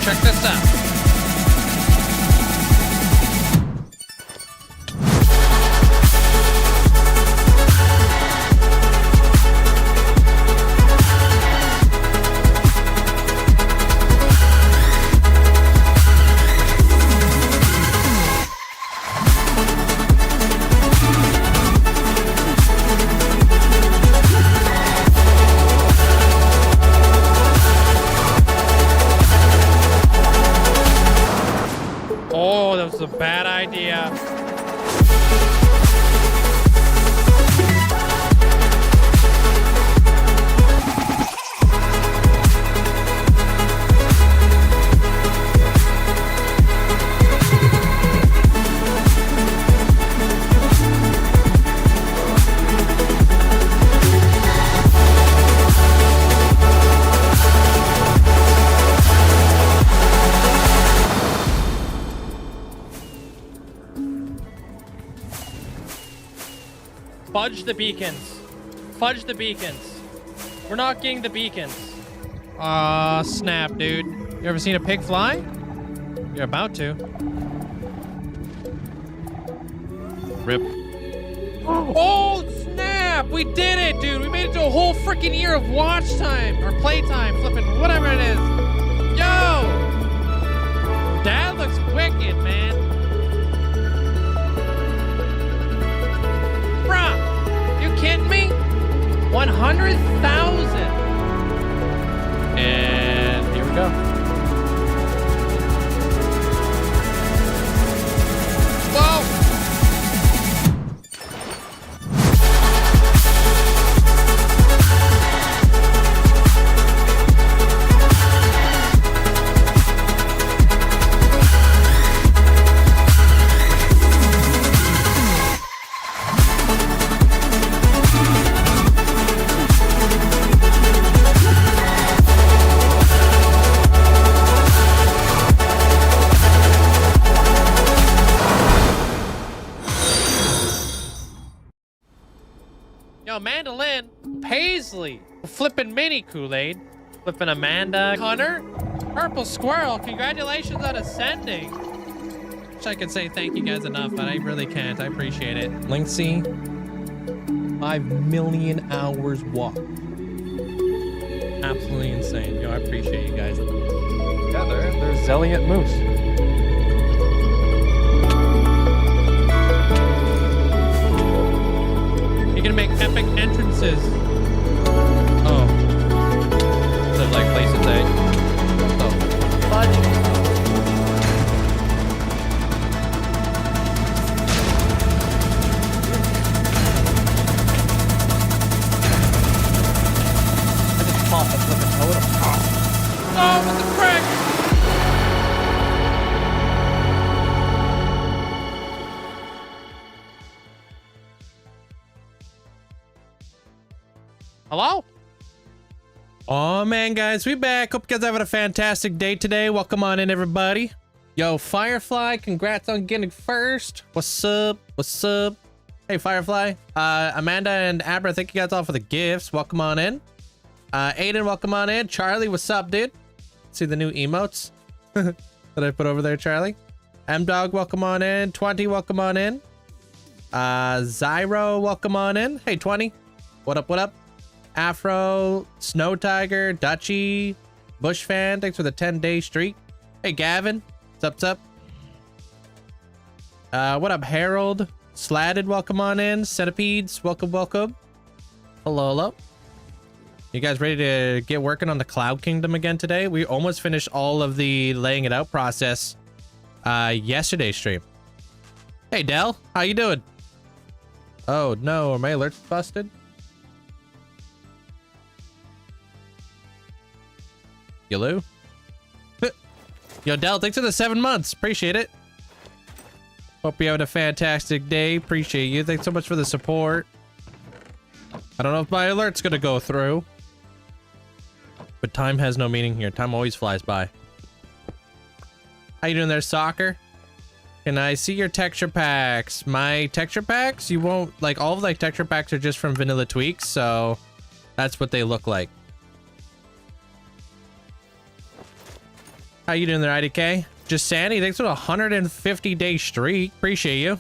check this out. Oh, that was a bad idea. Fudge the beacons. Fudge the beacons. We're not getting the beacons. Aw, snap, dude. You ever seen a pig fly? You're about to. Rip. Oh, snap! We did it, dude! We made it to a whole freaking year of watch time, or playtime, flipping, whatever it is. Yo! Dad looks wicked, man. Bruh! You kidding me? 100,000! And here we go. Whoa! Yo, Mandolin, Paisley, flipping mini Kool-Aid, flipping Amanda, Hunter, Purple Squirrel, congratulations on ascending. Wish I could say thank you guys enough, but I really can't. I appreciate it. Linkzzey, 5 million hours walked. Absolutely insane. Yo, I appreciate you guys. Yeah, there's Zelliot Moose. You're gonna make epic entrances. Oh. Live like places, eh? Oh. Fudge. I just popped a flipping totem. Oh, what the frick? Hello? Oh man, guys, we back. Hope you guys are having a fantastic day today. Welcome on in, everybody. Yo, Firefly, congrats on getting first. What's up? What's up? Hey, Firefly. Amanda and Abra, thank you guys all for the gifts. Welcome on in. Aiden, welcome on in. Charlie, what's up, dude? See the new emotes that I put over there, Charlie? M-Dog, welcome on in. 20, welcome on in. Zyro, welcome on in. Hey, 20. What up, what up? Afro, Snow Tiger, Dutchy, Bush Fan, thanks for the 10-day streak. Hey, Gavin, what's up, what up, Harold? Slatted, welcome on in. Centipedes, welcome, welcome. Hello, hello. You guys ready to get working on the Cloud Kingdom again today? We almost finished all of the laying it out process yesterday's stream. Hey, Dell, how you doing? Oh, no, are my alerts busted? Hello? Yo, Del, thanks for the 7 months. Appreciate it. Hope you're having a fantastic day. Appreciate you. Thanks so much for the support. I don't know if my alert's gonna go through. But time has no meaning here. Time always flies by. How you doing there, Soccer? Can I see your texture packs? My texture packs? You won't... Like, all of the texture packs are just from Vanilla Tweaks, so... That's what they look like. How you doing there, IDK? Just Sandy, thanks for the 150-day streak. Appreciate you.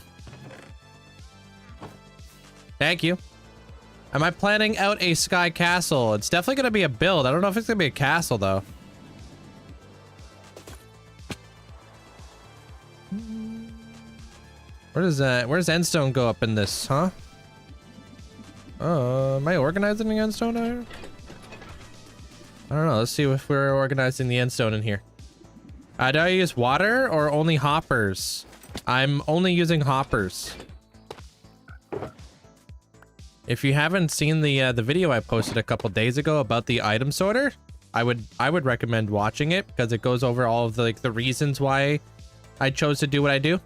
Thank you. Am I planning out a sky castle? It's definitely going to be a build. I don't know if it's going to be a castle, though. Where does Endstone go up in this, huh? Am I organizing the Endstone out here? I don't know. Let's see if we're organizing the Endstone in here. Do I use water or only hoppers? I'm only using hoppers. If you haven't seen the video I posted a couple days ago about the item sorter, I would recommend watching it because it goes over all of the reasons why I chose to do what I do.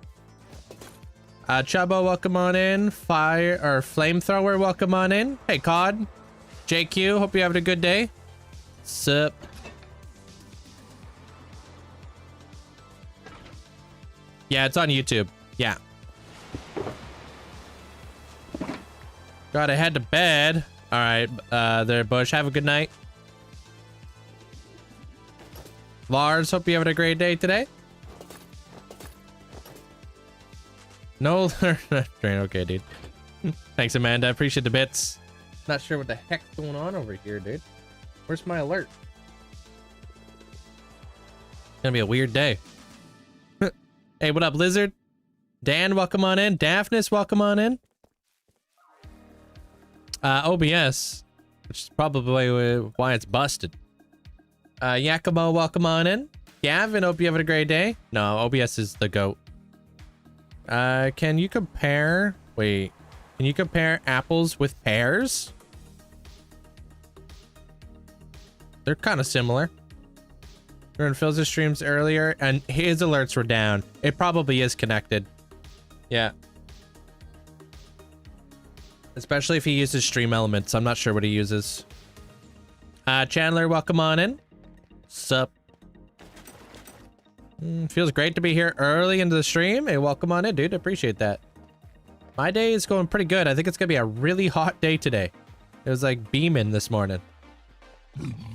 Chubbo, welcome on in. Fire or flamethrower, welcome on in. Hey, COD. JQ, hope you're having a good day. Sup. Yeah, it's on YouTube. Yeah. Gotta head to bed. All right, there, Bush. Have a good night. Lars, hope you're having a great day today. No, okay, dude. Thanks, Amanda. Appreciate the bits. Not sure what the heck's going on over here, dude. Where's my alert? It's gonna be a weird day. Hey, what up, Lizard? Dan, welcome on in. Daphnis, welcome on in. OBS, which is probably why it's busted. Yakumo, welcome on in. Gavin, hope you having a great day. No, OBS is the GOAT. Can you compare... Wait. Can you compare apples with pears? They're kind of similar. We were in Phil's streams earlier, and his alerts were down. It probably is connected. Yeah. Especially if he uses stream elements. I'm not sure what he uses. Chandler, welcome on in. Sup. Feels great to be here early into the stream. Hey, welcome on in, dude. Appreciate that. My day is going pretty good. I think it's gonna be a really hot day today. It was like beaming this morning.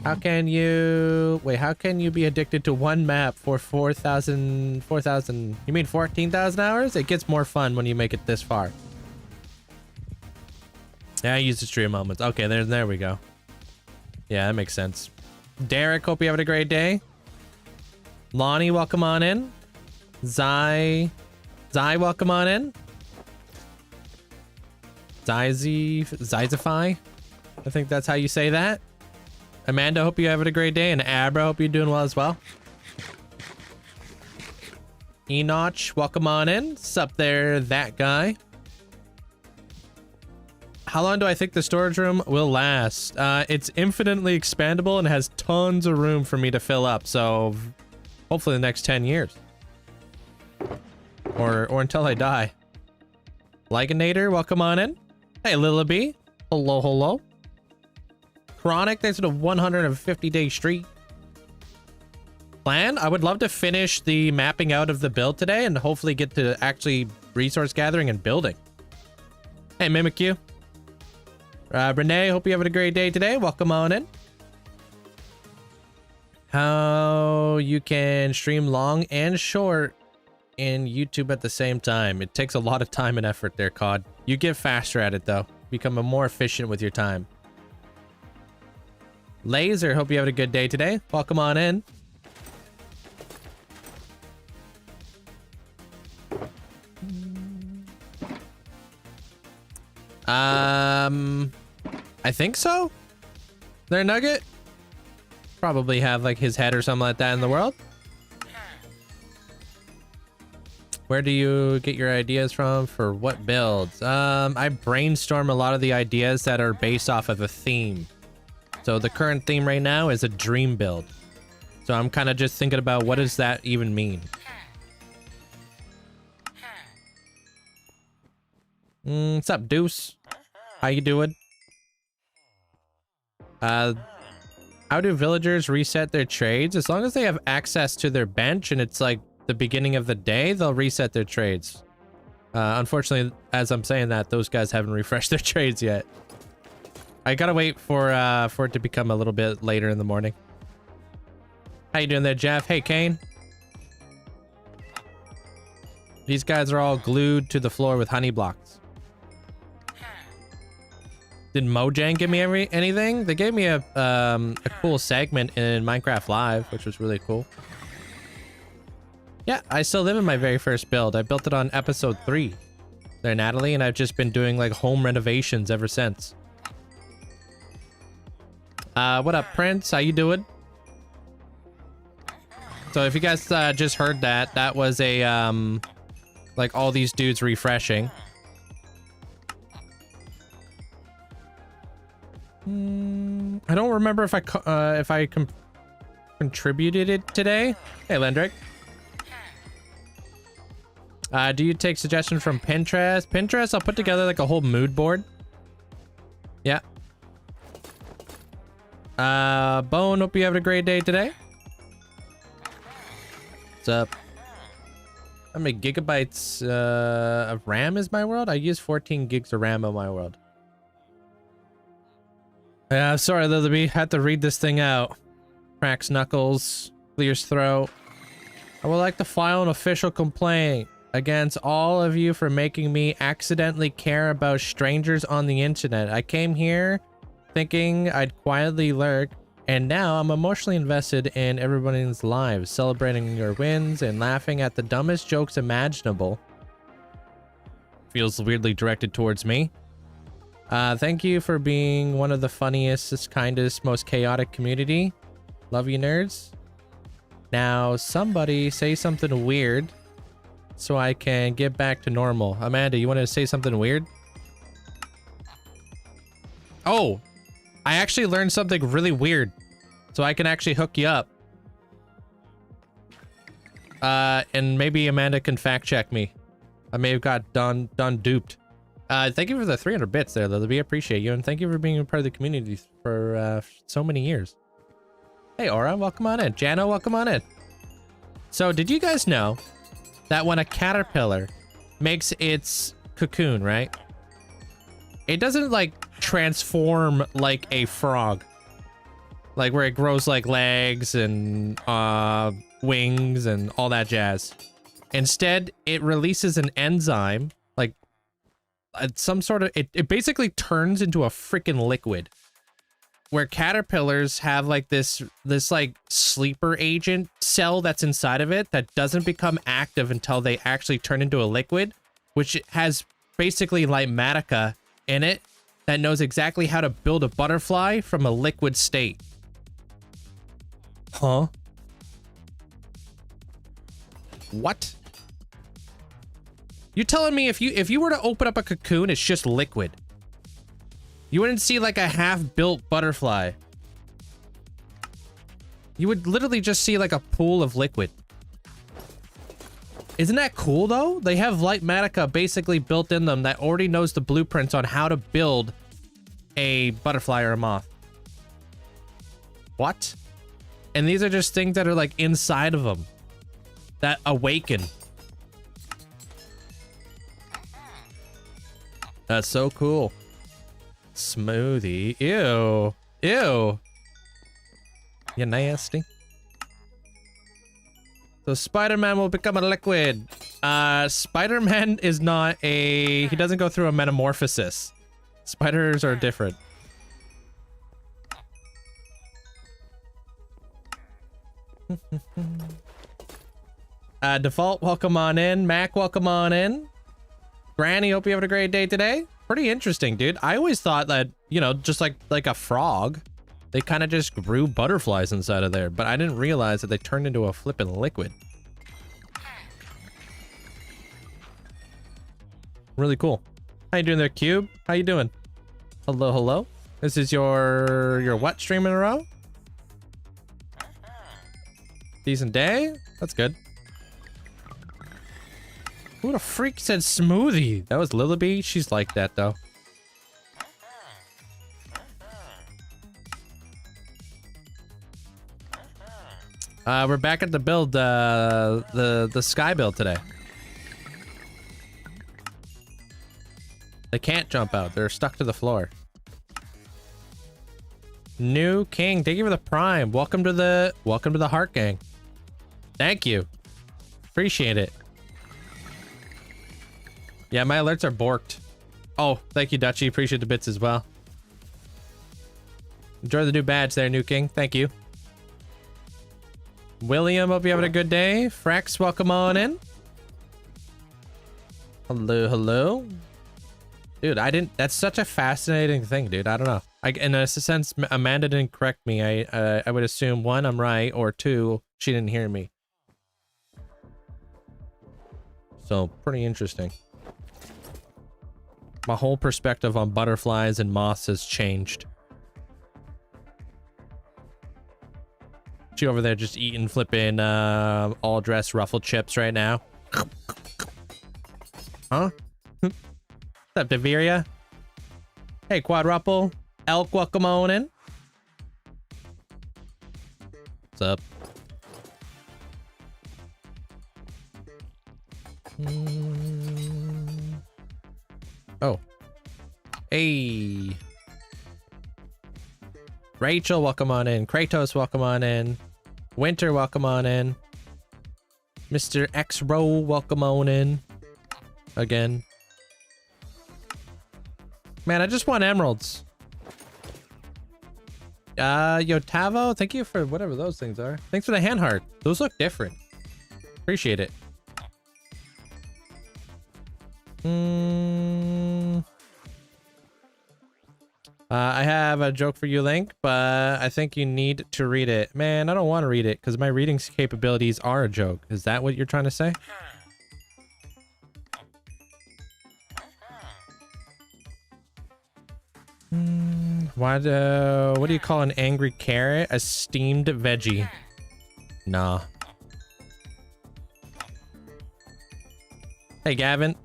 How can you... Wait, how can you be addicted to one map for 4,000... You mean 14,000 hours? It gets more fun when you make it this far. Yeah, I use the stream moments. Okay, there we go. Yeah, that makes sense. Derek, hope you having a great day. Lonnie, welcome on in. Zai, welcome on in. Zizify. I think that's how you say that. Amanda, hope you're having a great day. And Abra, hope you're doing well as well. Enoch, welcome on in. Sup there, that guy. How long do I think the storage room will last? It's infinitely expandable and has tons of room for me to fill up. So hopefully the next 10 years. Or until I die. Liganator, welcome on in. Hey, Lilibee. Hello, hello. Chronic, thanks for the 150-day streak. Plan? I would love to finish the mapping out of the build today and hopefully get to actually resource gathering and building. Hey, Mimikyu. Renee, hope you're having a great day today. Welcome on in. How you can stream long and short in YouTube at the same time. It takes a lot of time and effort there, COD. You get faster at it, though. Become more efficient with your time. Laser, hope you having a good day today. Welcome on in. I think so. There, Nugget. Probably have like his head or something like that in the world. Where do you get your ideas from for what builds? I brainstorm a lot of the ideas that are based off of a theme. So the current theme right now is a dream build. So I'm kind of just thinking about what does that even mean? What's up, Deuce? How you doing? How do villagers reset their trades? As long as they have access to their bench and it's like the beginning of the day, they'll reset their trades. Unfortunately, as I'm saying that, those guys haven't refreshed their trades yet. I gotta wait for it to become a little bit later in the morning. How you doing there, Jeff? Hey, Kane. These guys are all glued to the floor with honey blocks. Did Mojang give me anything? They gave me a cool segment in Minecraft Live, which was really cool. Yeah, I still live in my very first build. I built it on episode 3 there, Natalie, and I've just been doing like home renovations ever since. What up, Prince? How you doing? So if you guys just heard that, that was a like all these dudes refreshing. I don't remember if I contributed it today. Hey, Lendrick. Do you take suggestions from Pinterest? Pinterest, I'll put together like a whole mood board. Yeah. Bone, hope you have a great day today. What's up? How many gigabytes of RAM is my world? I use 14 gigs of RAM on my world. Yeah, sorry, Lillaby. Had to read this thing out. Cracks knuckles, clears throat. I would like to file an official complaint against all of you for making me accidentally care about strangers on the internet. I came here thinking I'd quietly lurk, and now I'm emotionally invested in everybody's lives, celebrating your wins and laughing at the dumbest jokes imaginable. Feels weirdly directed towards me. Thank you for being one of the funniest, kindest, most chaotic community. Love you, nerds. Now, somebody say something weird so I can get back to normal. Amanda, you want to say something weird? Oh, I actually learned something really weird, so I can actually hook you up. And maybe Amanda can fact check me. I may have got done duped. Thank you for the 300 bits there, Lily. We appreciate you, and thank you for being a part of the community for so many years. Hey, Aura, welcome on in. Jano, welcome on in. So, did you guys know that when a caterpillar makes its cocoon, right? It doesn't, like, transform like a frog. Like, where it grows, like, legs and wings and all that jazz. Instead, it releases an enzyme, like, some sort of... It basically turns into a freaking liquid. Where caterpillars have, like, this like, sleeper agent cell that's inside of it that doesn't become active until they actually turn into a liquid, which has basically Lightmatica in it that knows exactly how to build a butterfly from a liquid state. Huh? What? You're telling me if you were to open up a cocoon, it's just liquid? You wouldn't see like a half-built butterfly. You would literally just see like a pool of liquid. Isn't that cool though? They have Lightmatica basically built in them that already knows the blueprints on how to build a butterfly or a moth. What? And these are just things that are like inside of them that awaken. That's so cool. Smoothie. Ew. Ew. You nasty. So Spider-Man will become a liquid. Spider-Man is not a... He doesn't go through a metamorphosis. Spiders are different. Default, welcome on in. Mac, welcome on in. Granny, hope you have a great day today. Pretty interesting, dude. I always thought that, you know, just like a frog, they kind of just grew butterflies inside of there, but I didn't realize that they turned into a flippin' liquid. Really cool. How you doing there, Cube? How you doing? Hello, hello. This is your what stream in a row? Decent day? That's good. Who the freak said smoothie? That was Lillaby. She's like that though. We're back at the build, the sky build today. They can't jump out. They're stuck to the floor. New King, thank you for the prime. Welcome to the Heart Gang. Thank you. Appreciate it. Yeah, my alerts are borked. Oh, thank you, Dutchy. Appreciate the bits as well. Enjoy the new badge there, New King. Thank you. William, hope you're having a good day. Frex, welcome on in. Hello, hello. Dude, that's such a fascinating thing, dude. I don't know. In a sense, Amanda didn't correct me. I would assume, one, I'm right, or two, she didn't hear me. So, pretty interesting. My whole perspective on butterflies and moths has changed. She over there just eating flipping all dressed ruffled chips right now. Huh? What's up, Deveria? Hey, Quadruple. Elk, welcome on in. What's up? Oh. Hey. Rachel, welcome on in. Kratos, welcome on in. Winter, welcome on in. Mr. X-Row, welcome on in. Again. Man, I just want emeralds. Yotavo, thank you for whatever those things are. Thanks for the hand heart. Those look different. Appreciate it. I have a joke for you, Link, but I think you need to read it. Man, I don't want to read it because my reading capabilities are a joke. Is that what you're trying to say? What do you call an angry carrot? A steamed veggie. Nah. Hey, Gavin.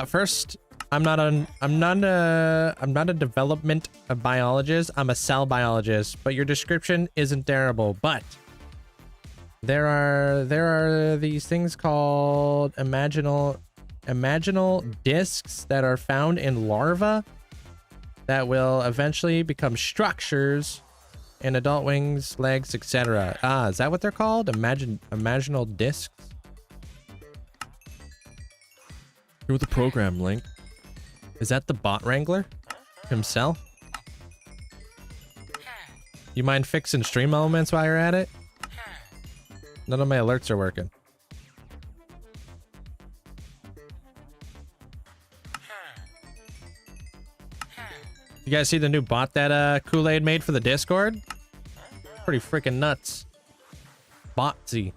First, I'm not a development biologist. I'm a cell biologist, but your description isn't terrible. But there are these things called imaginal discs that are found in larvae that will eventually become structures in adult wings, legs, etc. Ah, is that what they're called? Imaginal discs? You're with the program, Link. Is that the bot wrangler himself? You mind fixing stream elements while you're at it? None of my alerts are working. You guys see the new bot that Kool-Aid made for the Discord? Pretty freaking nuts. Botsy.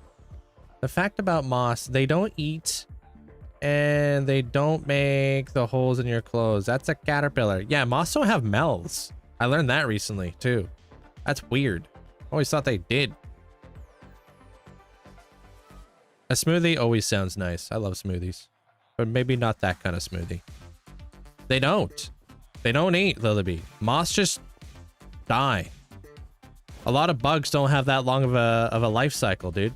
The fact about moss, they don't eat and they don't make the holes in your clothes. That's a caterpillar. Yeah, moss don't have mouths. I learned that recently too. That's weird. Always thought they did. A smoothie always sounds nice. I love smoothies, but maybe not that kind of smoothie. They don't. They don't eat, Lilybee. Moss just die. A lot of bugs don't have that long of a life cycle, dude.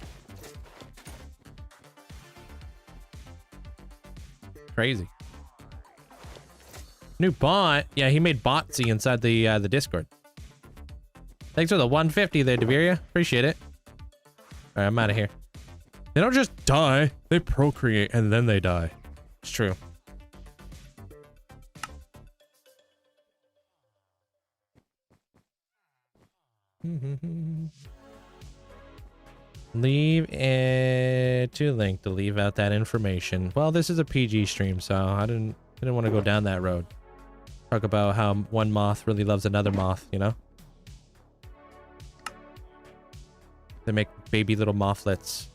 Crazy. New bot. Yeah, he made Botsy inside the Discord. Thanks for the 150 there, Deveria. Appreciate it. All right, I'm out of here. They don't just die. They procreate and then they die. It's true. Leave it to Link to leave out that information. Well, this is a PG stream, so I didn't want to go down that road. Talk about how one moth really loves another moth, you know? They make baby little mothlets.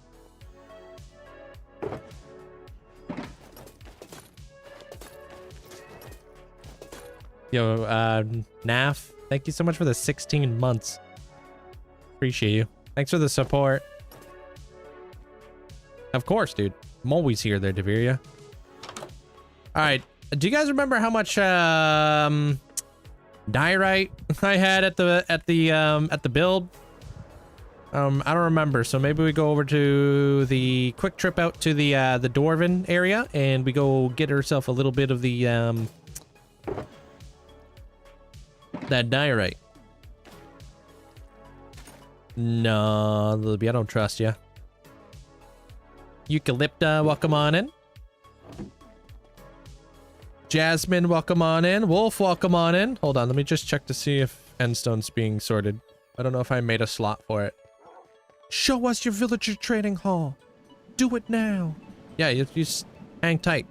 Yo, Naf, thank you so much for the 16 months. Appreciate you. Thanks for the support. Of course, dude. I'm always here there, Deveria. All right. Do you guys remember how much diorite I had at the build? I don't remember. So maybe we go over to the quick trip out to the Dwarven area and we go get ourselves a little bit of the That diorite. No, Libby, I don't trust you. Eucalypta, welcome on in. Jasmine, welcome on in. Wolf, welcome on in. Hold on, let me just check to see if Endstone's being sorted. I don't know if I made a slot for it. Show us your villager trading hall. Do it now. Yeah, you just hang tight.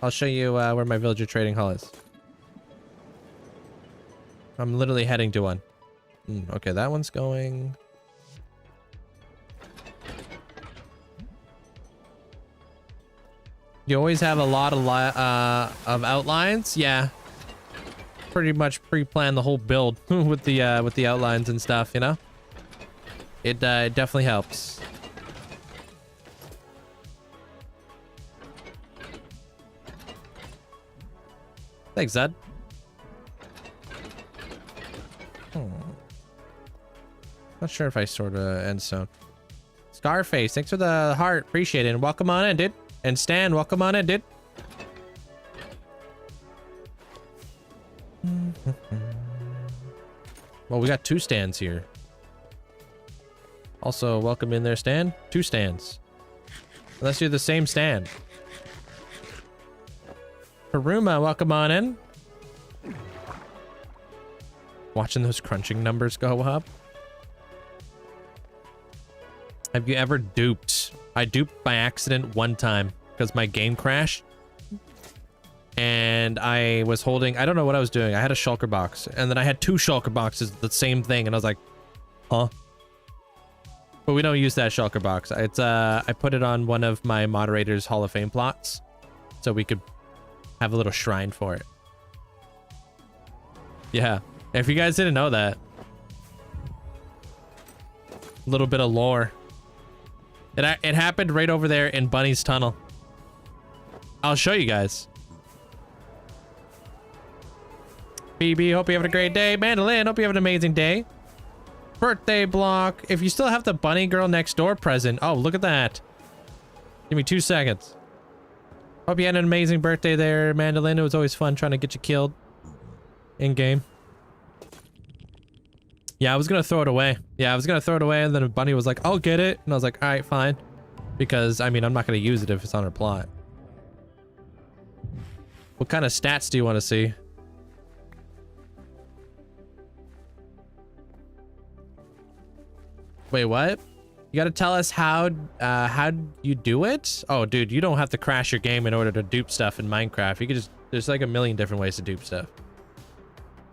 I'll show you where my villager trading hall is. I'm literally heading to one. Okay, that one's going. You always have a lot of outlines. Yeah, pretty much pre-plan the whole build with the outlines and stuff. You know, it definitely helps. Thanks, Zed. Not sure if I sort of Endstone. Scarface, thanks for the heart. Appreciate it. And welcome on in, dude. And Stan, welcome on in, dude. Well, we got 2 stands here. Also, welcome in there, Stan. 2 stands. Let's do the same stand. Haruma, welcome on in. Watching those crunching numbers go up. Have you ever duped? I duped by accident one time because my game crashed. And I was holding, I don't know what I was doing. I had a shulker box and then I had 2 shulker boxes, the same thing. And I was like, huh? But we don't use that shulker box. It's, I put it on one of my moderator's Hall of Fame plots so we could have a little shrine for it. Yeah. If you guys didn't know that. A little bit of lore. It happened right over there in Bunny's tunnel. I'll show you guys. BB, hope you have a great day. Mandolin, hope you have an amazing day. Birthday block. If you still have the bunny girl next door present. Oh, look at that. Give me 2 seconds. Hope you had an amazing birthday there, Mandolin. It was always fun trying to get you killed in game. Yeah, I was gonna throw it away. And then a bunny was like, I'll get it. And I was like, all right, fine. Because, I mean, I'm not gonna use it if it's on our plot. What kind of stats do you want to see? Wait, what? You gotta tell us how you do it? Oh, dude, you don't have to crash your game in order to dupe stuff in Minecraft. You could just, there's like a million different ways to dupe stuff.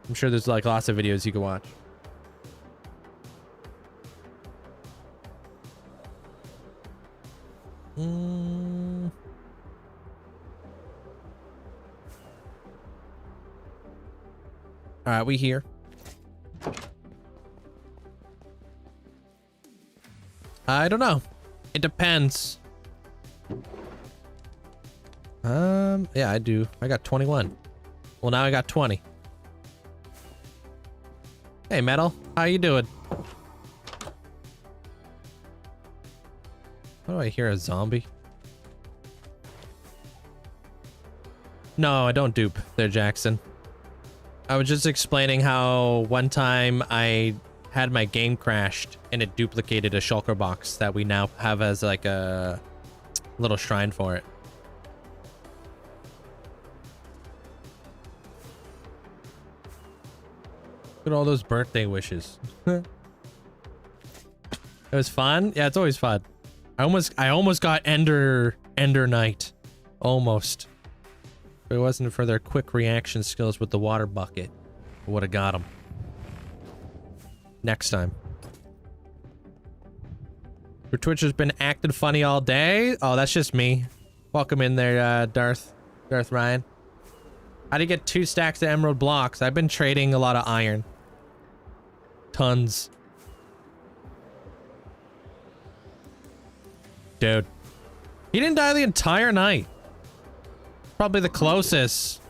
I'm sure there's like lots of videos you can watch. All right, we here. I don't know. It depends. Yeah, I do. I got 21. Well, now I got 20. Hey, Metal. How you doing? How do I hear a zombie? No, I don't dupe there, Jackson. I was just explaining how one time I had my game crashed and it duplicated a shulker box that we now have as like a little shrine for it. Look at all those birthday wishes. It was fun. Yeah, it's always fun. I almost got Ender Knight. Almost. If it wasn't for their quick reaction skills with the water bucket, I would have got him. Next time. Your Twitch has been acting funny all day. Oh, that's just me. Welcome in there, Darth Ryan. How do you get 2 stacks of emerald blocks? I've been trading a lot of iron. Tons. Dude. He didn't die the entire night. Probably the closest.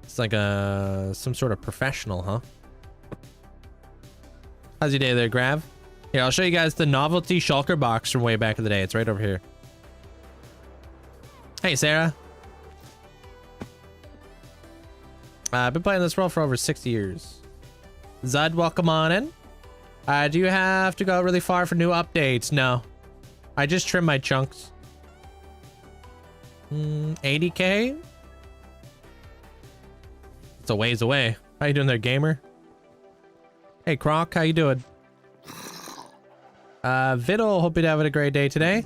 It's like some sort of professional, huh? How's your day there, Grav? Here, I'll show you guys the novelty shulker box from way back in the day. It's right over here. Hey, Sarah. I've been playing this world for over 6 years. Zud, welcome on in. Do you have to go really far for new updates? No. I just trim my chunks. 80k? It's a ways away. How you doing there, gamer? Hey, Croc, how you doing? Viddle, hope you're having a great day today.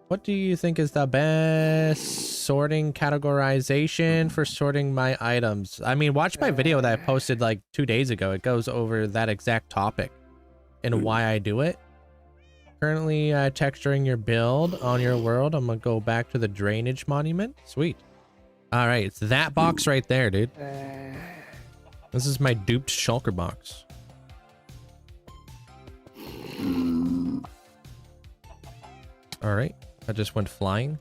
What do you think is the best sorting categorization for sorting my items? I mean, watch my video that I posted like 2 days ago. It goes over that exact topic and why I do it. Currently texturing your build on your world. I'm gonna go back to the drainage monument. Sweet. All right, it's that box right there, dude. This is my duped shulker box. All right, I just went flying.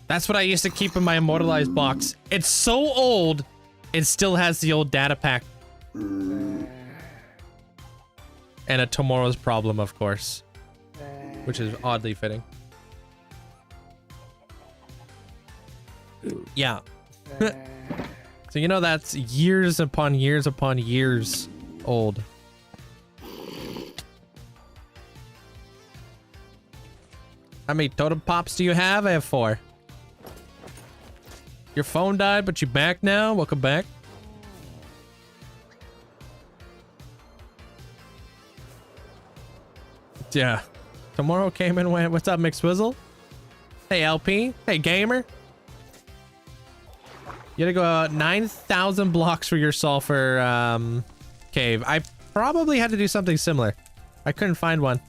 That's what I used to keep in my immortalized box. It's so old, it still has the old data pack. And a tomorrow's problem, of course, which is oddly fitting. Yeah. So you know that's years upon years upon years old. How many totem pops do you have? I have 4. Your phone died, but you're back now. Welcome back. Yeah. Tomorrow came and went. What's up, McSwizzle? Hey, LP. Hey, gamer. You gotta go out 9,000 blocks for your sulfur cave. I probably had to do something similar. I couldn't find one.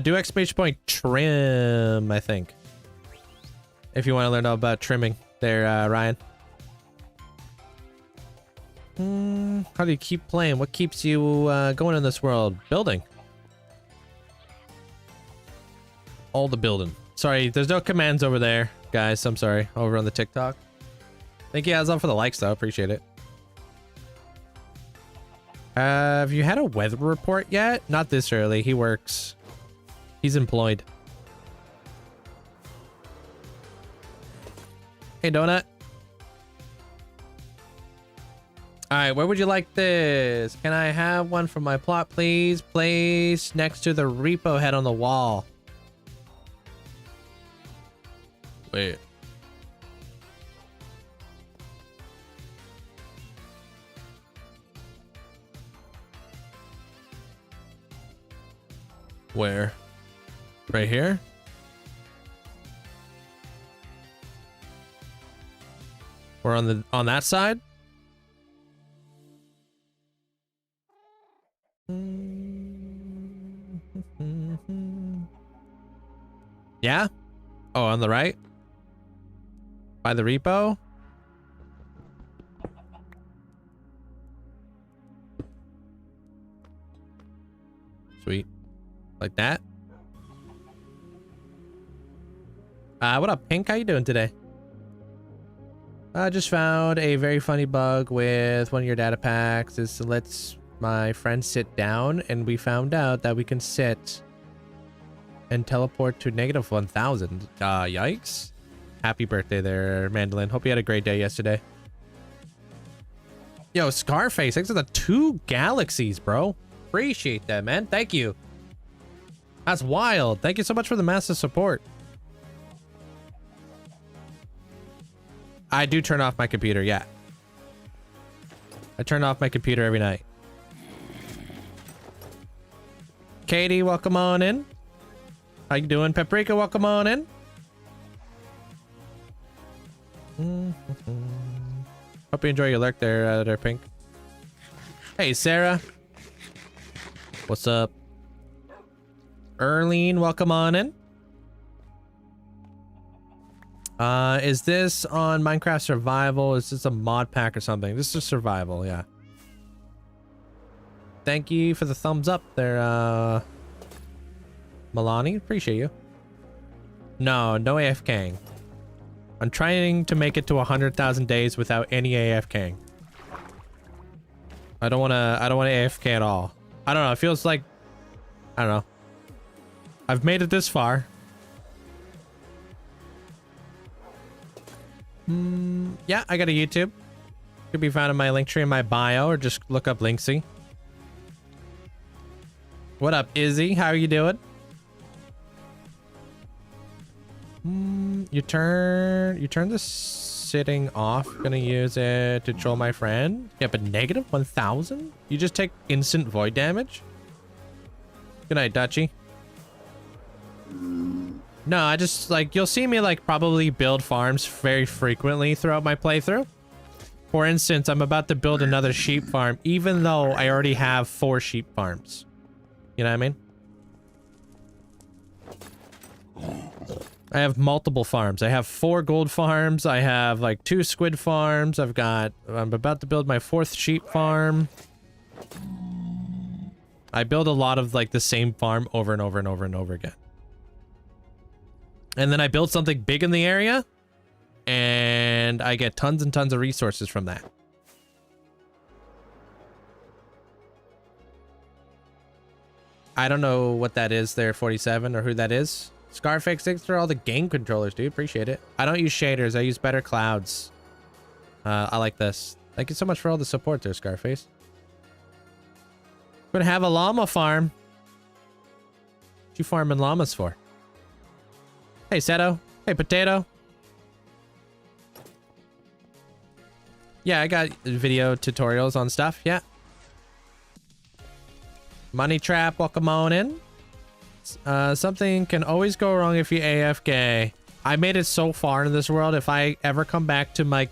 Do exclamation point trim, I think. If you want to learn all about trimming there, Ryan. How do you keep playing? What keeps you going in this world? Building. All the building. Sorry, there's no commands over there, guys. I'm sorry. Over on the TikTok. Thank you guys all for the likes, though. Appreciate it. Have you had a weather report yet? Not this early. He works. He's employed. Hey, Donut. All right, where would you like this? Can I have one from my plot, please? Place next to the repo head on the wall. Wait. Where? Right here? Or on that side? Yeah? Oh, on the right? By the repo? Sweet. Like that? What up, Pink? How you doing today? I just found a very funny bug with one of your data packs. It lets my friend sit down, and we found out that we can sit and teleport to -1000. Yikes. Happy birthday there, Mandolin. Hope you had a great day yesterday. Yo, Scarface, thanks for the 2 galaxies, bro. Appreciate that, man. Thank you. That's wild. Thank you so much for the massive support. I do turn off my computer, yeah. I turn off my computer every night. Katie, welcome on in. How you doing? Paprika, welcome on in. Hope you enjoy your lurk there, Pink. Hey, Sarah. What's up? Erlene, welcome on in. Is this on Minecraft Survival? Is this a mod pack or something? This is survival, yeah. Thank you for the thumbs up there, Milani. Appreciate you. No AFKing. I'm trying to make it to 100,000 days without any AFKing. I don't wanna AFK at all. I don't know, it feels like I don't know. I've made it this far. Yeah, I got a YouTube. Could be found in my link tree in my bio, or just look up Linkzzey. What up, Izzy? How are you doing? You turn this sitting off. Gonna use it to troll my friend. Yeah, but negative 1,000? You just take instant void damage? Good night, Dutchy. No, I just, like, you'll see me, like, probably build farms very frequently throughout my playthrough. For instance, I'm about to build another sheep farm, even though I already have 4 sheep farms. You know what I mean? I have multiple farms. I have 4 gold farms. I have, like, 2 squid farms. I'm about to build my 4th sheep farm. I build a lot of, like, the same farm over and over and over and over again. And then I build something big in the area, and I get tons and tons of resources from that. I don't know what that is there, 47, or who that is. Scarface, thanks for all the game controllers, dude. Appreciate it. I don't use shaders. I use better clouds. I like this. Thank you so much for all the support there, Scarface. Gonna have a llama farm. What you farming llamas for? Hey, Seto. Hey, Potato. Yeah, I got video tutorials on stuff. Yeah. Money Trap, welcome on in. Something can always go wrong if you AFK. I made it so far in this world. If I ever come back to my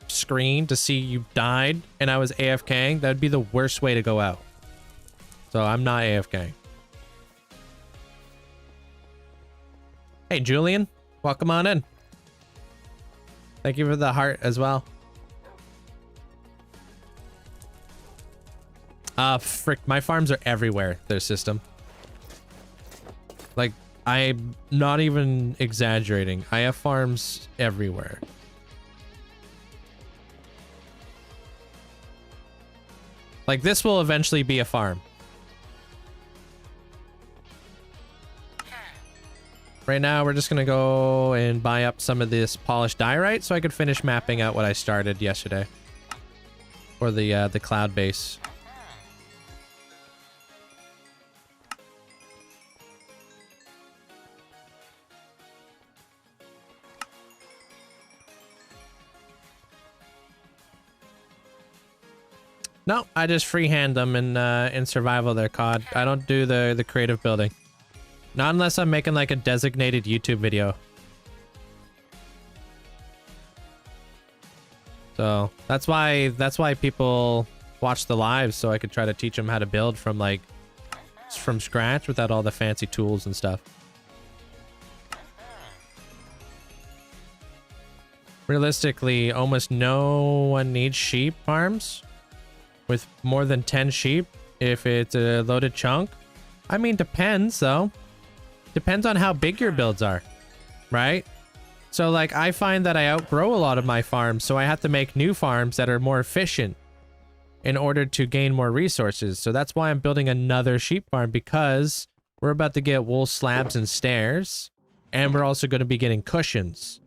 screen to see you died and I was AFKing, that'd be the worst way to go out. So I'm not AFKing. Hey, Julian, welcome on in. Thank you for the heart as well. Frick, my farms are everywhere, their system. Like, I'm not even exaggerating. I have farms everywhere. Like, this will eventually be a farm. Right now, we're just gonna go and buy up some of this polished diorite so I could finish mapping out what I started yesterday. For the cloud base. No, I just freehand them in survival there, COD. I don't do the creative building. Not unless I'm making like a designated YouTube video. So that's why people watch the lives, so I could try to teach them how to build from scratch without all the fancy tools and stuff. Realistically, almost no one needs sheep farms with more than 10 sheep if it's a loaded chunk. I mean, depends though. Depends on how big your builds are, right? So like, I find that I outgrow a lot of my farms, so I have to make new farms that are more efficient in order to gain more resources. So that's why I'm building another sheep farm, because we're about to get wool slabs and stairs, and we're also going to be getting cushions.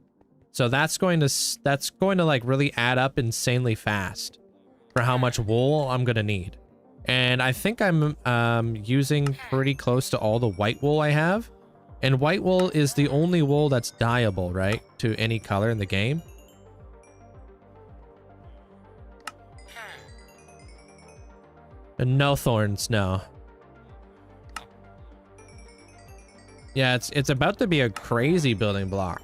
So that's going to like really add up insanely fast for how much wool I'm going to need. And I think I'm using pretty close to all the white wool I have. And white wool is the only wool that's dyeable, right? To any color in the game. And no thorns, no. Yeah, it's about to be a crazy building block.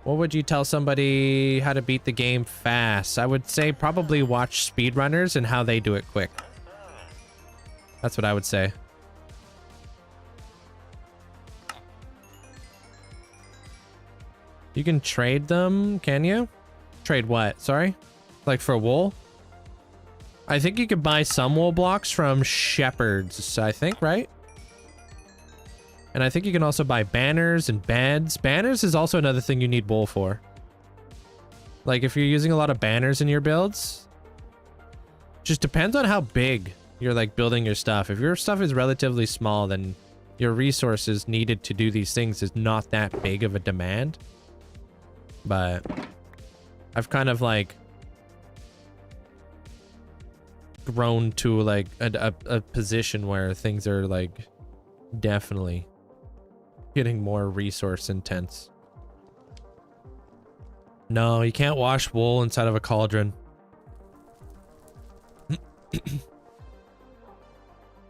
What would you tell somebody how to beat the game fast? I would say probably watch speedrunners and how they do it quick. That's what I would say. You can trade them, can you? Trade what? Sorry? Like for wool? I think you could buy some wool blocks from shepherds, I think, right? And I think you can also buy banners and beds. Banners is also another thing you need wool for. Like if you're using a lot of banners in your builds, just depends on how big you're like building your stuff. If your stuff is relatively small, then your resources needed to do these things is not that big of a demand. But I've kind of like grown to like a position where things are like definitely getting more resource intense. No, you can't wash wool inside of a cauldron.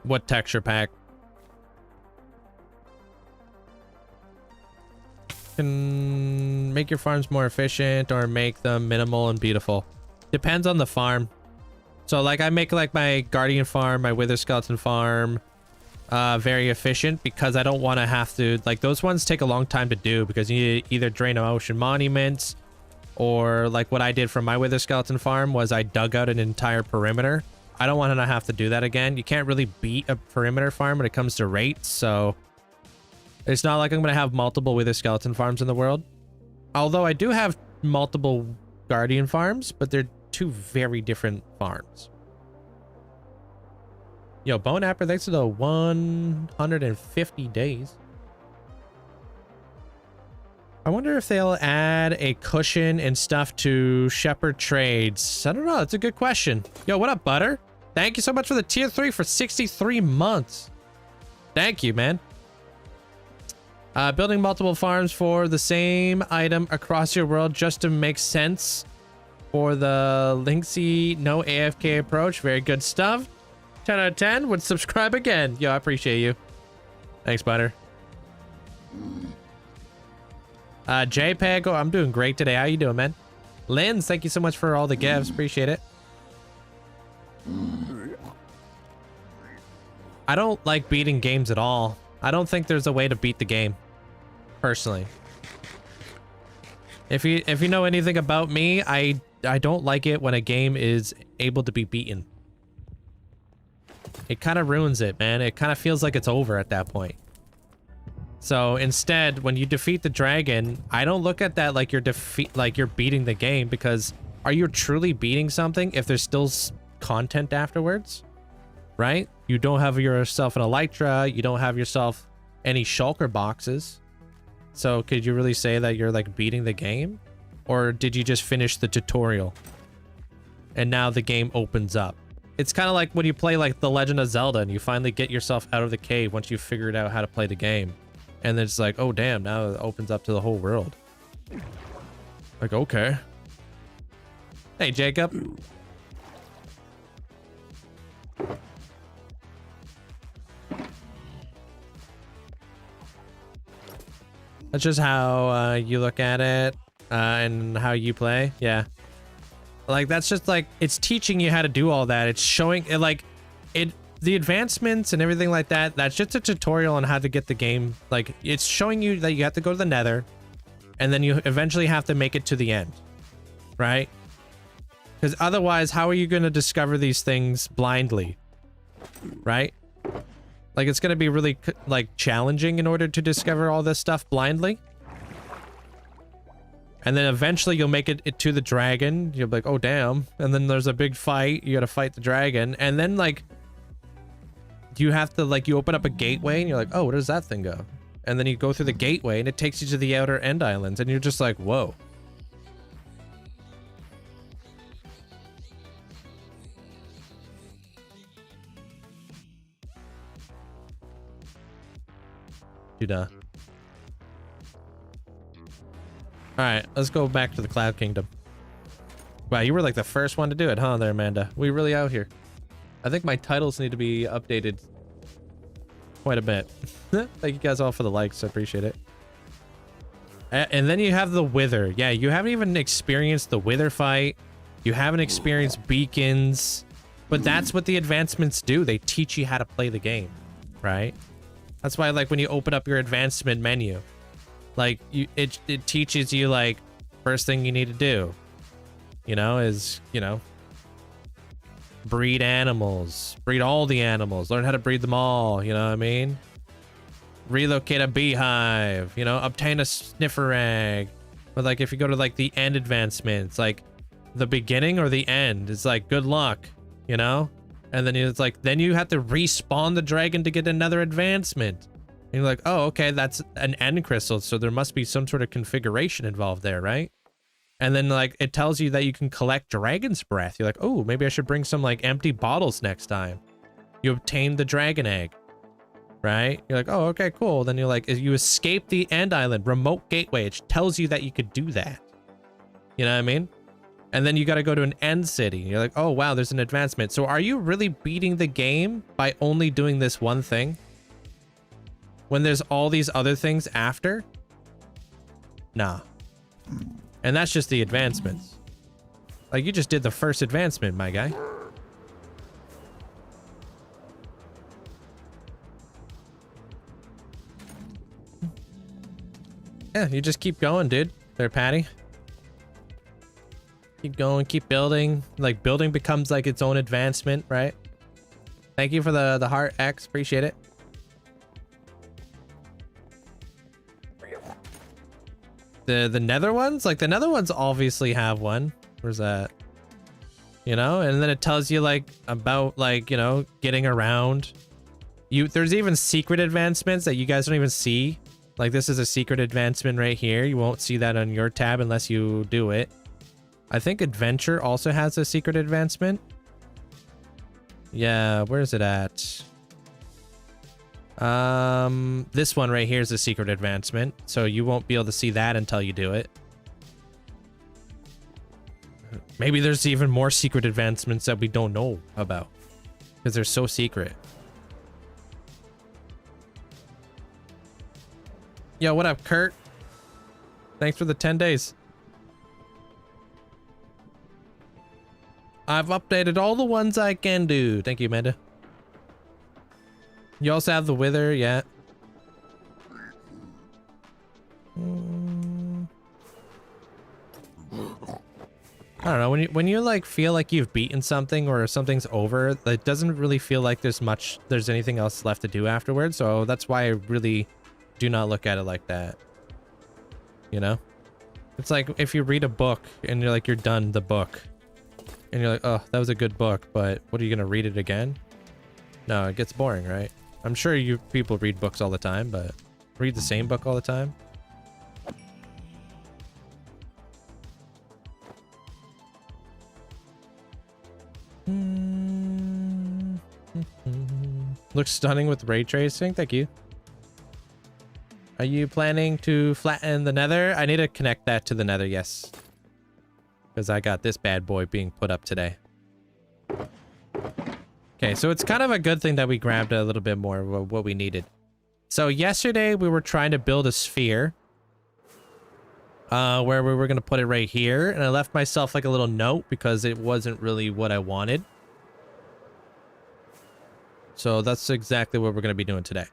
What texture pack? Can make your farms more efficient or make them minimal and beautiful. Depends on the farm. So like I make like my guardian farm, my wither skeleton farm very efficient because I don't want to have to, like those ones take a long time to do because you need to either drain ocean monuments, or like what I did for my wither skeleton farm was I dug out an entire perimeter. I don't want to have to do that again. You can't really beat a perimeter farm when it comes to rates, so it's not like I'm going to have multiple wither skeleton farms in the world. Although I do have multiple guardian farms, but they're two very different farms. Yo, Bone Apper, thanks to the 150 days. I wonder if they'll add a cushion and stuff to Shepherd Trades. I don't know. That's a good question. Yo, what up, Butter? Thank you so much for the tier 3 for 63 months. Thank you, man. Building multiple farms for the same item across your world just to make sense for the Linkzzey no AFK approach. Very good stuff. 10 out of 10. Would subscribe again. Yo, I appreciate you. Thanks, Butter. JPEG, oh, I'm doing great today. How you doing, man? Linz, thank you so much for all the gifts. Appreciate it. I don't like beating games at all. I don't think there's a way to beat the game, personally. If you know anything about me, I don't like it when a game is able to be beaten. It kind of ruins it, man. It kind of feels like it's over at that point. So instead, when you defeat the dragon, I don't look at that like you're beating the game, because are you truly beating something if there's still content afterwards? Right? You don't have yourself an Elytra, you don't have yourself any shulker boxes. So could you really say that you're like beating the game? Or did you just finish the tutorial and now the game opens up? It's kind of like when you play like The Legend of Zelda and you finally get yourself out of the cave once you've figured out how to play the game. And then it's like, oh damn, now it opens up to the whole world. Like, okay. Hey, Jacob. That's just how you look at it and how you play. Yeah. Like, that's just like, it's teaching you how to do all that. It's showing it, like, the advancements and everything like that. That's just a tutorial on how to get the game. Like, it's showing you that you have to go to the Nether and then you eventually have to make it to the end. Right? Because otherwise, how are you going to discover these things blindly? Right? Like, it's going to be really, like, challenging in order to discover all this stuff blindly. And then eventually you'll make it to the dragon. You'll be like, oh, damn. And then there's a big fight. You got to fight the dragon. And then, like, you have to, like, you open up a gateway and you're like, oh, where does that thing go? And then you go through the gateway and it takes you to the outer end islands. And you're just like, whoa. Judah. Alright, let's go back to the Cloud Kingdom. Wow, you were like the first one to do it, huh, there, Amanda? We really out here. I think my titles need to be updated quite a bit. Thank you guys all for the likes. I appreciate it. And then you have the Wither. Yeah, you haven't even experienced the Wither fight. You haven't experienced beacons. But that's what the advancements do. They teach you how to play the game, right? That's why, like, when you open up your advancement menu, like, it teaches you, like, first thing you need to do, you know, is, you know, breed animals, breed all the animals, learn how to breed them all, you know what I mean? Relocate a beehive, you know, obtain a sniffer egg. But, like, if you go to, like, the end advancements, like, the beginning or the end, it's like, good luck, you know? And then it's like, then you have to respawn the dragon to get another advancement. And you're like, oh, okay, that's an end crystal, so there must be some sort of configuration involved there, right? And then like it tells you that you can collect dragon's breath. You're like, oh, maybe I should bring some like empty bottles next time. You obtain the dragon egg, right? You're like, oh, okay, cool. Then you're like, you escape the end island, remote gateway. It tells you that you could do that. You know what I mean? And then you got to go to an end city. You're like, oh, wow, there's an advancement. So are you really beating the game by only doing this one thing? When there's all these other things after? Nah. And that's just the advancements. Like, you just did the first advancement, my guy. Yeah, you just keep going, dude. There, Patty. Keep going, keep building. Like, building becomes like its own advancement, right? Thank you for the heart, X. Appreciate it. The nether ones? Like, the nether ones obviously have one. Where's that? You know? And then it tells you, like, about, like, you know, getting around. There's even secret advancements that you guys don't even see. Like, this is a secret advancement right here. You won't see that on your tab unless you do it. I think Adventure also has a secret advancement. Yeah, where is it at? This one right here is a secret advancement, so you won't be able to see that until you do it. Maybe there's even more secret advancements that we don't know about because they're so secret. Yo, what up, Kurt? Thanks for the 10 days. I've updated all the ones I can do. Thank you, Amanda. You also have the Wither, yeah. I don't know, when you like feel like you've beaten something or something's over, it doesn't really feel like there's anything else left to do afterwards. So that's why I really do not look at it like that. You know? It's like if you read a book and you're like, you're done the book. And you're like, oh, that was a good book, but what, are you gonna read it again? No, it gets boring, right? I'm sure you people read books all the time, but read the same book all the time? Looks stunning with ray tracing. Thank you. Are you planning to flatten the nether? I need to connect that to the nether, yes. Because I got this bad boy being put up today. Okay, so it's kind of a good thing that we grabbed a little bit more of what we needed. So yesterday we were trying to build a sphere. Where we were going to put it right here. And I left myself like a little note because it wasn't really what I wanted. So that's exactly what we're going to be doing today.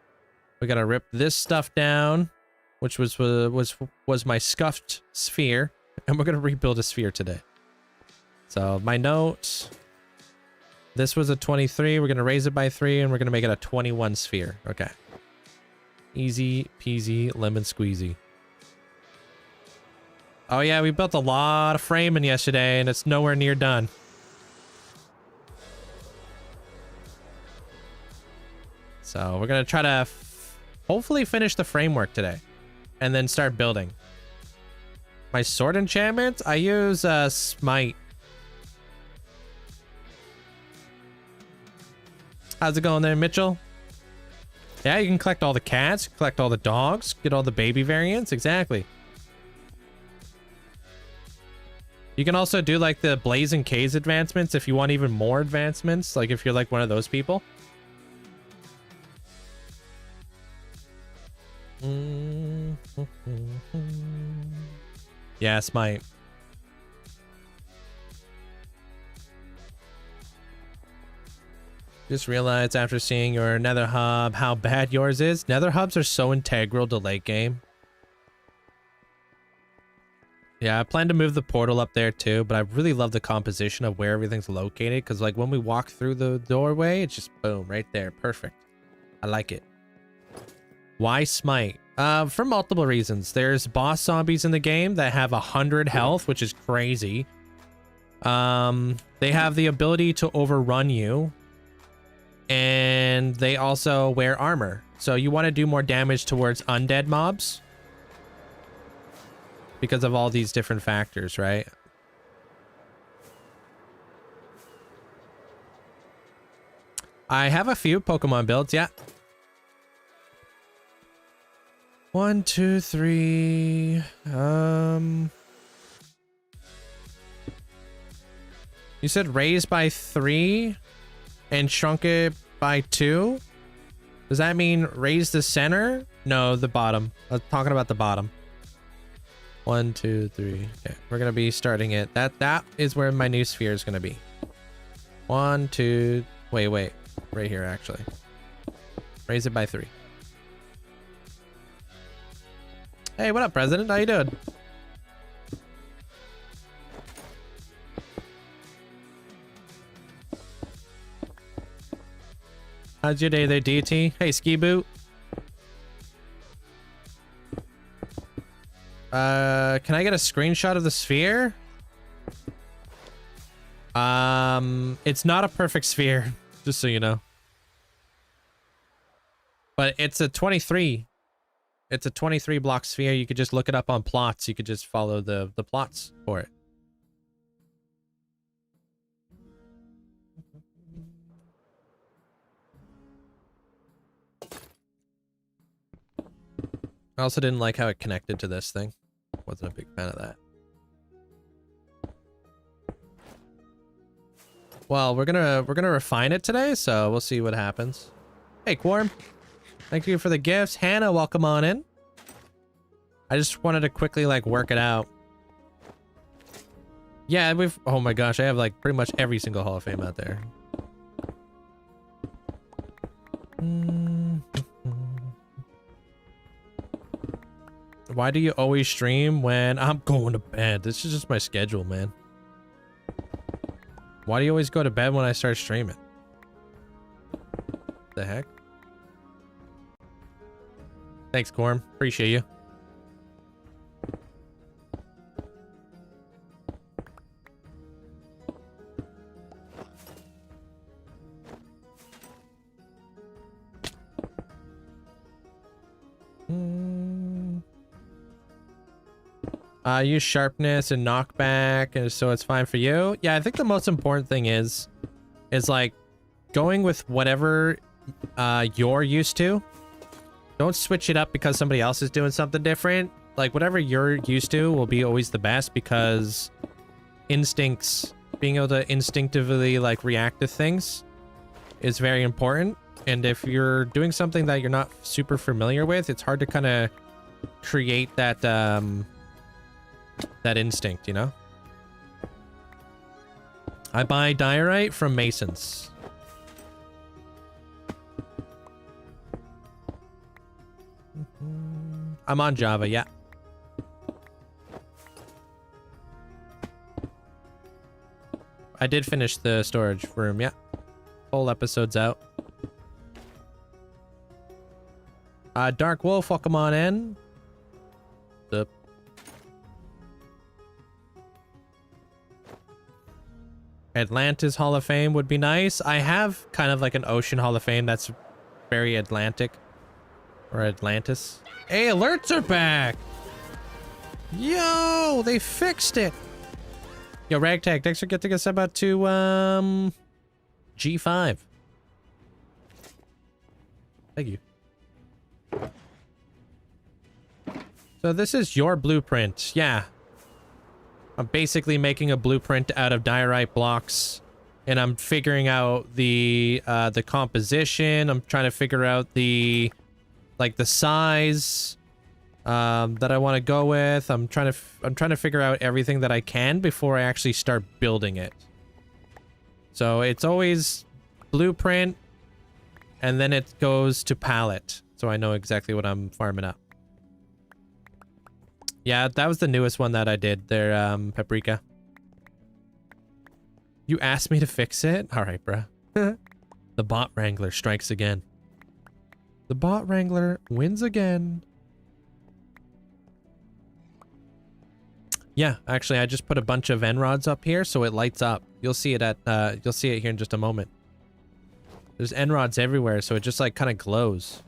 We got to rip this stuff down, which was my scuffed sphere. And we're going to rebuild a sphere today. So my note, this was a 23. We're going to raise it by 3 and we're going to make it a 21 sphere. Okay. Easy peasy lemon squeezy. Oh yeah, we built a lot of framing yesterday and it's nowhere near done. So we're going to try to hopefully finish the framework today and then start building. My sword enchantments, I use Smite. How's it going there, Mitchell? Yeah, you can collect all the cats, collect all the dogs, get all the baby variants. Exactly. You can also do like the Blazing Caves advancements if you want even more advancements, like if you're like one of those people. Yeah, Smite. Just realized after seeing your nether hub how bad yours is. Nether hubs are so integral to late game. Yeah, I plan to move the portal up there too, but I really love the composition of where everything's located because like when we walk through the doorway, it's just boom, right there. Perfect. I like it. Why Smite? For multiple reasons. There's boss zombies in the game that have 100 health, which is crazy. They have the ability to overrun you. and they also wear armor. So you want to do more damage towards undead mobs because of all these different factors, right? I have a few Pokemon builds, yeah. 1, 2, 3. You said raised by 3 and shrunk it by 2? Does that mean raise the center? No, the bottom. I was talking about the bottom. 1, 2, 3. Okay, we're gonna be starting it. That is where my new sphere is gonna be. 1, 2. Wait. Right here, actually. Raise it by 3. Hey, what up, President? How you doing? How's your day there, DT? Hey, Ski Boot. Can I get a screenshot of the sphere? It's not a perfect sphere, just so you know. But it's a 23. It's a 23 block sphere. You could just look it up on plots. You could just follow the plots for it. I also didn't like how it connected to this thing. Wasn't a big fan of that. Well, we're gonna refine it today, so we'll see what happens. Hey, Quorum. Thank you for the gifts. Hannah, welcome on in. I just wanted to quickly, like, work it out. Yeah, oh my gosh, I have, like, pretty much every single Hall of Fame out there. Why do you always stream when I'm going to bed? This is just my schedule, man. Why do you always go to bed when I start streaming? The heck? Thanks, Corm. Appreciate you. Use sharpness and knockback, and so it's fine for you. Yeah, I think the most important thing is like going with whatever you're used to. Don't switch it up because somebody else is doing something different. Like whatever you're used to will be always the best, because instincts, being able to instinctively like react to things is very important. And if you're doing something that you're not super familiar with, it's hard to kind of create that that instinct, you know? I buy diorite from Masons. I'm on Java, yeah. I did finish the storage room, yeah. Whole episode's out. Dark Wolf, welcome on in. The Atlantis Hall of Fame would be nice. I have kind of like an ocean Hall of Fame that's very Atlantic. Or Atlantis. Hey, alerts are back! Yo, they fixed it! Yo, Ragtag, thanks for getting us about to, G5. Thank you. So this is your blueprint, yeah. I'm basically making a blueprint out of diorite blocks, and I'm figuring out the composition. I'm trying to figure out the size that I want to go with. I'm trying to figure out everything that I can before I actually start building it. So it's always blueprint, and then it goes to palette, so I know exactly what I'm farming up. Yeah, that was the newest one that I did there, Paprika. You asked me to fix it? Alright, bruh. The bot wrangler strikes again. The bot wrangler wins again. Yeah, actually, I just put a bunch of N-rods up here, so it lights up. You'll see it at, you'll see it here in just a moment. There's end rods everywhere, so it just like kind of glows.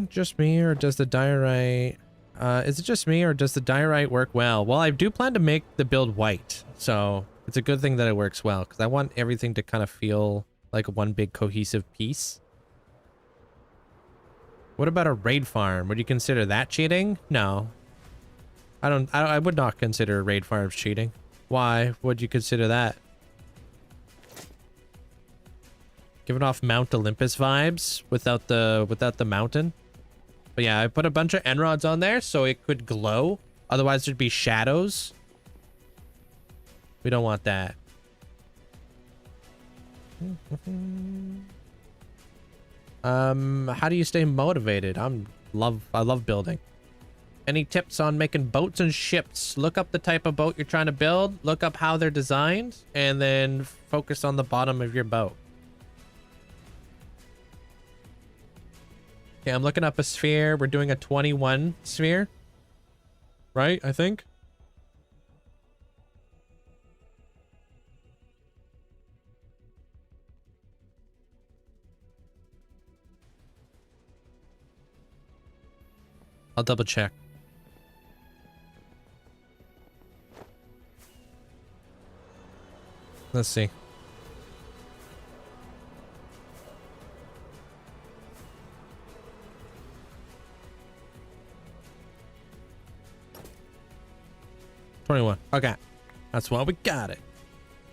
Just me, or does the diorite... is it just me, or does the diorite work well? Well, I do plan to make the build white, so it's a good thing that it works well, because I want everything to kind of feel like one big cohesive piece. What about a raid farm? Would you consider that cheating? No. I would not consider raid farms cheating. Why would you consider that? Giving off Mount Olympus vibes without the mountain. But yeah, I put a bunch of end rods on there so it could glow. Otherwise there'd be shadows. We don't want that. How do you stay motivated? I love building. Any tips on making boats and ships? Look up the type of boat you're trying to build, look up how they're designed, and then focus on the bottom of your boat. Okay, I'm looking up a sphere. We're doing a 21 sphere. Right, I think. I'll double check. Let's see. Okay, that's why we got it.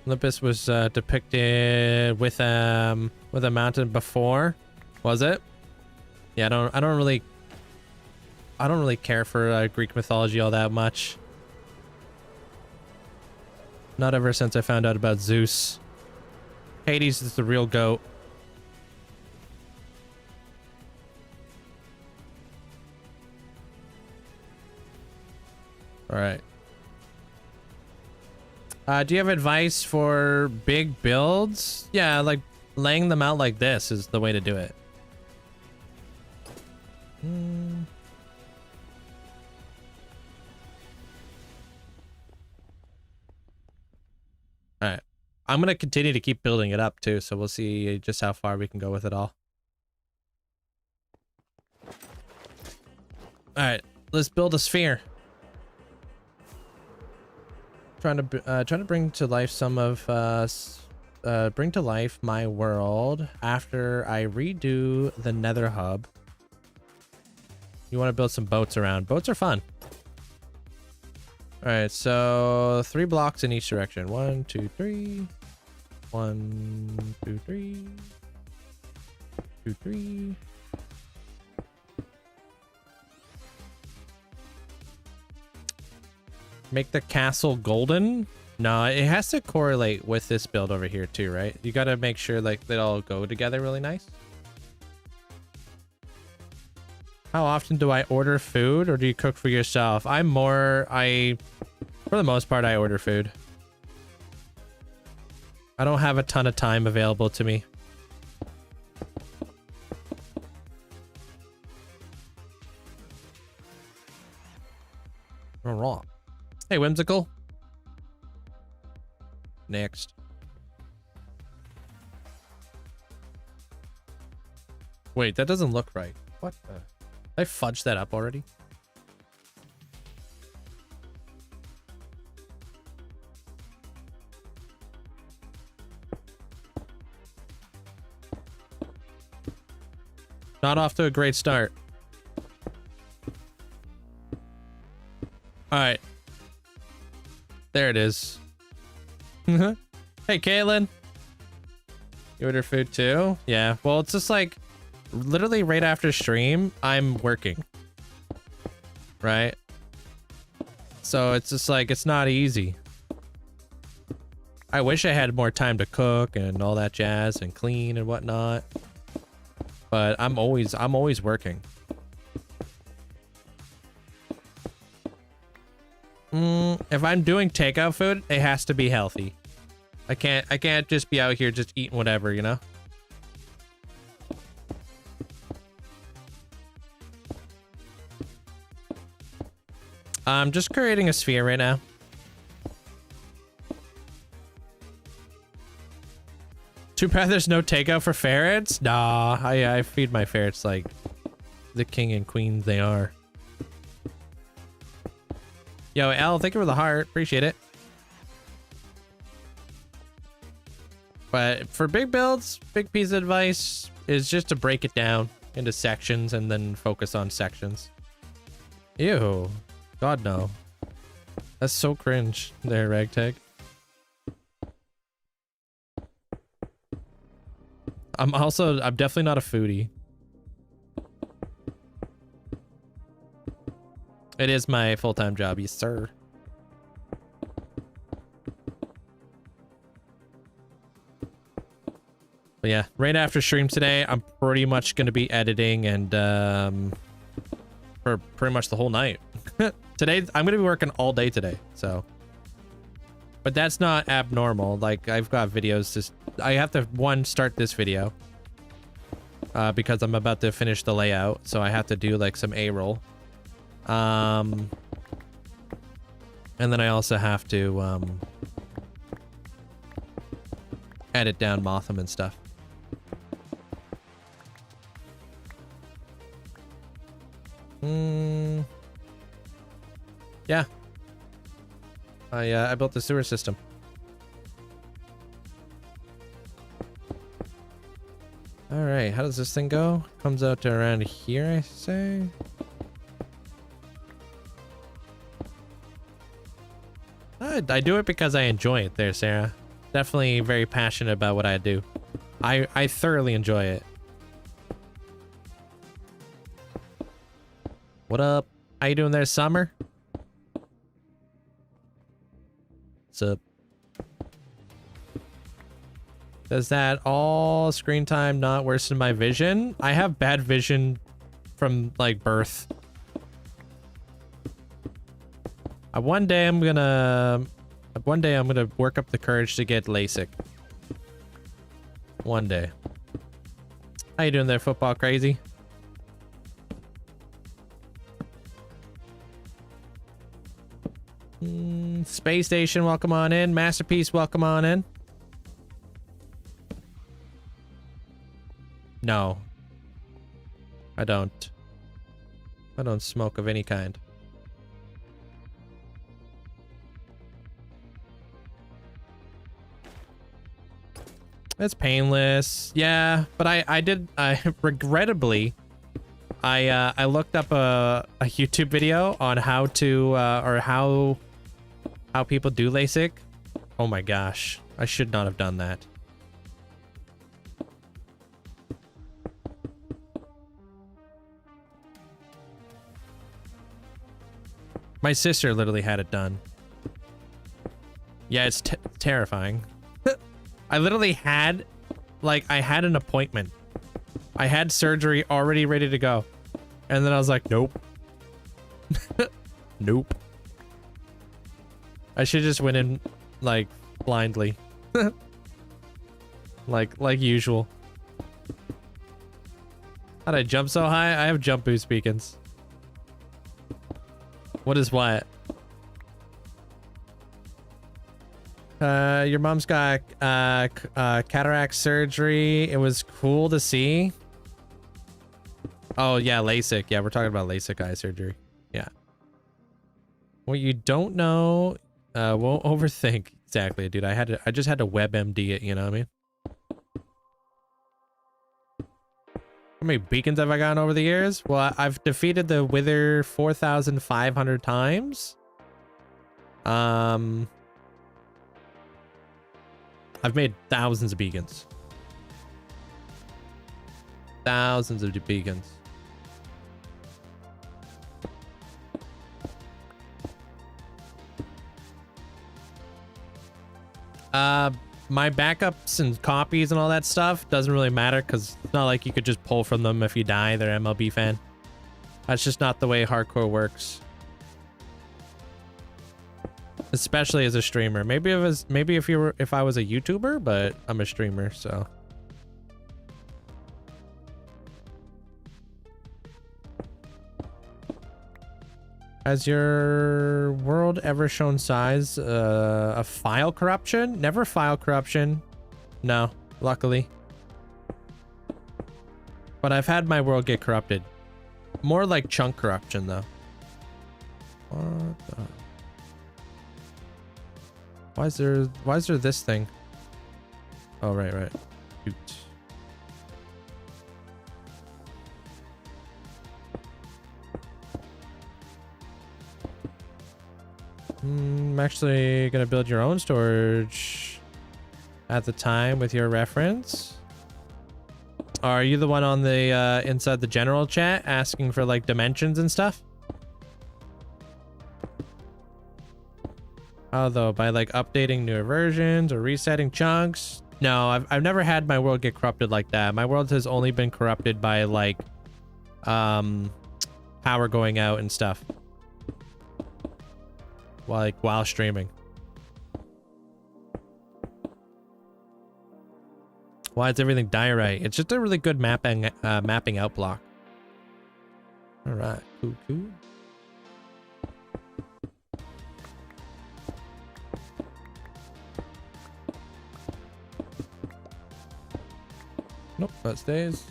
Olympus was depicted with a mountain before, was it? Yeah, I don't really care for Greek mythology all that much. Not ever since I found out about Zeus. Hades is the real goat. All right. Do you have advice for big builds? Yeah, like laying them out like this is the way to do it. All right. I'm going to continue to keep building it up too, so we'll see just how far we can go with it all. All right, let's build a sphere. Trying to bring to life some of bring to life my world after I redo the Nether hub. You want to build some boats around. Boats are fun. All right, so 3 blocks in each direction. 1, 2, 3. 1, 2, 3. 2, 3. Make the castle golden? No, it has to correlate with this build over here too, right? You got to make sure like they all go together really nice. How often do I order food, or do you cook for yourself? For the most part, I order food. I don't have a ton of time available to me. All right. Hey, Whimsical. Next. Wait, that doesn't look right. What the? I fudged that up already. Not off to a great start. All right. There it is. Hey, Caitlin. You order food too? Yeah. Well, it's just like literally right after stream, I'm working. Right? So it's just like, it's not easy. I wish I had more time to cook and all that jazz and clean and whatnot. But I'm always working. If I'm doing takeout food, it has to be healthy. I can't just be out here just eating whatever, you know? I'm just creating a sphere right now. Too bad there's no takeout for ferrets. Nah, I feed my ferrets like the king and queens they are. Yo, Al, thank you for the heart. Appreciate it. But for big builds, big piece of advice is just to break it down into sections and then focus on sections. Ew. God, no. That's so cringe there, Ragtag. I'm definitely not a foodie. It is my full-time job, yes, sir. But yeah, right after stream today, I'm pretty much going to be editing and for pretty much the whole night. Today, I'm going to be working all day today, so. But that's not abnormal. Like, I've got videos just... I have to, one, start this video. Because I'm about to finish the layout, so I have to do, like, some A-roll. And then I also have to, edit down Motham and stuff. Yeah. I built the sewer system. All right, how does this thing go? Comes out to around here, I say. I do it because I enjoy it there, Sarah. Definitely very passionate about what I do. I thoroughly enjoy it. What up? How you doing there, Summer? What's up? Does that all screen time not worsen my vision? I have bad vision from like birth. One day I'm gonna work up the courage to get LASIK. One day. How you doing there, football crazy? Space Station, welcome on in. Masterpiece, welcome on in. No. I don't smoke of any kind. It's painless. Yeah, but I regrettably, I looked up a YouTube video on how to, or how people do LASIK. Oh my gosh. I should not have done that. My sister literally had it done. Yeah, it's terrifying. I literally had, like, I had an appointment. I had surgery already ready to go. And then I was like, nope. Nope. I should just went in, like, blindly. like usual. How'd I jump so high? I have jump boost beacons. What is what? Your mom's got cataract surgery. It was cool to see. Oh yeah, LASIK. Yeah, we're talking about LASIK eye surgery. Yeah. What you don't know, won't overthink. Exactly, dude. I just had to WebMD it. You know what I mean? How many beacons have I gotten over the years? Well, I've defeated the Wither 4,500 times. I've made thousands of beacons. Thousands of beacons. My backups and copies and all that stuff doesn't really matter because it's not like you could just pull from them if you die. They're an MLB fan. That's just not the way hardcore works. Especially as a streamer. Maybe if I was a YouTuber, but I'm a streamer, so. Has your world ever shown signs of file corruption? Never file corruption. No, luckily. But I've had my world get corrupted. More like chunk corruption, though. What the... Why is there this thing? Oh, right. Shoot. I'm actually gonna build your own storage at the time with your reference. Are you the one on the inside the general chat asking for like dimensions and stuff? Oh, though, by like updating newer versions or resetting chunks? No, I've never had my world get corrupted like that. My world has only been corrupted by like power going out and stuff. While streaming. Why is everything diorite? It's just a really good mapping out block. All right, cool. Nope, that stays.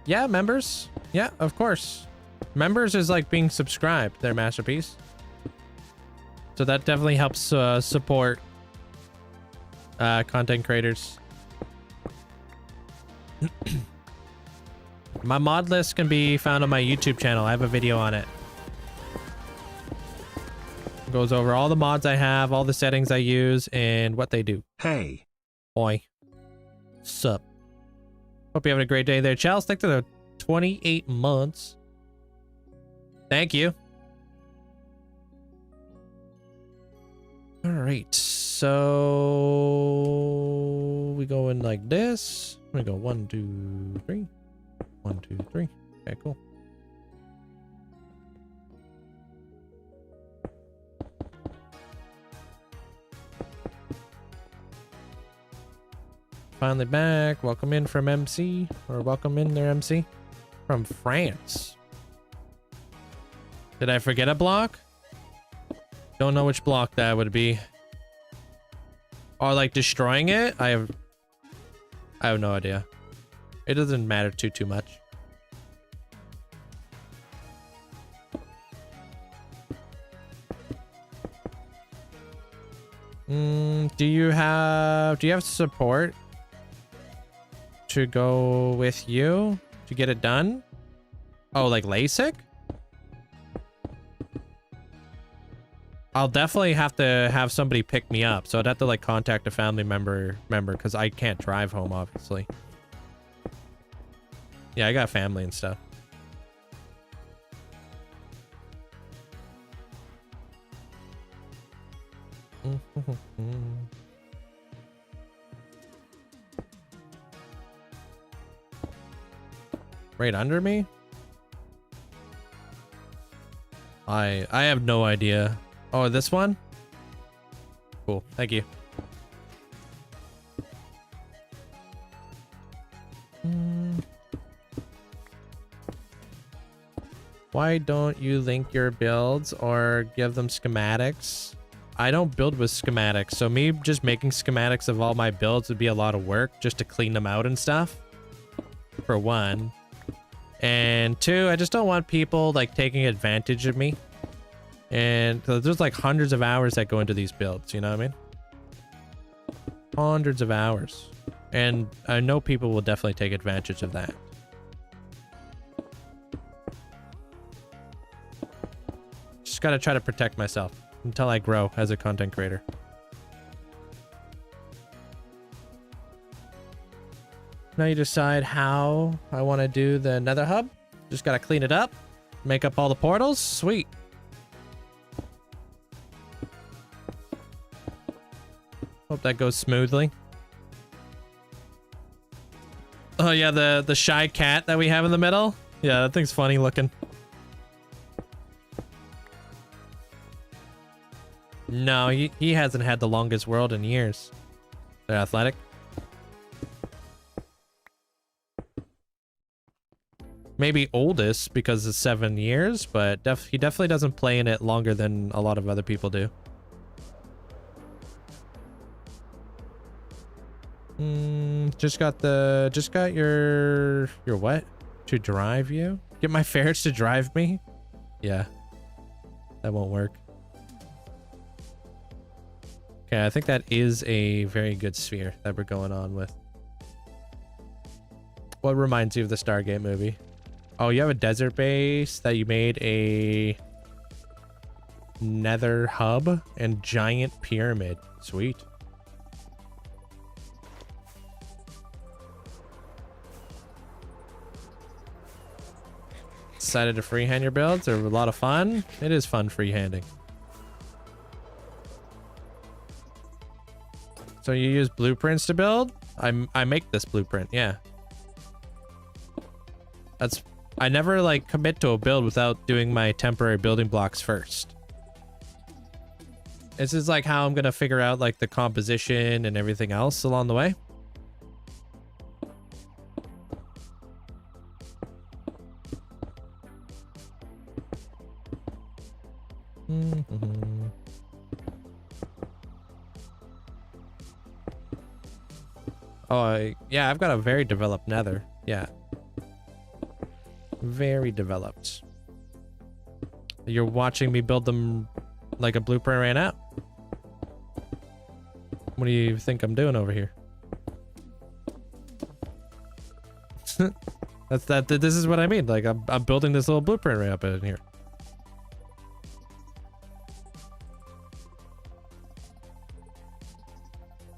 Yeah, members. Yeah, of course. Members is like being subscribed, their masterpiece. So that definitely helps support content creators. My mod list can be found on my YouTube channel. I have a video on it. It goes over all the mods I have, all the settings I use, and what they do. Hey. Oi. Sup. Hope you're having a great day there, Charles. Thanks for the 28 months. Thank you. All right, so we go in like this. We go 1, 2, 3. 1, 2, 3. Okay, cool. Finally back. Welcome in from MC, or welcome in there, MC, from France. Did I forget a block? Don't know which block that would be. Or like destroying it? I have no idea. It doesn't matter too much. Do you have support to go with you to get it done? Oh, like LASIK? I'll definitely have to have somebody pick me up, so I'd have to like contact a family member because I can't drive home, obviously. Yeah, I got family and stuff. Right under me? I have no idea. Oh, this one? Cool. Thank you. Why don't you link your builds or give them schematics? I don't build with schematics, so me just making schematics of all my builds would be a lot of work just to clean them out and stuff. For one. And two, I just don't want people like taking advantage of me. And there's like hundreds of hours that go into these builds, you know what I mean? Hundreds of hours. And I know people will definitely take advantage of that. Just gotta try to protect myself until I grow as a content creator. Now you decide how I want to do the nether hub. Just gotta clean it up, make up all the portals. Sweet. Hope that goes smoothly. Oh yeah, the shy cat that we have in the middle. Yeah, that thing's funny looking. No, he hasn't had the longest world in years. They're athletic. Maybe oldest because it's 7 years, but he definitely doesn't play in it longer than a lot of other people do. Just got your what? To drive you? Get my ferrets to drive me? Yeah. That won't work. Okay, I think that is a very good sphere that we're going on with. What reminds you of the Stargate movie? Oh, you have a desert base that you made a nether hub and giant pyramid. Sweet. Decided to freehand your builds. They're a lot of fun. It is fun freehanding. So you use blueprints to build? I make this blueprint, yeah. I never like commit to a build without doing my temporary building blocks first. This is like how I'm gonna figure out like the composition and everything else along the way. Oh, yeah, I've got a very developed nether. Yeah. Very developed. You're watching me build them like a blueprint right now. What do you think I'm doing over here? This is what I mean. Like I'm building this little blueprint right up in here.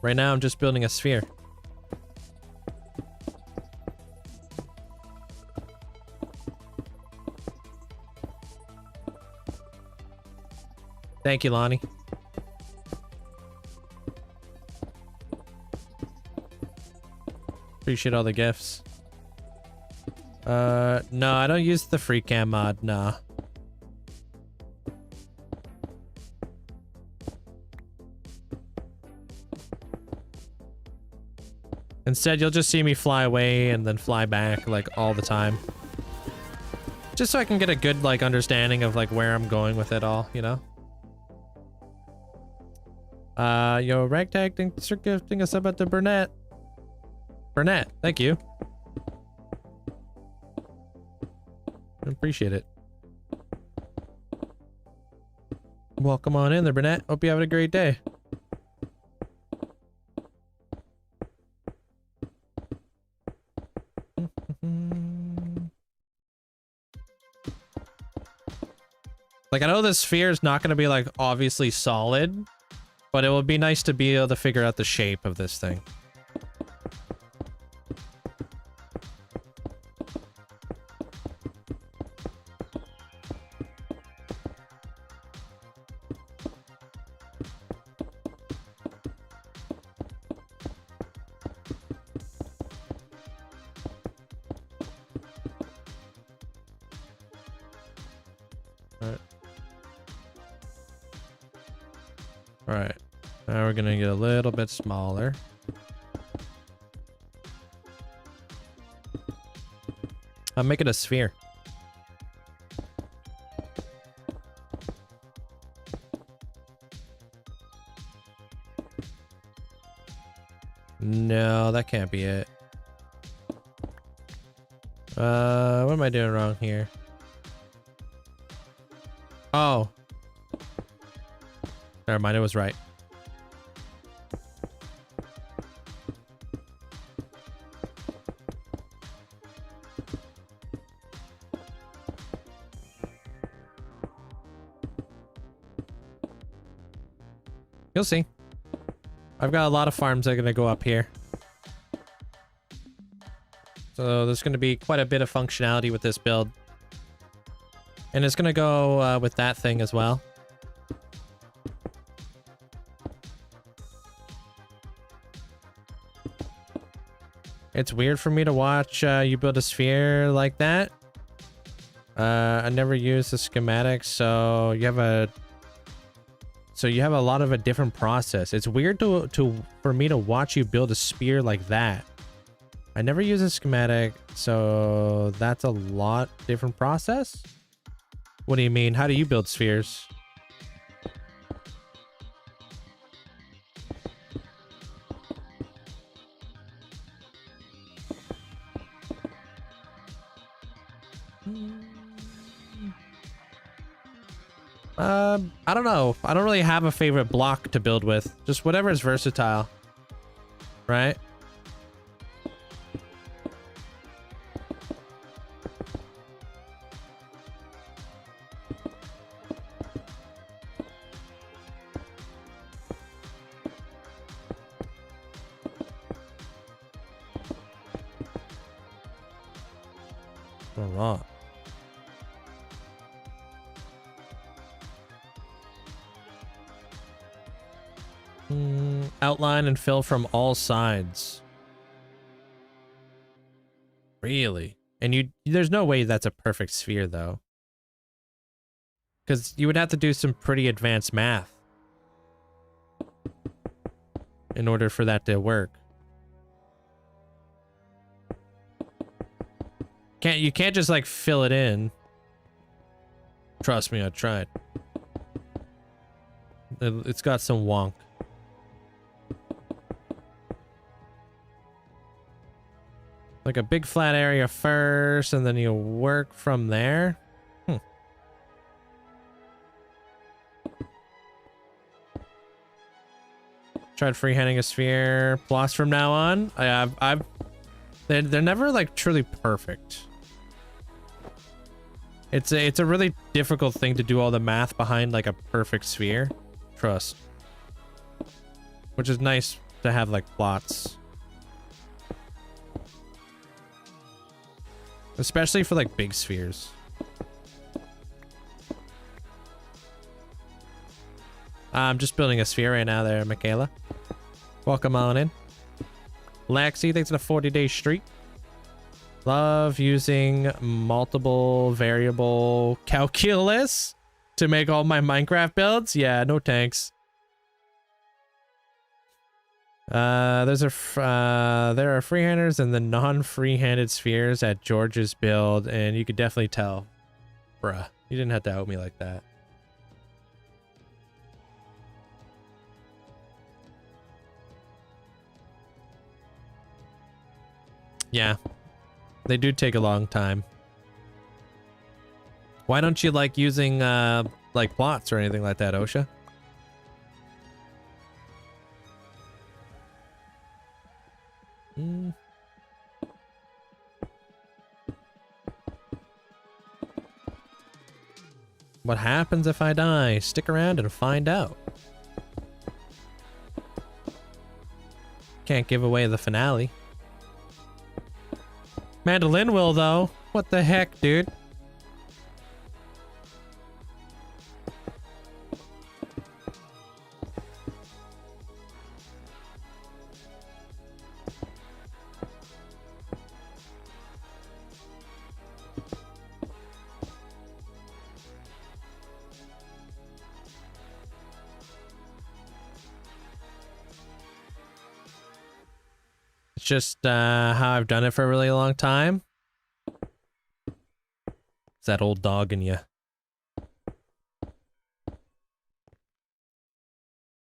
Right now I'm just building a sphere. Thank you, Lonnie. Appreciate all the gifts. No, I don't use the free cam mod, nah. Instead, you'll just see me fly away and then fly back like all the time. Just so I can get a good like understanding of like where I'm going with it all, you know? Yo, Ragtag, thanks for gifting us up at the Burnett. Burnett, thank you. Appreciate it. Welcome on in there, Burnett. Hope you're having a great day. Like, I know this sphere is not going to be like obviously solid, but it would be nice to be able to figure out the shape of this thing. Alright, now we're gonna get a little bit smaller. I'm making a sphere. No, that can't be it. What am I doing wrong here? Oh. Never mind, it was right. You'll see. I've got a lot of farms that are going to go up here. So there's going to be quite a bit of functionality with this build. And it's going to go with that thing as well. It's weird for me to watch you build a sphere like that. I never use the schematics, so you have a lot of a different process. It's weird for me to watch you build a sphere like that I never use a schematic, so that's a lot different process. What do you mean? How do you build spheres? I don't know. I don't really have a favorite block to build with. Just whatever is versatile. Right? A lot. Outline and fill from all sides. Really? And there's no way that's a perfect sphere though. Because you would have to do some pretty advanced math in order for that to work. You can't just like fill it in. Trust me, I tried. It's got some wonk. Like a big flat area first, and then you work from there. Tried freehanding a sphere. Plots from now on. They're never like truly perfect. It's a really difficult thing to do all the math behind like a perfect sphere. Trust. Which is nice to have like plots. Especially for like big spheres. I'm just building a sphere right now there, Michaela. Welcome on in. Laxy, thanks for the 40-day streak. Love using multiple variable calculus to make all my Minecraft builds. Yeah, no tanks. There are freehanders and the non-freehanded spheres at George's build, and you could definitely tell. Bruh, you didn't have to out me like that. Yeah, they do take a long time. Why don't you like using like plots or anything like that, Osha? What happens if I die? Stick around and find out. Can't give away the finale. Mandolin will, though. What the heck, dude? It's just how I've done it for a really long time. It's that old dog in you.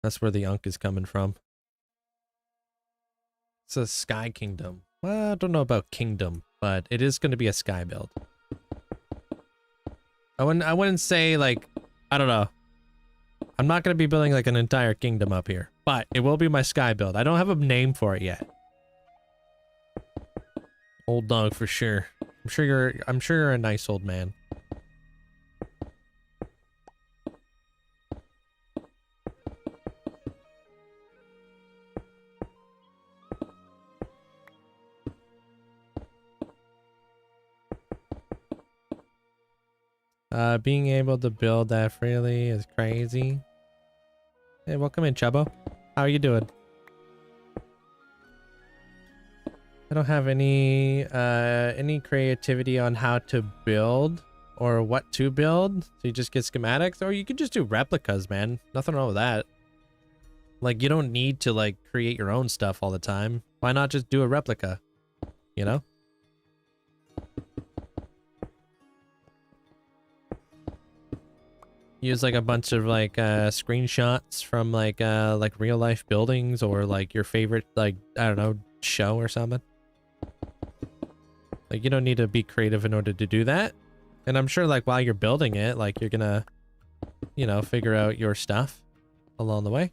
That's where the unk is coming from. It's a sky kingdom. Well, I don't know about kingdom, but it is going to be a sky build. I wouldn't say like, I don't know. I'm not going to be building like an entire kingdom up here, but it will be my sky build. I don't have a name for it yet. Old dog for sure. I'm sure you're a nice old man. Being able to build that freely is crazy. Hey, welcome in, Chubbo. How are you doing? I don't have any creativity on how to build or what to build. So you just get schematics, or you can just do replicas, man. Nothing wrong with that. Like, you don't need to like create your own stuff all the time. Why not just do a replica? you know? Use like a bunch of like screenshots from like real life buildings or like your favorite, like, I don't know, show or something. Like, you don't need to be creative in order to do that. And I'm sure like while you're building it, like you're gonna, you know, figure out your stuff along the way.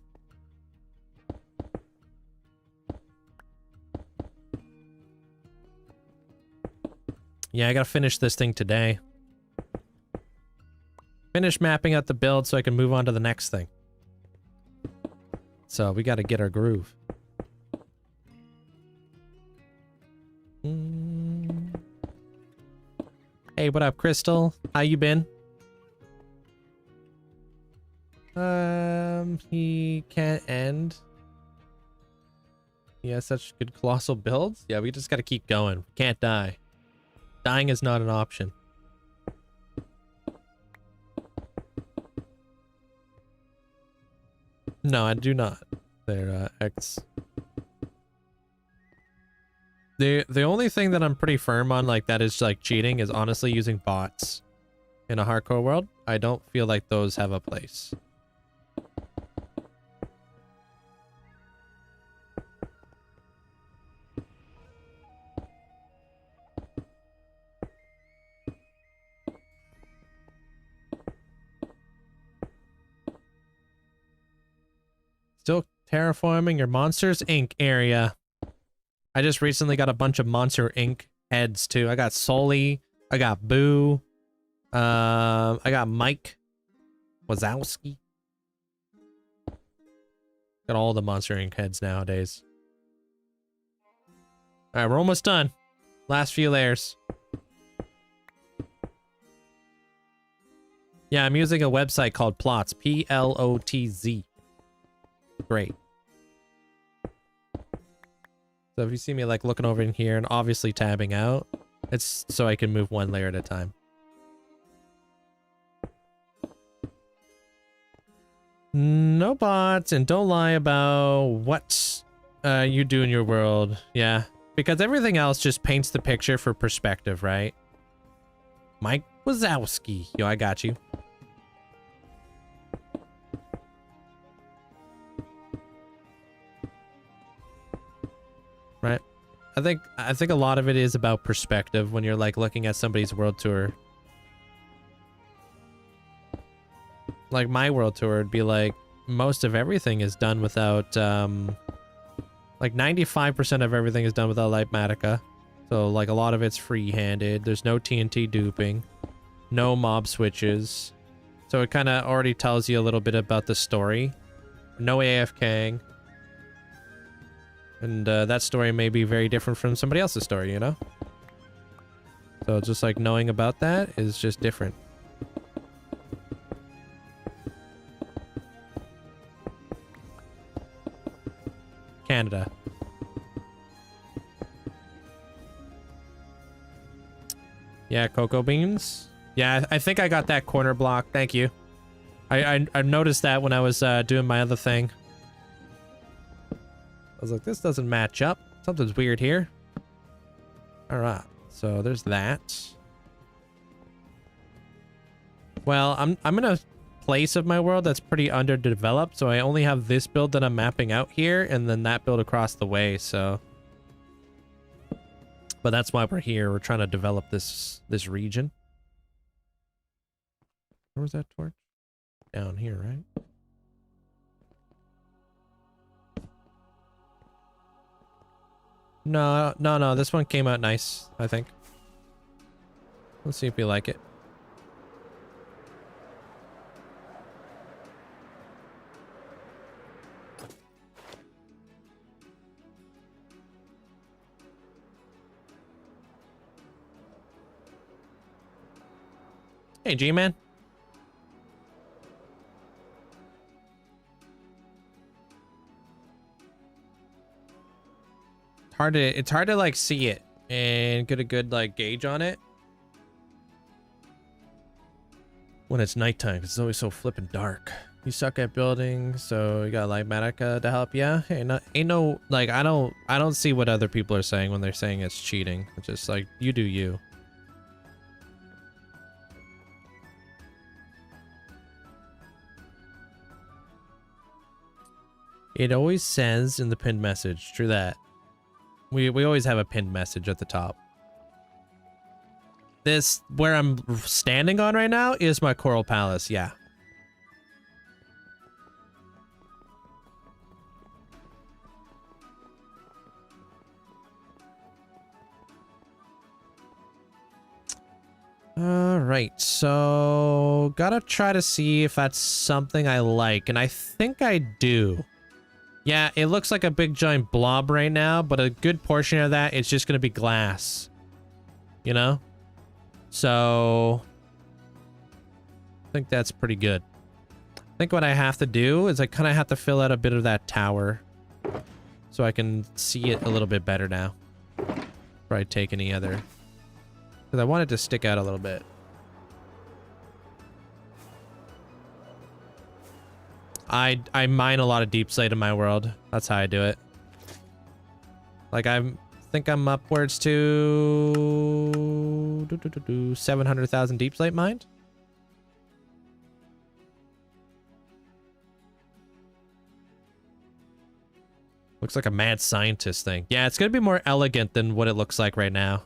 Yeah, I gotta finish this thing today. Finish mapping out the build so I can move on to the next thing. So we gotta get our groove. Hey, what up, Crystal? How you been? He can't end. He has such good colossal builds. Yeah, we just gotta keep going. Can't die. Dying is not an option. No, I do not. They're X. The only thing that I'm pretty firm on like that is like cheating is honestly using bots in a hardcore world. I don't feel like those have a place. Still terraforming your Monsters Inc. area. I just recently got a bunch of Monster Inc. heads too. I got Sully. I got Boo. I got Mike Wazowski. Got all the Monster Inc. heads nowadays. All right, we're almost done. Last few layers. Yeah, I'm using a website called Plots. P-L-O-T-Z. Great. So if you see me like looking over in here and obviously tabbing out, it's so I can move one layer at a time. No bots, and don't lie about what you do in your world. Yeah, because everything else just paints the picture for perspective, right? Mike Wazowski. Yo, I got you. Right. I think a lot of it is about perspective when you're like looking at somebody's world tour. Like my world tour would be like most of everything is done without like 95% of everything is done without Lightmatica. So like a lot of it's free-handed. There's no TNT duping, no mob switches. So it kind of already tells you a little bit about the story. No AFKing. And that story may be very different from somebody else's story, you know? So just like knowing about that is just different. Canada. Yeah, cocoa beans. Yeah, I think I got that corner block. Thank you. I noticed that when I was doing my other thing. I was like, this doesn't match up. Something's weird here. All right, so there's that. Well, I'm in a place of my world that's pretty underdeveloped, so I only have this build that I'm mapping out here, and then that build across the way. So, but that's why we're here. We're trying to develop this region. Where was that torch? Down here, right? No, this one came out nice, I think. Let's see if we like it. Hey, G-Man. It's hard to like see it and get a good like gauge on it when it's nighttime. It's always so flippin' dark. You suck at building, so you got like Matica to help you. Hey, ain't no like I don't see what other people are saying when they're saying it's cheating. It's just like you do you. It always says in the pinned message. True that. We always have a pinned message at the top. This where I'm standing on right now is my Coral Palace. Yeah. All right, so gotta try to see if that's something I like, and I think I do. Yeah, it looks like a big giant blob right now, but a good portion of that is just gonna be glass, you know? So I think that's pretty good. I think what I have to do is I kind of have to fill out a bit of that tower so I can see it a little bit better now before I take any other. Because I want it to stick out a little bit. I mine a lot of deep slate in my world. That's how I do it. Like I think I'm upwards to 700,000 deep slate mined. Looks like a mad scientist thing. Yeah, it's gonna be more elegant than what it looks like right now.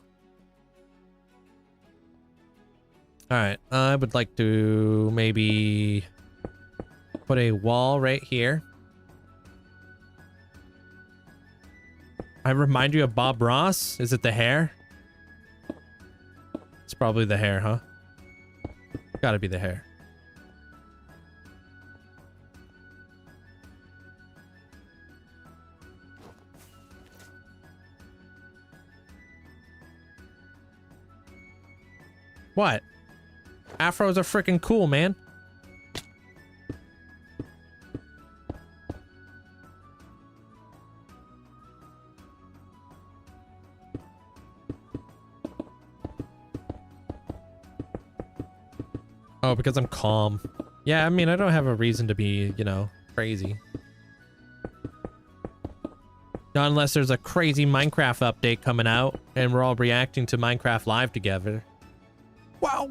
All right, I would like to maybe put a wall right here. I remind you of Bob Ross. Is it the hair? It's probably the hair, huh? Gotta be the hair. What? Afros are freaking cool, man. Oh, because I'm calm. Yeah, I mean, I don't have a reason to be, you know, crazy. Not unless there's a crazy Minecraft update coming out and we're all reacting to Minecraft Live together. Wow!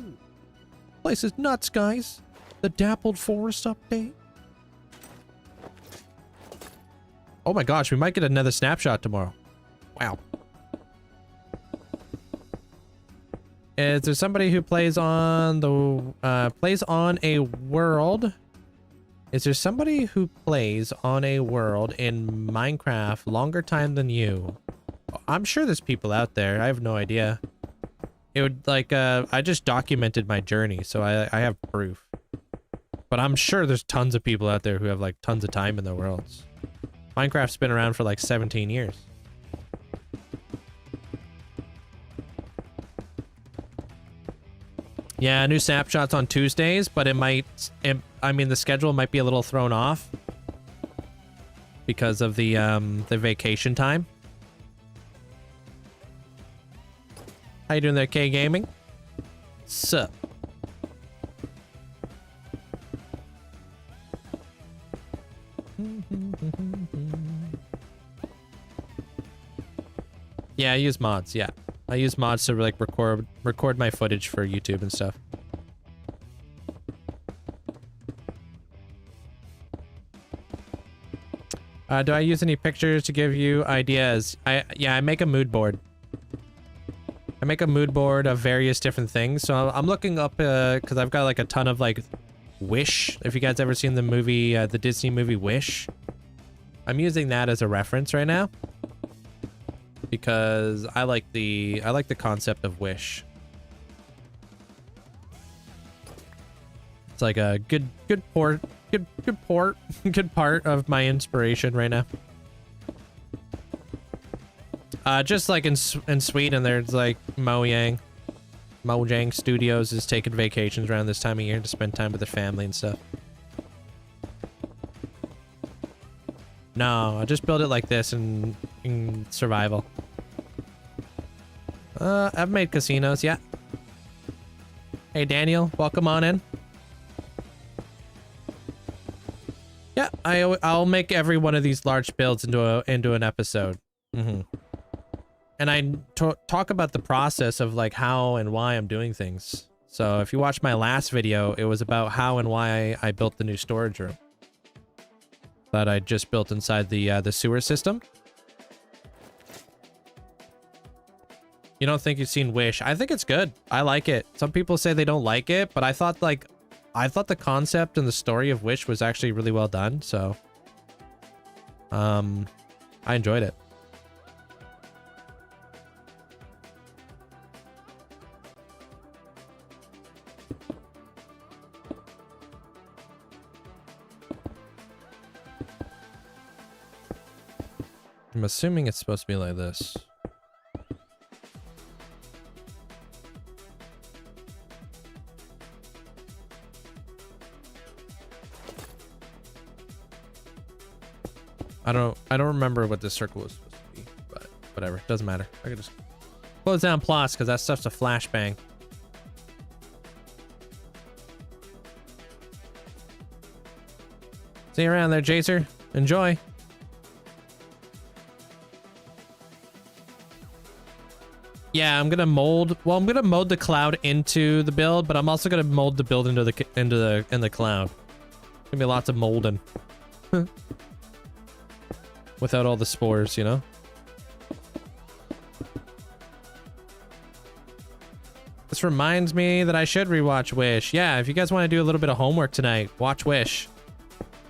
Place is nuts, guys. The Dappled Forest update. Oh my gosh, we might get another snapshot tomorrow. Wow. Is there somebody who plays on the plays on a world? Is there somebody who plays on a world in Minecraft longer time than you? I'm sure there's people out there. I have no idea. It would like I just documented my journey, so I have proof. But I'm sure there's tons of people out there who have like tons of time in their worlds. Minecraft's been around for like 17 years. Yeah, new snapshots on Tuesdays, but I mean, the schedule might be a little thrown off because of the vacation time. How you doing there, K Gaming? Sup? Yeah, I use mods. Yeah, I use mods to like record my footage for YouTube and stuff. Do I use any pictures to give you ideas? Yeah, I make a mood board. I make a mood board of various different things. So I'm looking up because I've got like a ton of like Wish. If you guys ever seen the movie, the Disney movie Wish, I'm using that as a reference right now because I like the concept of Wish. It's like a good part of my inspiration right now. Just like in Sweden, there's like Mojang Studios is taking vacations around this time of year to spend time with their family and stuff. No, I just build it like this in survival. I've made casinos, yeah. Hey Daniel, welcome on in. I'll make every one of these large builds into an episode. And I talk about the process of like how and why I'm doing things. So if you watch my last video, it was about how and why I built the new storage room that I just built inside the sewer system. You don't think you've seen Wish? I think it's good. I like it. Some people say they don't like it, but I thought the concept and the story of Wish was actually really well done. So, I enjoyed it. I'm assuming it's supposed to be like this. I don't remember what this circle was supposed to be, but whatever, doesn't matter. I can just close down plots because that stuff's a flashbang. See you around there, Jacer. Enjoy. Yeah, I'm gonna mold. Well, I'm gonna mold the cloud into the build, but I'm also gonna mold the build into the cloud. Gonna be lots of molding. Without all the spores, you know? This reminds me that I should rewatch Wish. Yeah, if you guys want to do a little bit of homework tonight, watch Wish.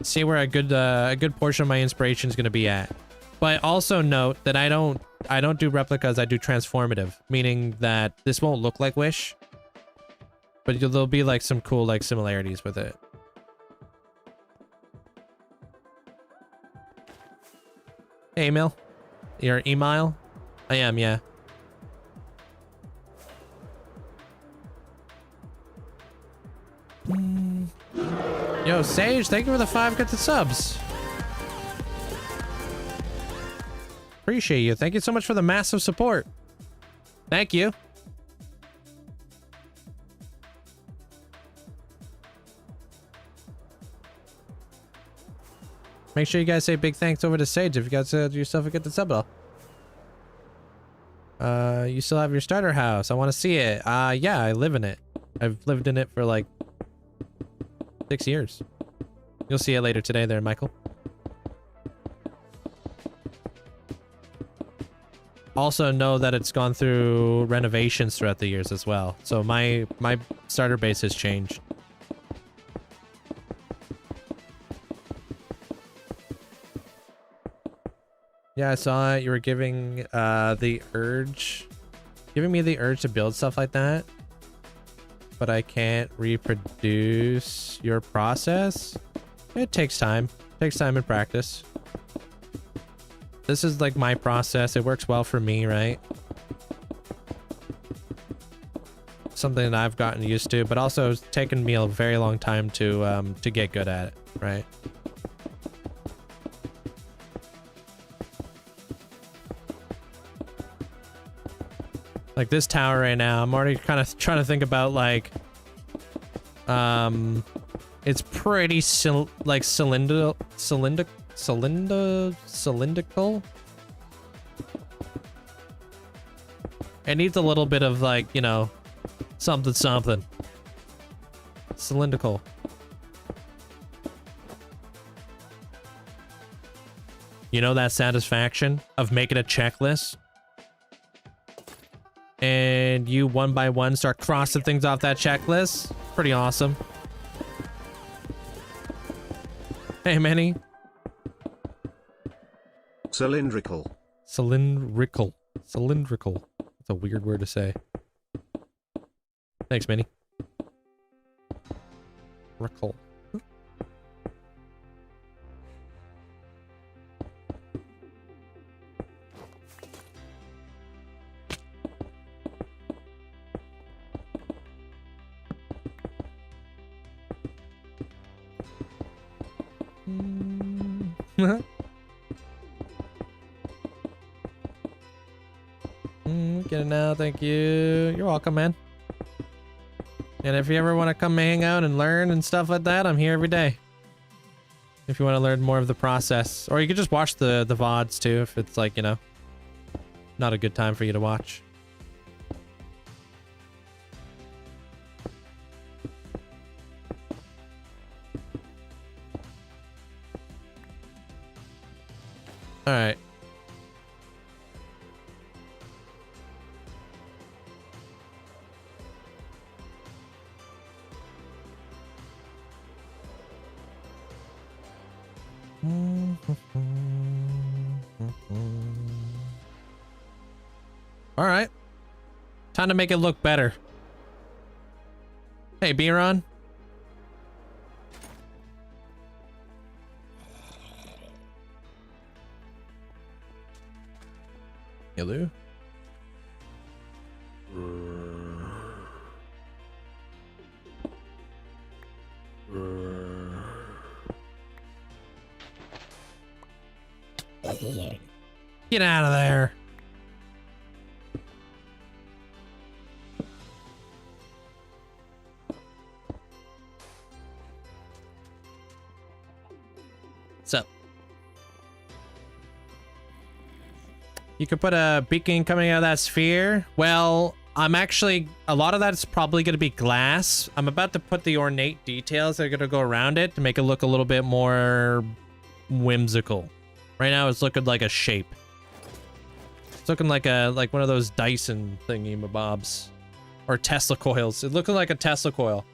See where a good portion of my inspiration is going to be at. But also note that I don't do replicas, I do transformative, meaning that this won't look like Wish, but there'll be like some cool like similarities with it. Hey, Emil. You're email? I am, yeah. Yo, Sage, thank you for the 5 gifted subs. Appreciate you. Thank you so much for the massive support. Thank you. Make sure you guys say big thanks over to Sage if you guys yourself a gifted sub. You still have your starter house. I want to see it. Yeah, I live in it. I've lived in it for like 6 years. You'll see it later today there, Michael. Also know that it's gone through renovations throughout the years as well. So my starter base has changed. Yeah, I saw it. You were giving me the urge to build stuff like that, but I can't reproduce your process. It takes time. It takes time and practice. This is like my process. It works well for me, right? Something that I've gotten used to, but also it's taken me a very long time to get good at it, right? Like this tower right now, I'm already kind of trying to think about like, it's pretty cylindrical. It needs a little bit of like, you know, something. Cylindrical. You know that satisfaction of making a checklist? And you one by one start crossing things off that checklist. Pretty awesome. Hey, Manny. Cylindrical. Cylindrical. Cylindrical. That's a weird word to say. Thanks, Manny. Rickle. Get it now, thank you. You're welcome, man. And if you ever want to come hang out and learn and stuff like that, I'm here every day. if you want to learn more of the process. Or you could just watch the VODs too, if it's like, you know, not a good time for you to watch. All right. All right. Time to make it look better. Hey, Biron. Hello. Get out of there. So you could put a beacon coming out of that sphere. Well, I'm actually, a lot of that's probably going to be glass. I'm about to put the ornate details that are going to go around it to make it look a little bit more whimsical. Right now it's looking like a shape. It's looking like one of those Dyson thingy mabobs or Tesla coils. It's looking like a Tesla coil.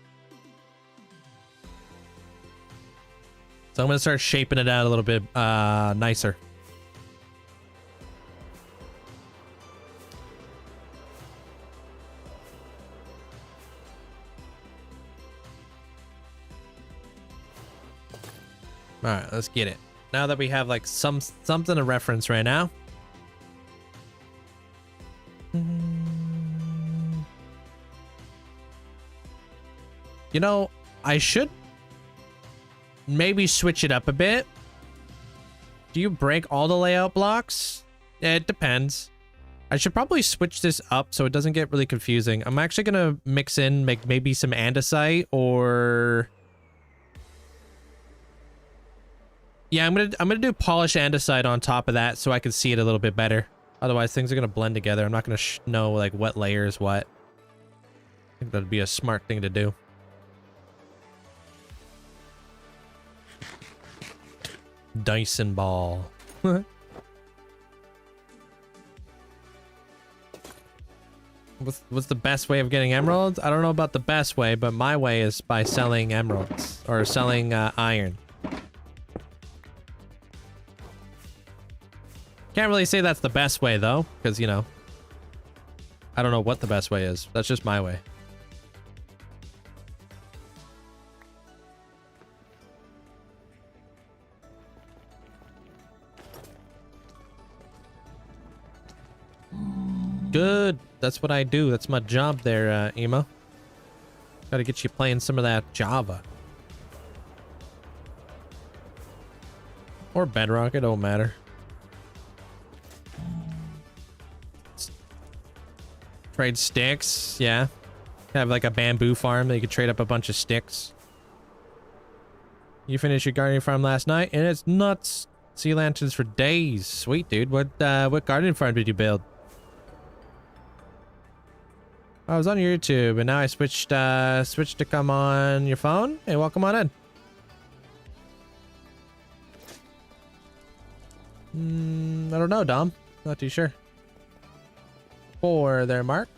So I'm gonna start shaping it out a little bit nicer. All right, let's get it. Now that we have like something to reference right now. You know, I should maybe switch it up a bit. Do you break all the layout blocks? It depends. I should probably switch this up so it doesn't get really confusing. I'm actually gonna mix in maybe some andesite or yeah, I'm gonna do polished andesite on top of that so I can see it a little bit better. Otherwise, things are gonna blend together. I'm not gonna know like what layer is what. I think that'd be a smart thing to do. Dyson ball. What's the best way of getting emeralds? I don't know about the best way, but my way is by selling emeralds or selling iron. Can't really say that's the best way though, because, you know, I don't know what the best way is. That's just my way. Good. That's what I do. That's my job there, Emo. Gotta get you playing some of that Java. Or Bedrock, it don't matter. Trade sticks, yeah. Have like a bamboo farm that you could trade up a bunch of sticks. You finished your gardening farm last night, and it's nuts. Sea lanterns for days. Sweet, dude. What gardening farm did you build? I was on YouTube, and now I switched to come on your phone. Hey, welcome on in. I don't know, Dom. Not too sure. 4 there, Mark.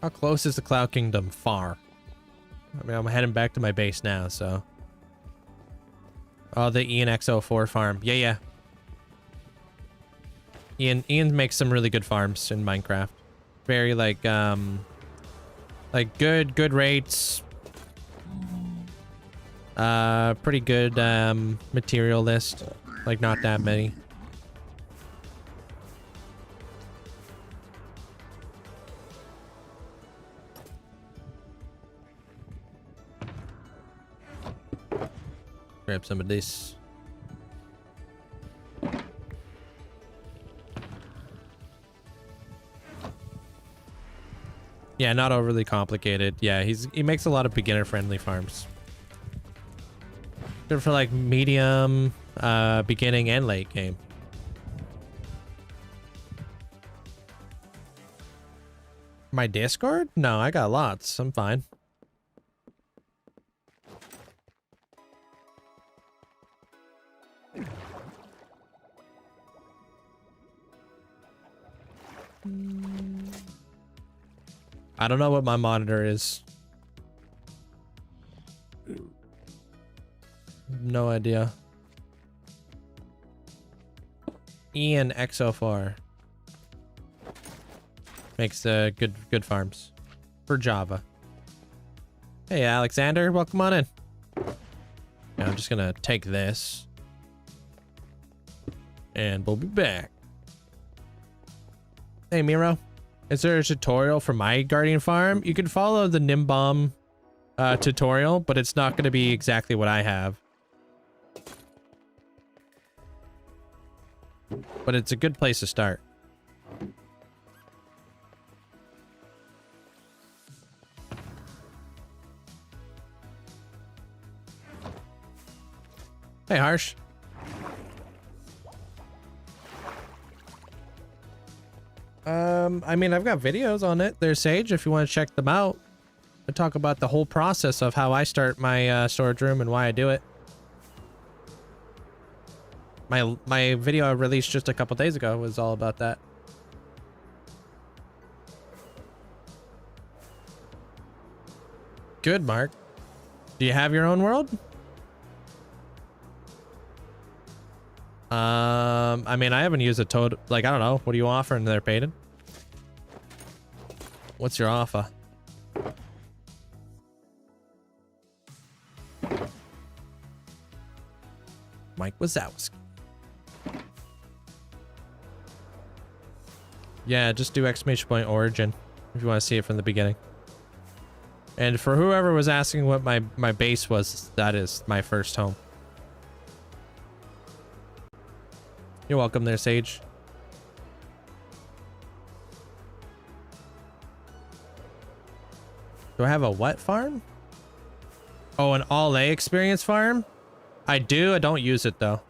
How close is the Cloud Kingdom? Far. I mean, I'm heading back to my base now, so. Oh, the ENX04 farm. Yeah. Ian makes some really good farms in Minecraft. Very like good rates. Pretty good material list. Like not that many. Grab some of this. Yeah, not overly complicated. Yeah, he makes a lot of beginner-friendly farms. Good for like medium, beginning and late game. My Discord? No, I got lots. I'm fine. I don't know what my monitor is. No idea. Ian XO4 makes good farms for Java. Hey Alexander, welcome on in. Yeah, I'm just gonna take this and we'll be back. Hey Miro, is there a tutorial for my Guardian farm? You can follow the Nimbomb tutorial, but it's not going to be exactly what I have. But it's a good place to start. Hey Harsh. I mean, I've got videos on it. There's Sage if you want to check them out. I talk about the whole process of how I start my storage room and why I do it. My video I released just a couple days ago was all about that. Good, Mark. Do you have your own world? I mean, I haven't used a toad. Like, I don't know. What are you offering there, Peyton? What's your offer? Mike Wazowski. Yeah, just do exclamation point origin if you want to see it from the beginning. And for whoever was asking what my base was, that is my first home. You're welcome there, Sage. Do I have a what farm? Oh, an all A experience farm? I do. I don't use it though.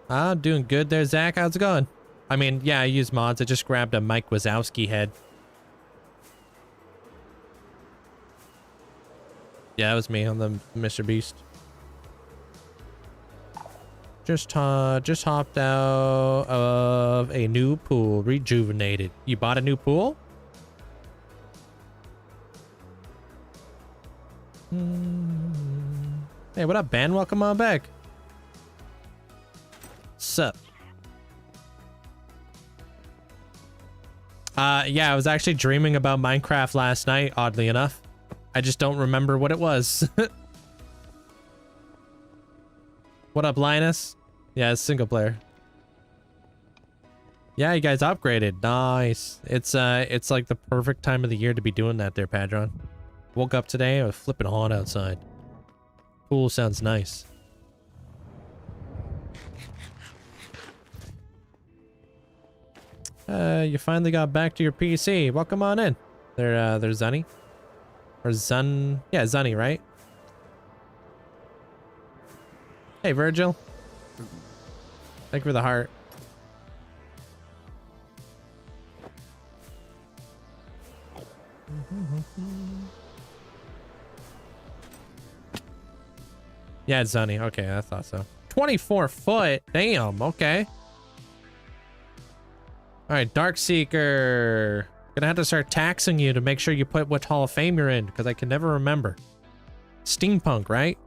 I'm doing good there, Zach. How's it going? I mean, yeah, I use mods. I just grabbed a Mike Wazowski head. Yeah, that was me on the Mr. Beast. Just hopped out of a new pool, rejuvenated. You bought a new pool? Hey, what up, Ben? Welcome on back. Sup? Yeah, I was actually dreaming about Minecraft last night, oddly enough. I just don't remember what it was. What up, Linus? Yeah, it's single player. Yeah, you guys upgraded. Nice. It's like the perfect time of the year to be doing that there, Padron. Woke up today, it was flipping hot outside. Pool sounds nice. You finally got back to your PC. Welcome on in. There's Zunny. Or Zun... Yeah, Zunny, right? Hey, Virgil. Thank you for the heart. Yeah, it's Zunny. Okay, I thought so. 24 foot. Damn, okay. All right, Darkseeker. Gonna have to start taxing you to make sure you put what Hall of Fame you're in, because I can never remember. Steampunk, right?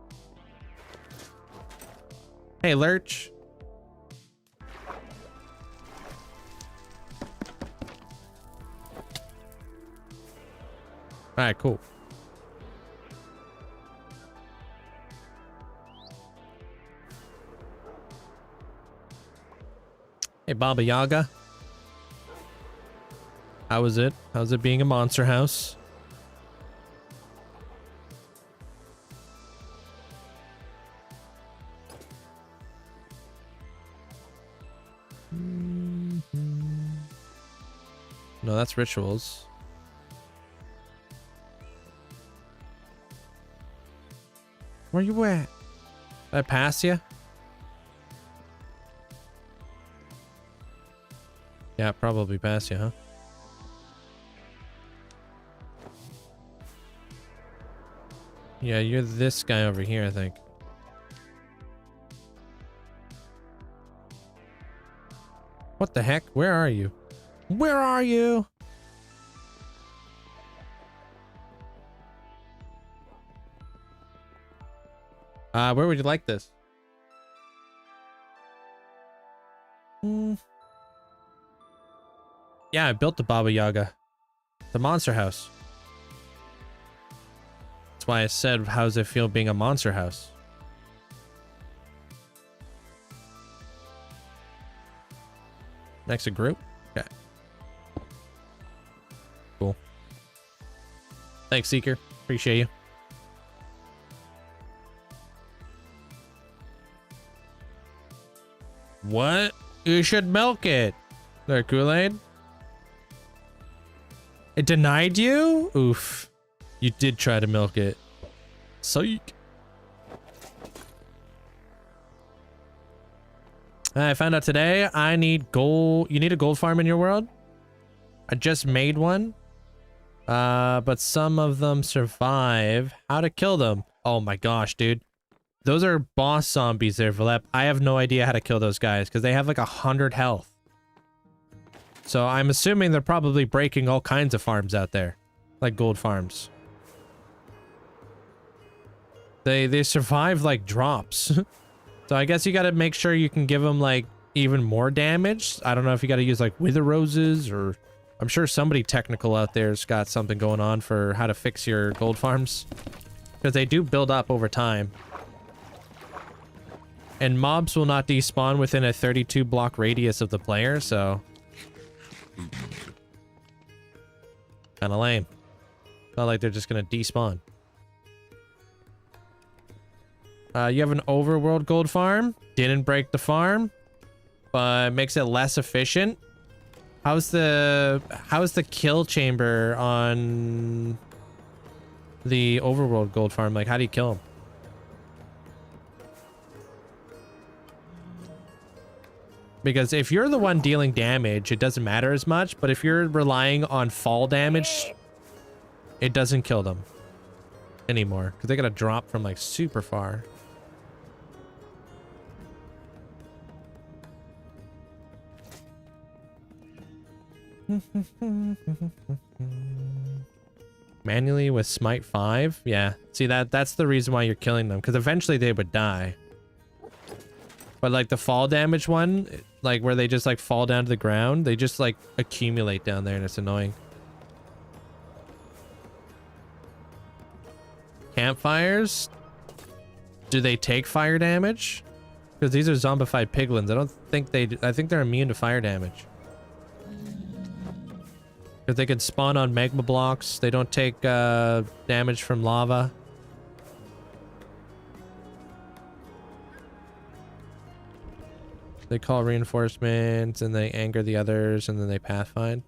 Hey, Lurch. All right, cool. Hey, Baba Yaga. How was it? How's it being a monster house? No, that's rituals. Where you at? Did I pass you? Yeah, probably pass you, huh? Yeah, you're this guy over here, I think. What the heck? Where are you? Where are you? Where would you like this? Yeah, I built the Baba Yaga. The monster house. That's why I said, how does it feel being a monster house? Next to group? Okay. Cool. Thanks, Seeker. Appreciate you. What? You should milk it. There, Kool-Aid. It denied you? Oof. You did try to milk it. Psych. I found out today I need gold. You need a gold farm in your world? I just made one. But some of them survive. How to kill them? Oh my gosh, dude. Those are boss zombies there, Valep. I have no idea how to kill those guys because they have like 100 health. So I'm assuming they're probably breaking all kinds of farms out there. Like gold farms. They survive like drops. So I guess you gotta make sure you can give them like even more damage. I don't know if you gotta use like wither roses or... I'm sure somebody technical out there's got something going on for how to fix your gold farms. Because they do build up over time. And mobs will not despawn within a 32 block radius of the player, so... Kinda lame. Not like they're just gonna despawn. You have an overworld gold farm. Didn't break the farm, but makes it less efficient. How's the kill chamber on the overworld gold farm? Like, how do you kill him? Because if you're the one dealing damage, it doesn't matter as much, but if you're relying on fall damage, it doesn't kill them anymore because they gotta drop from like super far. Manually with smite 5? Yeah. See, that's the reason why you're killing them, because eventually they would die. But like the fall damage one, like where they just like fall down to the ground, they just like accumulate down there and it's annoying. Campfires? Do they take fire damage? Because these are zombified piglins. I don't think they do. I think they're immune to fire damage. Because they can spawn on magma blocks. They don't take damage from lava. They call reinforcements and they anger the others and then they pathfind.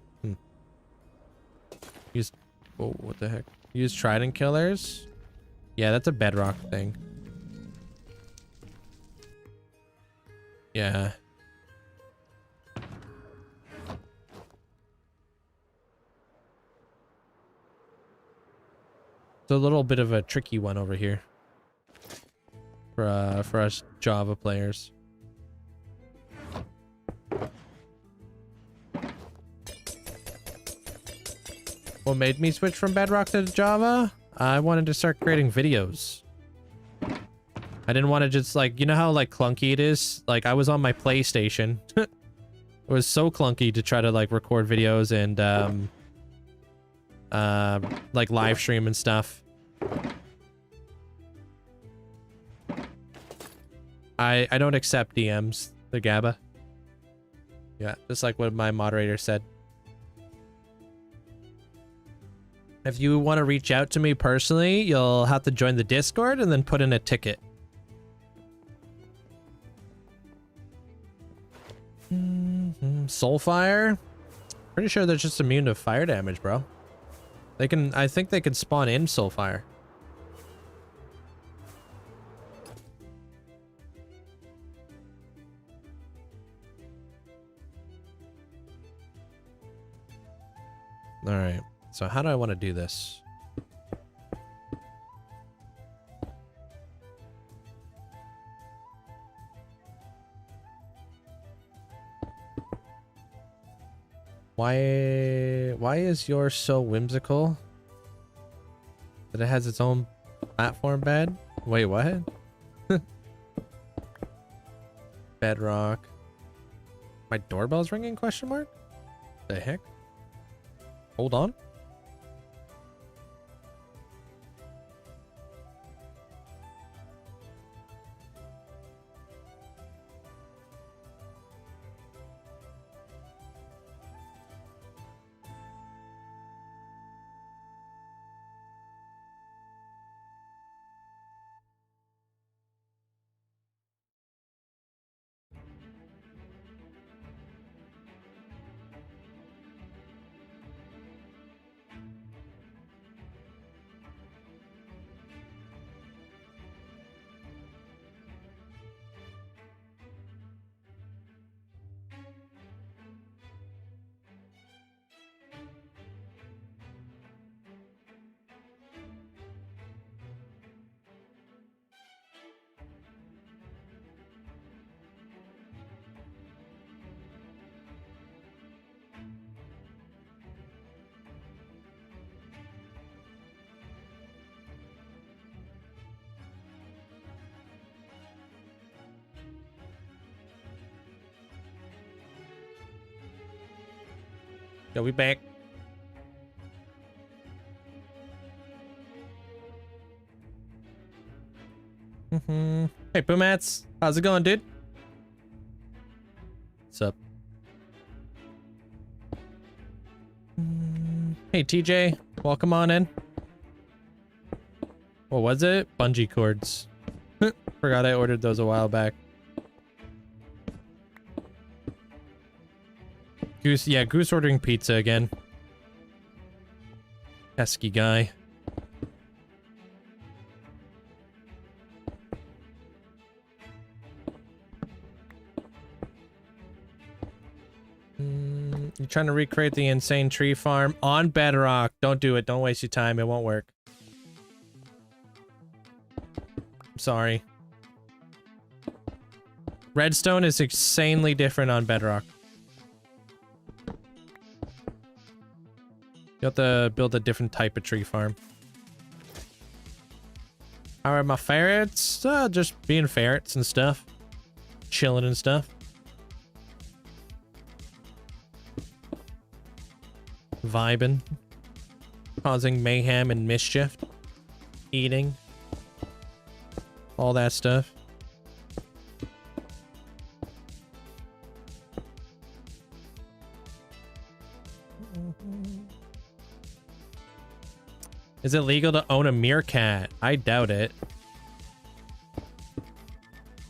Use... Oh, what the heck? Use trident killers? Yeah, that's a bedrock thing. Yeah. It's a little bit of a tricky one over here. For us Java players. What made me switch from Bedrock to Java? I wanted to start creating videos. I didn't want to just like, you know how like clunky it is? Like I was on my PlayStation. It was so clunky to try to like record videos and like live stream and stuff. I don't accept DMs, the GABA. Yeah, just like what my moderator said. If you want to reach out to me personally, you'll have to join the Discord and then put in a ticket. Soulfire? Pretty sure they're just immune to fire damage, bro. They can, I think they can spawn in Soulfire. All right. So how do I want to do this? Why is yours so whimsical that it has its own platform bed? Wait, what? Bedrock. My doorbell's ringing, question mark? The heck? Hold on. Yo, we back. Hey, Boomats. How's it going, dude? What's up? Hey, TJ. Welcome on in. What was it? Bungee cords. Forgot I ordered those a while back. Goose, yeah, Goose ordering pizza again. Pesky guy. You're trying to recreate the insane tree farm on Bedrock. Don't do it. Don't waste your time. It won't work. I'm sorry. Redstone is insanely different on Bedrock. You have to build a different type of tree farm. How are my ferrets? Just being ferrets and stuff. Chilling and stuff. Vibing. Causing mayhem and mischief. Eating. All that stuff. Is it legal to own a meerkat? I doubt it.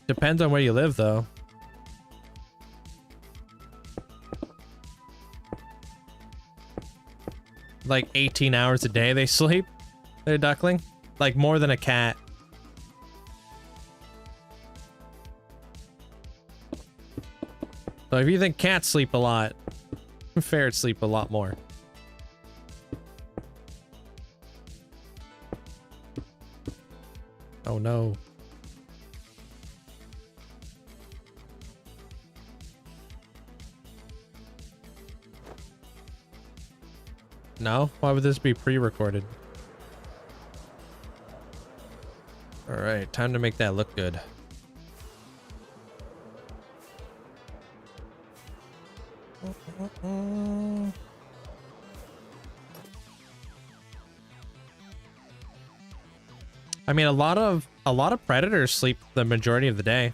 Depends on where you live, though. Like 18 hours a day they sleep? They're duckling? Like more than a cat. So if you think cats sleep a lot, ferrets sleep a lot more. Oh no. No? Why would this be pre-recorded? Alright, time to make that look good. I mean, a lot of predators sleep the majority of the day.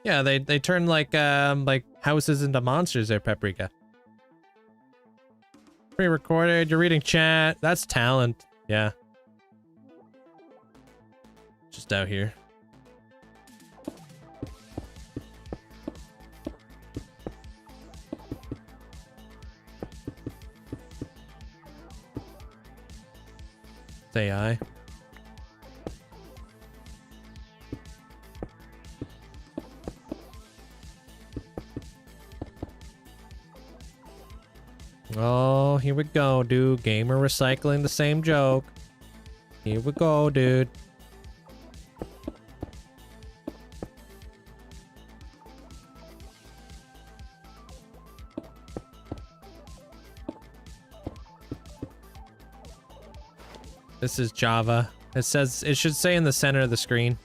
Yeah, they turn like houses into monsters there, Paprika. Pre-recorded, you're reading chat. That's talent. Yeah. Just out here. AI. Oh, here we go, dude. Gamer recycling the same joke. Here we go, dude. This is Java. It says, it should say in the center of the screen.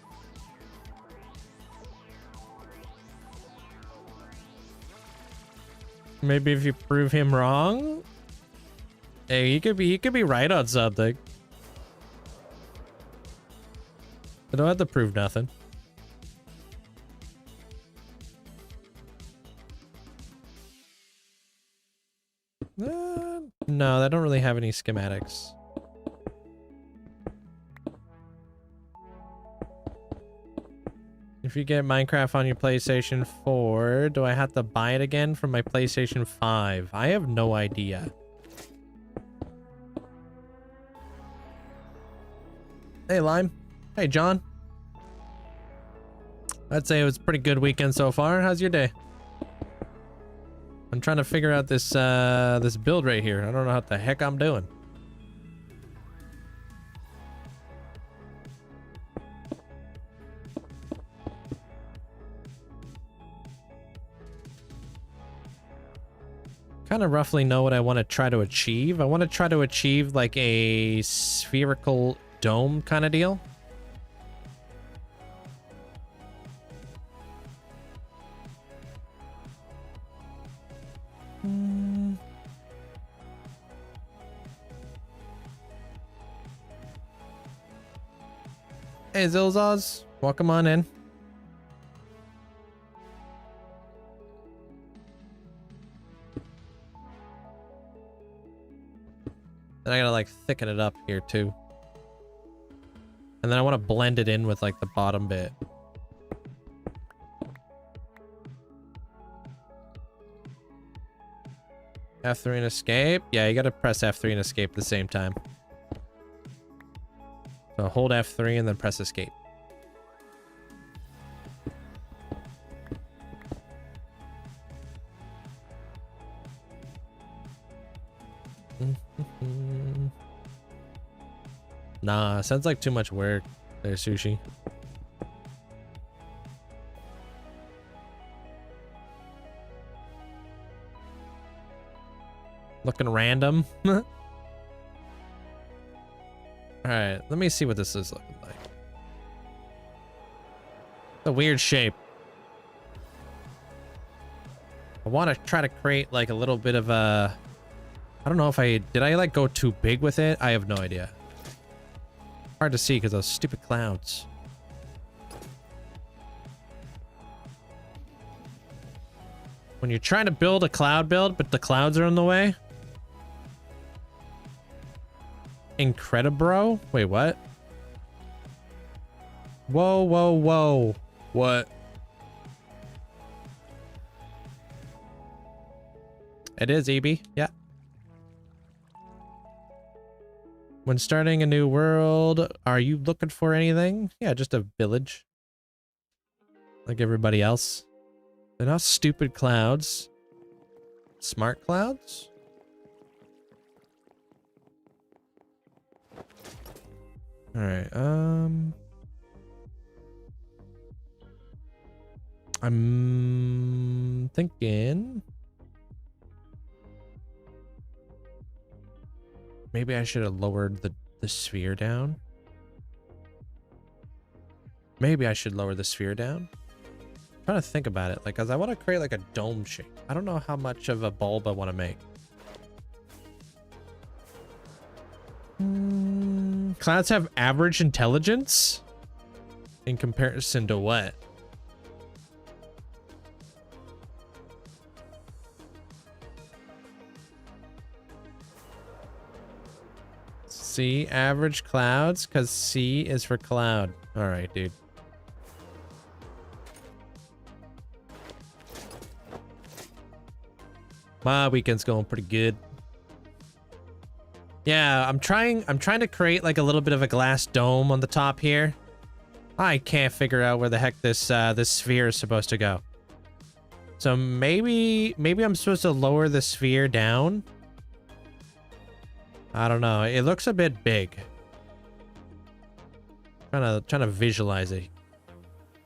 Maybe if you prove him wrong? Hey, he could be right on something. I don't have to prove nothing. No, they don't really have any schematics. If you get Minecraft on your PlayStation 4, do I have to buy it again from my PlayStation 5? I have no idea. Hey, Lime. Hey, John. I'd say it was a pretty good weekend so far. How's your day? I'm trying to figure out this this build right here. I don't know what the heck I'm doing. Kind of roughly know what I want to try to achieve. I want to try to achieve like a spherical dome kind of deal. Hey, Zilzaz, welcome on in. Then I gotta like thicken it up here too. And then I want to blend it in with like the bottom bit. F3 and escape. Yeah, you gotta press F3 and escape at the same time. So hold F3 and then press escape. Nah, sounds like too much work there, Sushi. Looking random. All right, let me see what this is looking like. A weird shape. I want to try to create like a little bit of a... I don't know if did I like go too big with it? I have no idea. Hard to see because those stupid clouds. When you're trying to build a cloud build, but the clouds are in the way. Incredibro? Wait, what? Whoa, whoa, whoa. What? It is, EB. Yeah. When starting a new world, are you looking for anything? Yeah, just a village. Like everybody else. They're not stupid clouds. Smart clouds? Alright, I'm thinking maybe I should have lowered the sphere down. Maybe I should lower the sphere down. I'm trying to think about it, like, cause I want to create like a dome shape. I don't know how much of a bulb I want to make. Clouds have average intelligence? In comparison to what? C, average clouds, because C is for cloud. All right, dude. My weekend's going pretty good. Yeah, I'm trying to create like a little bit of a glass dome on the top here. I can't figure out where the heck this this sphere is supposed to go. So maybe I'm supposed to lower the sphere down. I don't know. It looks a bit big. Trying to visualize it.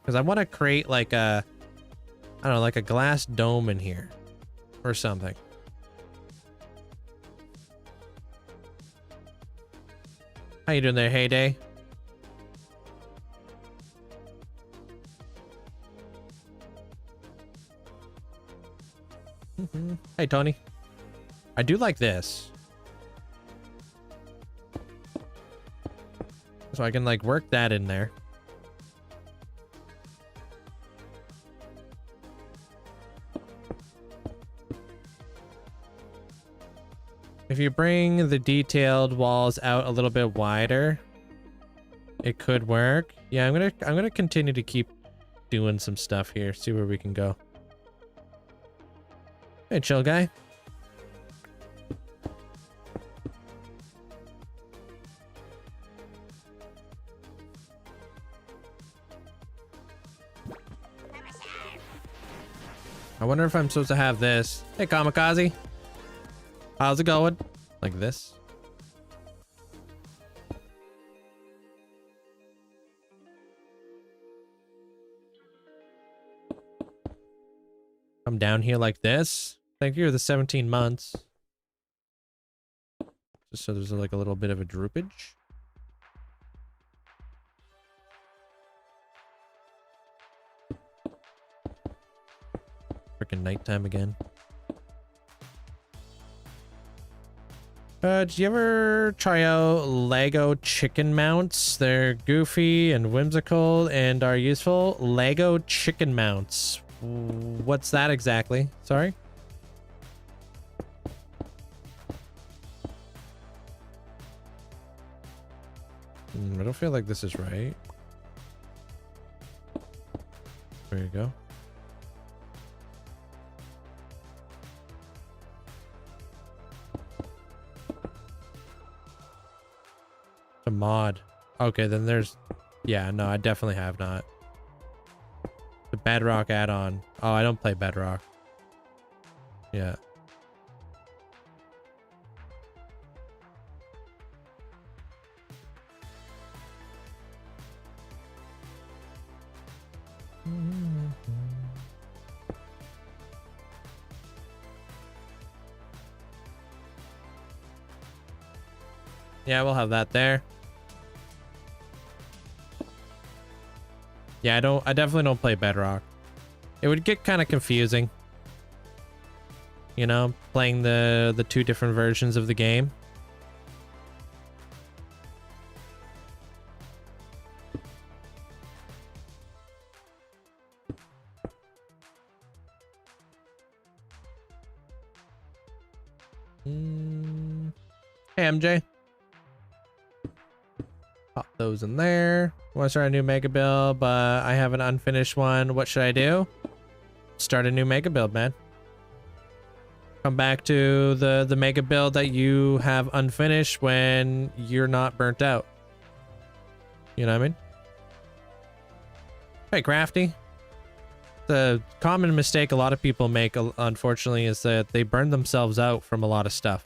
Because I want to create like a, I don't know, like a glass dome in here or something. How you doing there, Heyday? Hey, Tony. I do like this. So I can like work that in there. If you bring the detailed walls out a little bit wider, it could work. Yeah, I'm gonna continue to keep doing some stuff here. See where we can go. Hey, chill guy. I wonder if I'm supposed to have this. Hey, Kamikaze. How's it going? Like this? Come down here like this. Thank you for the 17 months. Just so there's like a little bit of a droopage. Freaking nighttime again. Did you ever try out Lego chicken mounts? They're goofy and whimsical and are useful. Lego chicken mounts. What's that exactly? Sorry? I don't feel like this is right. There you go. A mod. Okay, then there's... Yeah, no, I definitely have not. The Bedrock add-on. Oh, I don't play Bedrock. Yeah. Yeah, we'll have that there. Yeah, I definitely don't play Bedrock. It would get kind of confusing. You know, playing the two different versions of the game. Hey, MJ. Pop those in there. Want to start a new mega build, but I have an unfinished one. What should I do? Start a new mega build, man. Come back to the mega build that you have unfinished when you're not burnt out. You know what I mean? Hey, Crafty. The common mistake a lot of people make, unfortunately, is that they burn themselves out from a lot of stuff.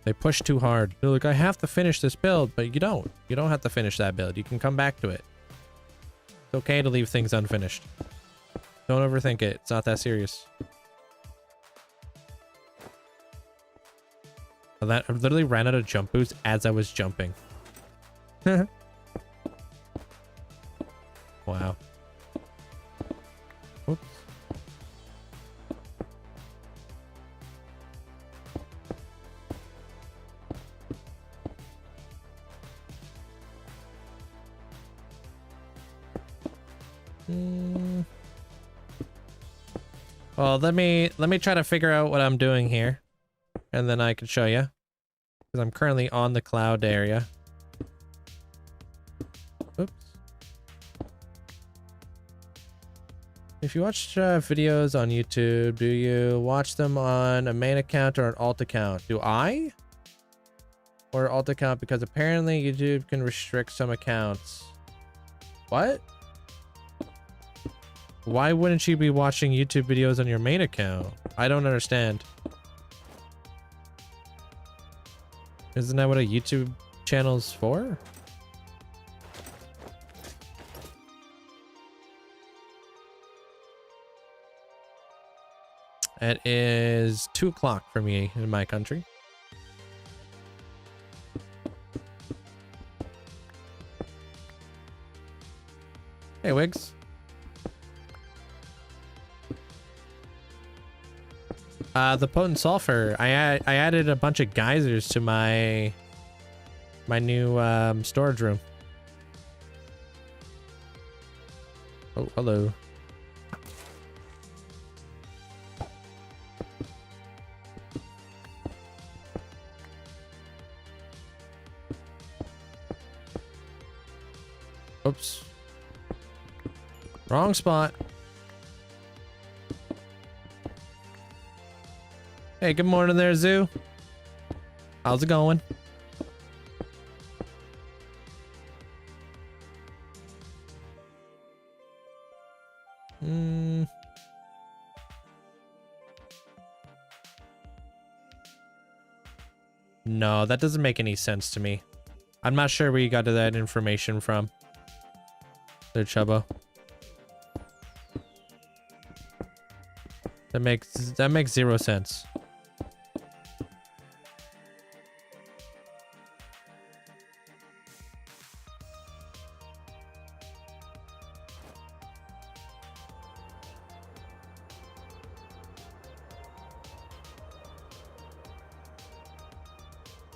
They push too hard. They're like, I have to finish this build, but you don't. You don't have to finish that build. You can come back to it. It's okay to leave things unfinished. Don't overthink it. It's not that serious. I literally ran out of jump boost as I was jumping. Wow. Oops. Well, let me try to figure out what I'm doing here, and then I can show you, because I'm currently on the cloud area. Oops. If you watch videos on YouTube, do you watch them on a main account or an alt account? Do I? Or alt account? Because apparently YouTube can restrict some accounts. What? Why wouldn't you be watching YouTube videos on your main account? I don't understand. Isn't that what a YouTube channel's for? It is 2 o'clock for me in my country. Hey, Wiggs. The potent sulfur. I added a bunch of geysers to my new storage room. Oh, hello. Oops. Wrong spot. Hey, good morning there, Zoo. How's it going? No, that doesn't make any sense to me. I'm not sure where you got that information from. There, Chubbo. That makes 0 sense.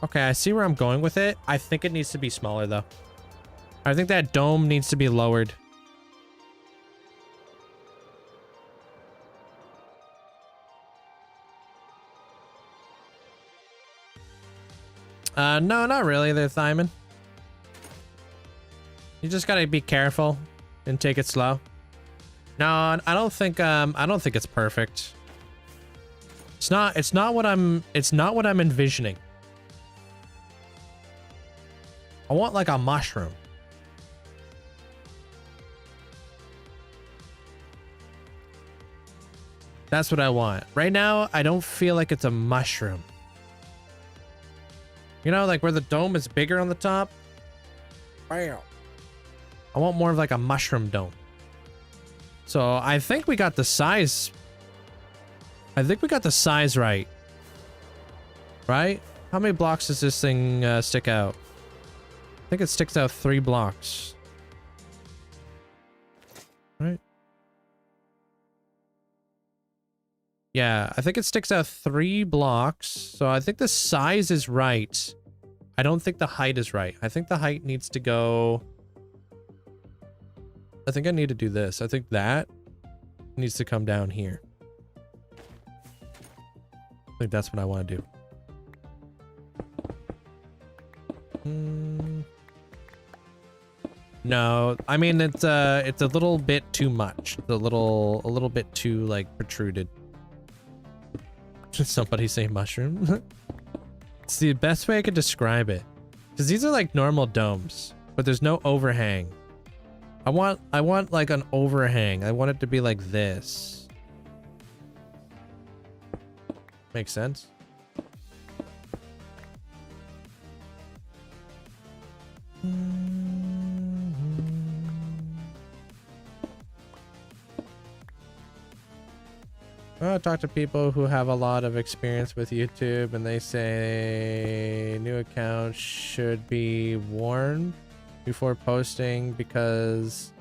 Okay, I see where I'm going with it. I think it needs to be smaller, though. I think that dome needs to be lowered. No, not really there, Thyman. You just gotta be careful and take it slow. No, I don't think it's perfect. It's not what I'm envisioning. I want like a mushroom. That's what I want. Right now, I don't feel like it's a mushroom. You know, like where the dome is bigger on the top. Bam. I want more of like a mushroom dome. So I think we got the size. I think we got the size right. Right? How many blocks does this thing stick out? I think it sticks out 3 blocks. Right? Yeah, I think it sticks out 3 blocks. So I think the size is right. I don't think the height is right. I think the height needs to go... I think I need to do this. I think that needs to come down here. I think that's what I want to do. No, I mean, it's a little bit too much. It's a little bit too, like, protruded. Did somebody say mushroom? It's the best way I could describe it. Because these are like normal domes, but there's no overhang. I want like an overhang. I want it to be like this. Makes sense? I talk to people who have a lot of experience with YouTube, and they say new accounts should be warned before posting because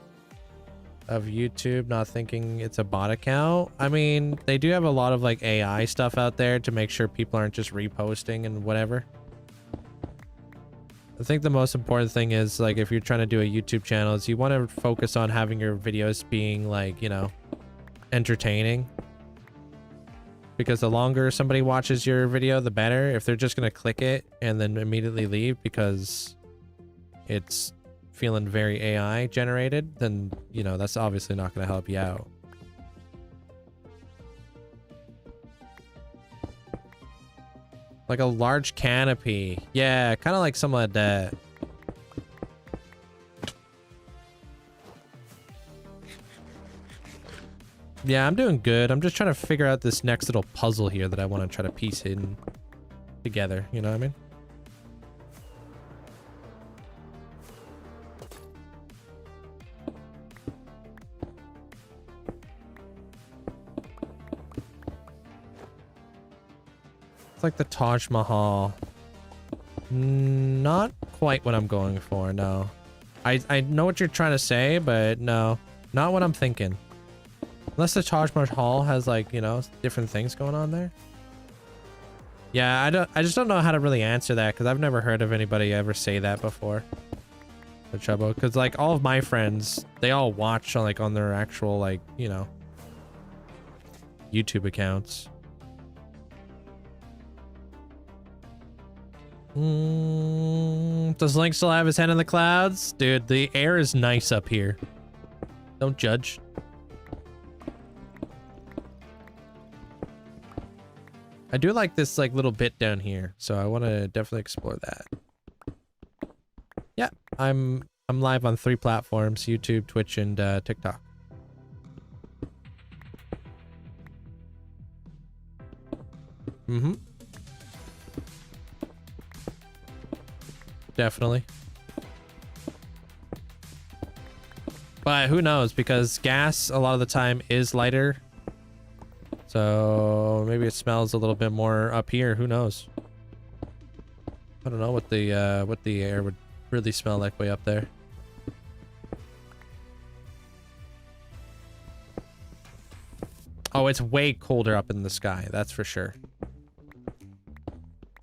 of YouTube not thinking it's a bot account. I mean, they do have a lot of like AI stuff out there to make sure people aren't just reposting and whatever. I think the most important thing is, like, if you're trying to do a YouTube channel, is you want to focus on having your videos being, like, you know, entertaining. Because the longer somebody watches your video, the better. If they're just going to click it and then immediately leave because it's feeling very AI generated, then, you know, that's obviously not going to help you out. Like a large canopy. Yeah, kind of like something like that. Yeah, I'm doing good. I'm just trying to figure out this next little puzzle here that I want to try to piece in together. You know what I mean? It's like the Taj Mahal. Not quite what I'm going for, no. I know what you're trying to say, but no. Not what I'm thinking. Unless the Taj Mahal has, like, you know, different things going on there. Yeah, I just don't know how to really answer that, because I've never heard of anybody ever say that before. The Chubbo, because like all of my friends, they all watch on, like, on their actual, like, you know, YouTube accounts. Does Link still have his head in the clouds? Dude, the air is nice up here. Don't judge. I do like this like little bit down here, so I want to definitely explore that. Yeah, I'm live on 3 platforms: YouTube, Twitch, and TikTok. Mm-hmm. Definitely. But who knows, because gas a lot of the time is lighter. So maybe it smells a little bit more up here. Who knows? I don't know what the air would really smell like way up there. Oh, it's way colder up in the sky. That's for sure.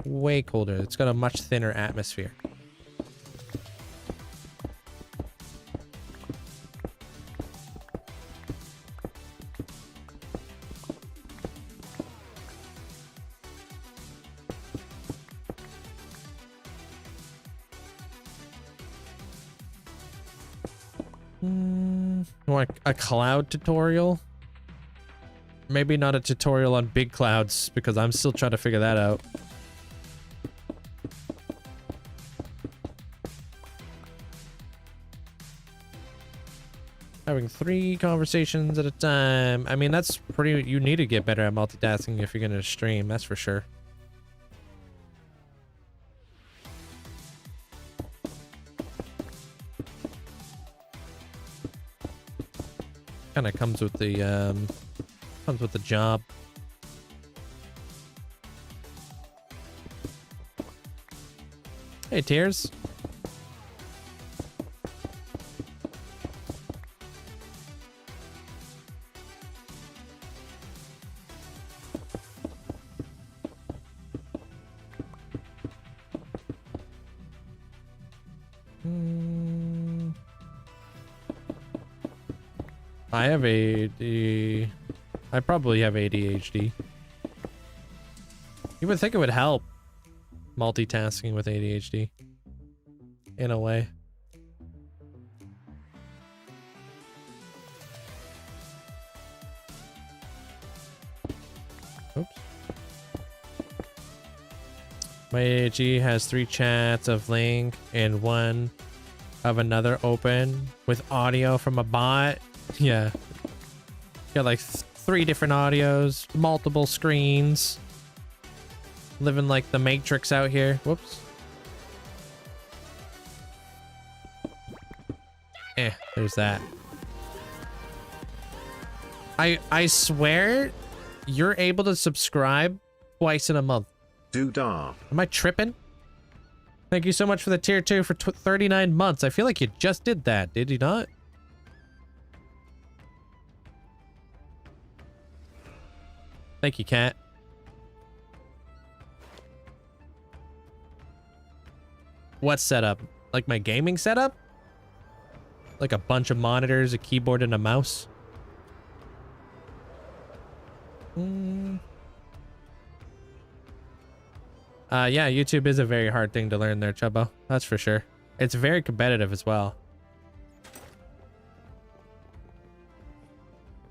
Way colder. It's got a much thinner atmosphere. Want a cloud tutorial? Maybe not a tutorial on big clouds, because I'm still trying to figure that out. Having 3 conversations at a time. I mean, that's pretty... You need to get better at multitasking if you're going to stream, that's for sure. Kind of comes with the job. Hey, Tears. I have AD. I probably have ADHD. You would think it would help multitasking with ADHD in a way. Oops. My AG has 3 chats of Link and 1 of another open with audio from a bot. Yeah. Got like 3 different audios, multiple screens. Living like the Matrix out here. Whoops. There's that. I swear you're able to subscribe twice in a month. Doodah. Am I tripping? Thank you so much for the tier 2 for 39 months. I feel like you just did that, did you not? Thank you, Cat. What setup? Like my gaming setup? Like a bunch of monitors, a keyboard, and a mouse? Yeah, YouTube is a very hard thing to learn there, Chubbo. That's for sure. It's very competitive as well.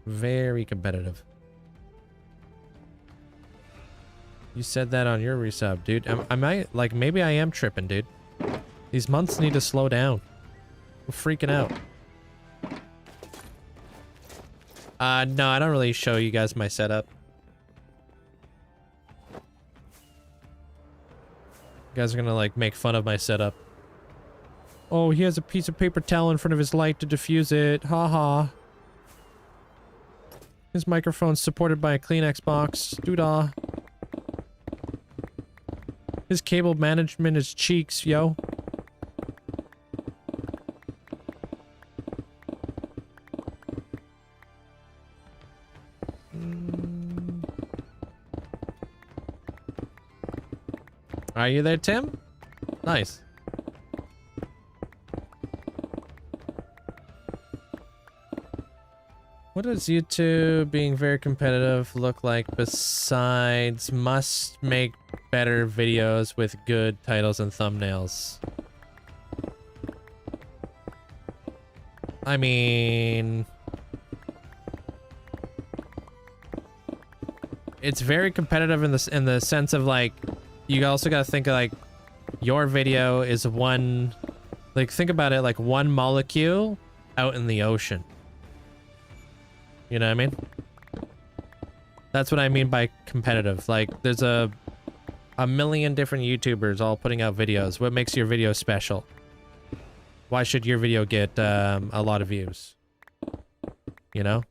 Very competitive. You said that on your resub, dude. I might, like, maybe I am tripping, dude. These months need to slow down. I'm freaking out. No, I don't really show you guys my setup. You guys are gonna, like, make fun of my setup. Oh, he has a piece of paper towel in front of his light to diffuse it. Haha. His microphone's supported by a Kleenex box. Doodah. His cable management is cheeks, yo. Are you there, Tim? Nice. What does YouTube being very competitive look like besides must make better videos with good titles and thumbnails? I mean, it's very competitive in the sense of, like, you also got to think of, like, your video is one, like, think about it like one molecule out in the ocean. You know what I mean? That's what I mean by competitive. Like, there's a million different YouTubers all putting out videos. What makes your video special? Why should your video get a lot of views? You know?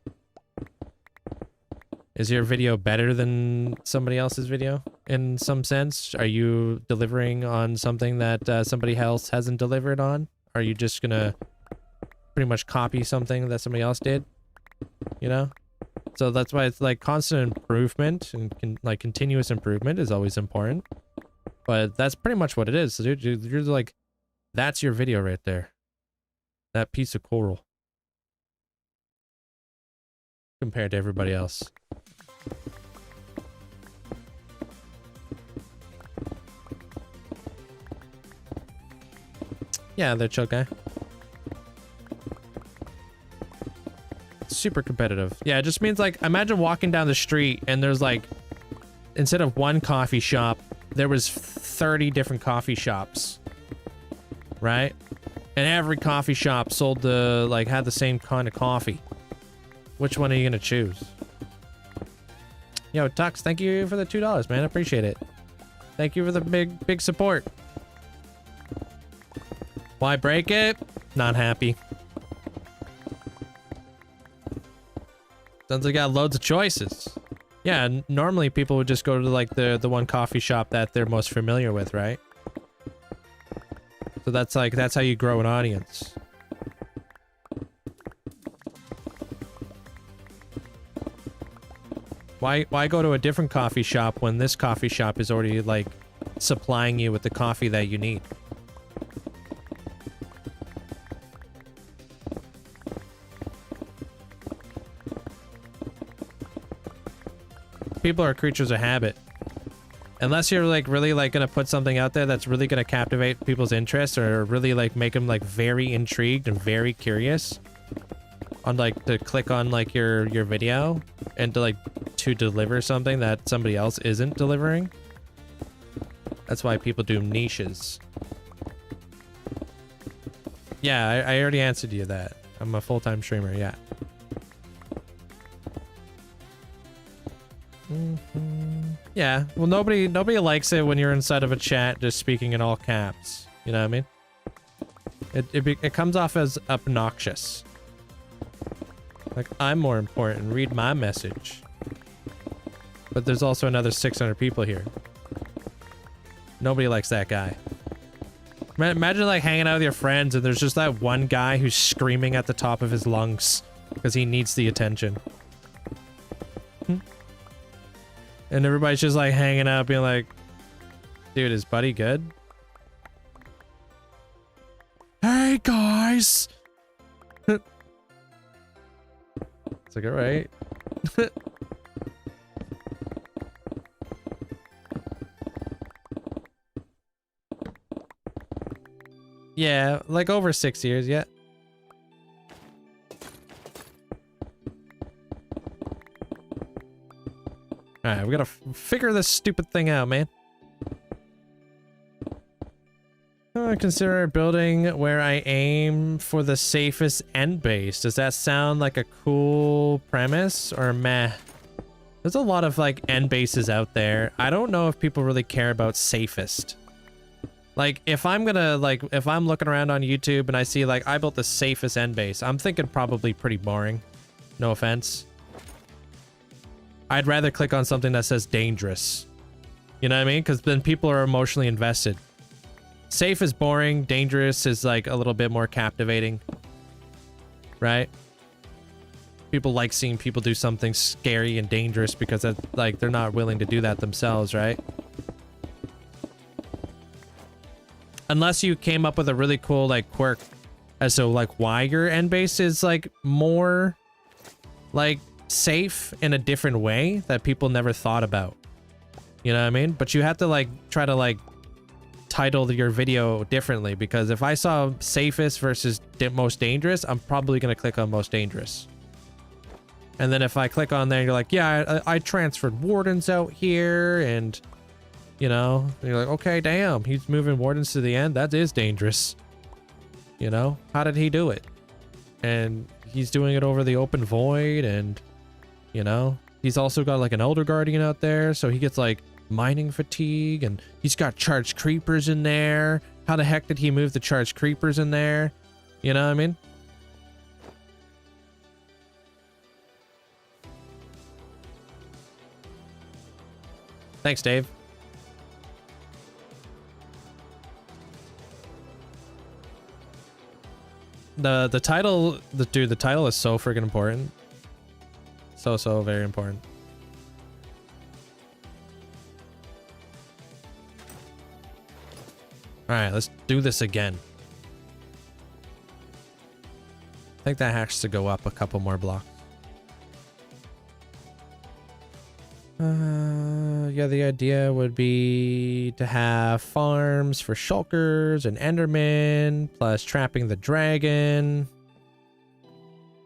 Is your video better than somebody else's video in some sense? Are you delivering on something that somebody else hasn't delivered on? Are you just gonna pretty much copy something that somebody else did? You know? So that's why it's like constant improvement and like continuous improvement is always important. But that's pretty much what it is. So dude, you're like, that's your video right there. That piece of coral. Compared to everybody else. Yeah, they're chill guy. Super competitive. Yeah, it just means, like, imagine walking down the street and there's, like, instead of one coffee shop, there was 30 different coffee shops. Right? And every coffee shop sold the, like, had the same kind of coffee. Which one are you gonna choose? Yo, Tux, thank you for the $2, man. I appreciate it. Thank you for the big support. Why break it? Not happy. Sounds like I got loads of choices. Yeah, normally people would just go to, like, the one coffee shop that they're most familiar with, right? So that's, like, that's how you grow an audience. Why go to a different coffee shop when this coffee shop is already, like, supplying you with the coffee that you need? People are creatures of habit. Unless you're, like, really, like, gonna put something out there that's really gonna captivate people's interest or really, like, make them, like, very intrigued and very curious on, like, to click on, like, your video and to, like, to deliver something that somebody else isn't delivering. That's why people do niches. Yeah, I already answered you that. I'm a full-time streamer, yeah. Yeah, well, nobody likes it when you're inside of a chat just speaking in all caps. You know what I mean? It comes off as obnoxious. Like, I'm more important. Read my message. But there's also another 600 people here. Nobody likes that guy. Imagine, like, hanging out with your friends and there's just that one guy who's screaming at the top of his lungs because he needs the attention. And everybody's just, like, hanging out being like, dude, is Buddy good? Hey, guys! It's like, alright. Yeah, like over 6 years, yeah. Alright, we gotta figure this stupid thing out, man. Consider building where I aim for the safest end base. Does that sound like a cool premise or meh? There's a lot of like end bases out there. I don't know if people really care about safest. Like if I'm looking around on YouTube and I see like I built the safest end base, I'm thinking probably pretty boring. No offense. I'd rather click on something that says dangerous. You know what I mean? Because then people are emotionally invested. Safe is boring. Dangerous is like a little bit more captivating. Right? People like seeing people do something scary and dangerous because like they're not willing to do that themselves, right? Unless you came up with a really cool like quirk as to like why your end base is like more like safe in a different way that people never thought about. You know what I mean? But you have to like try to like title your video differently, because if I saw safest versus most dangerous, I'm probably going to click on most dangerous. And then if I click on there, you're like, yeah, I transferred wardens out here, and you know, you're like, okay, damn, he's moving wardens to the end. That is dangerous. You know, how did he do it? And he's doing it over the open void, and you know, he's also got like an elder guardian out there, so he gets like mining fatigue, and he's got charged creepers in there. How the heck did he move the charged creepers in there? You know what I mean? Thanks, Dave. The title, dude, the title is so freaking important. So very important. All right, let's do this again. I think that has to go up a couple more blocks. Yeah, the idea would be to have farms for shulkers and endermen, plus trapping the dragon.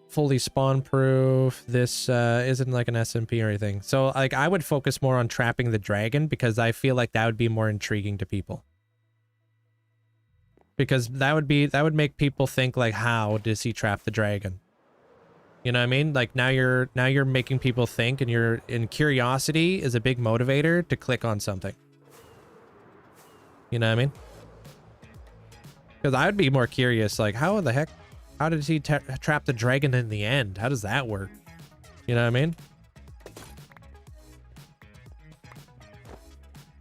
Fully spawn proof. This isn't like an SMP or anything. So like I would focus more on trapping the dragon, because I feel like that would be more intriguing to people. Because that would make people think like, how does he trap the dragon? You know what I mean? Like now you're making people think, and curiosity is a big motivator to click on something. You know what I mean? Because I would be more curious, like how did he trap the dragon in the end? How does that work? You know what I mean?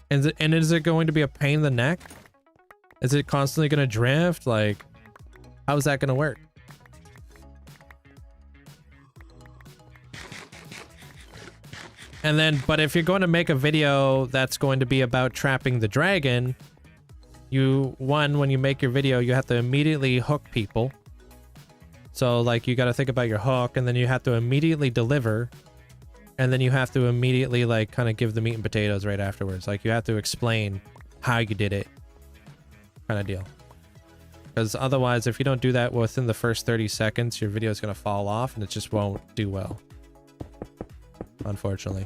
And is it going to be a pain in the neck? Is it constantly going to drift? Like, how is that going to work? And then, but if you're going to make a video that's going to be about trapping the dragon, when you make your video, you have to immediately hook people. So like you got to think about your hook, and then you have to immediately deliver, and then you have to immediately like kind of give the meat and potatoes right afterwards. Like you have to explain how you did it, kind of deal. Because otherwise, if you don't do that within the first 30 seconds, your video is going to fall off and it just won't do well. Unfortunately.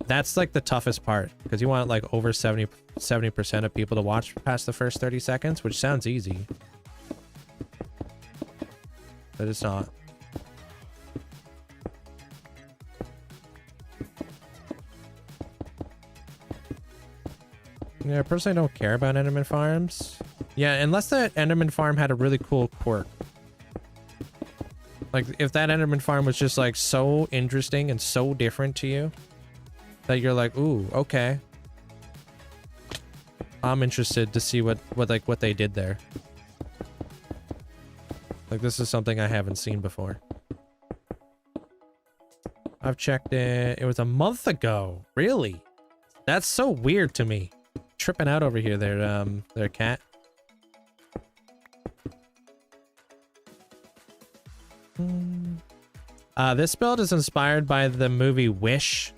That's like the toughest part, because you want like over 70% of people to watch past the first 30 seconds, which sounds easy. But it's not. Yeah, I personally don't care about Enderman farms. Yeah, unless that Enderman farm had a really cool quirk. Like, if that Enderman farm was just, like, so interesting and so different to you that you're like, ooh, okay. I'm interested to see what they did there. Like, this is something I haven't seen before. I've checked it. It was a month ago. Really? That's so weird to me. Tripping out over here there, cat. This build is inspired by the movie Wish.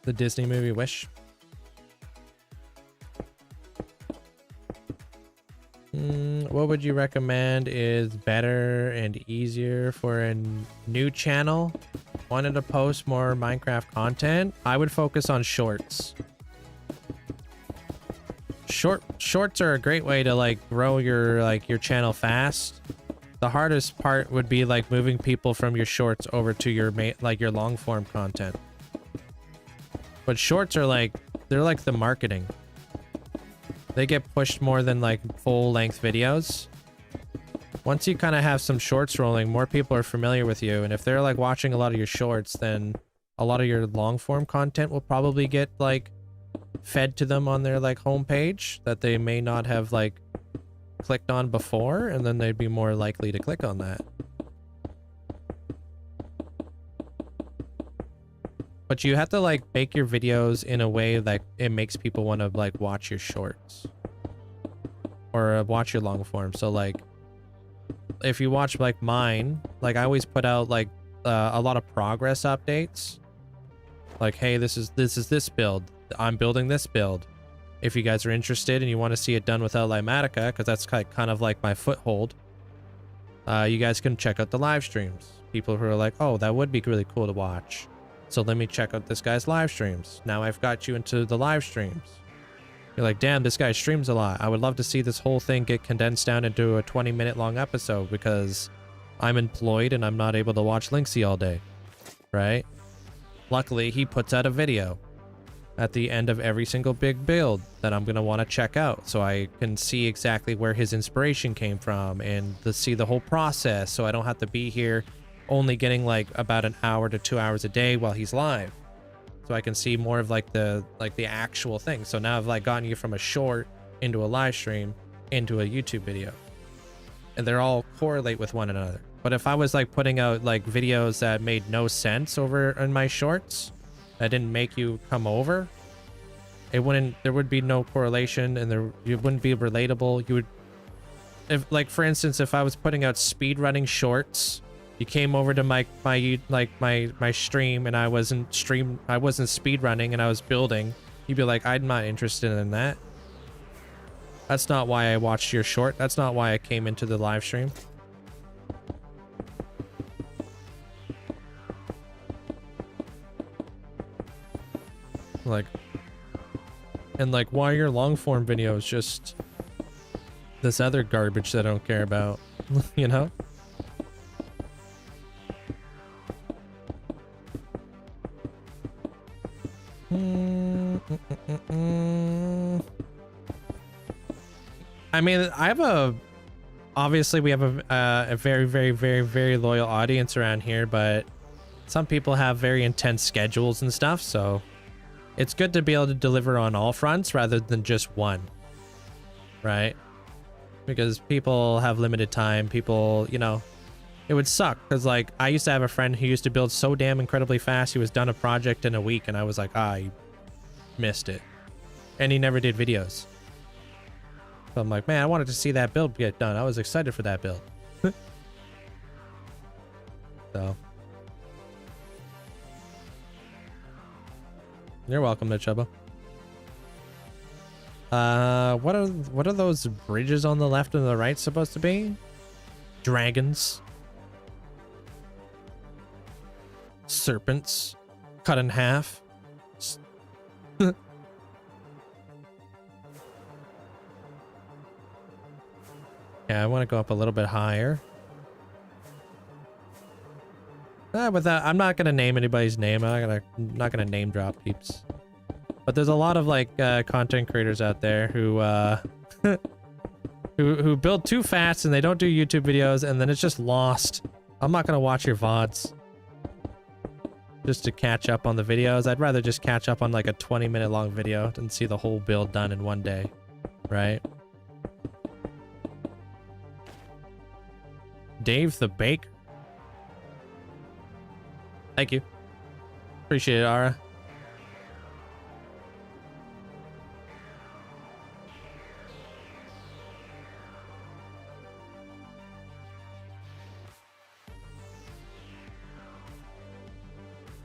The Disney movie Wish. What would you recommend is better and easier for a new channel? Wanted to post more Minecraft content? I would focus on shorts. Shorts are a great way to like grow your channel fast. The hardest part would be like moving people from your shorts over to your your long form content. But shorts are like, they're like the marketing. They get pushed more than like full length videos. Once you kind of have some shorts rolling, more people are familiar with you. And if they're like watching a lot of your shorts, then a lot of your long form content will probably get like fed to them on their like homepage that they may not have like clicked on before. And then they'd be more likely to click on that. But you have to like make your videos in a way that it makes people want to like watch your shorts or watch your long form. So like if you watch like mine, like I always put out like a lot of progress updates. Like, hey, this is this build. I'm building this build. If you guys are interested and you want to see it done without Limatica, because that's kind of like my foothold, you guys can check out the live streams. People who are like, oh, that would be really cool to watch. So let me check out this guy's live streams. Now I've got you into the live streams. You're like, damn, this guy streams a lot. I would love to see this whole thing get condensed down into a 20-minute long episode because I'm employed and I'm not able to watch Linkzzey all day, right? Luckily, he puts out a video at the end of every single big build that I'm going to want to check out so I can see exactly where his inspiration came from and to see the whole process so I don't have to be here only getting like about an hour to 2 hours a day while he's live, so I can see more of like the actual thing. So now I've like gotten you from a short into a live stream into a YouTube video, and they're all correlate with one another. But if I was like putting out like videos that made no sense over in my shorts, that didn't make you come over, there would be no correlation, and you wouldn't be relatable. You would, if like for instance, if I was putting out speed running shorts, you came over to my stream and I wasn't speed running and I was building, you'd be like, I'm not interested in that. That's not why I watched your short. That's not why I came into the live stream. Like, and like, why are your long form videos just this other garbage that I don't care about? You know? I mean, obviously we have a very, very, very, very loyal audience around here, but some people have very intense schedules and stuff, so it's good to be able to deliver on all fronts rather than just one, right? Because people have limited time. People, you know, it would suck because like I used to have a friend who used to build so damn incredibly fast. He was done a project in a week and I was like, you missed it. And he never did videos. So I'm like, man, I wanted to see that build get done. I was excited for that build. So you're welcome there, Chubba. What are those bridges on the left and the right supposed to be? Dragons. Serpents. Cut in half. Yeah, I want to go up a little bit higher. With that, I'm not gonna name anybody's name. I'm not gonna name drop peeps. But there's a lot of like content creators out there who who build too fast and they don't do YouTube videos and then it's just lost. I'm not gonna watch your VODs just to catch up on the videos. I'd rather just catch up on like a 20-minute long video and see the whole build done in one day, right? Dave the Baker. Thank you. Appreciate it, Ara.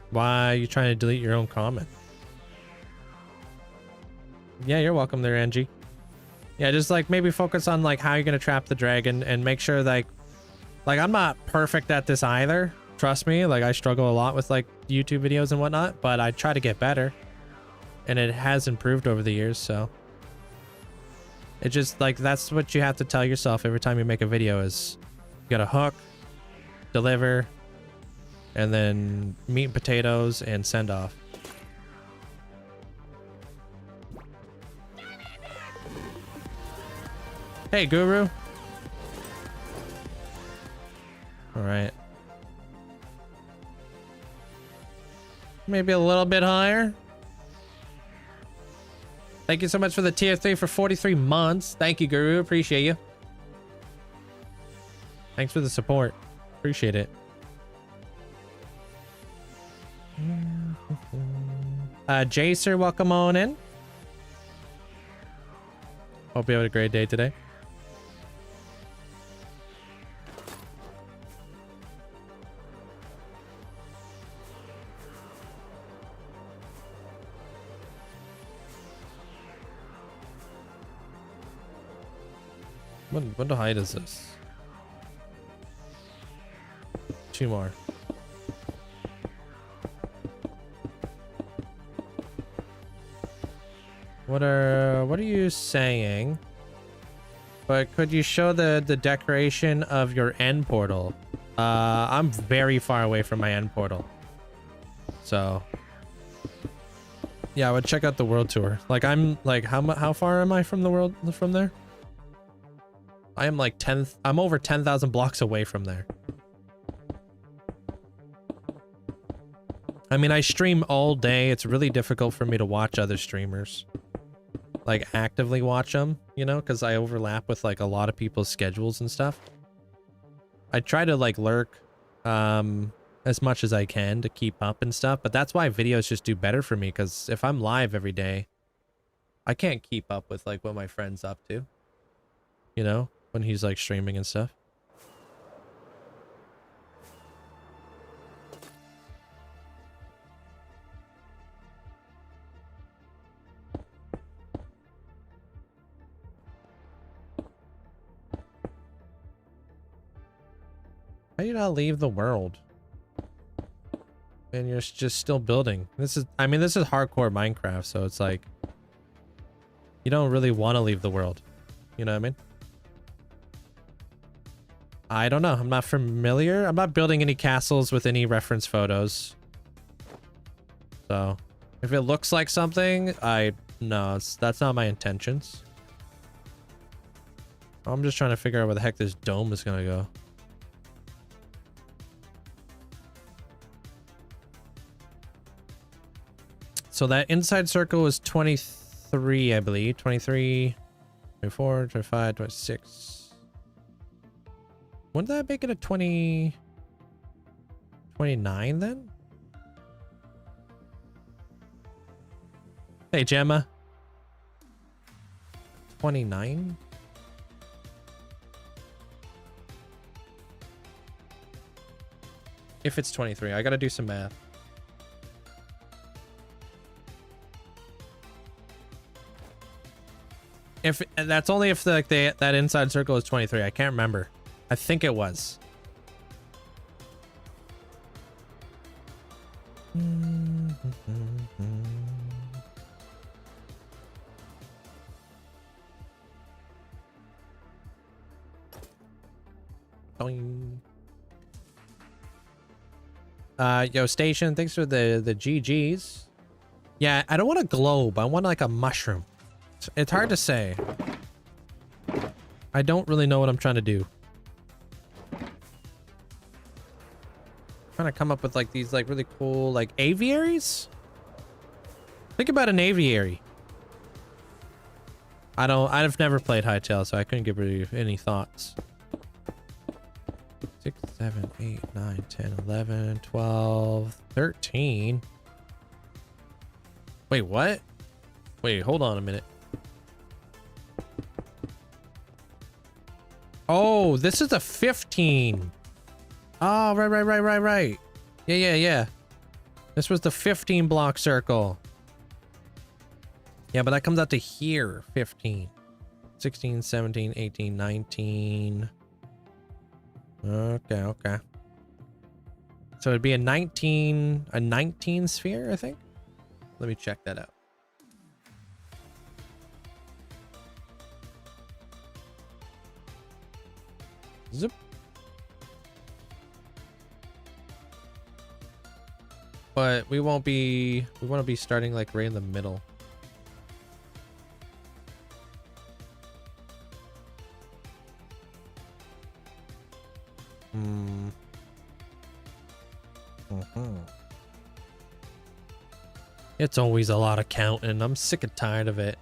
Why are you trying to delete your own comment? Yeah, you're welcome there, Angie. Yeah, just like maybe focus on like how you're gonna trap the dragon and make sure like I'm not perfect at this either. Trust me, like I struggle a lot with like YouTube videos and whatnot, but I try to get better. And it has improved over the years, so. It just like, that's what you have to tell yourself every time you make a video is you gotta hook, deliver, and then meat and potatoes and send off. Hey, Guru. All right. Maybe a little bit higher. Thank you so much for the tier 3 for 43 months. Thank you, Guru. Appreciate you. Thanks for the support. Appreciate it. Jacer, welcome on in. Hope you had a great day today. What height is this? 2 more. What are you saying? But could you show the decoration of your end portal? I'm very far away from my end portal. So yeah, I would check out the world tour. Like I'm like how far am I from the world from there? I am like I'm over 10,000 blocks away from there. I mean, I stream all day. It's really difficult for me to watch other streamers. Like actively watch them, you know, because I overlap with like a lot of people's schedules and stuff. I try to like lurk as much as I can to keep up and stuff, but that's why videos just do better for me, because if I'm live every day, I can't keep up with like what my friend's up to, you know, when he's like streaming and stuff. How do you not leave the world? And you're just still building. This is, I mean, this is hardcore Minecraft, so it's like, you don't really want to leave the world. You know what I mean? I don't know. I'm not familiar. I'm not building any castles with any reference photos. So, if it looks like something, no, that's not my intentions. I'm just trying to figure out where the heck this dome is gonna go. So that inside circle was 23, I believe. 23, 24, 25, 26. Wouldn't that make it a 29 then? Hey, Gemma. 29? If it's 23, I gotta do some math. If that's only if like that inside circle is 23. I can't remember. I think it was. Yo, Station, thanks for the GGs. Yeah, I don't want a globe. I want like a mushroom. It's hard to say. I don't really know what I'm trying to do. Trying to come up with like these like really cool like aviaries. Think about an aviary. I've never played Hytale, so I couldn't give you any thoughts. 6, 7, 8, 9, 10, 11, 12, 13. Wait, what? Wait, hold on a minute. Oh, this is a 15. Oh, right. Yeah. This was the 15 block circle. Yeah, but that comes out to here, 15. 16, 17, 18, 19. Okay, okay. So it'd be a 19 sphere, I think. Let me check that out. Zip. But we want to be starting like right in the middle. It's always a lot of counting. I'm sick and tired of it.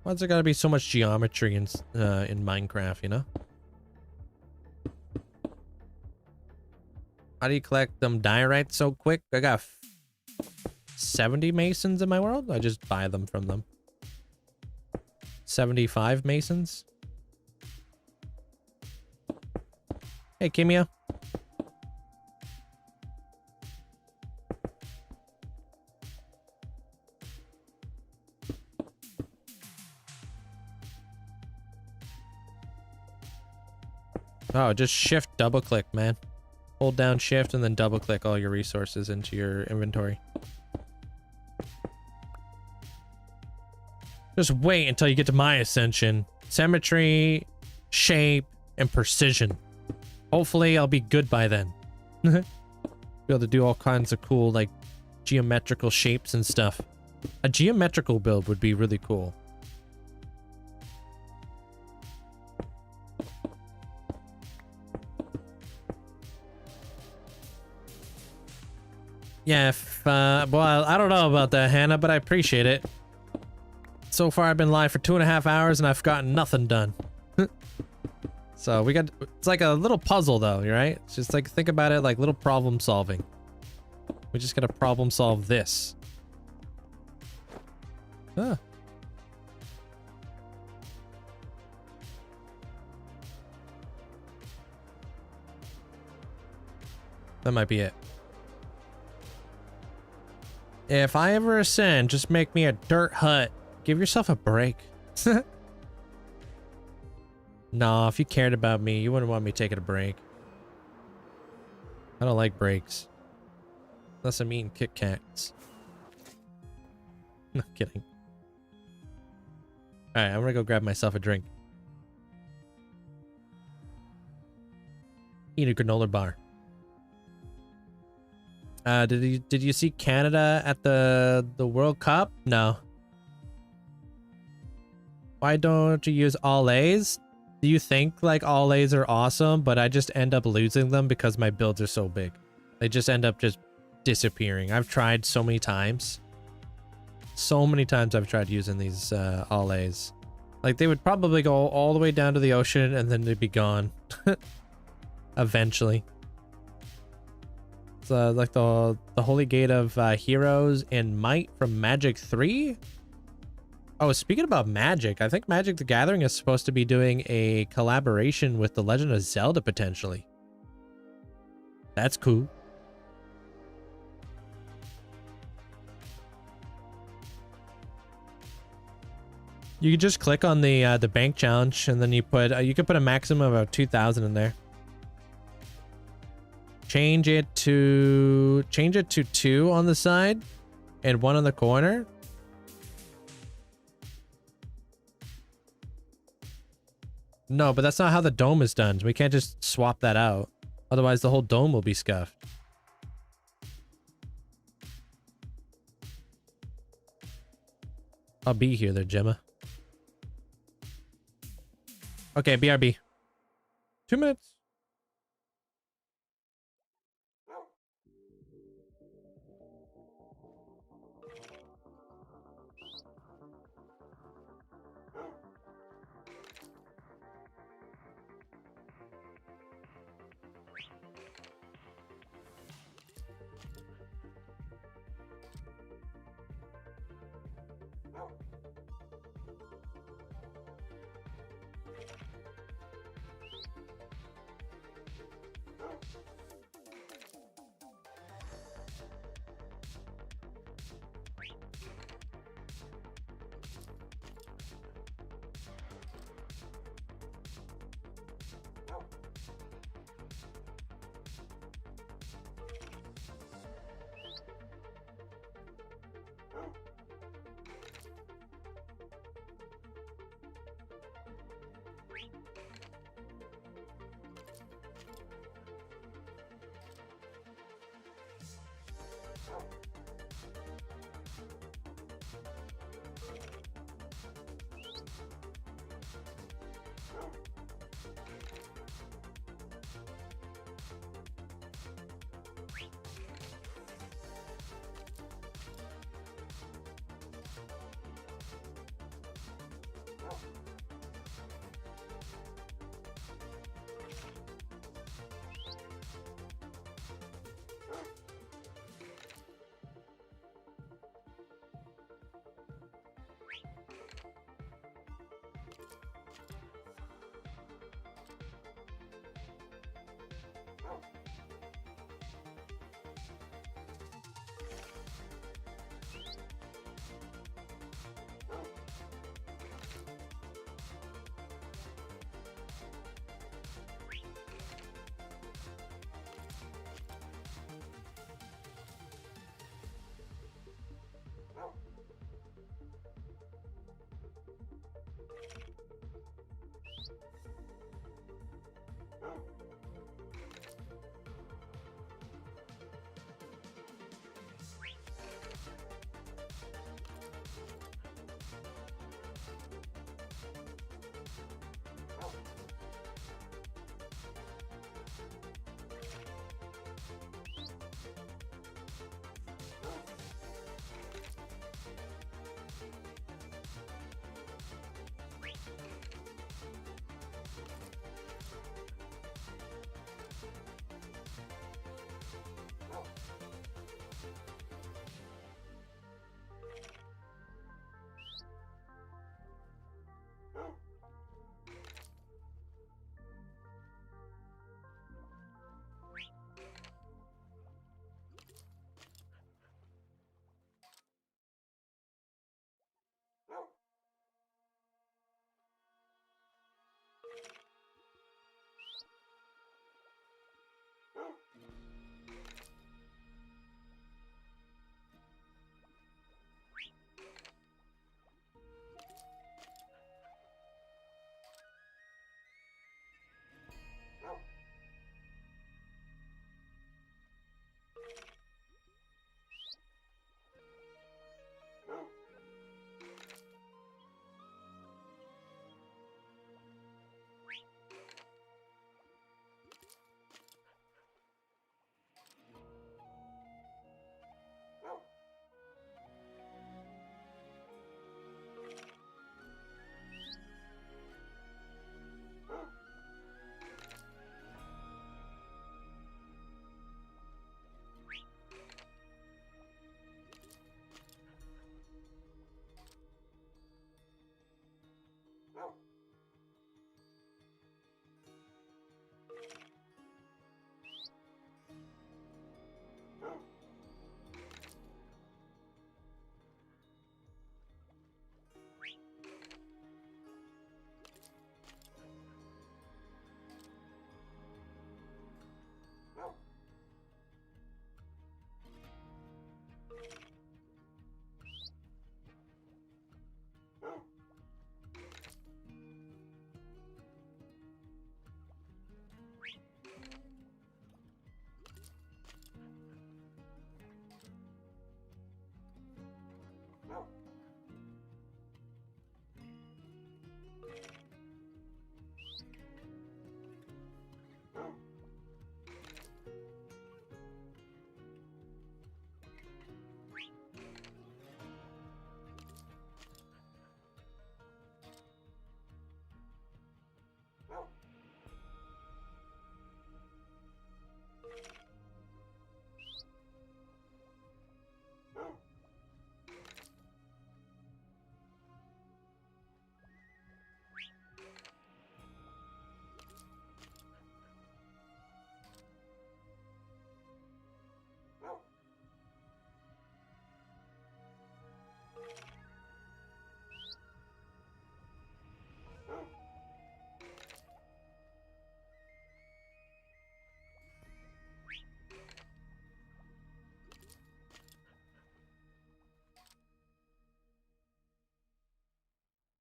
Why's there gotta be so much geometry in Minecraft, you know? How do you collect them diorites so quick? I got 70 masons in my world. I just buy them from them. 75 masons. Hey, Kimia. Oh, just shift double click, man. Hold down shift and then double click all your resources into your inventory. Just wait until you get to my ascension. Symmetry, shape, and precision. Hopefully I'll be good by then. Be able to do all kinds of cool, like, geometrical shapes and stuff. A geometrical build would be really cool. Yeah, well, I don't know about that, Hannah, but I appreciate it. So far, I've been live for 2.5 hours and I've gotten nothing done. So it's like a little puzzle though, right? It's just like, think about it like little problem solving. We just gotta problem solve this. Huh. That might be it. If I ever ascend, just make me a dirt hut. Give yourself a break. Nah, if you cared about me, you wouldn't want me taking a break. I don't like breaks. Unless I'm eating Kit Kats. Not kidding. Alright, I'm gonna go grab myself a drink. Eat a granola bar. Did you see Canada at the World Cup? No. Why don't you use all A's? Do you think like all A's are awesome, but I just end up losing them because my builds are so big? They just end up just disappearing. I've tried so many times. So many times I've tried using these all A's. Like they would probably go all the way down to the ocean and then they'd be gone. Eventually. It's like the Holy Gate of Heroes and Might from Magic 3? Oh, speaking about Magic, I think Magic the Gathering is supposed to be doing a collaboration with The Legend of Zelda, potentially. That's cool. You could just click on the bank challenge, and then you could put a maximum of 2,000 in there. Change it to 2 on the side, and 1 on the corner. No, but that's not how the dome is done. We can't just swap that out. Otherwise, the whole dome will be scuffed. I'll be here there, Gemma. Okay, BRB. 2 minutes.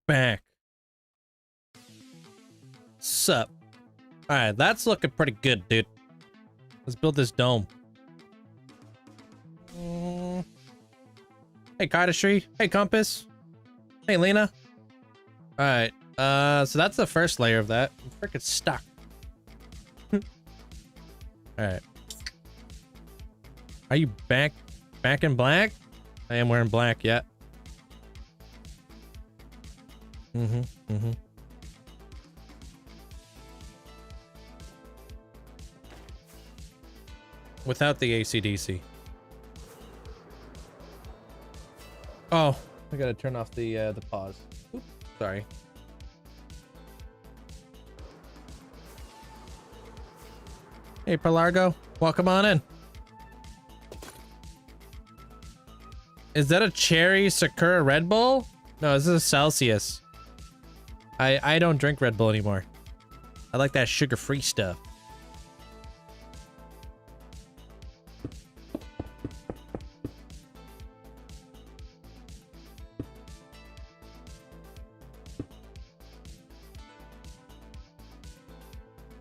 back. Sup? All right, that's looking pretty good, dude. Let's build this dome. Hey, Cardistry. Hey, Compass. Hey, Lena. All right. So that's the first layer of that. I'm freaking stuck. All right. Are you back in black? I am wearing black, yeah. Without the AC/DC. Oh, I gotta turn off the pause. Oops, sorry. Hey, Pelargo, welcome on in. Is that a cherry Sakura Red Bull? No, this is a Celsius. I don't drink Red Bull anymore. I like that sugar-free stuff.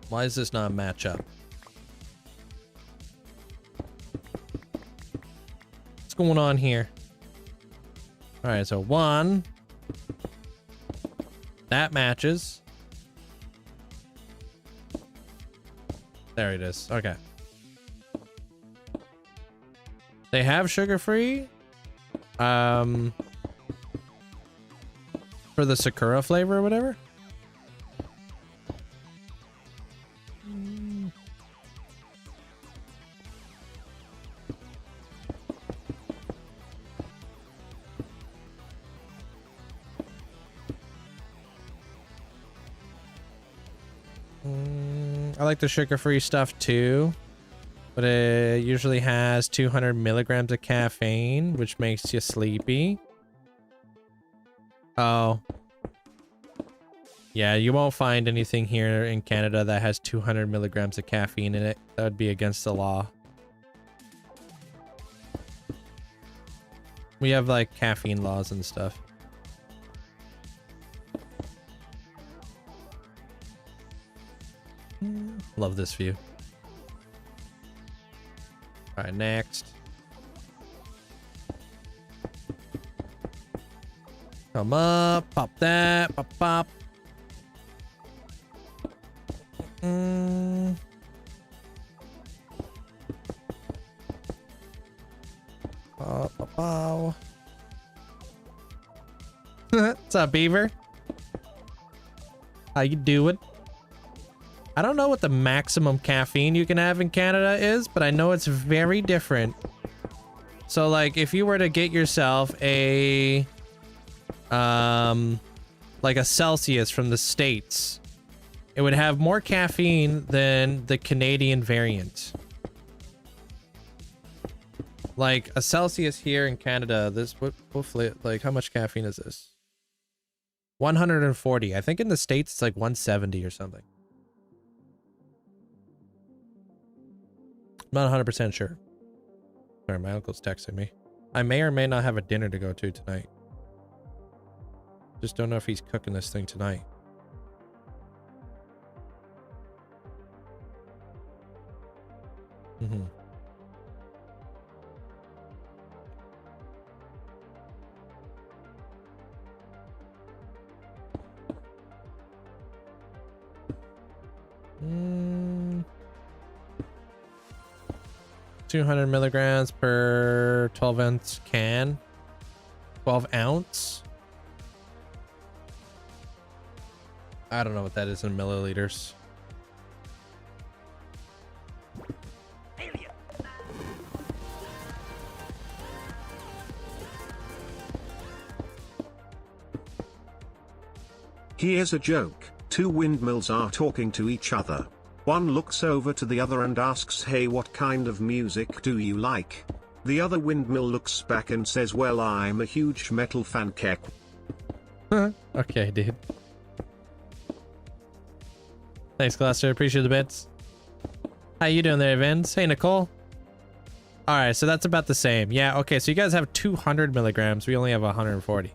Why does this not match up? What's going on here? All right, so 1. That matches. There it is. Okay. They have sugar-free. For the Sakura flavor or whatever. I like the sugar-free stuff too, but it usually has 200 milligrams of caffeine, which makes you sleepy. Oh. Yeah, you won't find anything here in Canada that has 200 milligrams of caffeine in it. That would be against the law. We have like caffeine laws and stuff. Love this view. All right, next. Come up, pop that, pop, pop. Pow, pow, pow. What's up, Beaver? How you doing? I don't know what the maximum caffeine you can have in Canada is, but I know it's very different. So like if you were to get yourself a like a Celsius from the States, it would have more caffeine than the Canadian variant. Like a Celsius here in Canada, this hopefully like how much caffeine is this? 140. I think in the States it's like 170 or something. I'm not 100% sure. Sorry, my uncle's texting me. I may or may not have a dinner to go to tonight. Just don't know if he's cooking this thing tonight. Mm. 200 milligrams per 12 ounce can. 12 ounce? I don't know what that is in milliliters. Here's a joke. 2 windmills are talking to each other. One looks over to the other and asks, "Hey, what kind of music do you like?" The other windmill looks back and says, "Well, I'm a huge metal fan, kek." Okay, dude. Thanks, Cluster. Appreciate the bits. How you doing there, Vince? Hey, Nicole. All right, so that's about the same. Yeah, okay, so you guys have 200 milligrams. We only have 140.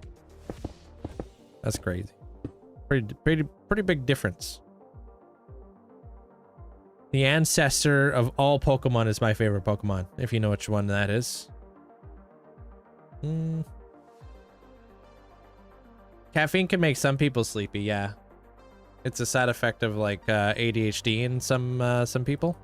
That's crazy. Pretty big difference. The ancestor of all Pokemon is my favorite Pokemon, if you know which one that is. Caffeine can make some people sleepy, yeah. It's a side effect of like ADHD in some people.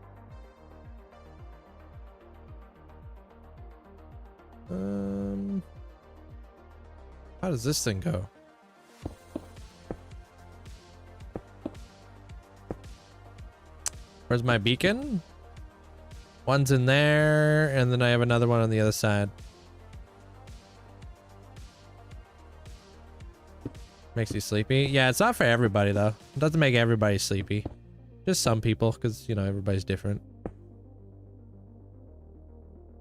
How does this thing go? Where's my beacon? One's in there, and then I have another one on the other side. Makes you sleepy? Yeah, it's not for everybody though. It doesn't make everybody sleepy. Just some people, because, you know, everybody's different.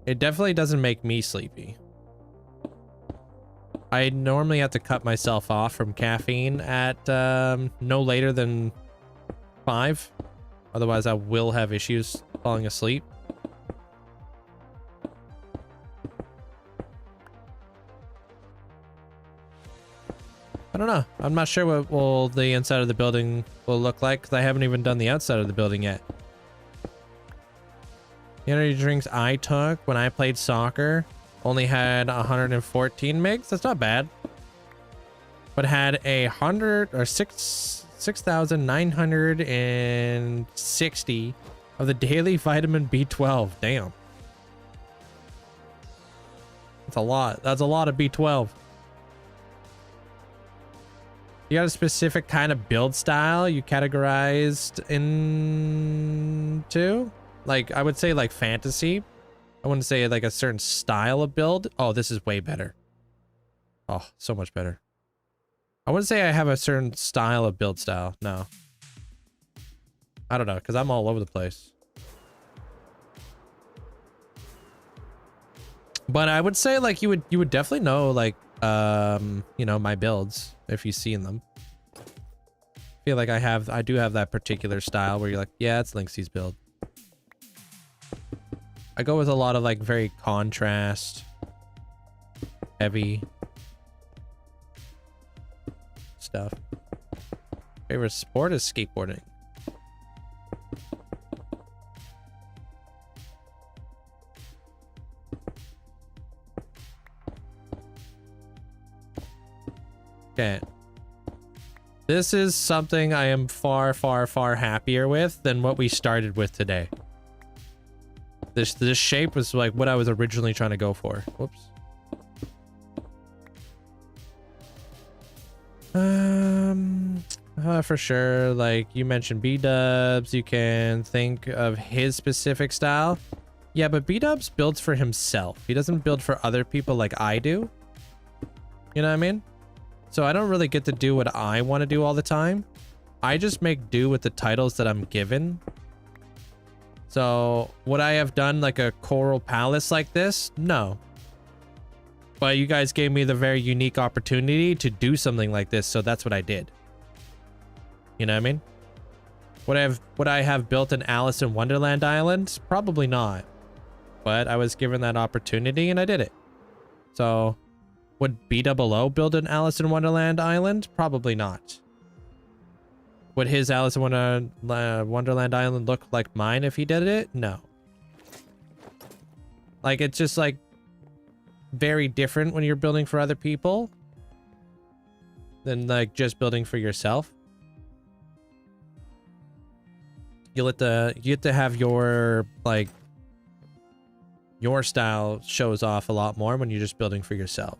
It definitely doesn't make me sleepy. I normally have to cut myself off from caffeine at no later than 5. Otherwise, I will have issues falling asleep. I don't know. I'm not sure what will the inside of the building will look like, because I haven't even done the outside of the building yet. The energy drinks I took when I played soccer only had 114 megs. That's not bad. But had 6,960 of the daily vitamin B12. Damn. That's a lot. That's a lot of B12. You got a specific kind of build style you categorized into? Like, I would say like fantasy. I wouldn't say like a certain style of build. Oh, this is way better. Oh, so much better. I wouldn't say I have a certain style of build style. No. I don't know, because I'm all over the place. But I would say like you would definitely know like you know, my builds if you've seen them. I feel like I do have that particular style where you're like, yeah, it's Linkzzey's build. I go with a lot of like very contrast heavy stuff. Favorite sport is skateboarding. Okay. This is something I am far, far, far happier with than what we started with today. This shape was like what I was originally trying to go for. Whoops. For sure, like you mentioned B-dubs, you can think of his specific style. Yeah, but B-dubs builds for himself. He doesn't build for other people like I do. You know what I mean? So I don't really get to do what I want to do all the time. I just make do with the titles that I'm given. So would I have done like a Coral Palace like this? No. But you guys gave me the very unique opportunity to do something like this, so that's what I did. You know what I mean? Would I have built an Alice in Wonderland island? Probably not. But I was given that opportunity and I did it. So would BOO build an Alice in Wonderland island? Probably not. Would his Alice in Wonderland island look like mine if he did it? No. Like, it's just like very different when you're building for other people than like just building for yourself. You get to have your like your style shows off a lot more when you're just building for yourself.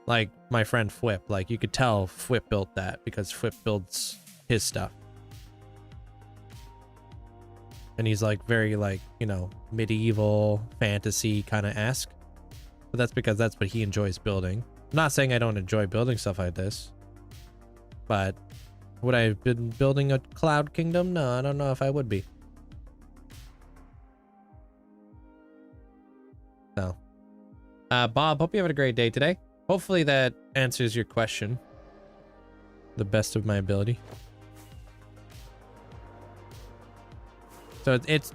Like my friend Fwip, like you could tell Fwip built that because Fwip builds his stuff. And he's like very like, you know, medieval fantasy kind of esque. But that's because that's what he enjoys building. I'm not saying I don't enjoy building stuff like this. But would I have been building a Cloud Kingdom? No, I don't know if I would be. No. Bob, hope you have a great day today. Hopefully that answers your question. The best of my ability. So it's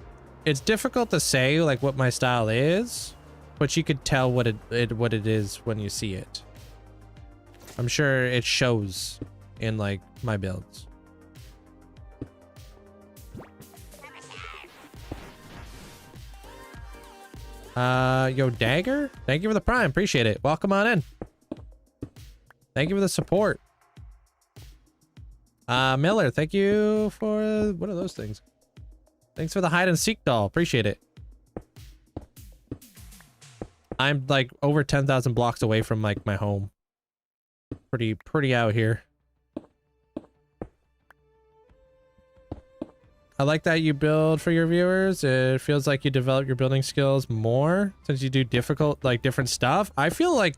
difficult to say like what my style is, but you could tell what it is when you see it. I'm sure it shows in like my builds. Yo, Dagger, thank you for the prime. Appreciate it. Welcome on in. Thank you for the support. Miller, thank you for, what are those things? Thanks for the hide and seek doll. Appreciate it. I'm like over 10,000 blocks away from like my home. Pretty out here. I like that you build for your viewers. It feels like you develop your building skills more since you do difficult, like different stuff. I feel like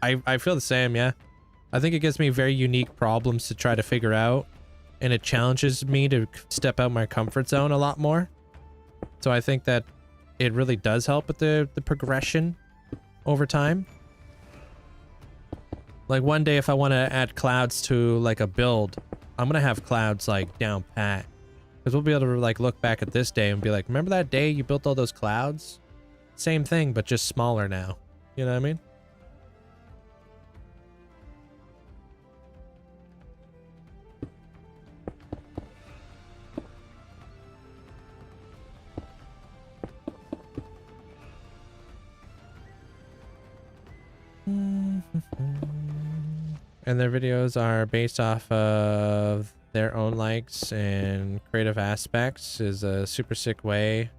I feel the same, yeah. I think it gives me very unique problems to try to figure out, and it challenges me to step out my comfort zone a lot more. So I think that it really does help with the progression over time. Like one day if I want to add clouds to like a build, I'm gonna have clouds like down pat. Because we'll be able to like look back at this day and be like, remember that day you built all those clouds? Same thing, but just smaller now. You know what I mean? And their videos are based off of their own likes and creative aspects is a super sick way.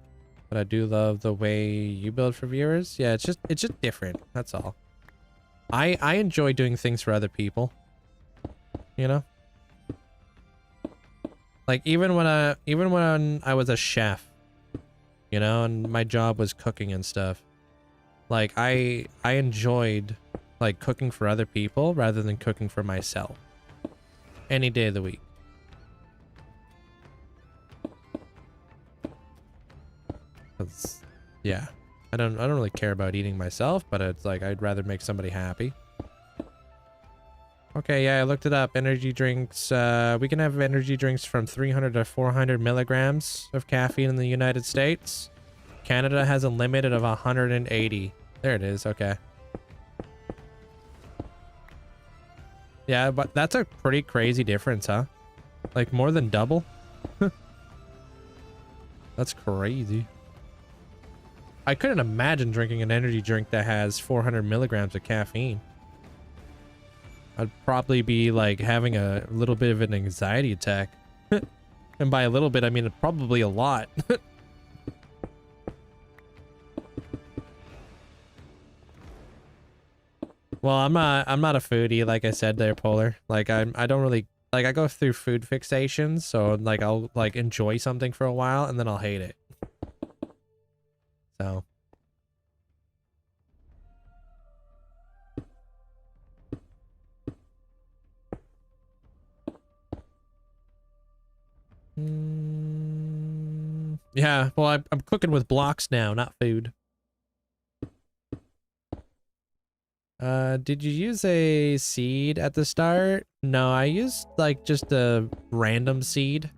But I do love the way you build for viewers. Yeah, it's just different. That's all. I enjoy doing things for other people. You know? Like even when I was a chef, you know, and my job was cooking and stuff. Like I enjoyed like cooking for other people rather than cooking for myself. Any day of the week. Yeah, I don't really care about eating myself, but it's like I'd rather make somebody happy. Okay, yeah, I looked it up. Energy drinks, we can have energy drinks from 300 to 400 milligrams of caffeine in the United States. Canada has a limit of 180. There it is. Okay. Yeah, but that's a pretty crazy difference, huh? Like more than double. That's crazy. I couldn't imagine drinking an energy drink that has 400 milligrams of caffeine. I'd probably be like having a little bit of an anxiety attack. And by a little bit, I mean probably a lot. Well, I'm not a foodie, like I said there, Polar. Like I don't really like, I go through food fixations, so like I'll like enjoy something for a while and then I'll hate it. So yeah, well, I'm cooking with blocks now, not food. Did you use a seed at the start? No, I used like just a random seed,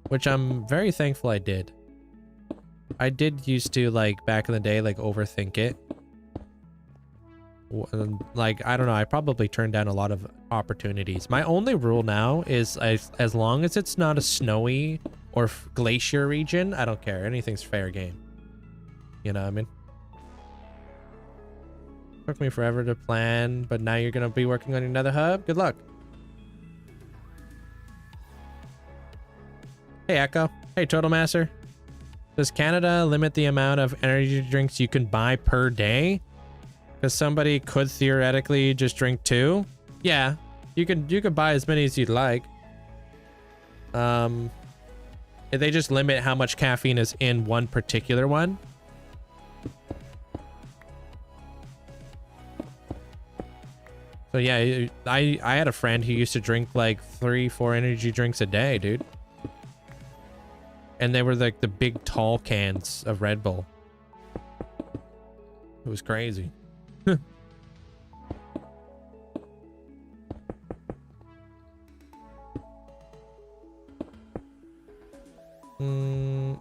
which I'm very thankful I did. I did used to, like, back in the day, like, overthink it. Like, I don't know, I probably turned down a lot of opportunities. My only rule now is as long as it's not a snowy or glacier region, I don't care. Anything's fair game. You know what I mean? Took me forever to plan, but now you're gonna be working on your nether hub. Good luck. Hey, Echo. Hey, Total Master. Does Canada limit the amount of energy drinks you can buy per day? Because somebody could theoretically just drink 2. Yeah, you can buy as many as you'd like. They just limit how much caffeine is in one particular one. So yeah, I had a friend who used to drink like 3-4 energy drinks a day, dude. And they were like the big tall cans of Red Bull. It was crazy.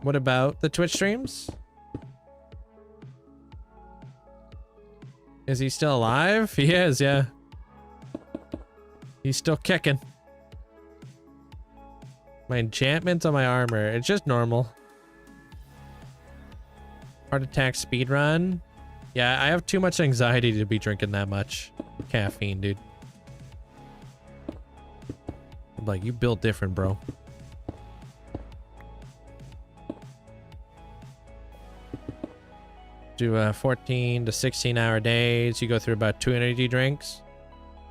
What about the Twitch streams? Is he still alive? He is, yeah. He's still kicking. My enchantments on my armor. It's just normal. Heart attack speed run. Yeah, I have too much anxiety to be drinking that much caffeine, dude. I'm like, you built different, bro. Do 14 to 16 hour days. You go through about 2 energy drinks.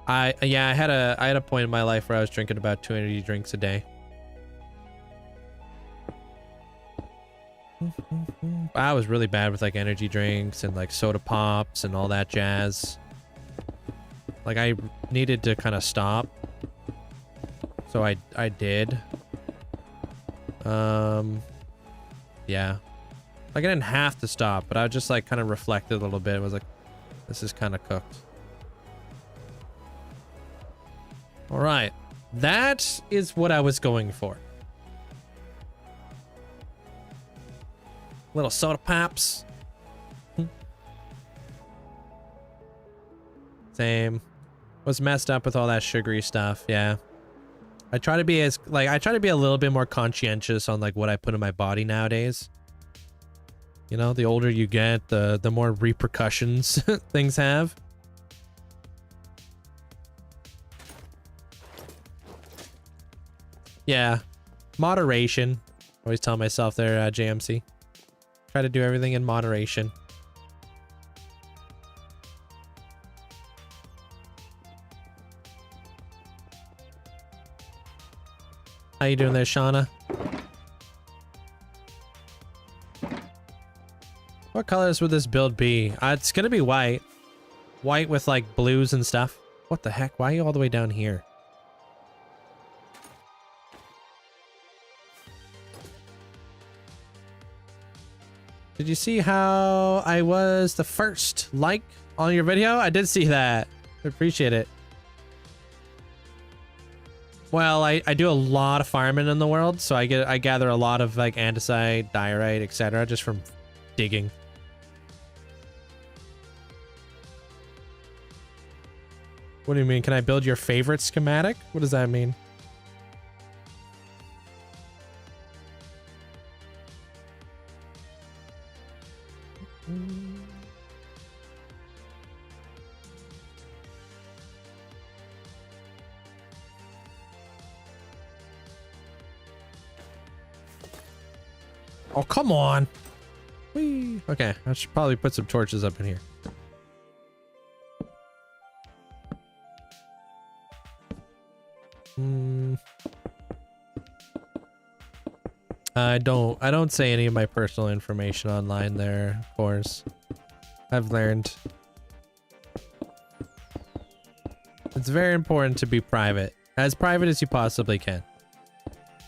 I had a point in my life where I was drinking about 2 energy drinks a day. I was really bad with like energy drinks and like soda pops and all that jazz. Like I needed to kind of stop. So I did. Yeah. Like I didn't have to stop, but I just like kind of reflected a little bit. I was like, this is kind of cooked. All right. That is what I was going for. Little soda pops. Same. Was messed up with all that sugary stuff. Yeah. I try to be a little bit more conscientious on like what I put in my body nowadays. You know, the older you get, the more repercussions things have. Yeah. Moderation. Always tell myself there, JMC. Try to do everything in moderation. How you doing there, Shauna? What colors would this build be? It's gonna be white. White with like blues and stuff. What the heck? Why are you all the way down here? Did you see how I was the first like on your video? I did see that. I appreciate it. Well, I do a lot of farming in the world, so I gather a lot of like andesite, diorite, etc. just from digging. What do you mean? Can I build your favorite schematic? What does that mean? Oh, come on. Whee. Okay, I should probably put some torches up in here. I don't say any of my personal information online there, of course. I've learned. It's very important to be private as you possibly can.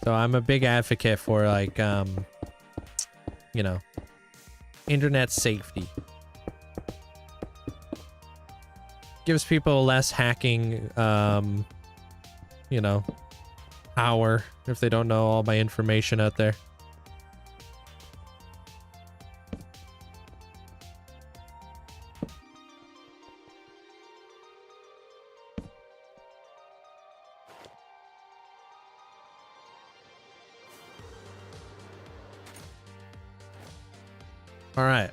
So I'm a big advocate for like, you know, internet safety. Gives people less hacking, you know, power if they don't know all my information out there. All right.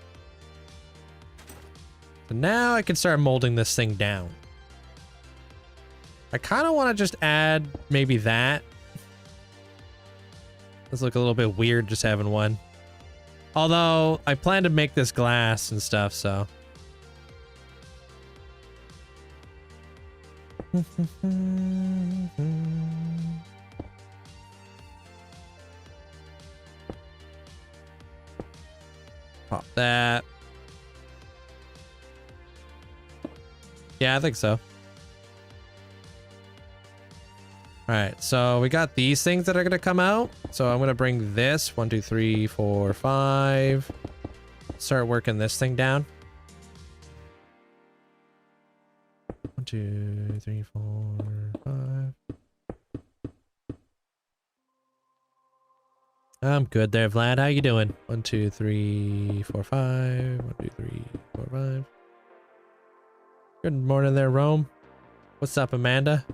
So now I can start molding this thing down. I kind of want to just add maybe that. This look a little bit weird just having one. Although I plan to make this glass and stuff, so. Pop that. Yeah, I think so. All right, so we got these things that are gonna come out. So I'm gonna bring this 1, 2, 3, 4, 5. Start working this thing down. 1, 2, 3, 4, 5. I'm good there, Vlad. How you doing? 1, 2, 3, 4, 5. 1, 2, 3, 4, 5. Good morning there, Rome. What's up, Amanda?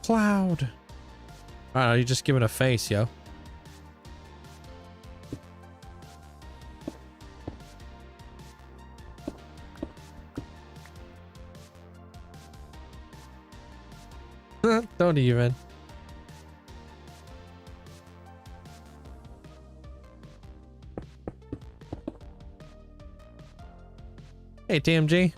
Cloud. Oh, you just giving a face, yo. Don't even. Hey, TMG.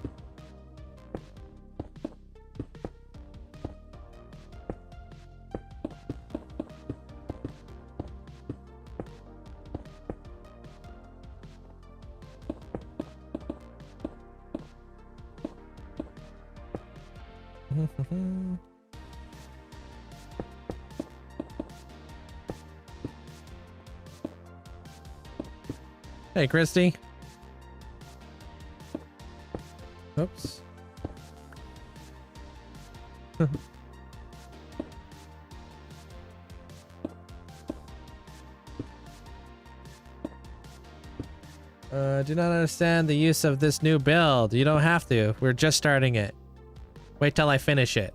Hey, Christy. Oops. Do not understand the use of this new build. You don't have to. We're just starting it. Wait till I finish it.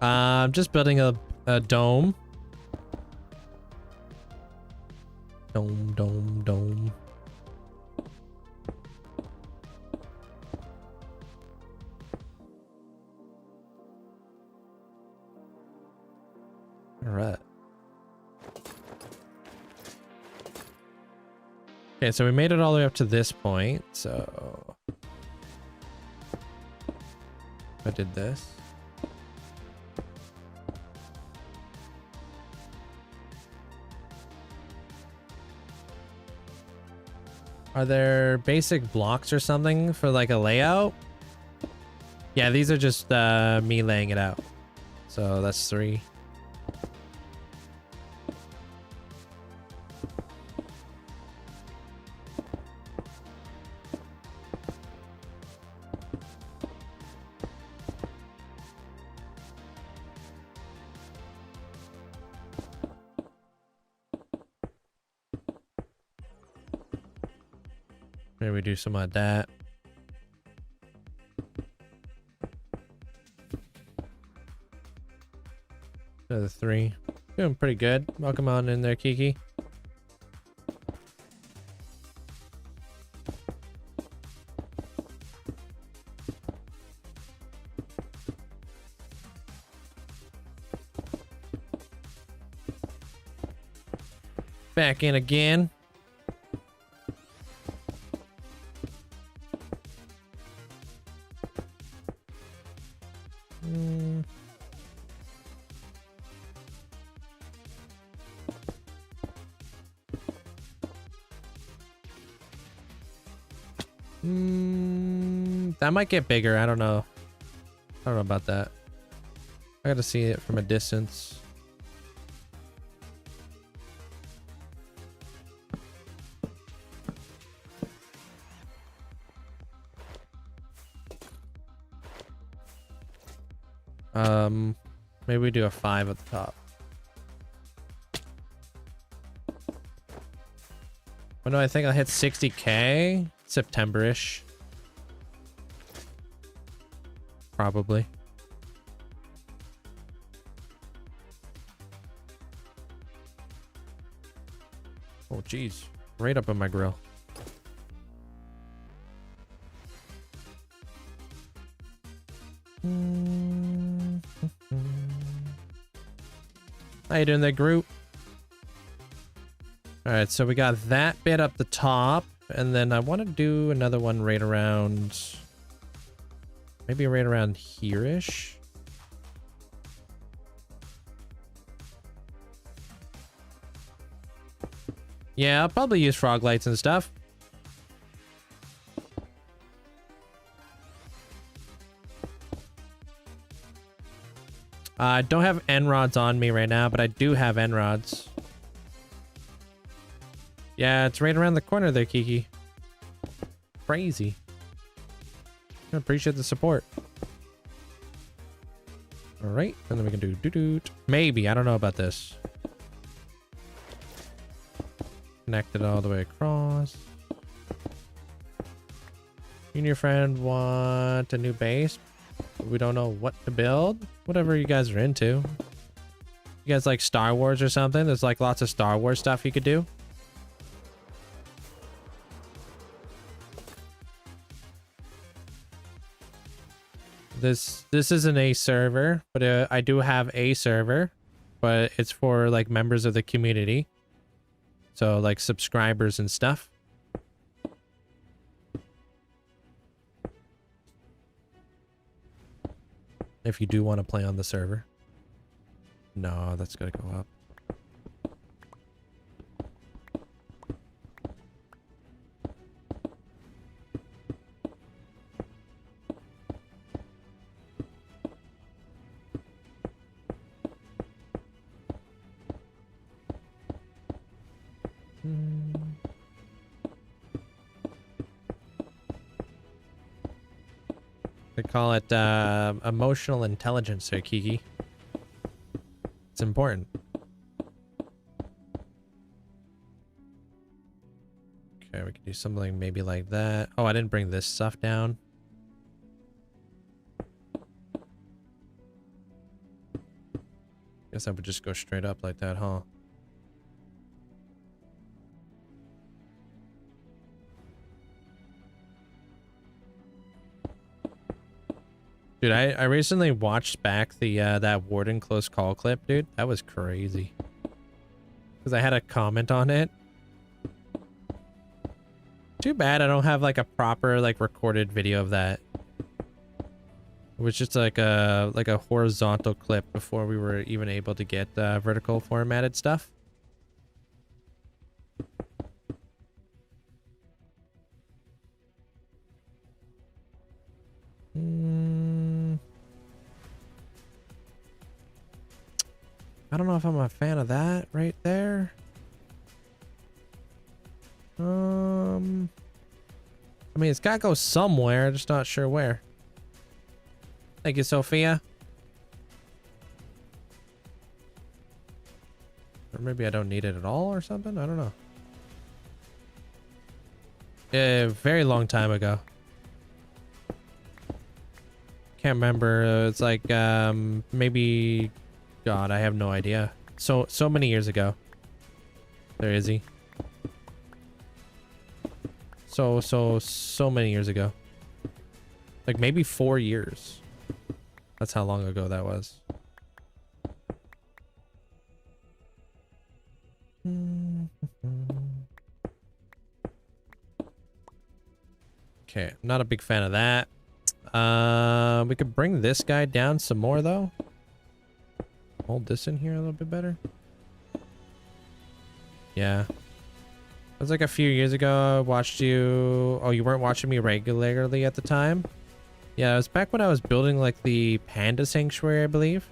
I'm just building a dome. Dome. All right. Okay, so we made it all the way up to this point, so I did this. Are there basic blocks or something for like a layout? Yeah, these are just me laying it out. So that's 3. Maybe we do some of that. Another 3. Doing pretty good. Welcome on in there, Kiki. Back in again. That might get bigger. I don't know. I don't know about that. I gotta see it from a distance. Maybe we do a 5 at the top. When do I think I'll hit 60K? September-ish. Probably. Oh, geez. Right up in my grill. How you doing there, group? Alright, so we got that bit up the top, and then I want to do another one right around... maybe right around here-ish? Yeah, I'll probably use frog lights and stuff. I don't have end rods on me right now, but I do have end rods. Yeah, it's right around the corner there, Kiki. Crazy. I appreciate the support. All right, and then we can do doo-doot. Maybe, I don't know about this. Connect it all the way across. You and your friend want a new base. We don't know what to build. Whatever you guys are into. You guys like Star Wars or something? There's like lots of Star Wars stuff you could do. This isn't a server, but I do have a server, but it's for like members of the community. So like subscribers and stuff. If you do want to play on the server. No, that's gotta go up. They call it emotional intelligence there, Kiki. It's important. Okay, we can do something maybe like that. Oh, I didn't bring this stuff down. Guess I would just go straight up like that, huh? Dude, I recently watched back the that Warden close call clip, dude. That was crazy. Because I had a comment on it. Too bad I don't have like a proper like recorded video of that. It was just like a horizontal clip before we were even able to get vertical formatted stuff. I don't know if I'm a fan of that right there. I mean, it's gotta go somewhere, just not sure where. Thank you, Sophia. Or maybe I don't need it at all or something? I don't know. Yeah, very long time ago. Can't remember. It's like, maybe... God, I have no idea. So many years ago. There is he. So many years ago. Like maybe 4 years. That's how long ago that was. Okay, not a big fan of that. We could bring this guy down some more though. Hold this in here a little bit better. Yeah. It was like a few years ago. I watched you. Oh, you weren't watching me regularly at the time? Yeah, it was back when I was building like the panda sanctuary, I believe.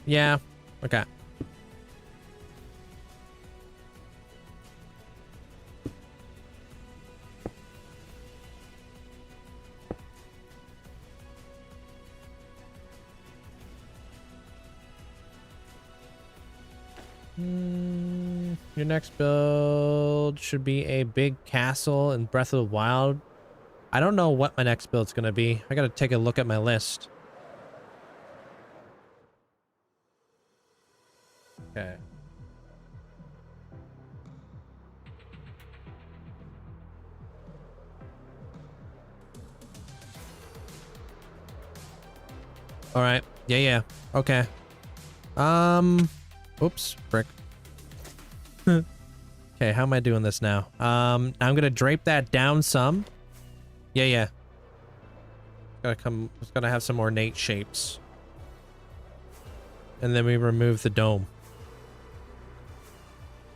Yeah. Okay. Your next build should be a big castle in Breath of the Wild. I don't know what my next build's gonna be. I gotta take a look at my list. Okay. All right. Yeah. Okay. Oops, brick. Okay, how am I doing this now? I'm gonna drape that down some. Yeah. It's gonna have some ornate shapes. And then we remove the dome.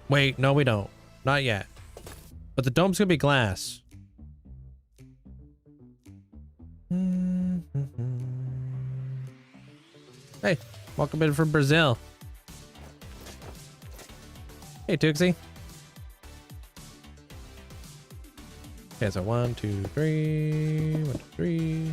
Wait, no we don't. Not yet. But the dome's gonna be glass. Hey, welcome in from Brazil. Hey, Tuxie. Okay, so 1, 2, 3. 1, 2, 3.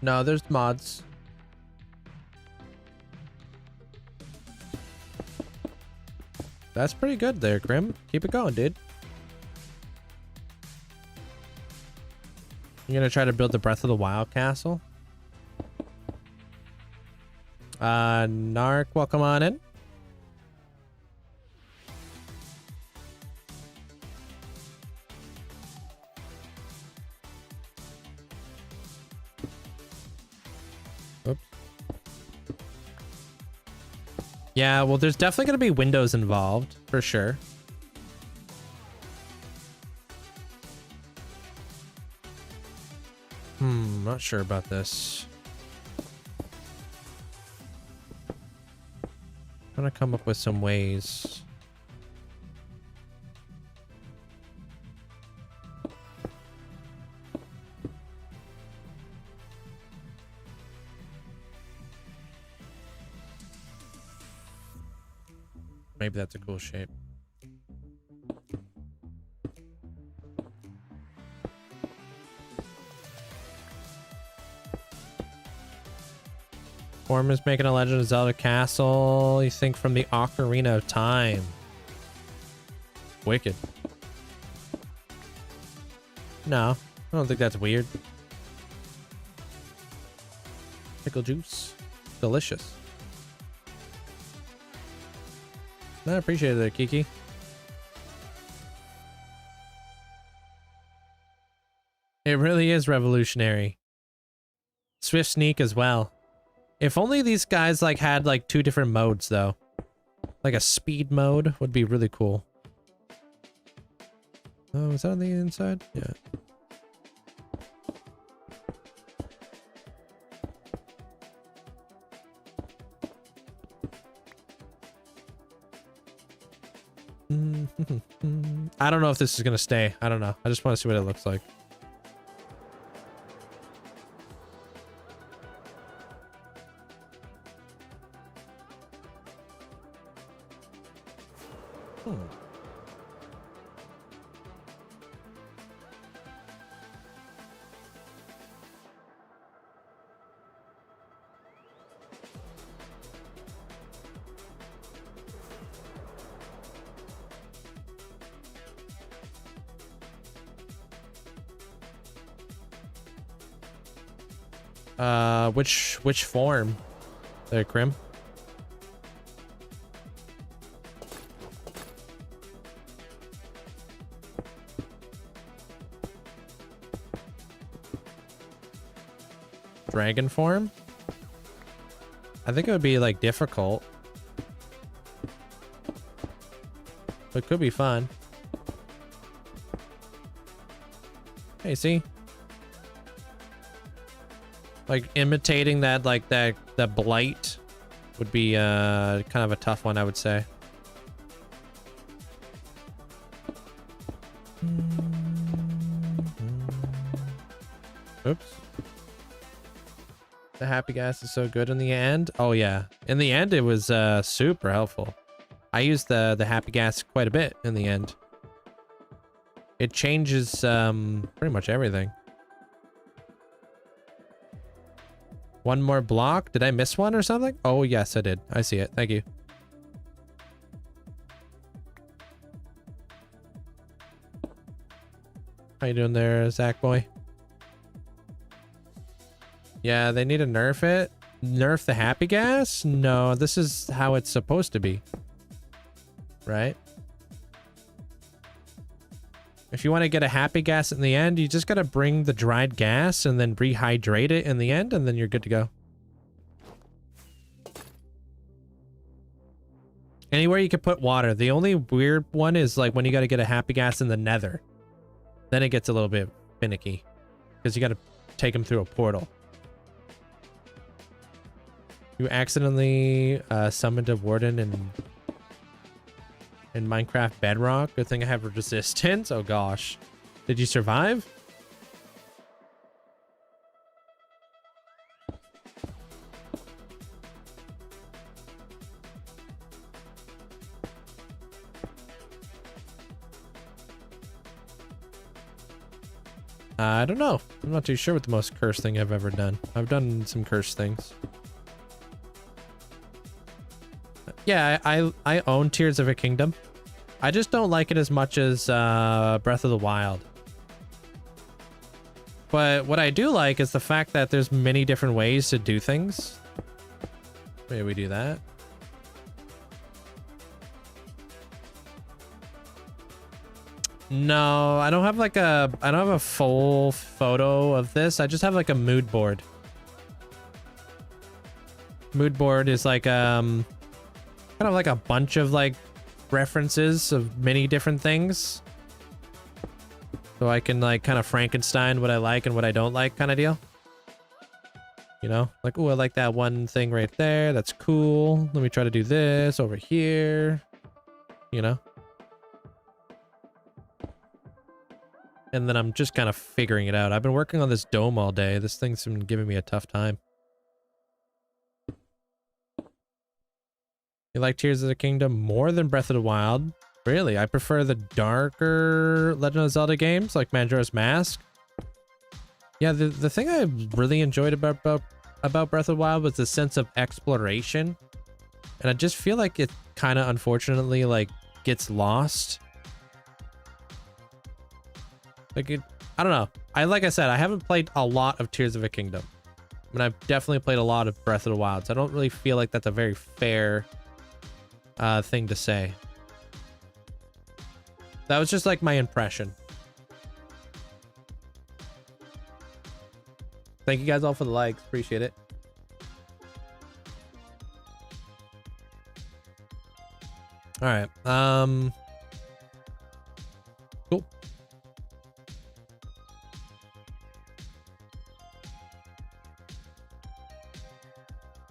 No, there's mods. That's pretty good there, Grim. Keep it going, dude. You're gonna try to build the Breath of the Wild castle? Narc, welcome on in. Oops. Yeah, well, there's definitely going to be windows involved, for sure. Not sure about this. I'm gonna come up with some ways. Maybe that's a cool shape. Form is making a Legend of Zelda castle, you think, from the Ocarina of Time. Wicked. No, I don't think that's weird. Pickle juice. Delicious. I appreciate it there, Kiki. It really is revolutionary. Swift sneak as well. If only these guys like had like 2 different modes though. Like a speed mode would be really cool. Oh, is that on the inside? Yeah. I don't know if this is gonna stay. I don't know. I just want to see what it looks like. Which form? There, Crim. Dragon form? I think it would be like difficult. But it could be fun. Hey, see? Like imitating that, like that blight would be kind of a tough one, I would say. Oops. The happy gas is so good in the end. Oh yeah, in the end it was super helpful. I used the happy gas quite a bit in the end. It changes pretty much everything. One more block? Did I miss one or something? Oh, yes, I did. I see it. Thank you. How you doing there, Zach boy? Yeah, they need to nerf it. Nerf the happy gas? No, this is how it's supposed to be. Right? If you want to get a happy gas in the end, you just got to bring the dried gas and then rehydrate it in the end, and then you're good to go. Anywhere you can put water. The only weird one is like when you got to get a happy gas in the nether. Then it gets a little bit finicky because you got to take them through a portal. You accidentally summoned a warden and in Minecraft Bedrock. Good thing I have resistance. Oh gosh. Did you survive? I don't know. I'm not too sure what the most cursed thing I've ever done. I've done some cursed things. Yeah, I own Tears of a Kingdom. I just don't like it as much as Breath of the Wild. But what I do like is the fact that there's many different ways to do things. Maybe we do that. No, I don't have like I don't have a full photo of this. I just have like a mood board. Mood board is like kind of like a bunch of like references of many different things. So I can like kind of Frankenstein what I like and what I don't like kind of deal. You know, like, oh, I like that one thing right there. That's cool. Let me try to do this over here. You know? And then I'm just kind of figuring it out. I've been working on this dome all day. This thing's been giving me a tough time. You like Tears of the Kingdom more than Breath of the Wild? Really? I prefer the darker Legend of Zelda games like Majora's Mask. Yeah, the thing I really enjoyed about Breath of the Wild was the sense of exploration. And I just feel like it kind of unfortunately like gets lost. Like I don't know. Like I said, I haven't played a lot of Tears of a Kingdom. I mean, I've definitely played a lot of Breath of the Wild, so I don't really feel like that's a very fair thing to say. That was just like my impression. Thank you guys all for the likes. Appreciate it. All right. Cool.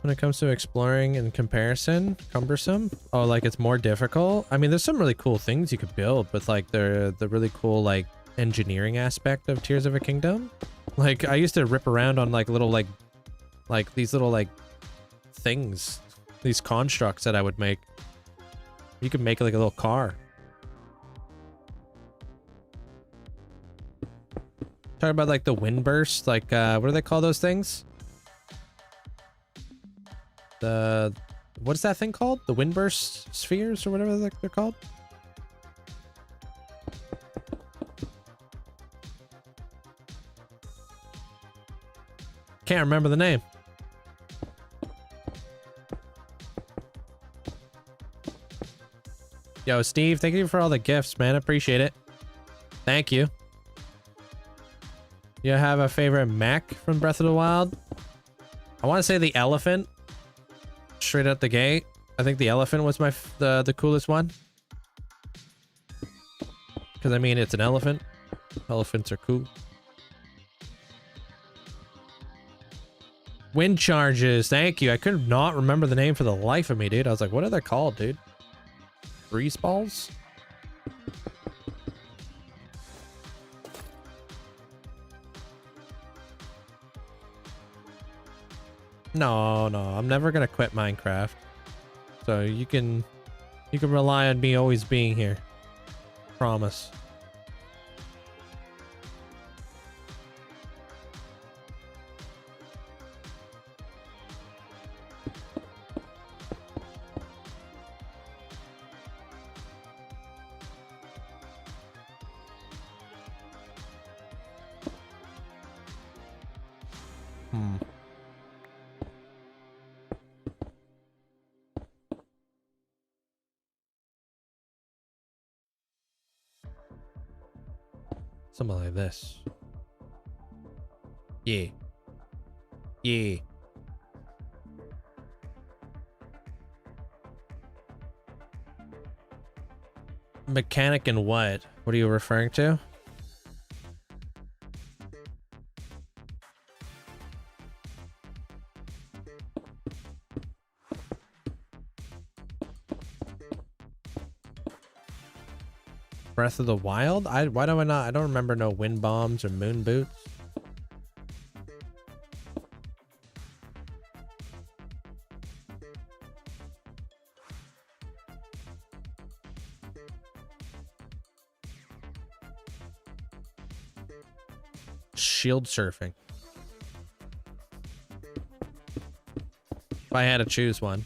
When it comes to exploring in comparison, cumbersome. Oh, like it's more difficult. I mean, there's some really cool things you could build with like the really cool like engineering aspect of Tears of a Kingdom. Like I used to rip around on like little like these little like things, these constructs that I would make. You could make like a little car. Talk about like the wind burst, like what do they call those things? What is that thing called? The windburst spheres or whatever they're called? Can't remember the name. Yo, Steve, thank you for all the gifts, man. Appreciate it. Thank you. You have a favorite mech from Breath of the Wild? I want to say the elephant. Straight out the gate. I think the elephant was the coolest one. Because I mean, it's an elephant. Elephants are cool. Wind charges. Thank you. I could not remember the name for the life of me, dude. I was like, what are they called, dude? Breeze balls? No, I'm never gonna quit Minecraft. So you can rely on me always being here. Promise. Something like this. Yeah. Yeah. Mechanic in what? What are you referring to? Breath of the Wild? Why do I not? I don't remember no wind bombs or moon boots. Shield surfing. If I had to choose one.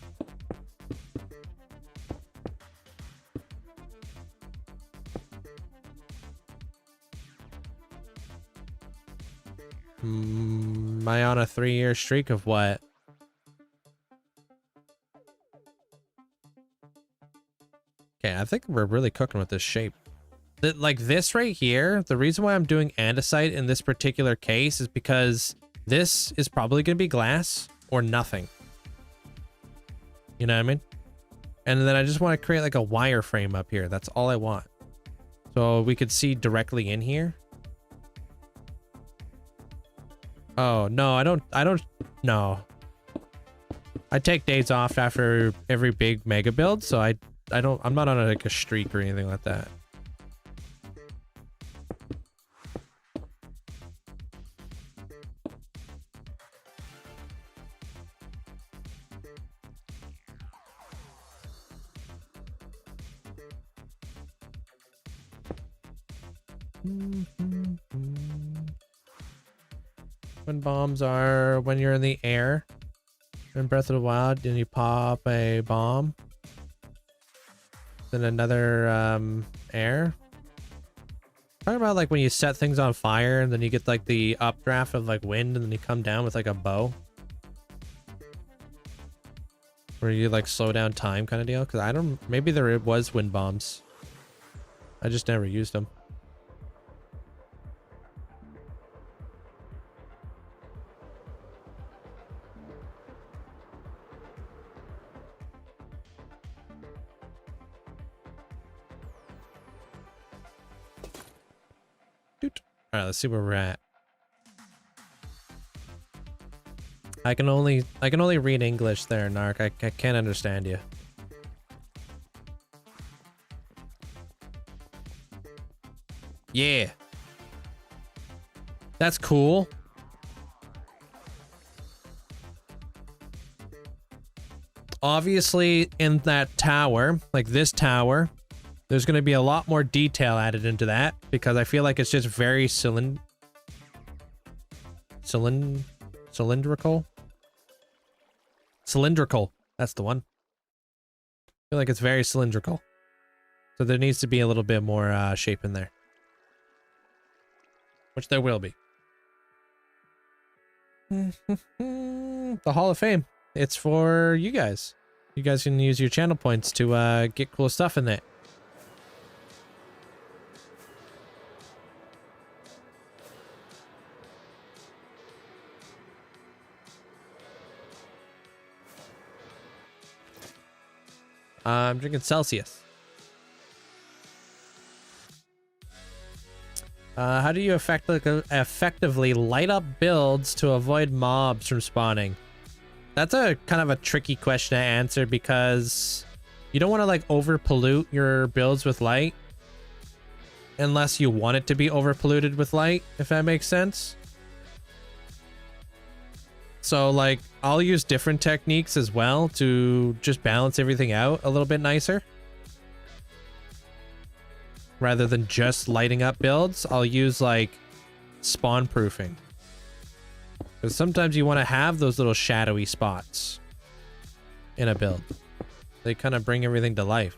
Am I on a 3-year streak of what? Okay, I think we're really cooking with this shape. Like this right here, the reason why I'm doing andesite in this particular case is because this is probably going to be glass or nothing. You know what I mean? And then I just want to create like a wireframe up here. That's all I want. So we could see directly in here. Oh, no, I don't, no. I take days off after every big mega build, so I'm not on like a streak or anything like that. When bombs are when you're in the air in Breath of the Wild and you pop a bomb, then another air. Talking about like when you set things on fire and then you get like the updraft of like wind and then you come down with like a bow, where you like slow down time kind of deal. Because I don't, maybe there was wind bombs, I just never used them. All right, let's see where we're at. I can only read English there, Narc. I can't understand you. Yeah. That's cool. Obviously, in that tower, like this tower, there's going to be a lot more detail added into that because I feel like it's just very cylindrical. Cylindrical. That's the one. I feel like it's very cylindrical. So there needs to be a little bit more shape in there. Which there will be. The Hall of Fame. It's for you guys. You guys can use your channel points to get cool stuff in it. I'm drinking Celsius. How do you effectively light up builds to avoid mobs from spawning? That's a kind of a tricky question to answer because you don't want to like over pollute your builds with light unless you want it to be over polluted with light, if that makes sense. So like I'll use different techniques as well to just balance everything out a little bit nicer. Rather than just lighting up builds, I'll use like spawn proofing. Because sometimes you want to have those little shadowy spots in a build. They kind of bring everything to life.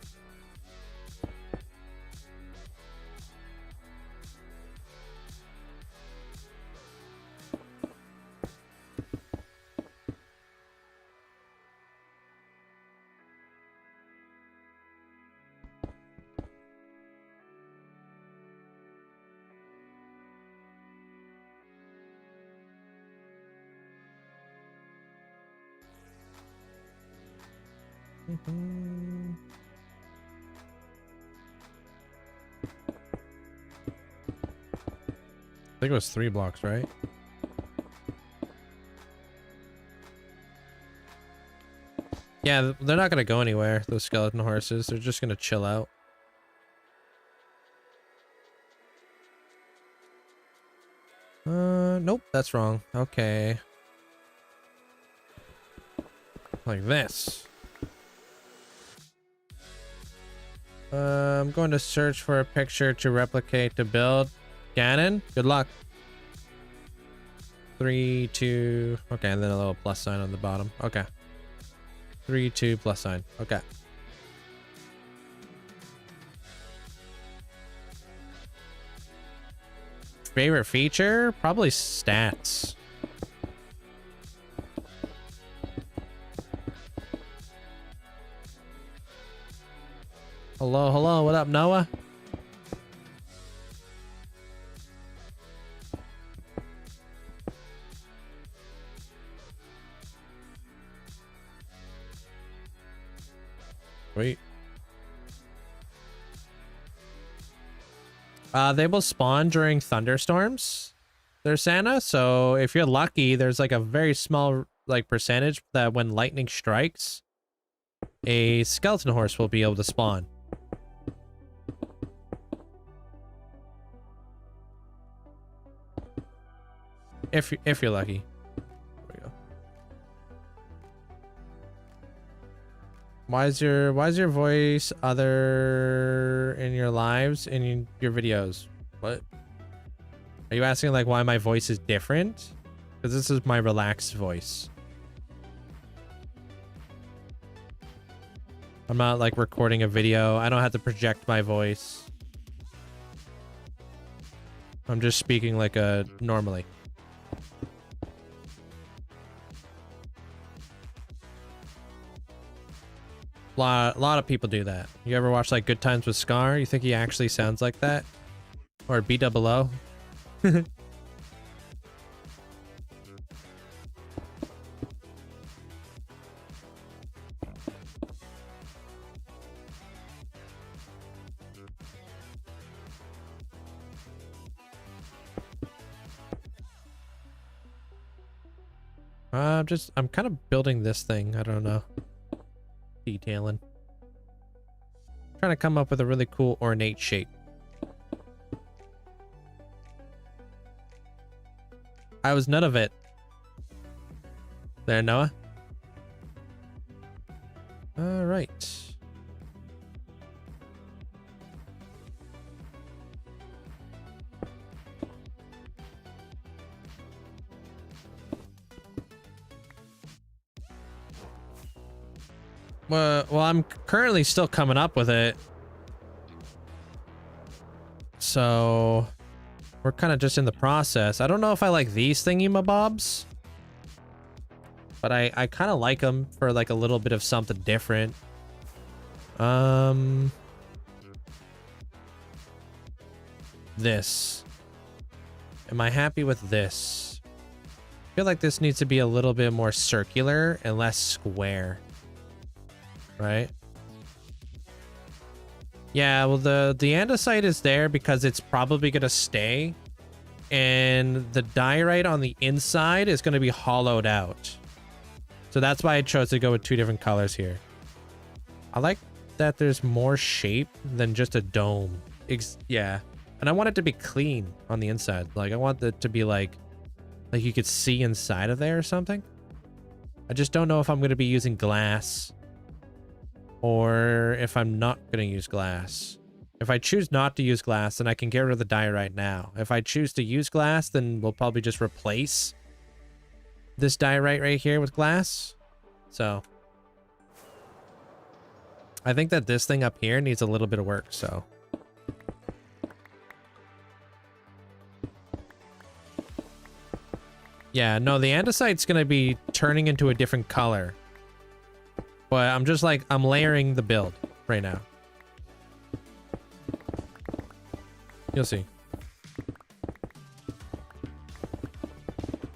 I think it was 3 blocks, right? Yeah, they're not going to go anywhere, those skeleton horses. They're just going to chill out. Nope, that's wrong. Okay. Like this. I'm going to search for a picture to replicate to build. Ganon, good luck. 3, 2. Okay, and then a little plus sign on the bottom. Okay. 3, 2 plus sign. Okay. Favorite feature? Probably stats. Hello, hello. What up, Noah? Wait. They will spawn during thunderstorms. There's Santa, so if you're lucky, there's like a very small like percentage that when lightning strikes, a skeleton horse will be able to spawn. If you're lucky. There we go. Why is your voice other in your lives in your videos? What? Are you asking like why my voice is different? Because this is my relaxed voice. I'm not like recording a video. I don't have to project my voice. I'm just speaking like a normally. A lot of people do that. You ever watch like Good Times with Scar? You think he actually sounds like that? Or B-double-O? I'm kind of building this thing. I don't know. Detailing. Trying to come up with a really cool ornate shape. I was none of it. There, Noah. All right. Well, I'm currently still coming up with it. So we're kind of just in the process. I don't know if I like these thingy-mabobs, but I kind of like them for like a little bit of something different. This. Am I happy with this? I feel like this needs to be a little bit more circular and less square. Right? Yeah, well, the andesite is there because it's probably going to stay. And the diorite on the inside is going to be hollowed out. So that's why I chose to go with 2 different colors here. I like that there's more shape than just a dome. Yeah. And I want it to be clean on the inside. Like, I want it to be like you could see inside of there or something. I just don't know if I'm going to be using glass. Or if I'm not going to use glass. If I choose not to use glass, then I can get rid of the diorite now. If I choose to use glass, then we'll probably just replace this diorite right here with glass. So I think that this thing up here needs a little bit of work, so. Yeah, no, the andesite's going to be turning into a different color. But I'm just like, I'm layering the build right now. You'll see.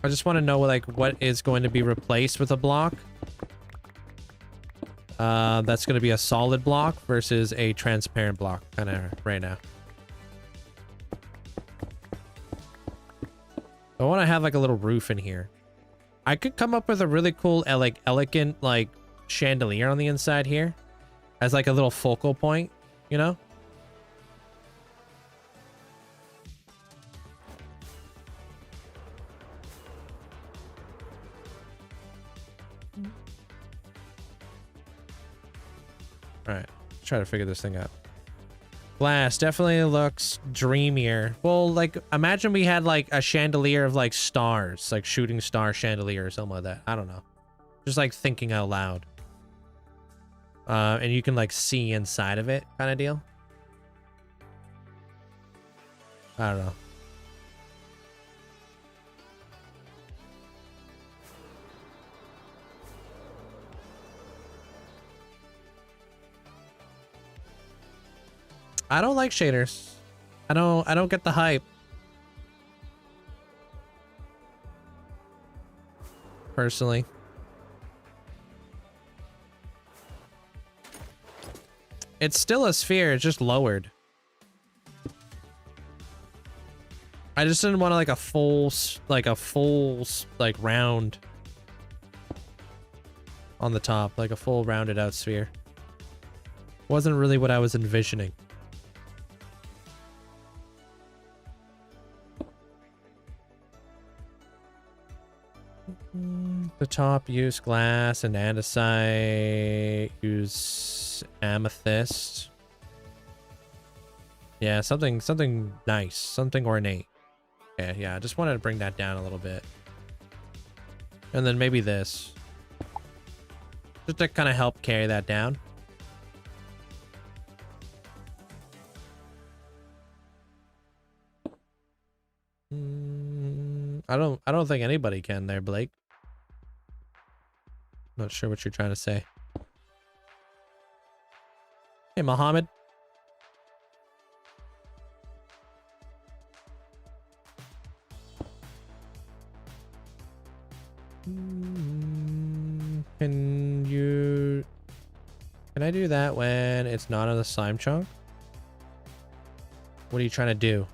I just want to know like what is going to be replaced with a block. That's going to be a solid block versus a transparent block kind of right now. I want to have like a little roof in here. I could come up with a really cool, like elegant, like chandelier on the inside here as like a little focal point, you know? All right, let's try to figure this thing out. Glass definitely looks dreamier. Well, like, imagine we had like a chandelier of like stars, like shooting star chandelier or something like that. I don't know. Just like thinking out loud. And you can like see inside of it kind of deal. I don't know. I don't like shaders. I don't get the hype. Personally. It's still a sphere, it's just lowered. I just didn't want like a full round on the top, like a full rounded out sphere. Wasn't really what I was envisioning. The top use glass and andesite use amethyst. Yeah, something nice, something ornate. Okay, yeah, I just wanted to bring that down a little bit. And then maybe this. Just to kind of help carry that down. I don't think anybody can there, Blake. Not sure what you're trying to say. Hey, Mohammed. Can I do that when it's not on the slime chunk? What are you trying to do?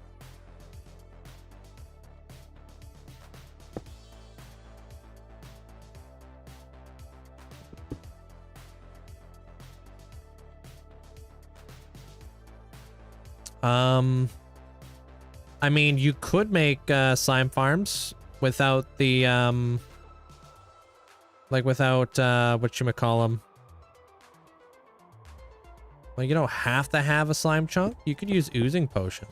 I mean, you could make slime farms without the like without whatchamacallem. Like, you don't have to have a slime chunk. You could use oozing potions.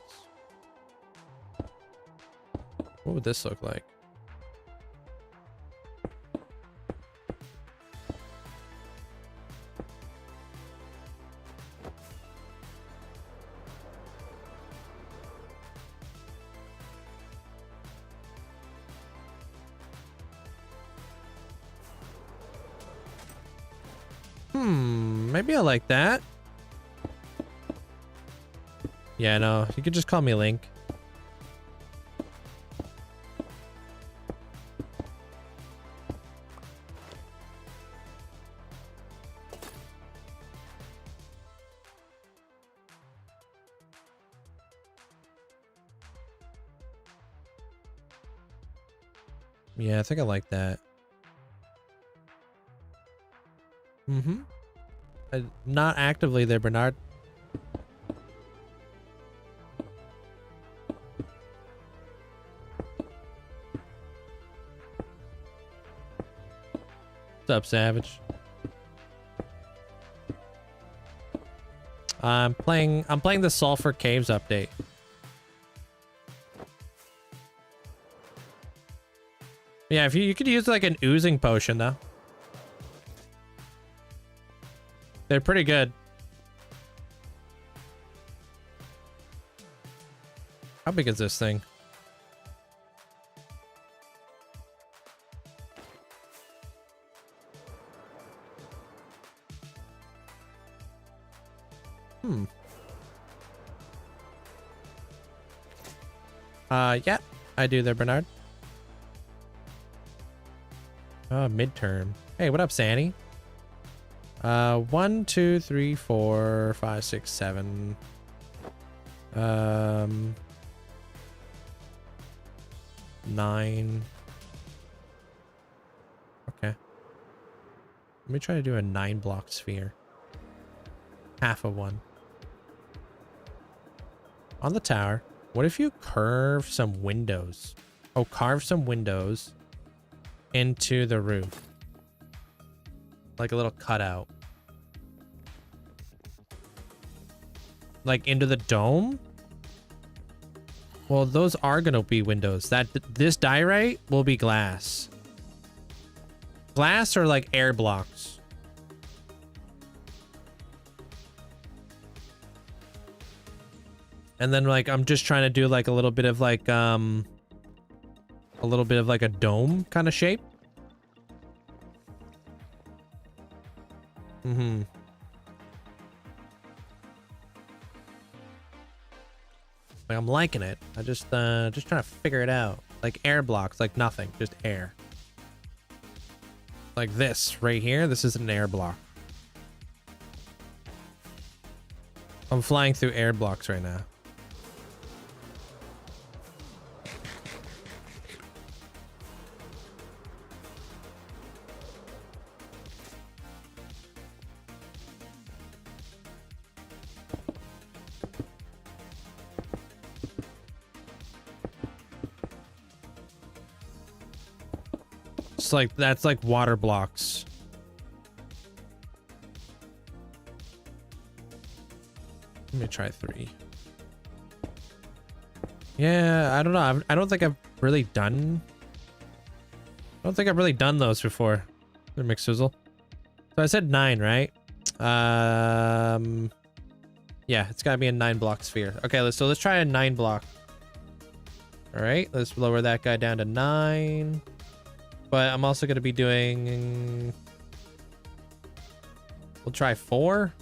What would this look like? Maybe I like that. Yeah, no, you could just call me Link. Yeah, I think I like that. Not actively there, Bernard. What's up, Savage? I'm playing the Sulfur Caves update. Yeah, if you could use like an oozing potion though. They're pretty good. How big is this thing? Yeah, I do there, Bernard. Midterm. Hey, what up, Sandy? 1, 2, 3, 4, 5, 6, 7. 9. Okay. Let me try to do a 9-block sphere. Half of one. On the tower. What if you curve some windows? Oh, carve some windows into the roof. Like a little cutout. like into the dome. Well, those are gonna be windows. This diorite will be glass. Glass or like air blocks. And then like I'm just trying to do like a little bit of like a dome kind of shape. Mm-hmm. Like, I'm liking it. I just trying to figure it out. Like air blocks, like nothing, just air. Like this right here. This is an air block. I'm flying through air blocks right now. It's like, that's like water blocks. Let me try 3. Yeah, I don't know. I don't think I've really done... I don't think I've really done those before. The McSizzle. So I said 9, right? Yeah, it's gotta be a 9 block sphere. Okay, let's try a 9 block. All right, let's lower that guy down to 9. But I'm also going to be doing... We'll try 4.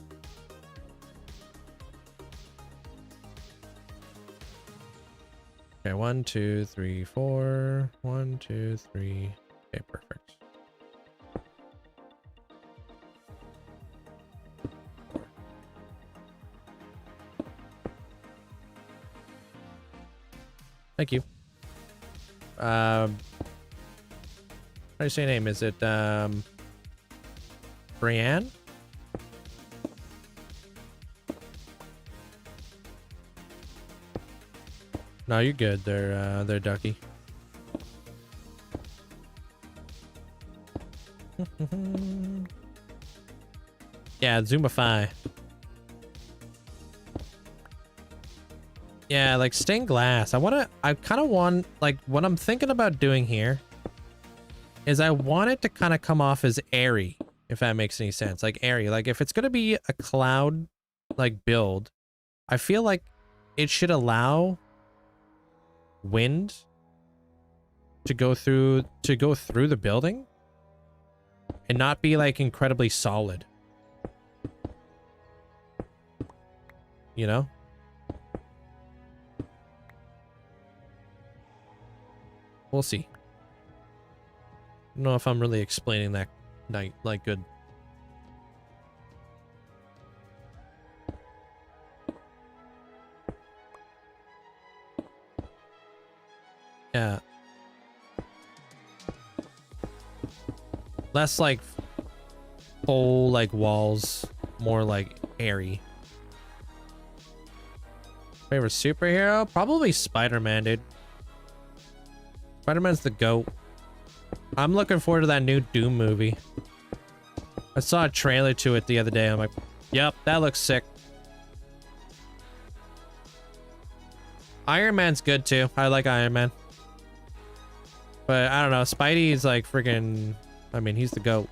Okay, 1, 2, 3, 4. 1, 2, 3. Okay, perfect. Thank you. How do you say your name? Is it Brienne? No, you're good. They're ducky. Yeah, Zoomify. Yeah, like stained glass. I kind of want, like, what I'm thinking about doing here is I want it to kind of come off as airy, if that makes any sense. Like airy, like if it's going to be a cloud like build, I feel like it should allow wind to go through the building and not be like incredibly solid. You know? We'll see. I don't know if I'm really explaining that like good. Yeah. Less like full like walls, more like airy. Favorite superhero? Probably Spider-Man, dude. Spider-Man's the GOAT. I'm looking forward to that new Doom movie. I saw a trailer to it the other day. I'm like, yep, that looks sick. Iron Man's good too. I like Iron Man. But I don't know. Spidey's like freaking... I mean, he's the GOAT.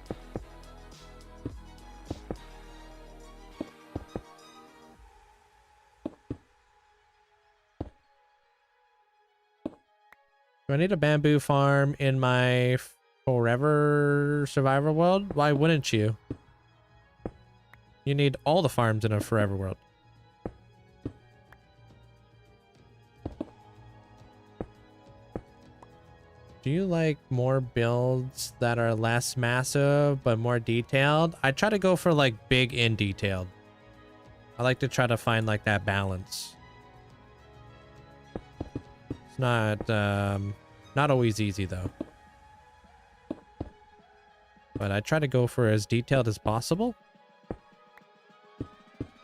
Do I need a bamboo farm in my forever survival world? Why wouldn't you? You need all the farms in a forever world. Do you like more builds that are less massive but more detailed? I try to go for like big and detailed. I like to try to find like that balance. It's not always easy though. But I try to go for as detailed as possible.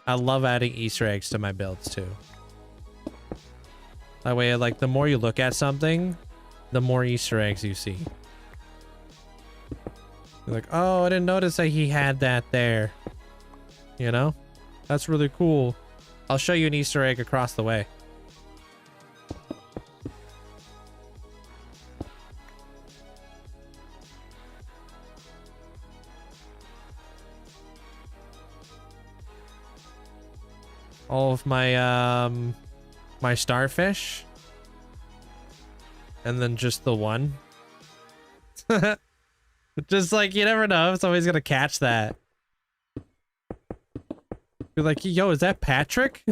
I love adding Easter eggs to my builds too. That way, like, the more you look at something, the more Easter eggs you see. You're like, oh, I didn't notice that he had that there. You know? That's really cool. I'll show you an Easter egg across the way. All of my my starfish, and then just the one. Just like, you never know if somebody's gonna catch that. You're like, yo, is that Patrick?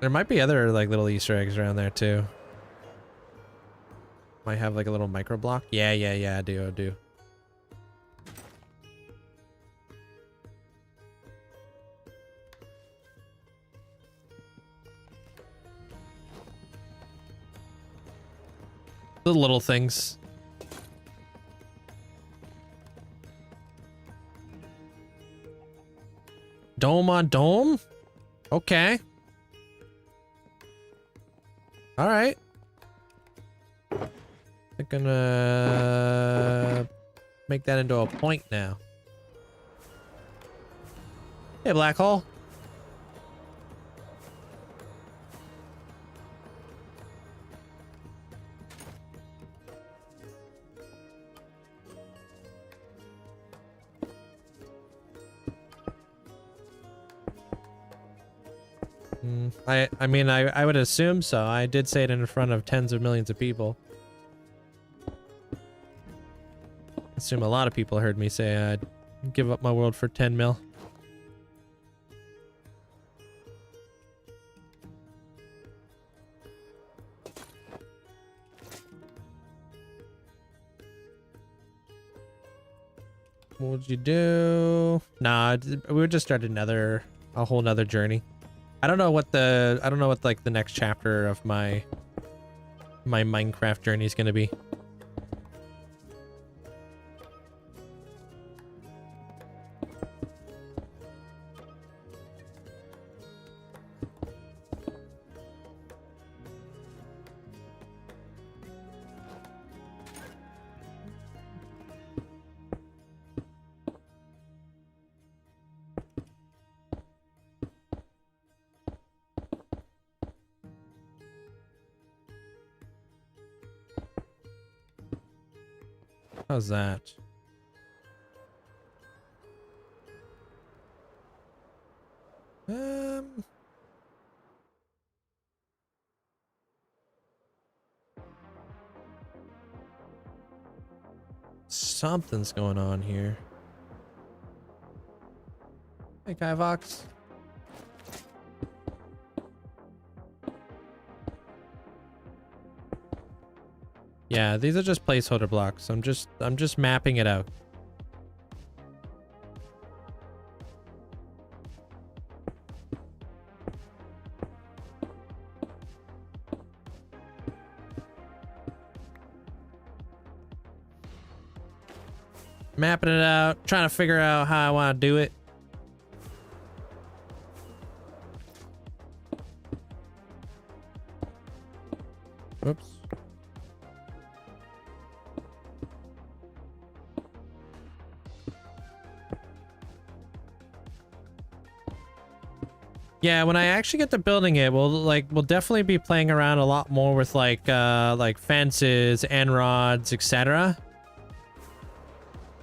There might be other like little Easter eggs around there too. Might have like a little micro block. Yeah, I do. The little things. Dome on dome? Okay. All right. I'm gonna make that into a point now. Hey, black hole. I mean, I would assume so. I did say it in front of tens of millions of people. I assume a lot of people heard me say I'd give up my world for 10 mil. What would you do? Nah, we would just start a whole nother journey. I don't know what like the next chapter of my Minecraft journey is going to be. How's that? Something's going on here. Hey, Kyvox. Yeah, these are just placeholder blocks. I'm just mapping it out. Mapping it out, trying to figure out how I want to do it. Whoops. Yeah, when I actually get to building it, we'll definitely be playing around a lot more with like fences, end rods, etc.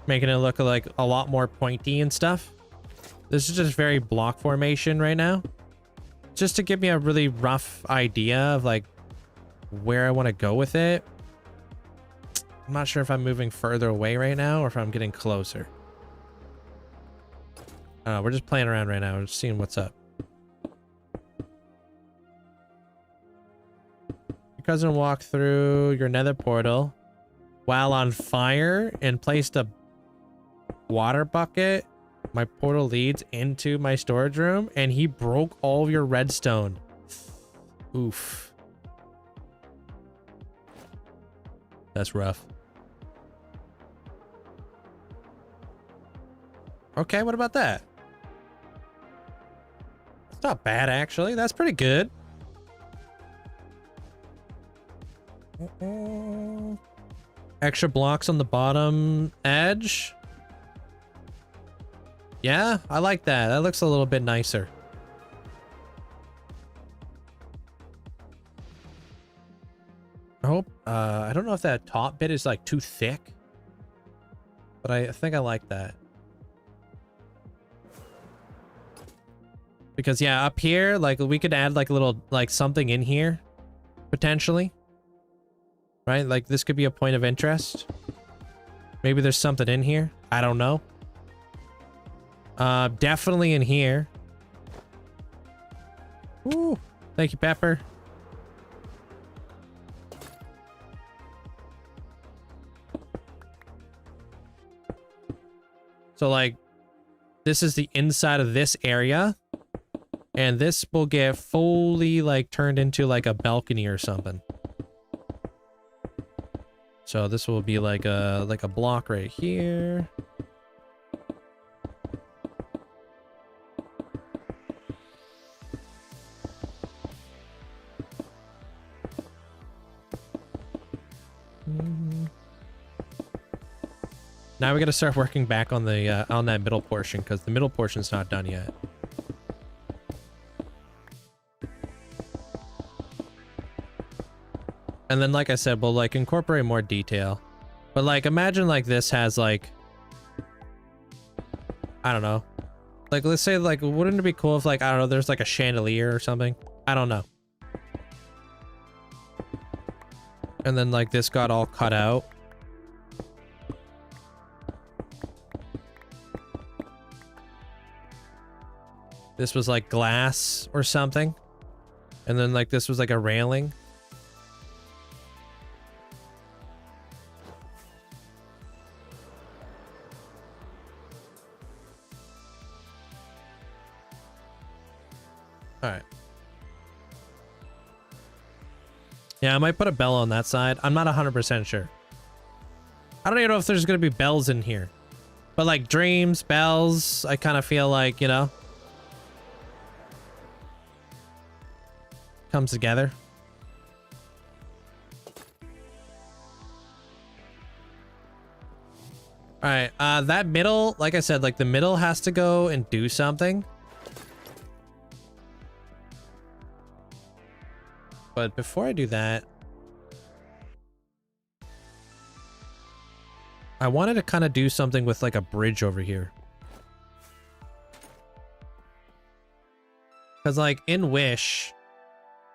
Making it look like a lot more pointy and stuff. This is just very block formation right now. Just to give me a really rough idea of like where I want to go with it. I'm not sure if I'm moving further away right now or if I'm getting closer. We're just playing around right now. We're just seeing what's up. Your cousin walked through your nether portal while on fire and placed a water bucket. My portal leads into my storage room and he broke all of your redstone. Oof. That's rough. Okay, what about that? It's not bad, actually. That's pretty good. Extra blocks on the bottom edge. Yeah, I like that. That looks a little bit nicer. I hope, I don't know if that top bit is like too thick, but I think I like that. Because yeah, up here, like we could add like a little, like something in here, potentially. Right? Like this could be a point of interest. Maybe there's something in here. I don't know. Definitely in here. Ooh, thank you, Pepper. So like, this is the inside of this area. And this will get fully like turned into like a balcony or something. So this will be like a block right here. Now we got to start working back on the on that middle portion because the middle portion's not done yet. And then, like I said, we'll like incorporate more detail. But like, imagine like this has like, I don't know. Like, let's say like, wouldn't it be cool if like, I don't know, there's like a chandelier or something? I don't know. And then like this got all cut out. This was like glass or something. And then like this was like a railing. All right. Yeah, I might put a bell on that side. I'm not 100% sure. I don't even know if there's going to be bells in here. But like dreams, bells, I kind of feel like, you know, comes together. All right, that middle, like I said, like the middle has to go and do something. But before I do that, I wanted to kind of do something with like a bridge over here. Because like in Wish,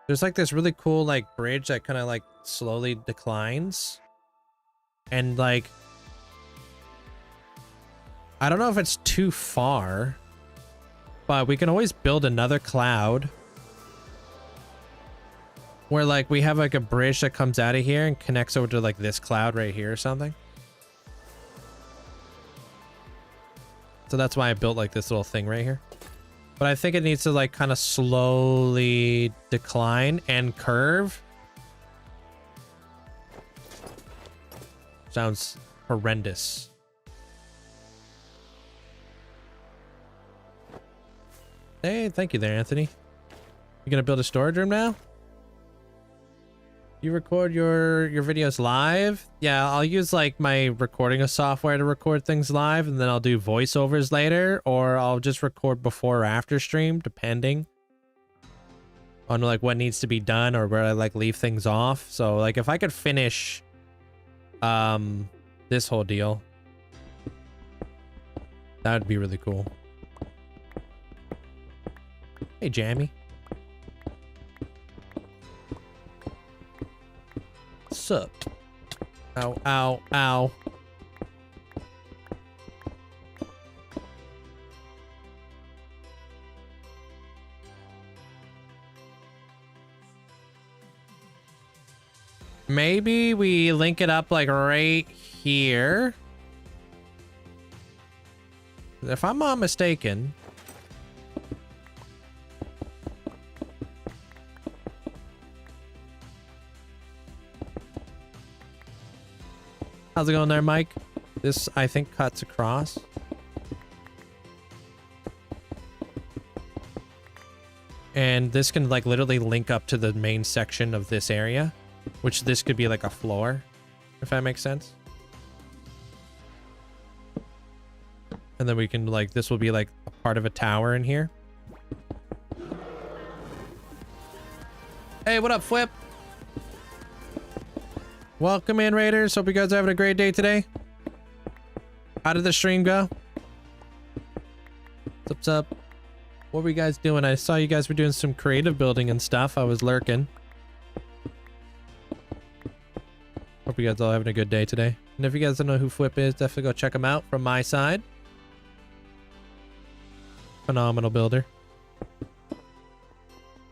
there's like this really cool like bridge that kind of like slowly declines. And like, I don't know if it's too far, but we can always build another cloud. Where like we have like a bridge that comes out of here and connects over to like this cloud right here or something. So that's why I built like this little thing right here. But I think it needs to like kind of slowly decline and curve. Sounds horrendous. Hey, thank you there, Anthony. You gonna build a storage room now? You record your videos live? Yeah, I'll use like my recording of software to record things live, and then I'll do voiceovers later, or I'll just record before or after stream, depending on like what needs to be done or where I like leave things off. So like if I could finish this whole deal, that would be really cool. Hey, Jammy. Sup? Ow, ow, ow. Maybe we link it up like right here. If I'm not mistaken. How's it going there, Mike? This, I think, cuts across. And this can, like, literally link up to the main section of this area. Which this could be, like, a floor. if that makes sense. And then we can like, this will be like a part of a tower in here. Hey, what up, Flip? Welcome in, Raiders. Hope you guys are having a great day today. How did the stream go? What's up? What were you guys doing? I saw you guys were doing some creative building and stuff. I was lurking. Hope you guys all having a good day today. And if you guys don't know who Flip is, definitely go check him out from my side. Phenomenal builder.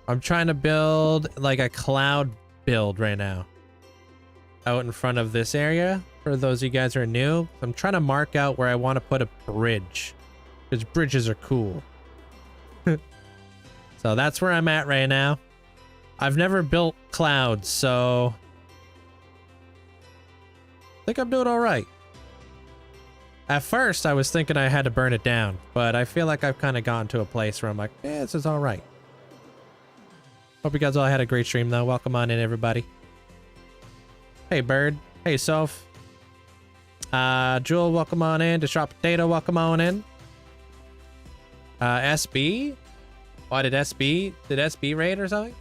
I'm trying to build like a cloud build right now. Out in front of this area. For those of you guys who are new, I'm trying to mark out where I want to put a bridge. Because bridges are cool. So that's where I'm at right now. I've never built clouds, so I think I'm doing all right. At first, I was thinking I had to burn it down, but I feel like I've kind of gotten to a place where I'm like, yeah, this is all right. Hope you guys all had a great stream, though. Welcome on in, everybody. Hey, Bird. Hey, Soph. Jewel, welcome on in. Distraught Potato, welcome on in. SB? Why did SB raid or something?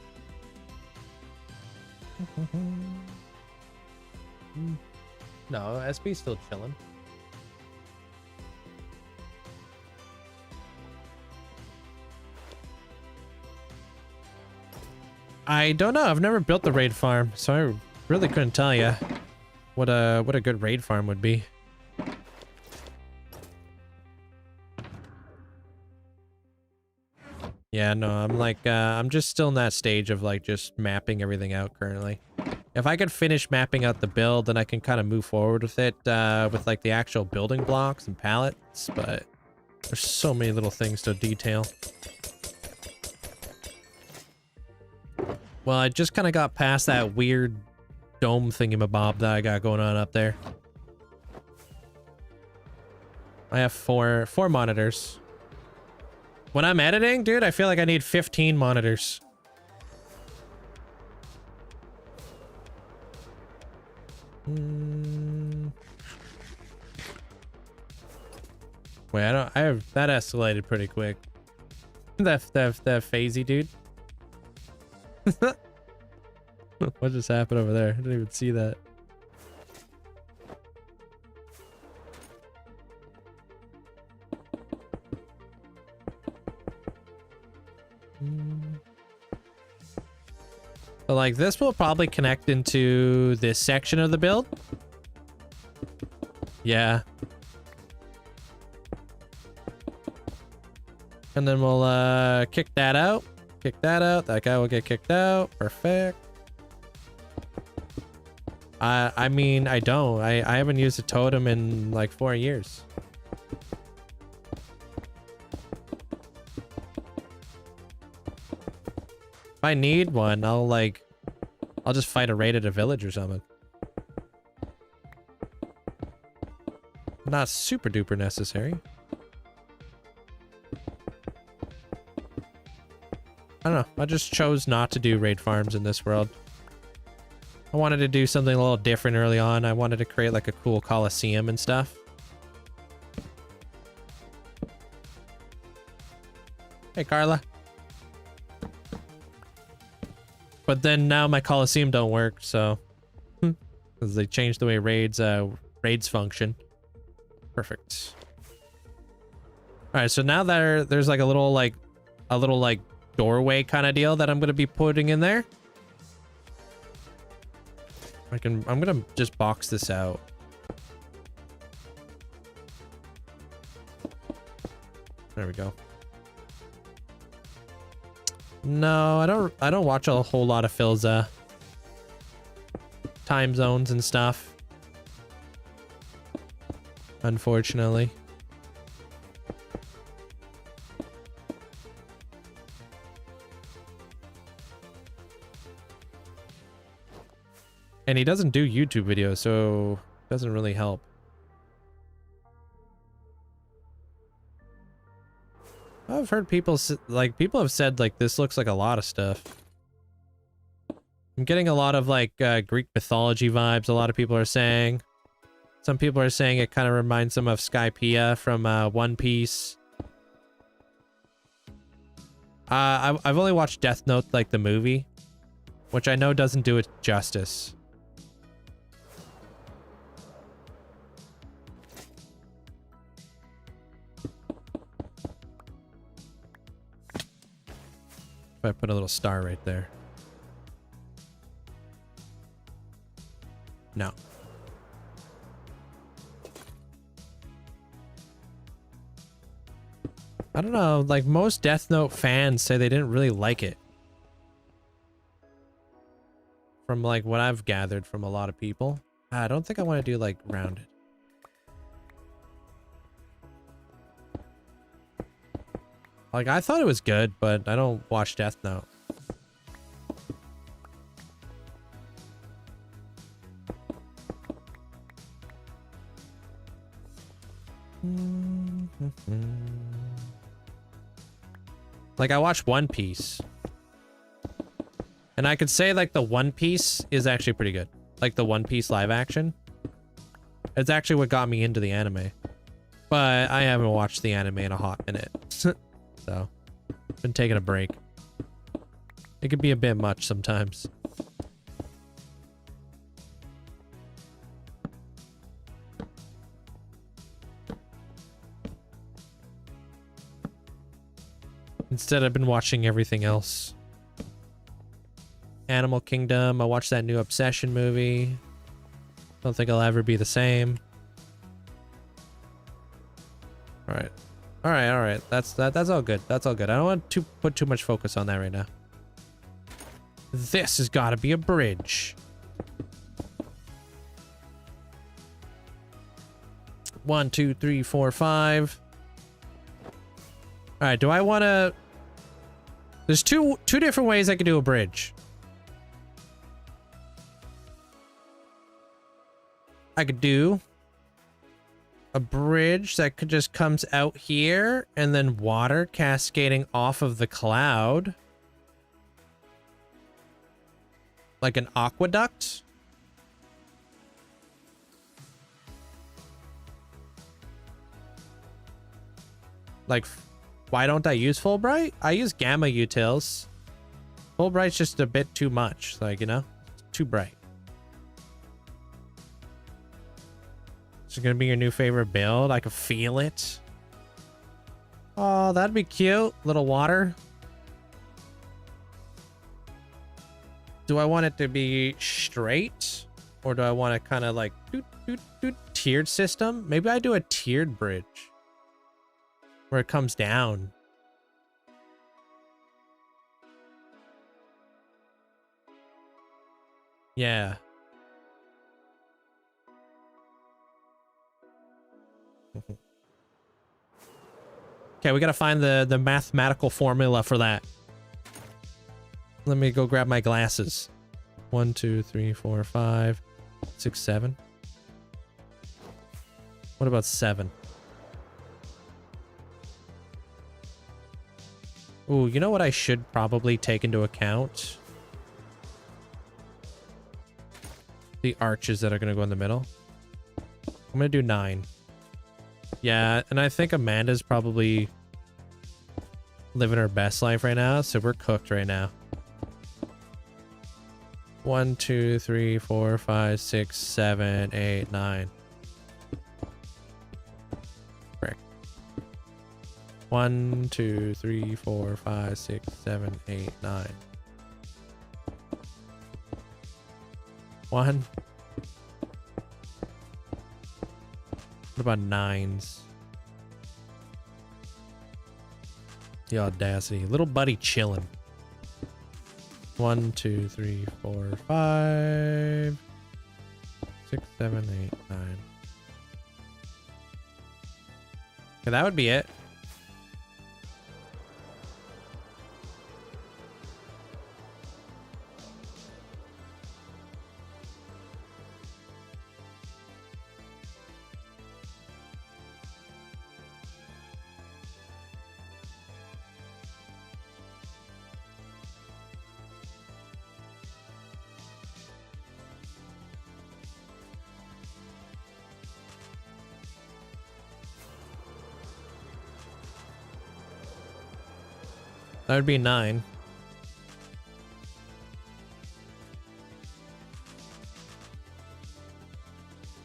No, SB's still chilling. I don't know. I've never built the raid farm, so I really couldn't tell you what a good raid farm would be. Yeah, no, I'm like, I'm just still in that stage of like just mapping everything out currently. If I could finish mapping out the build, then I can kind of move forward with it, with like the actual building blocks and pallets, but there's so many little things to detail. Well, I just kind of got past that weird dome thingamabob that I got going on up there. I have four monitors. When I'm editing, dude, I feel like I need 15 monitors. Wait, I have that escalated pretty quick. That phasey dude. What just happened over there? I didn't even see that. But like this will probably connect into this section of the build. Yeah. And then we'll kick that out. Kick that out. That guy will get kicked out. Perfect. I mean, I don't. I haven't used a totem in like 4 years. If I need one, I'll just fight a raid at a village or something. Not super duper necessary. I don't know. I just chose not to do raid farms in this world. I wanted to do something a little different early on. I wanted to create like a cool coliseum and stuff. Hey, Carla. But then now my coliseum don't work, so because they changed the way raids function. Perfect. All right, so now there's like a little doorway kind of deal that I'm gonna be putting in there. I'm gonna just box this out. There we go. No, I don't watch a whole lot of Phil's time zones and stuff. Unfortunately. And he doesn't do YouTube videos, so it doesn't really help. I've heard people have said like this looks like a lot of stuff. I'm getting a lot of like Greek mythology vibes. A lot of people are saying. Some people are saying it kind of reminds them of Skypiea from One Piece. I've only watched Death Note, like the movie, which I know doesn't do it justice. If I put a little star right there. No. I don't know, like most Death Note fans say they didn't really like it. From like what I've gathered from a lot of people. I don't think I want to do like rounded. Like I thought it was good, but I don't watch Death Note. Like I watched One Piece. And I could say like the One Piece is actually pretty good. Like the One Piece live action. It's actually what got me into the anime. But I haven't watched the anime in a hot minute. So, been taking a break. It can be a bit much sometimes. Instead, I've been watching everything else. Animal Kingdom. I watched that new Obsession movie. Don't think I'll ever be the same. All right. All right, all right. That's all good. That's all good. I don't want to put too much focus on that right now. This has got to be a bridge. 1, 2, 3, 4, 5. All right, do I want to... There's two different ways I could do a bridge. I could do a bridge that could just comes out here and then water cascading off of the cloud. Like an aqueduct. Like, why don't I use Fulbright? I use gamma utils. Fulbright's just a bit too much. Like, you know, it's too bright. Is it gonna be your new favorite build? I can feel it. Oh, that'd be cute. Little water. Do I want it to be straight? Or do I want to kind of like tiered system? Maybe I do a tiered bridge. Where it comes down. Yeah. Okay, we gotta find the mathematical formula for that. Let me go grab my glasses. 1, 2, 3, 4, 5, 6, 7. What about 7? Ooh, you know what I should probably take into account? The arches that are gonna go in the middle. I'm gonna do 9. Yeah, and I think Amanda's probably living her best life right now, so we're cooked right now. 1, 2, 3, 4, 5, 6, 7, 8, 9. Frick. 1, 2, 3, 4, 5, 6, 7, 8, 9. 1. What about 9s? The audacity. Little buddy chilling. 1, 2, 3, 4, 5, 6, 7, 8, 9. Okay, that would be it. That would be 9. Is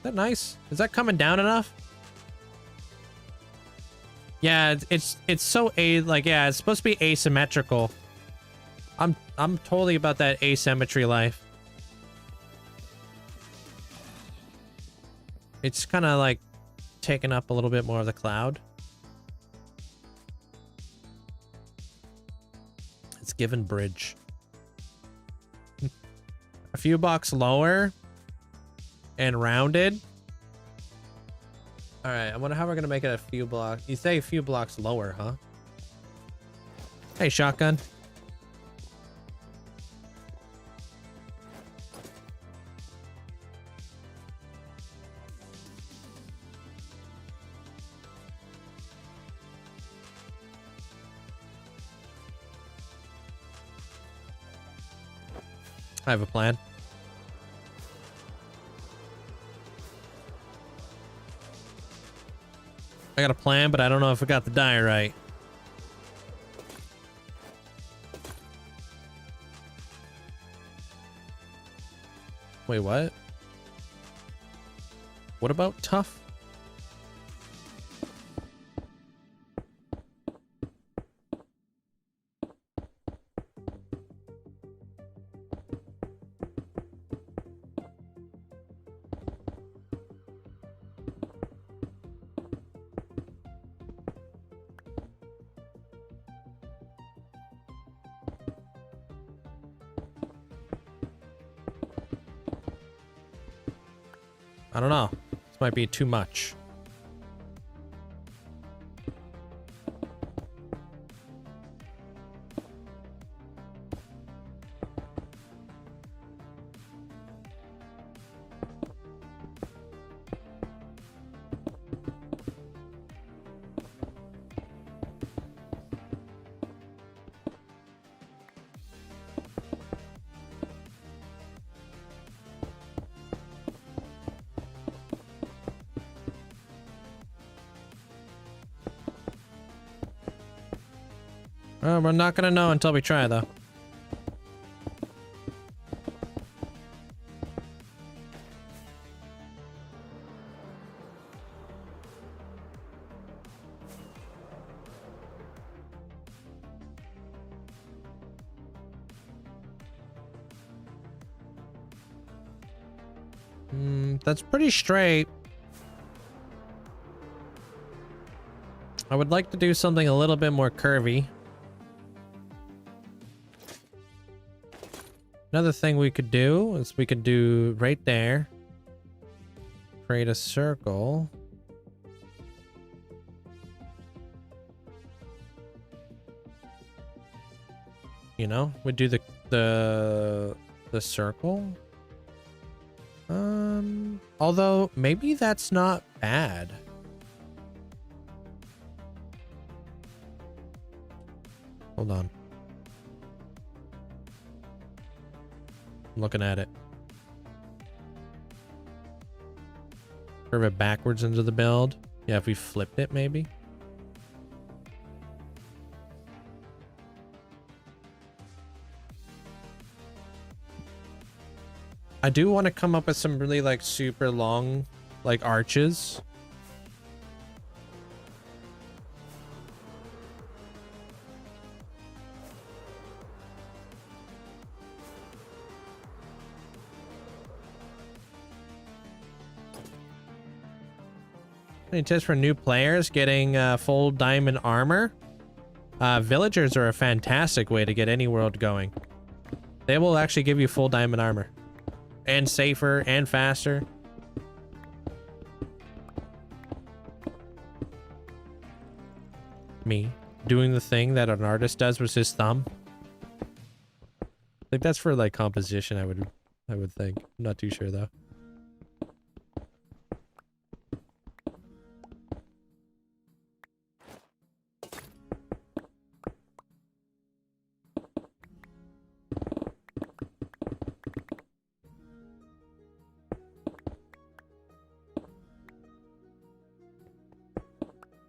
that nice? Is that coming down enough? Yeah, it's so like, yeah, it's supposed to be asymmetrical. I'm totally about that asymmetry life. It's kind of like taking up a little bit more of the cloud. It's given bridge. A few blocks lower and rounded. All right, I wonder how we're gonna make it a few blocks. You say a few blocks lower, huh? Hey, shotgun. I have a plan. I got a plan, but I don't know if I got the die right. Wait, what? What about tough? I don't know. This might be too much. We're not gonna know until we try, though. That's pretty straight. I would like to do something a little bit more curvy. Another thing we could do is we could do right there. Create a circle. You know, we do the circle. Although maybe that's not bad. Hold on. I'm looking at it. Curve it backwards into the build. Yeah, if we flipped it, maybe. I do want to come up with some really like super long like arches. Any tips for new players getting full diamond armor? Villagers are a fantastic way to get any world going. They will actually give you full diamond armor. And safer and faster. Me doing the thing that an artist does with his thumb. I think that's for like composition, I would think. I'm not too sure though.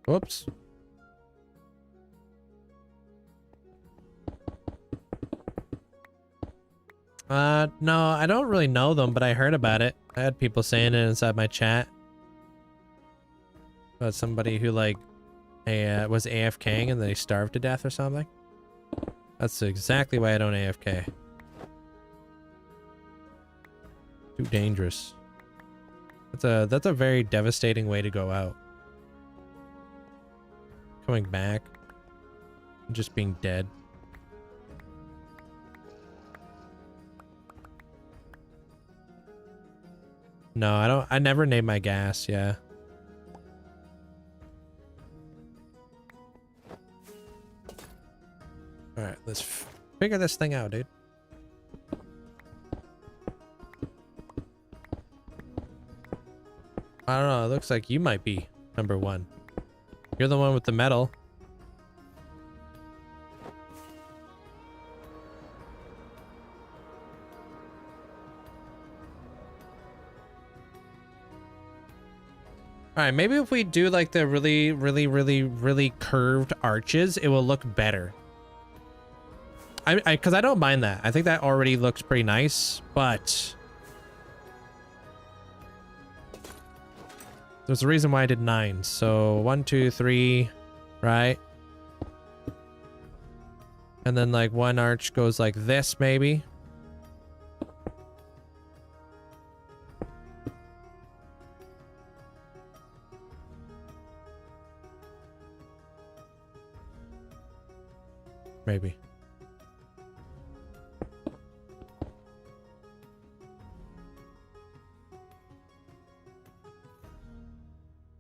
Whoops. No, I don't really know them, but I heard about it. I had people saying it inside my chat. About somebody who like was AFKing and they starved to death or something. That's exactly why I don't AFK. Too dangerous. That's a very devastating way to go out. Coming back and just being dead. No, I never name my gas, yeah. Alright, let's figure this thing out, dude. I don't know, it looks like you might be number one. You're the one with the medal. Alright, maybe if we do like the really curved arches, it will look better. Because I don't mind that. I think that already looks pretty nice, but there's a reason why I did 9. So 1, 2, 3, right? And then like one arch goes like this, maybe. Maybe.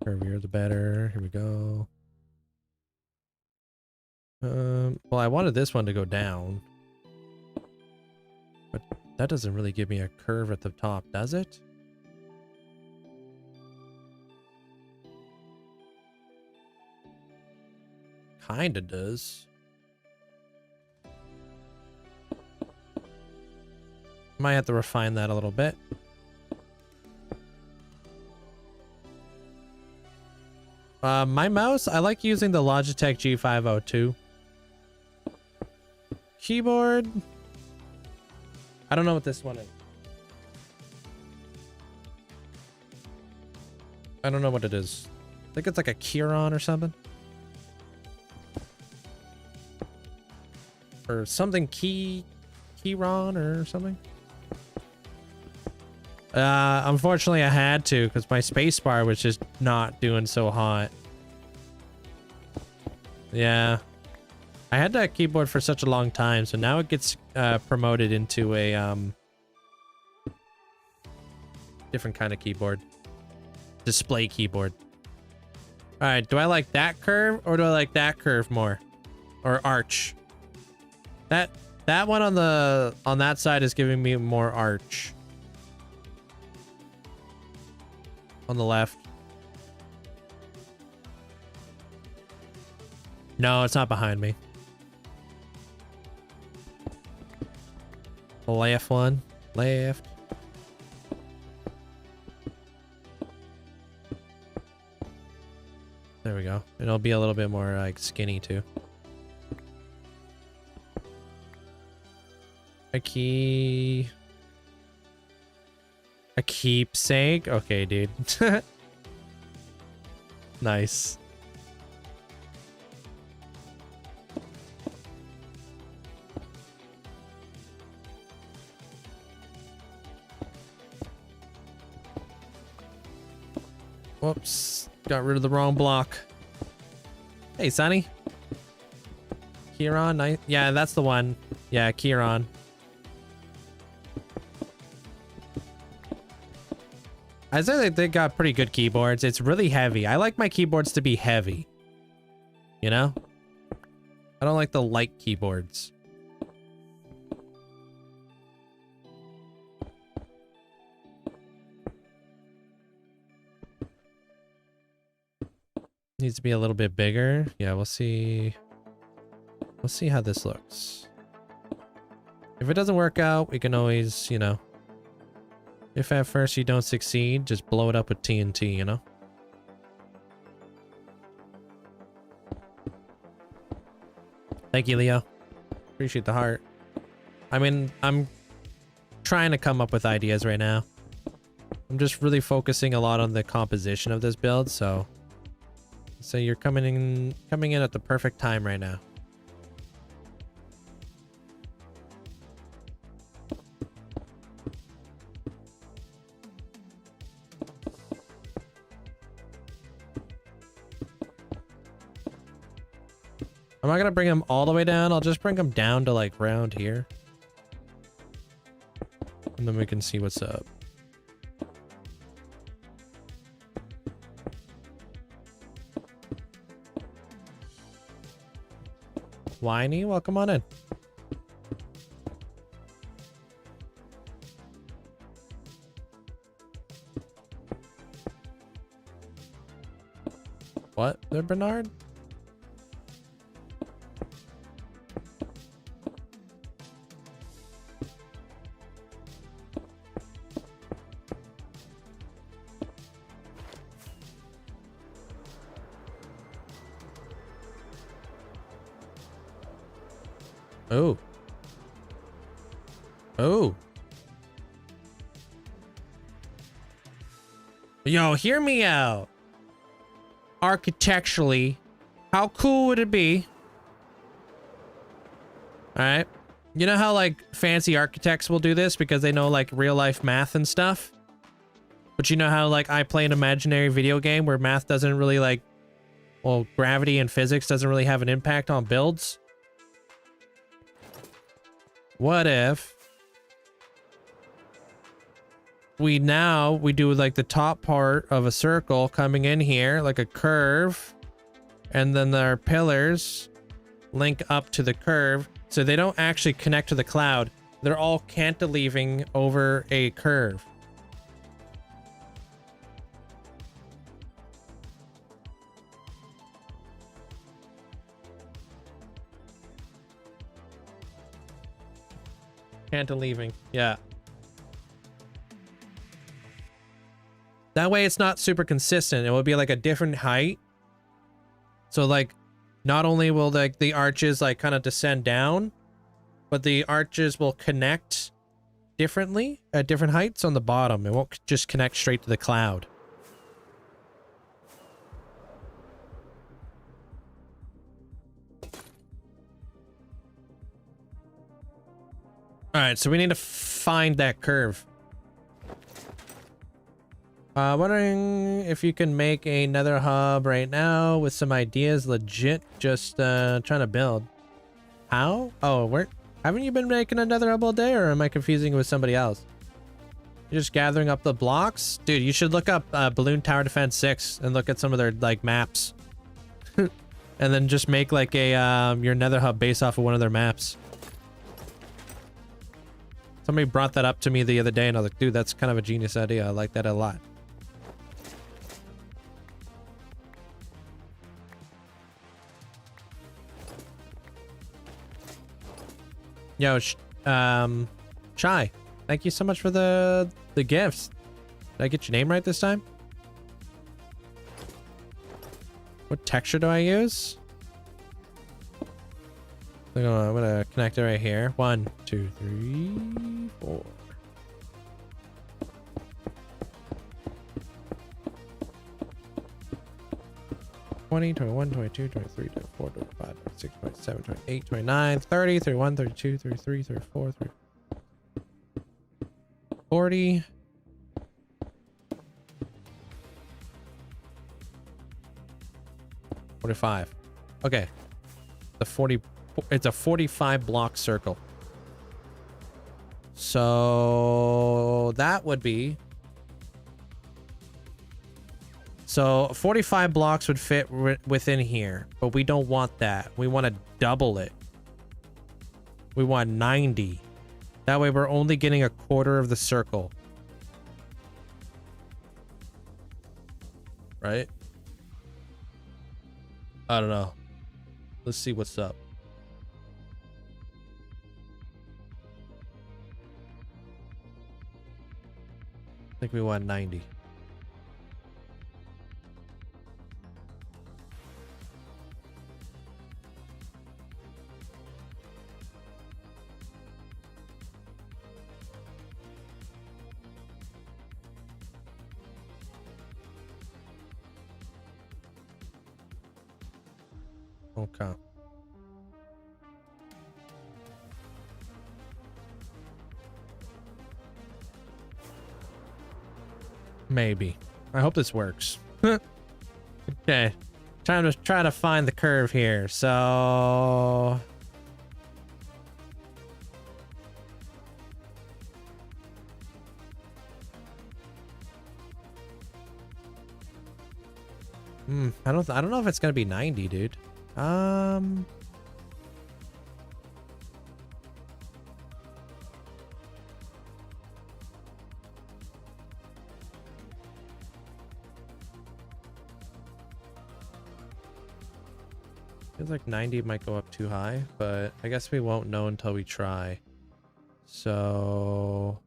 Curvier the better. Here we go. Well, I wanted this one to go down. But that doesn't really give me a curve at the top, does it? Kinda does. Might have to refine that a little bit. My mouse, I like using the Logitech G502. Keyboard. I don't know what this one is. I don't know what it is. I think it's like a Keyron or something. Or something Keyron or something. Unfortunately I had to because my spacebar was just not doing so hot. Yeah. I had that keyboard for such a long time, so now it gets promoted into a different kind of keyboard. Display keyboard. Alright, do I like that curve or do I like that curve more? Or arch? That one on that side is giving me more arch. On the left. No, it's not behind me. The left one. Left. There we go. It'll be a little bit more like skinny too. A keepsake? Okay, dude. Nice. Whoops. Got rid of the wrong block. Hey, Sonny. Keyron? Yeah, that's the one. Yeah, Keyron. I say they got pretty good keyboards. It's really heavy. I like my keyboards to be heavy. You know? I don't like the light keyboards. Needs to be a little bit bigger. Yeah, we'll see. We'll see how this looks. If it doesn't work out, we can always, you know, if at first you don't succeed, just blow it up with TNT, you know? Thank you, Leo. Appreciate the heart. I mean, I'm trying to come up with ideas right now. I'm just really focusing a lot on the composition of this build, so you're coming in at the perfect time right now. I'm not gonna bring them all the way down. I'll just bring them down to like round here. And then we can see what's up. Whiny, welcome on in. What there, Bernard? Oh. Oh. Yo, hear me out. Architecturally, how cool would it be? All right. You know how like fancy architects will do this because they know like real life math and stuff? But you know how like I play an imaginary video game where math doesn't really like, well, gravity and physics doesn't really have an impact on builds? What if we do like the top part of a circle coming in here, like a curve, and then our pillars link up to the curve, so they don't actually connect to the cloud. They're all cantilevering over a curve. Cantilevering, yeah. That way it's not super consistent. It will be like a different height. So like, not only will like the arches like kind of descend down, but the arches will connect differently at different heights on the bottom. It won't just connect straight to the cloud. All right, so we need to find that curve. Wondering if you can make another hub right now with some ideas. Legit, just trying to build. How? Oh, haven't you been making another hub all day, or am I confusing it with somebody else? You're just gathering up the blocks? Dude, you should look up Balloon Tower Defense 6 and look at some of their like maps. And then just make like a your nether hub based off of one of their maps. Somebody brought that up to me the other day and I was like, dude, that's kind of a genius idea. I like that a lot. Yo, Shy, thank you so much for the gifts. Did I get your name right this time? What texture do I use? I'm gonna connect it right here. 1, 2, 3, 4. $20, $21, $22, $23, $24, $25, $26, $27, $28, $29, $30, $31, $32, $33, $34, $40. $45. Okay. It's a 45 block circle. So that would be, so 45 blocks would fit within here, but we don't want that. We want to double it. We want 90. That way we're only getting a quarter of the circle. Right? I don't know. Let's see what's up. I think we want 90. Okay. Maybe. I hope this works. Okay. Time to try to find the curve here. So... I don't know if it's gonna be 90, dude. Feels like 90 might go up too high, but I guess we won't know until we try. So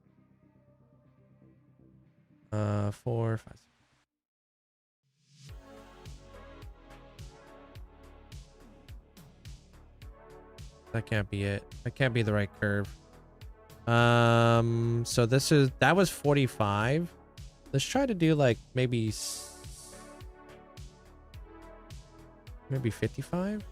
4, 5, 6. That can't be it. That can't be the right curve. So that was 45. Let's try to do like maybe 55.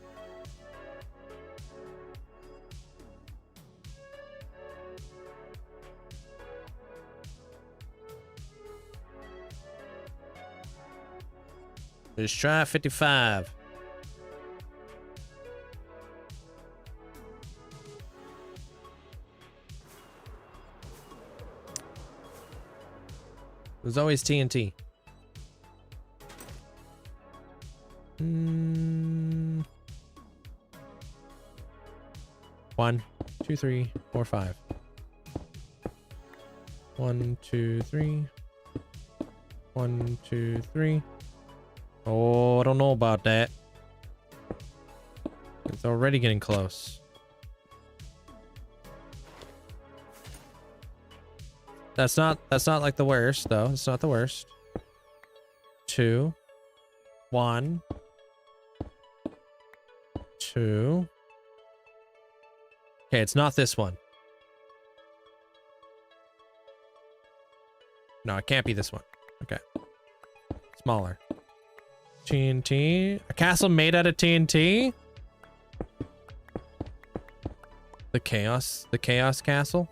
Let's try 55. There's always TNT. 1, 2, 3, 4, 5. 1, 2, 3. 1, 2, 3. Oh, I don't know about that. It's already getting close. That's not like the worst though. It's not the worst. 2, 1, 2. Okay, it's not this one. No, it can't be this one. Okay. Smaller. TNT. A castle made out of TNT? The chaos castle?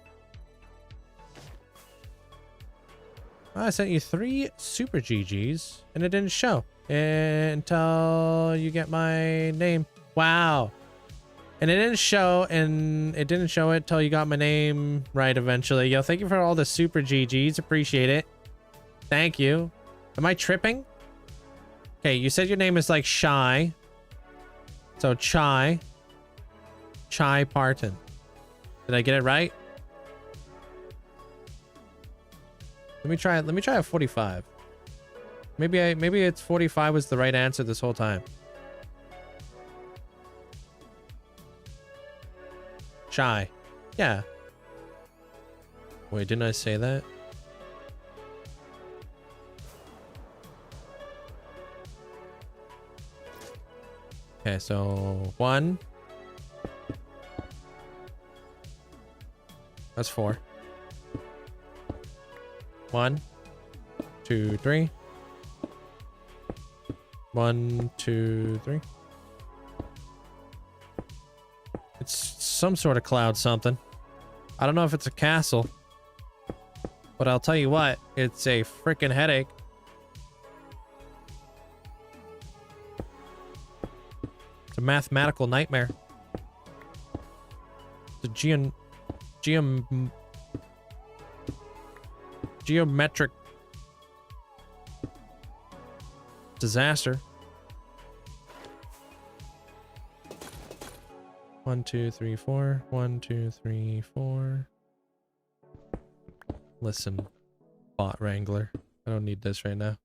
I sent you 3 super GGs and it didn't show until you get my name. Wow. And it didn't show it till you got my name right eventually. Yo, thank you for all the super GGs. Appreciate it. Thank you. Am I tripping? Okay, you said your name is like Shy. So Chai Parton. Did I get it right? Let me try a 45. Maybe it's 45 was the right answer this whole time. Shy. Yeah. Wait, didn't I say that? Okay, so 1. That's 4. 1, 2, 3. 1, 2, 3. It's some sort of cloud something. I don't know if it's a castle, but I'll tell you what, it's a freaking headache. It's a mathematical nightmare. It's a geometric disaster. 1, 2, 3, 4. 1, 2, 3, 4. Listen, bot wrangler. I don't need this right now.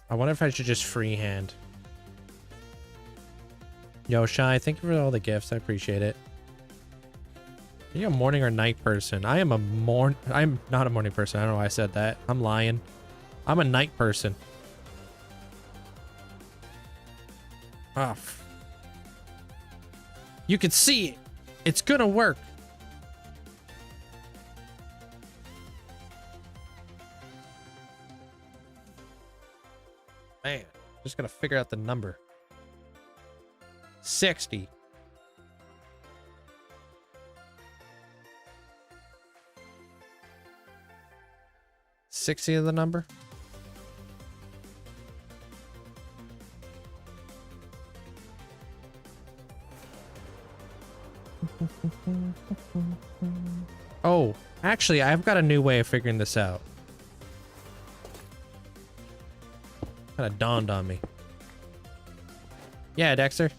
I wonder if I should just freehand. Yo, Shy, thank you for all the gifts. I appreciate it. Are you a morning or night person? I'm not a morning person. I don't know why I said that. I'm lying. I'm a night person. Oh. You can see it. It's gonna work. Man, just gotta figure out the number. 60. $60 of the number? Oh, actually, I've got a new way of figuring this out. Kind of dawned on me. Yeah, Dexter.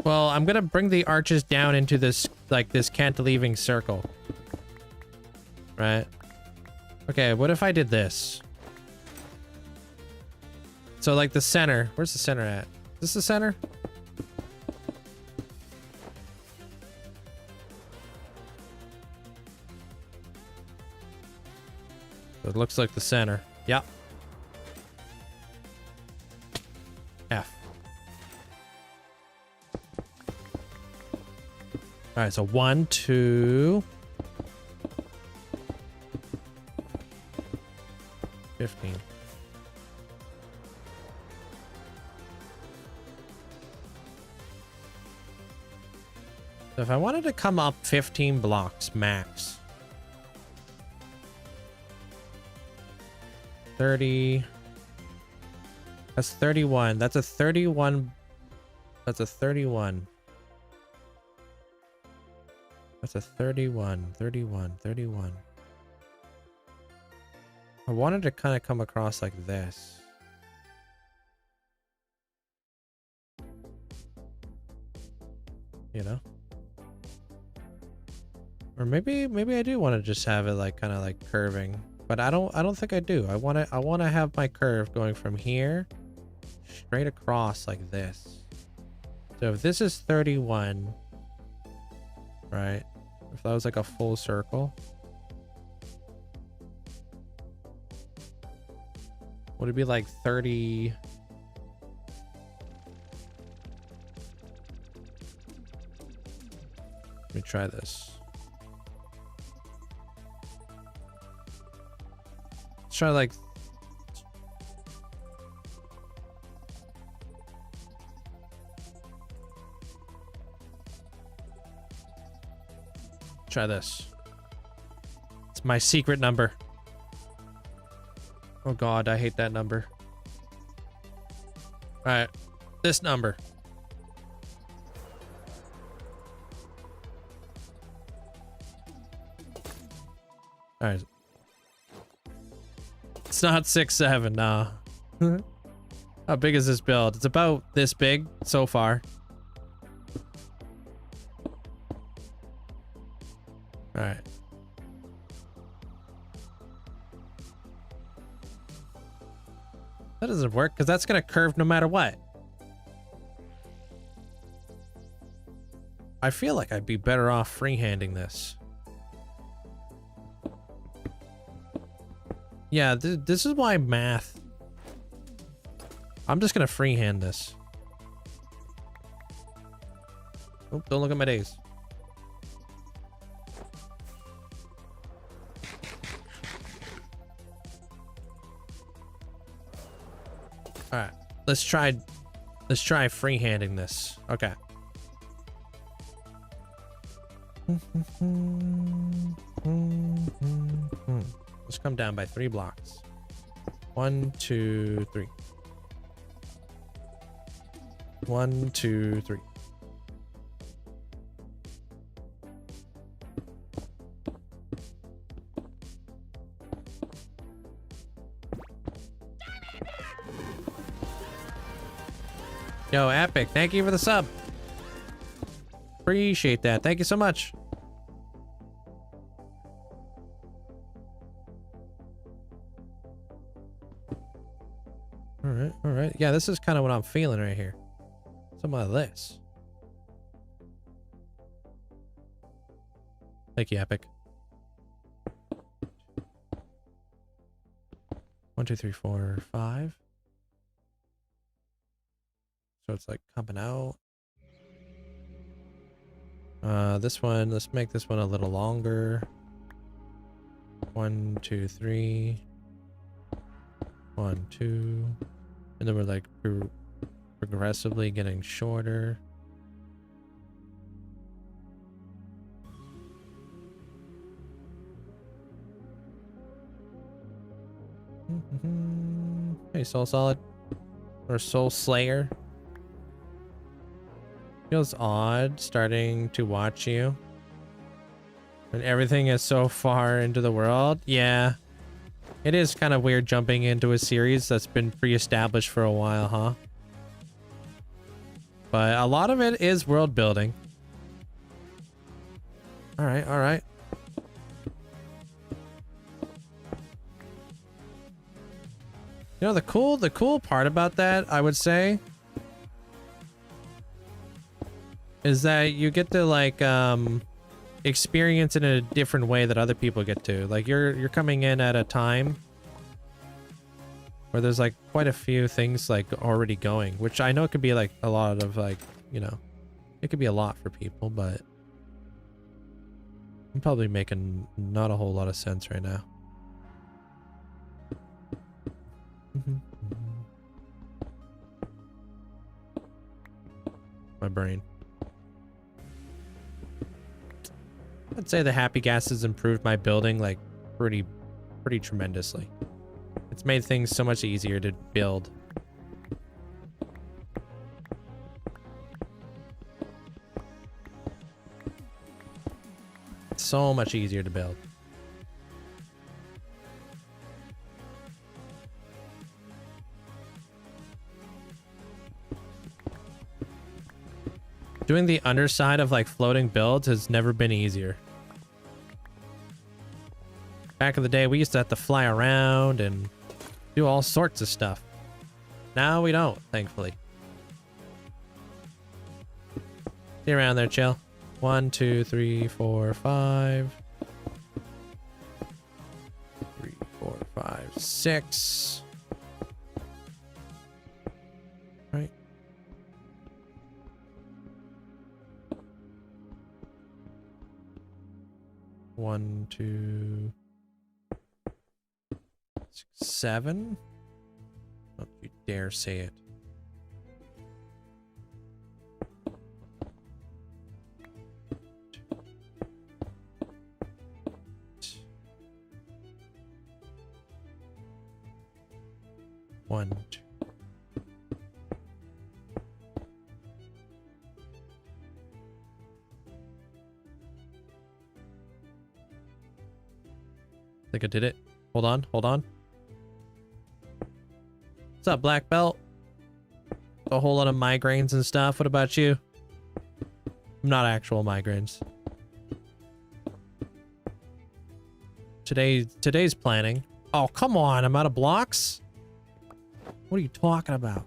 Well, I'm gonna bring the arches down into this, like, this cantilevering circle. Right? Okay, what if I did this? So, like, the center. Where's the center at? Is this the center? It looks like the center. Yep. F. All right, so 1, 2, 15. So if I wanted to come up 15 blocks max. 30. That's 31. That's a 31. That's a 31. That's a 31. 31. 31. I wanted to kind of come across like this. You know? Or maybe I do want to just have it like kind of like curving. But I don't think I do. I want to have my curve going from here straight across like this. So if this is 31, right? If that was like a full circle, would it be like 30? Let me try this. Try like try this. It's my secret number. Oh god, I hate that number. All right, this number. All right. It's not 6, 7, nah. How big is this build? It's about this big so far. Alright. That doesn't work because that's going to curve no matter what. I feel like I'd be better off freehanding this. Yeah, this is why math. I'm just gonna freehand this. Oh, don't look at my days. All right, let's try freehanding this. Okay. Let's come down by 3 blocks. 1, 2, 3. 1, 2, 3. Yo, Epic, thank you for the sub. Appreciate that. Thank you so much. All right. Yeah, this is kind of what I'm feeling right here. Some of this. Thank you, Epic. 1, 2, 3, 4, 5. So it's like coming out. This one, let's make this one a little longer. 1, 2, 3. 1, 2. And then we're like progressively getting shorter. Hey, Soul Solid. Or Soul Slayer. Feels odd starting to watch you when everything is so far into the world. Yeah. It is kind of weird jumping into a series that's been pre-established for a while, huh? But a lot of it is world building. All right, all right. You know, the cool part about that, I would say, is that you get to like experience it in a different way that other people get to. Like you're coming in at a time where there's like quite a few things like already going, which I know it could be like a lot of like, you know, it could be a lot for people, but I'm probably making not a whole lot of sense right now. My brain. I'd say the happy gas has improved my building like pretty tremendously. It's made things so much easier to build. So much easier to build. Doing the underside of like floating builds has never been easier. Back in the day, we used to have to fly around and do all sorts of stuff. Now we don't, thankfully. Stay around there, chill. 1, 2, 3, 4, 5. 3, 4, 5, 6. Right. One, 2, 6, 7. Don't you dare say it. One, 2. I think I did it. Hold on, hold on. What's up, black belt? A whole lot of migraines and stuff. What about you? Not actual migraines. Today's planning. Oh, come on. I'm out of blocks? What are you talking about?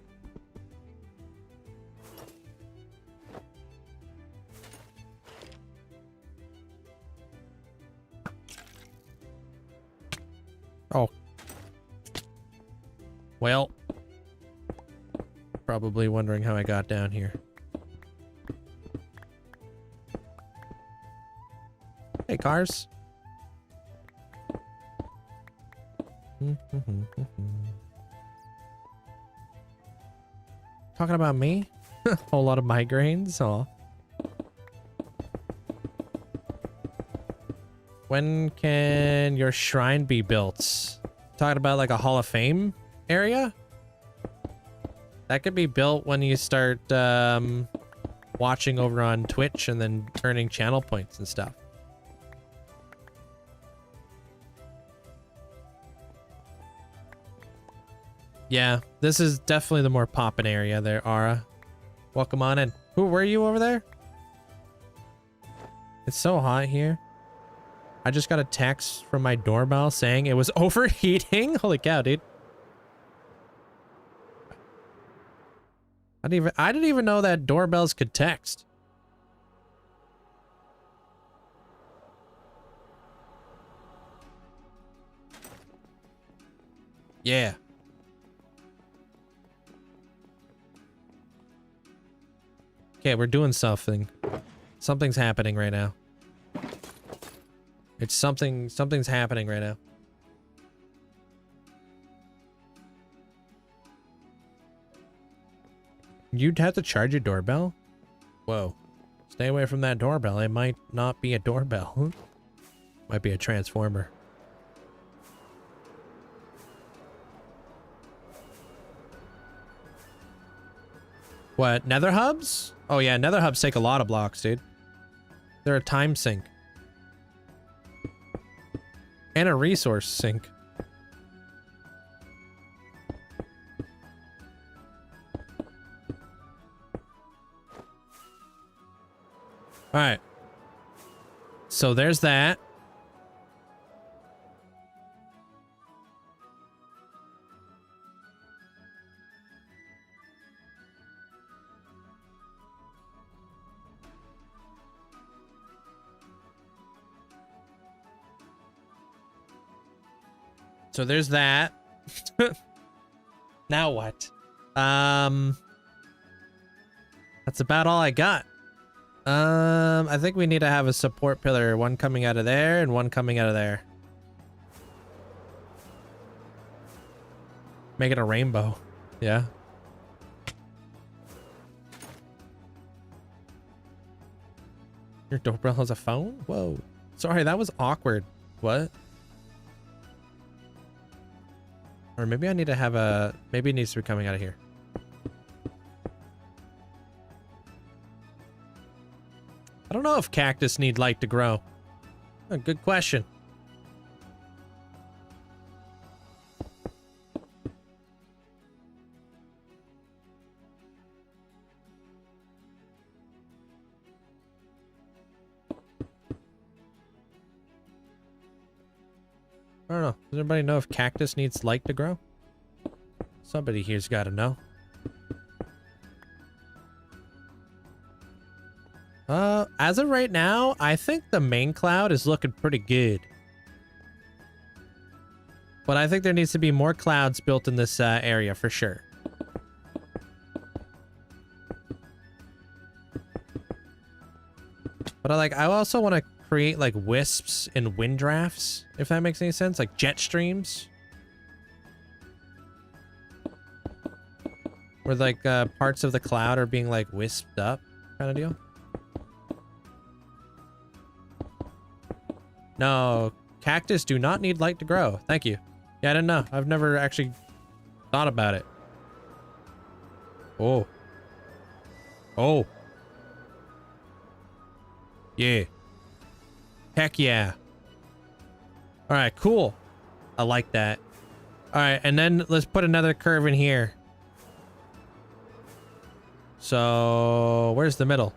Oh. Well. Probably wondering how I got down here. Hey, cars. Talking about me? Whole lot of migraines. Oh. When can your shrine be built? Talking about like a Hall of Fame area? That could be built when you start watching over on Twitch and then earning channel points and stuff. Yeah, this is definitely the more poppin' area there, Ara. Welcome on in. Who were you over there? It's so hot here. I just got a text from my doorbell saying it was overheating. Holy cow, dude. I didn't even know that doorbells could text. Yeah. Okay, we're doing something. Something's happening right now. It's something's happening right now. You'd have to charge your doorbell? Whoa. Stay away from that doorbell. It might not be a doorbell. Might be a transformer. What? Nether hubs? Oh yeah, nether hubs take a lot of blocks, dude. They're a time sink. And a resource sink. Alright. So there's that. So there's that. Now what? That's about all I got. I think we need to have a support pillar, one coming out of there and one coming out of there. Make it a rainbow. Yeah. Your doorbell has a phone? Whoa. Sorry, that was awkward. What? Or maybe I need to have a... Maybe it needs to be coming out of here. I don't know if cactus need light to grow. A good question. I don't know. Does anybody know if cactus needs light to grow? Somebody here's got to know. As of right now, I think the main cloud is looking pretty good. But I think there needs to be more clouds built in this area for sure. But I also want to create like wisps and wind drafts, if that makes any sense, like jet streams. Where like parts of the cloud are being like wisped up, kind of deal. No, cactus do not need light to grow. Thank you. Yeah, I didn't know. I've never actually thought about it. Oh. Oh. Yeah. Heck yeah. All right, cool. I like that. All right, and then let's put another curve in here. So, where's the middle?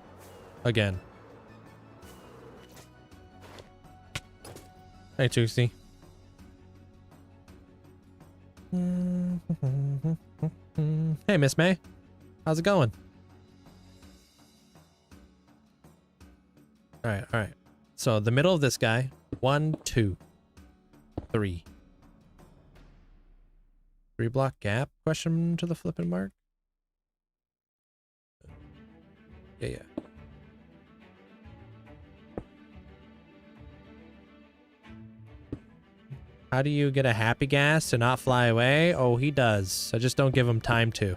Again. Hey, Toosty. Hey, Miss May. How's it going? All right, all right. So the middle of this guy, 1, 2, 3. 3 block gap? Question to the flipping mark. Yeah, yeah. How do you get a happy gas to not fly away? Oh, he does. I just don't give him time to.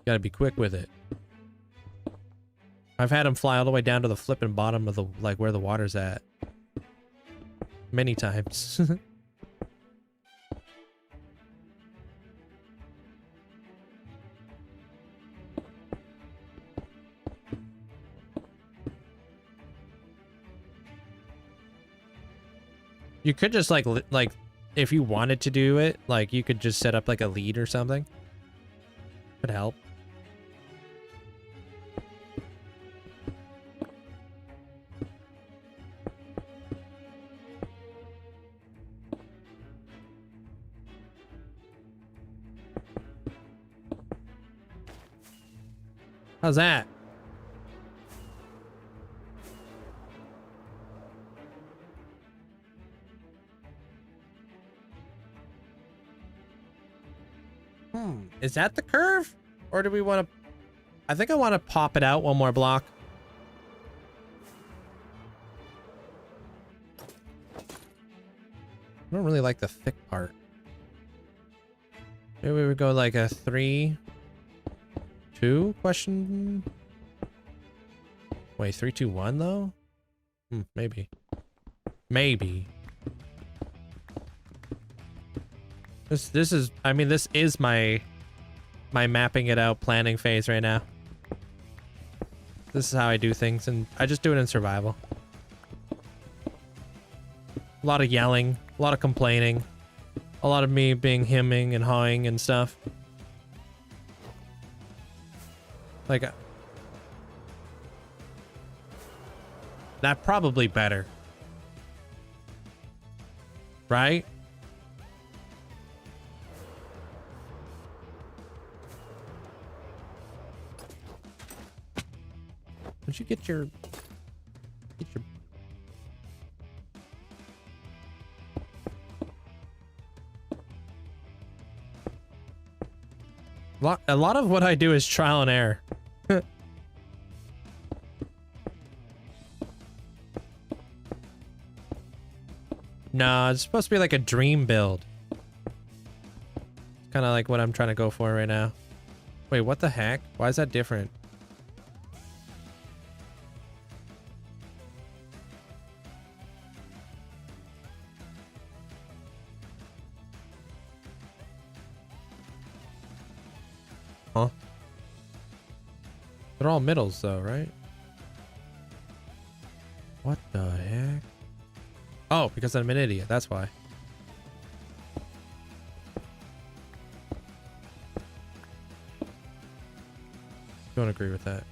Gotta be quick with it. I've had him fly all the way down to the flipping bottom of the, like, where the water's at. Many times. You could just like if you wanted to do it, like you could just set up like a lead or something. Could help. How's that? Is that the curve? Or do we want to... I think I want to pop it out one more block. I don't really like the thick part. Maybe we would go like a 3, 2 question. Wait, 3, 2, 1 though? Maybe. Maybe. This is, I mean, this is my mapping it out planning phase right now. This is how I do things, and I just do it in survival. A lot of yelling, a lot of complaining, a lot of me being hemming and hawing and stuff. Like, that probably better. Right? Would you get your... A lot of what I do is trial and error. No, it's supposed to be like a dream build. It's kind of like what I'm trying to go for right now. Wait, what the heck? Why is that different? Huh? They're all middles though, right? What the heck? Oh, because I'm an idiot, that's why. Don't agree with that.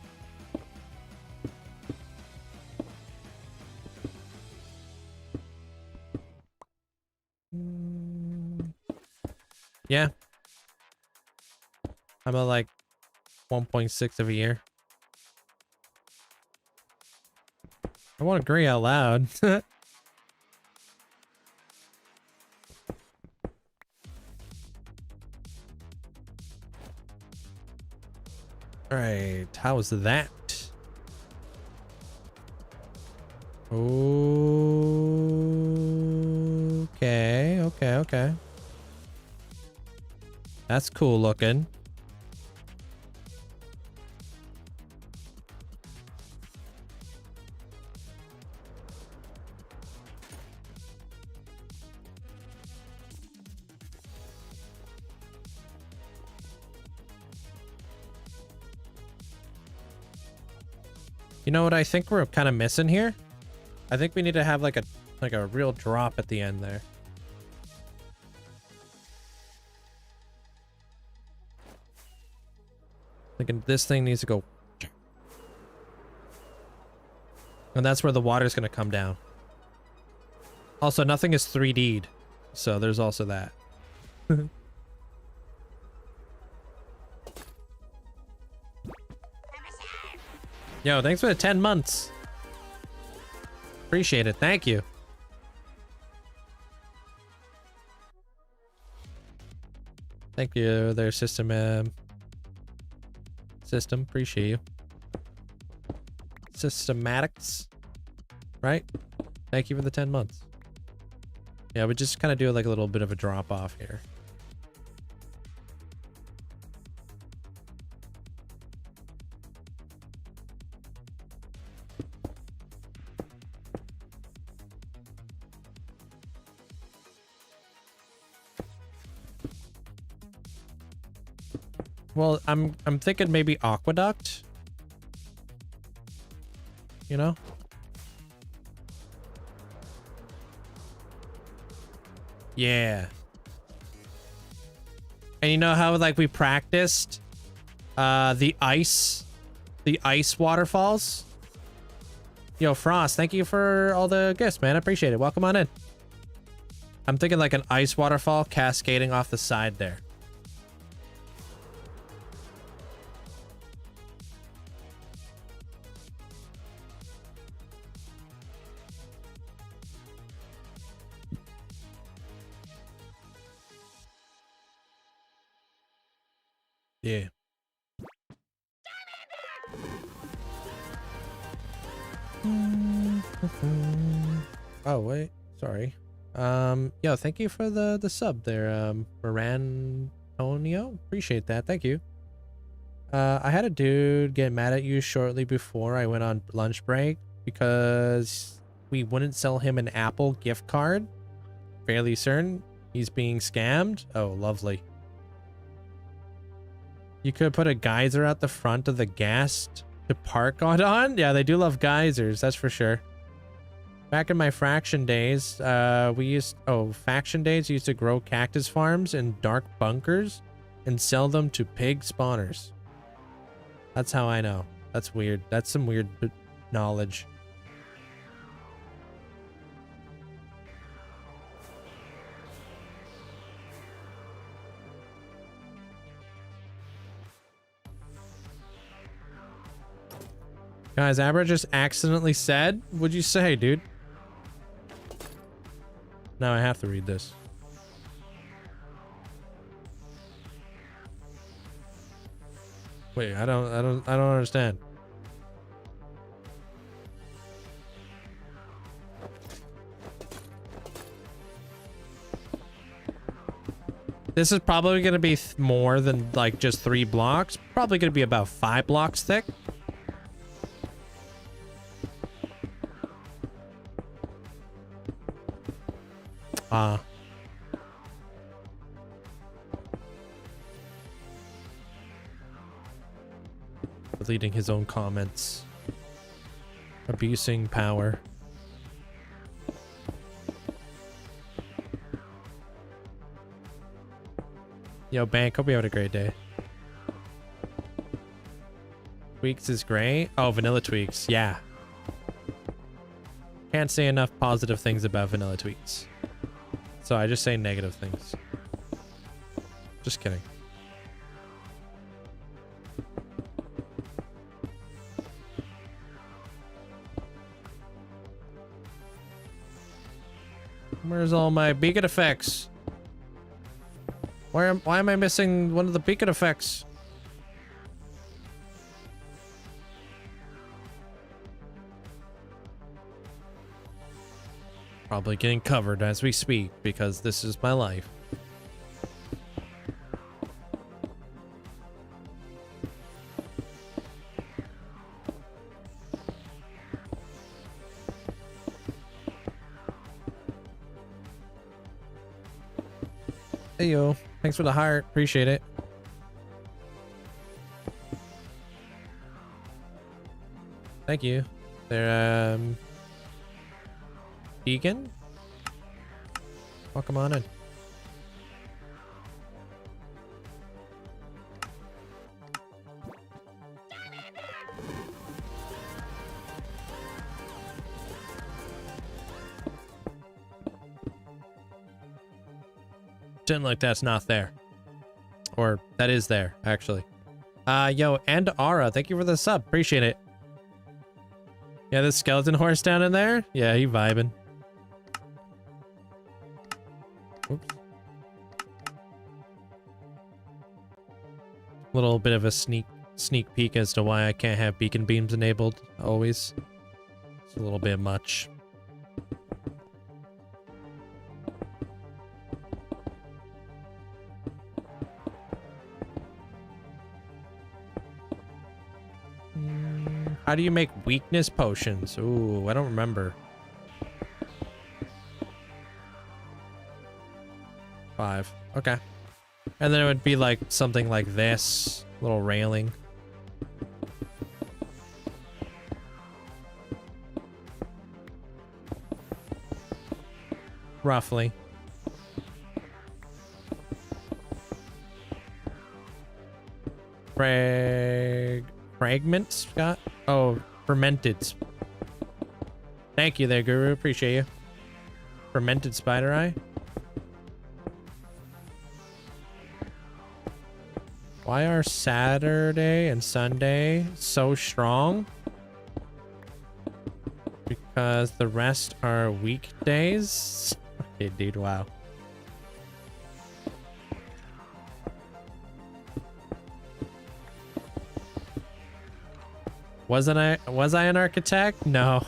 Yeah. I'm at like 1.6 of a year. I won't agree out loud. Alright, how was that? Okay. That's cool looking. You know what I think we're kind of missing here? I think we need to have like a real drop at the end there. Like this thing needs to go. And that's where the water's going to come down. Also, nothing is 3D'd. So there's also that. Yo, thanks for the 10 months. Appreciate it. Thank you. Thank you there, system. System, appreciate you. Systematics. Right? Thank you for the 10 months. Yeah, we just kind of do like a little bit of a drop off here. Well, I'm thinking maybe aqueduct. You know? Yeah. And you know how like we practiced the ice waterfalls? Yo, Frost, thank you for all the gifts, man. I appreciate it. Welcome on in. I'm thinking like an ice waterfall cascading off the side there. Oh wait, sorry. Yo, thank you for the sub there, Morantonio. Appreciate that. Thank you. I had a dude get mad at you shortly before I went on lunch break because we wouldn't sell him an Apple gift card. Fairly certain he's being scammed. Oh, lovely. You could put a geyser at the front of the gas to park on. Yeah, they do love geysers, that's for sure. Back in my faction days, we used to grow cactus farms in dark bunkers and sell them to pig spawners. That's how I know. That's weird. That's some weird knowledge. Guys, Abra just accidentally said, what'd you say, dude? Now I have to read this. Wait, I don't understand. This is probably going to be more than like just 3 blocks. Probably going to be about 5 blocks thick. Deleting his own comments. Abusing power. Yo, Bank, hope you had a great day. Tweaks is great. Oh, Vanilla Tweaks. Yeah. Can't say enough positive things about Vanilla Tweaks. So I just say negative things. Just kidding. Where's all my beacon effects? Why am I missing one of the beacon effects? Probably getting covered as we speak because this is my life. Hey yo, thanks for the heart. Appreciate it. Thank you. They're vegan? Welcome on in. Pretend like that's not there. Or that is there, actually. Yo, and Aura, thank you for the sub. Appreciate it. Yeah, the skeleton horse down in there? Yeah, he vibing. Oops. Little bit of a sneak peek as to why I can't have beacon beams enabled always. It's a little bit much. How do you make weakness potions? Ooh, I don't remember. 5. Okay. And then it would be like something like this. Little railing. Roughly. Fragments, Scott? Oh, fermented. Thank you there, Guru. Appreciate you. Fermented spider eye. Why are Saturday and Sunday so strong? Because the rest are weekdays? Okay, dude, wow. Was I an architect? No.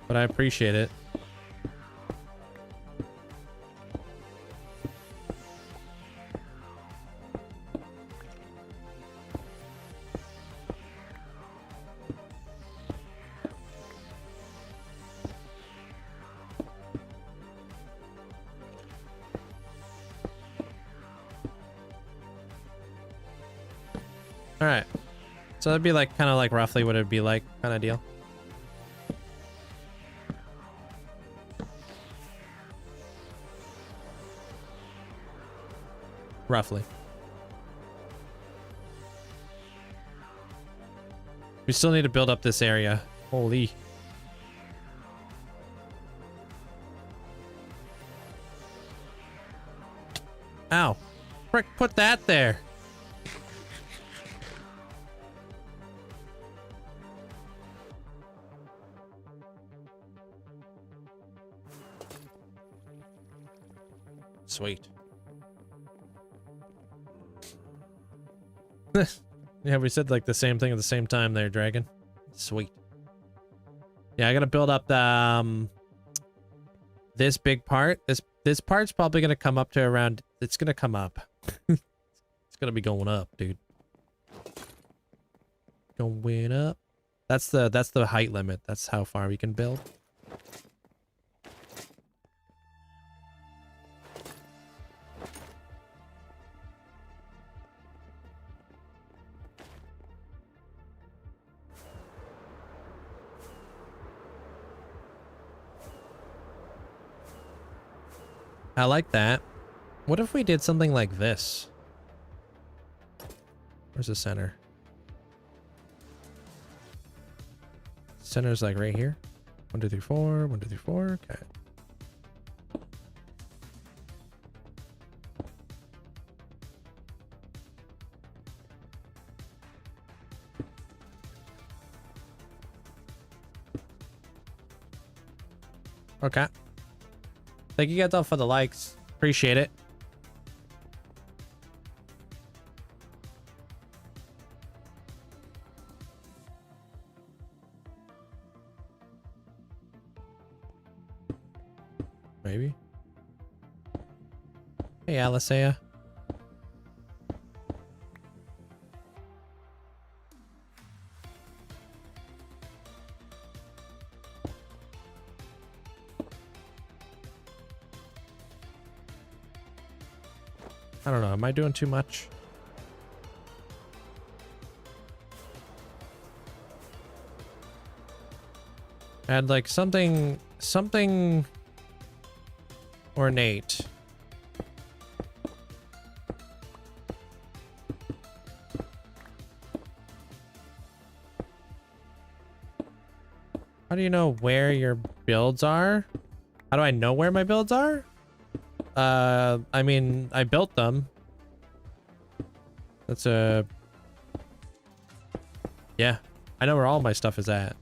But I appreciate it. All right. So that'd be like kind of like roughly what it'd be like kind of deal. Roughly. We still need to build up this area. Holy. Ow. Frick, put that there. Sweet. Yeah, we said like the same thing at the same time there, Dragon. Sweet. Yeah, I gotta build up the this big part. This part's probably gonna come up to around. It's gonna come up. It's gonna be going up, dude. Going up. That's the height limit. That's how far we can build. I like that. What if we did something like this? Where's the center? Center's like right here. 1, 2, 3, 4. 1, 2, 3, 4. Okay. Okay. Thank you guys all for the likes. Appreciate it. Maybe. Hey, Alicea. I don't know. Am I doing too much? Add like something ornate. How do you know where your builds are? How do I know where my builds are? I mean, I built them. That's a... Yeah, I know where all my stuff is at.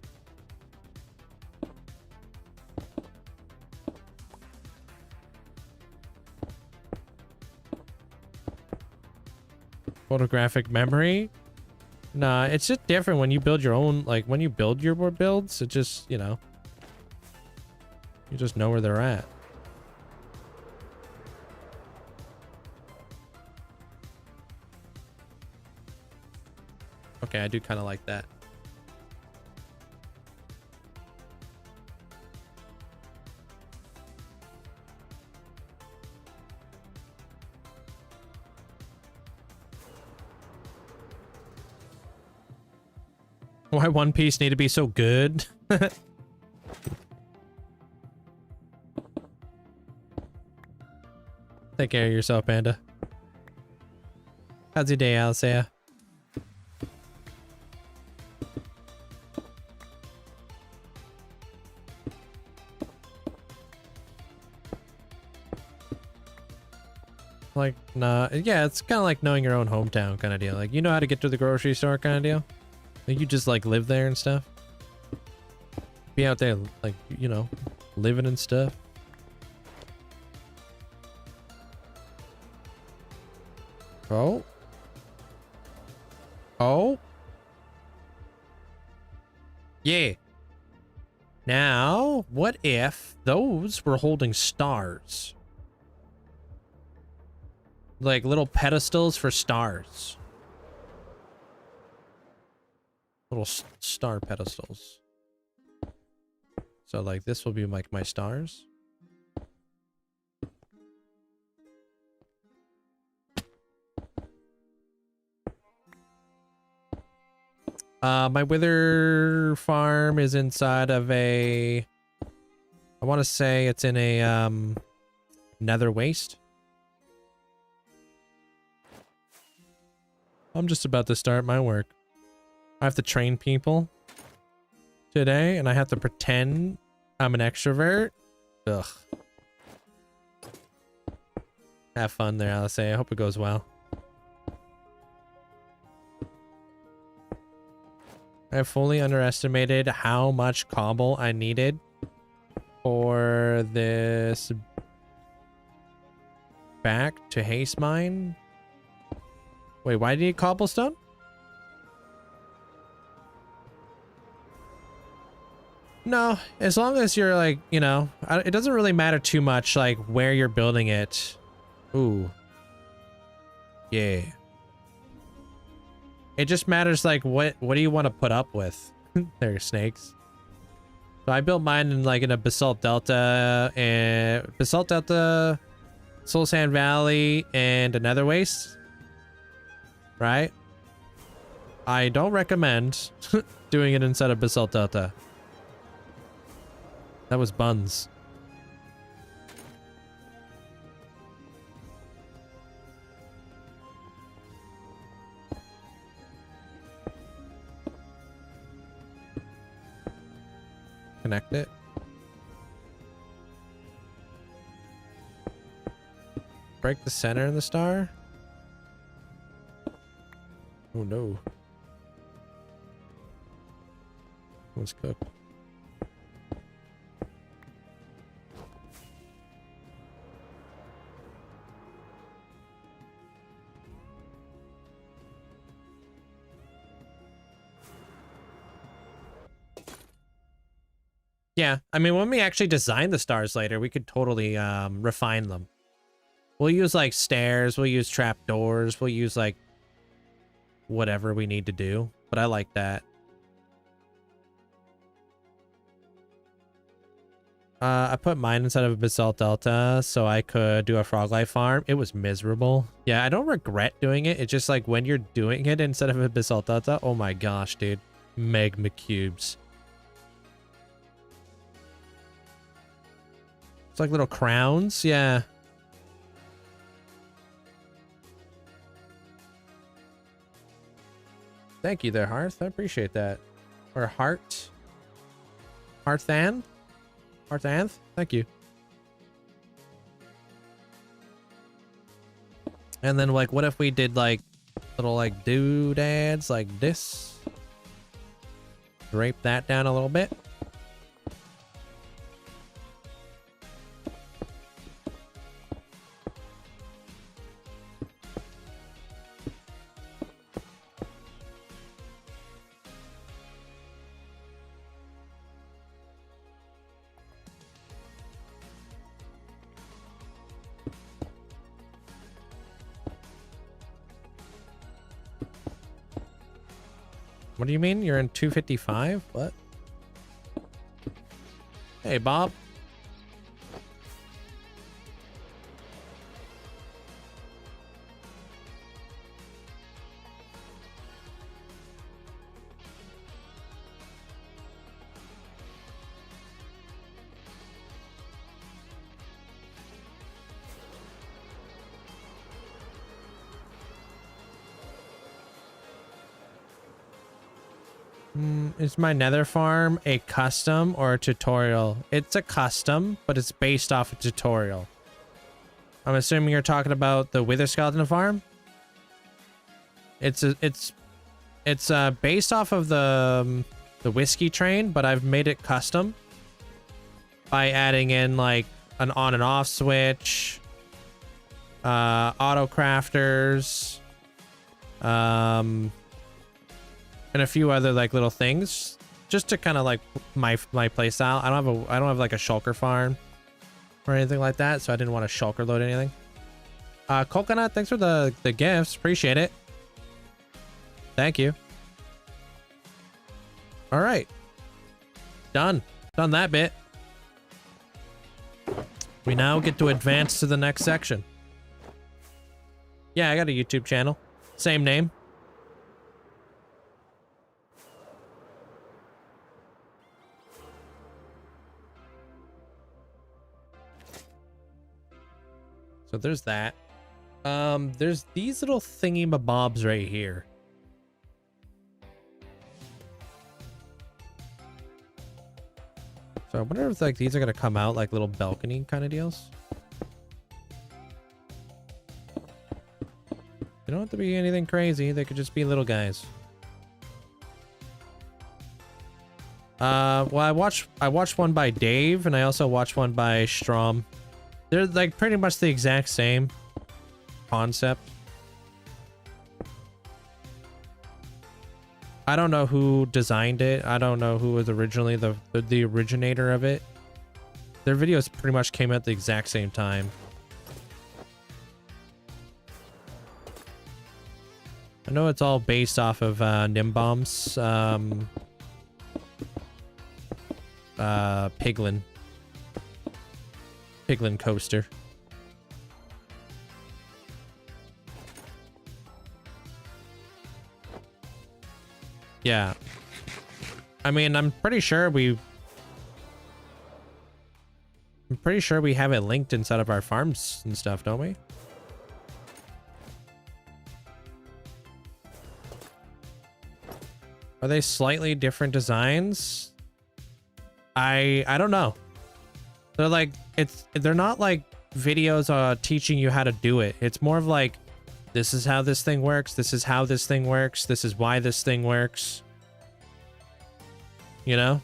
Photographic memory? Nah, it's just different when you build your own, like when you build your builds, it just, you know, you just know where they're at. Okay, I do kind of like that. Why One Piece need to be so good? Take care of yourself, Panda. How's your day, Alicea? Like, nah, yeah, it's kind of like knowing your own hometown kind of deal. Like, you know how to get to the grocery store kind of deal. Like, you just like live there and stuff. Be out there, like, you know, living and stuff. Oh, Oh. Yeah. Now, what if those were holding stars? Like little pedestals for stars. Little star pedestals. So like this will be like my stars. My wither farm is inside of a, I want to say it's in a nether waste. I'm just about to start my work. I have to train people today and I have to pretend I'm an extrovert. Ugh. Have fun there, I'll say. I hope it goes well. I fully underestimated how much cobble I needed for this back to haste mine. Wait, why do you need cobblestone? No, as long as you're like, you know, it doesn't really matter too much like where you're building it. Ooh. Yeah. It just matters like what do you want to put up with? There are snakes. So I built mine in like in a basalt delta and basalt delta, soul sand valley, and a nether waste. Right? I don't recommend doing it inside of basalt delta. That was buns. Connect it. Break the center in the star. Oh no. Let's cook. Yeah, I mean, when we actually design the stars later, we could totally refine them. We'll use like stairs, we'll use trapdoors, we'll use like whatever we need to do, but I like that. I put mine inside of a basalt delta so I could do a frog life farm. It was miserable. Yeah, I don't regret doing it. It's just like when you're doing it instead of a basalt delta, oh my gosh, dude. Magma cubes. It's like little crowns, yeah. Thank you there, Hearth. I appreciate that. Or Heart. Hearthanth? Hearthanth? Thank you. And then, like, what if we did, like, little, like, doodads like this? Drape that down a little bit. What do you mean? You're in 255? What? Hey, Bob. Is my nether farm a custom or a tutorial? It's a custom, but it's based off a tutorial. I'm assuming you're talking about the Wither Skeleton farm? It's based off of the whiskey train, but I've made it custom by adding in like an on and off switch, auto crafters, and a few other like little things just to kind of like my play style. I don't have like a shulker farm or anything like that, so I didn't want to shulker load anything. Coconut, thanks for the gifts. Appreciate it. Thank you. All right. Done that bit. We now get to advance to the next section. Yeah, I got a YouTube channel. Same name. So there's that. There's these little thingy-mabobs right here. So I wonder if like these are gonna come out like little balcony kind of deals. They don't have to be anything crazy. They could just be little guys. Well, I watched one by Dave, and I also watched one by Strom. They're like pretty much the exact same concept. I don't know who designed it. I don't know who was originally the originator of it. Their videos pretty much came at the exact same time. I know it's all based off of Nimbomb's Piglin coaster. Yeah. I mean, I'm pretty sure we have it linked inside of our farms and stuff, don't we? Are they slightly different designs? I don't know. They're like, they're not like videos teaching you how to do it. It's more of like, this is how this thing works. This is how this thing works. This is why this thing works. You know?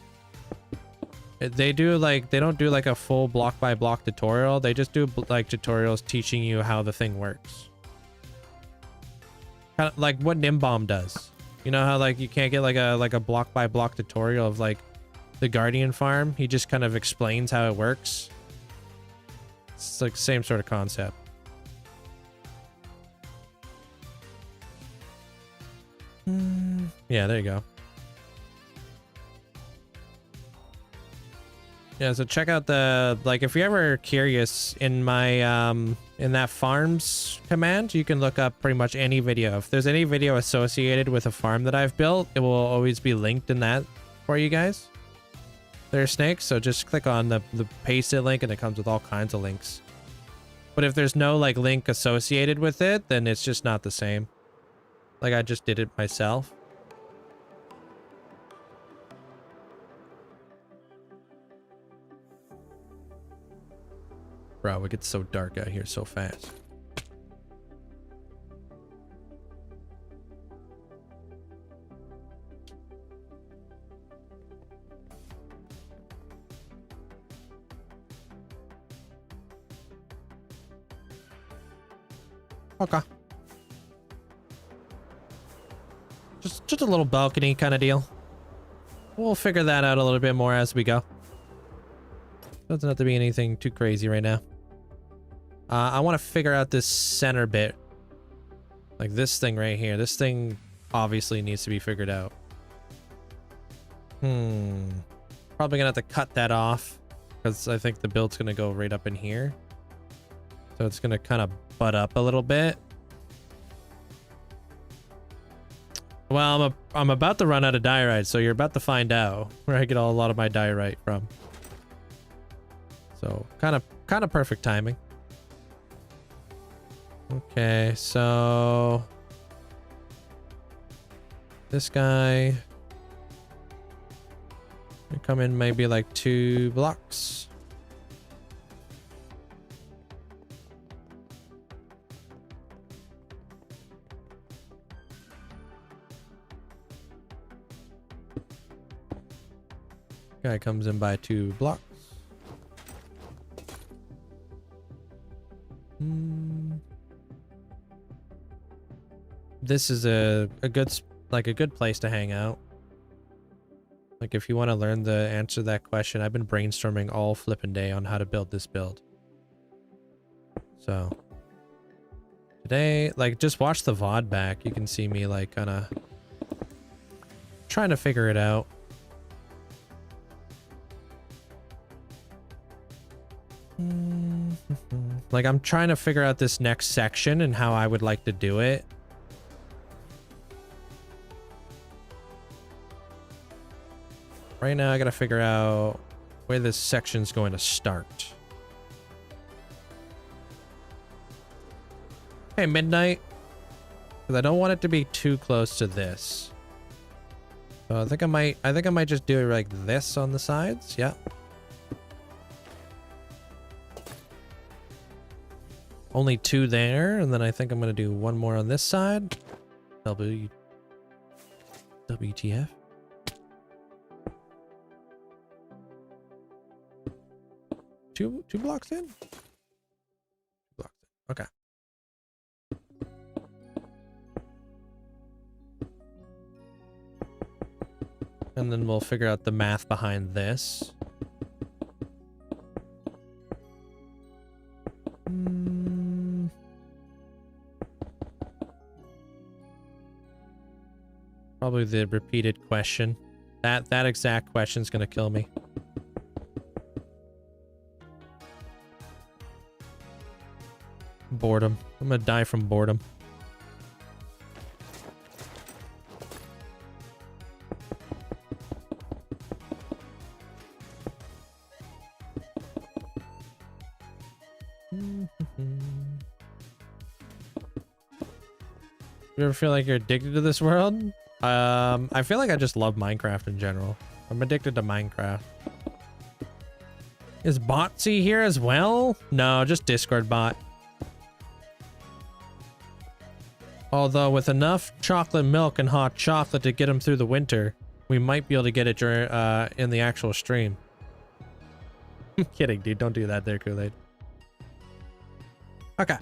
They don't do like a full block by block tutorial. They just do like tutorials teaching you how the thing works. Kind of like what Nimbomb does. You know how like you can't get like a block by block tutorial of like the Guardian farm? He just kind of explains how it works. It's like the same sort of concept. Yeah, there you go. Yeah, so check out like if you're ever curious in my in that farms command, you can look up pretty much any video. If there's any video associated with a farm that I've built, it will always be linked in that for you guys. There's snakes, so just click on the pasted link and it comes with all kinds of links. But if there's no like link associated with it, then it's just not the same. Like I just did it myself. Bro, it gets so dark out here so fast. Okay. Just a little balcony kind of deal. We'll figure that out a little bit more as we go. Doesn't have to be anything too crazy right now. I want to figure out this center bit. Like this thing right here. This thing obviously needs to be figured out. Probably gonna have to cut that off because I think the build's gonna go right up in here. So it's gonna kind of butt up a little bit. Well, I'm about to run out of diorite, so you're about to find out where I get a lot of my diorite from. So kind of perfect timing. Okay, so this guy will come in maybe like 2 blocks. Guy comes in by 2 blocks. This is a good like a good place to hang out. Like if you want to learn the answer to that question, I've been brainstorming all flippin' day on how to build this build. So today, like just watch the VOD back. You can see me like kind of trying to figure it out. Like I'm trying to figure out this next section and how I would like to do it. Right now I gotta figure out where this section's going to start. Hey, midnight. Because I don't want it to be too close to this. So I think I might just do it like this on the sides. Yeah. Only 2 there, and then I think I'm gonna do 1 more on this side. WTF? Two blocks in? 2 blocks in. Okay. And then we'll figure out the math behind this. Probably the repeated question. That exact question's gonna kill me. Boredom. I'm gonna die from boredom. You ever feel like you're addicted to this world? I feel like I just love Minecraft in general. I'm addicted to Minecraft. Is Botsy here as well? No, just Discord bot. Although with enough chocolate milk and hot chocolate to get him through the winter, we might be able to get it during, in the actual stream. I'm kidding, dude. Don't do that there, Kool-Aid. Okay.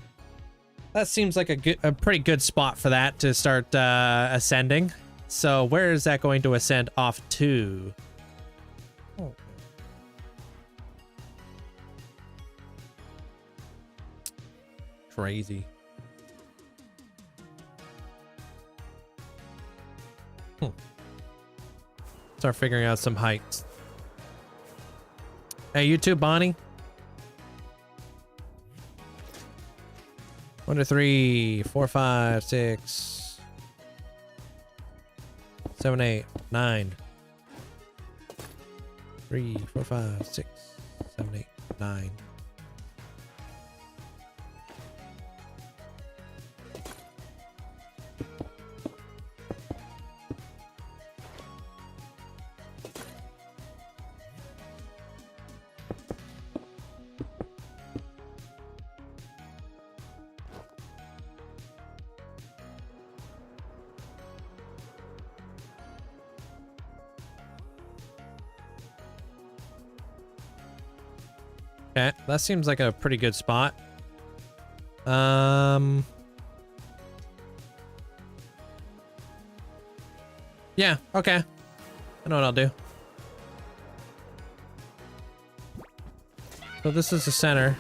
That seems like a pretty good spot for that to start ascending. So where is that going to ascend off to? Oh. Crazy. Start figuring out some heights. Hey, you too, Bonnie. 1 2 3 4 5 6 7 8 9 3 4 5 6 7 8 9. Okay, that seems like a pretty good spot. Yeah, okay. I know what I'll do. So this is the center.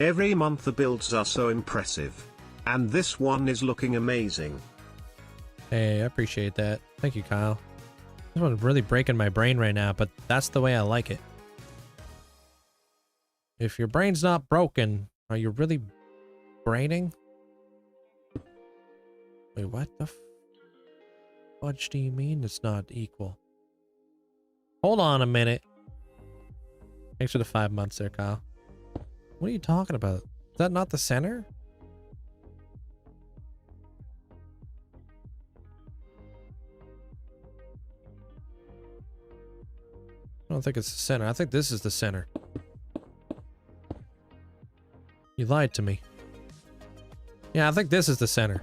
Every month the builds are so impressive. And this one is looking amazing. Hey, I appreciate that. Thank you, Kyle. This one's really breaking my brain right now, but that's the way I like it. If your brain's not broken, are you really braining? Wait, what the fudge do you mean it's not equal? Hold on a minute. Thanks for the 5 months there, Kyle. What are you talking about? Is that not the center? I don't think it's the center. I think this is the center. You lied to me. Yeah, I think this is the center.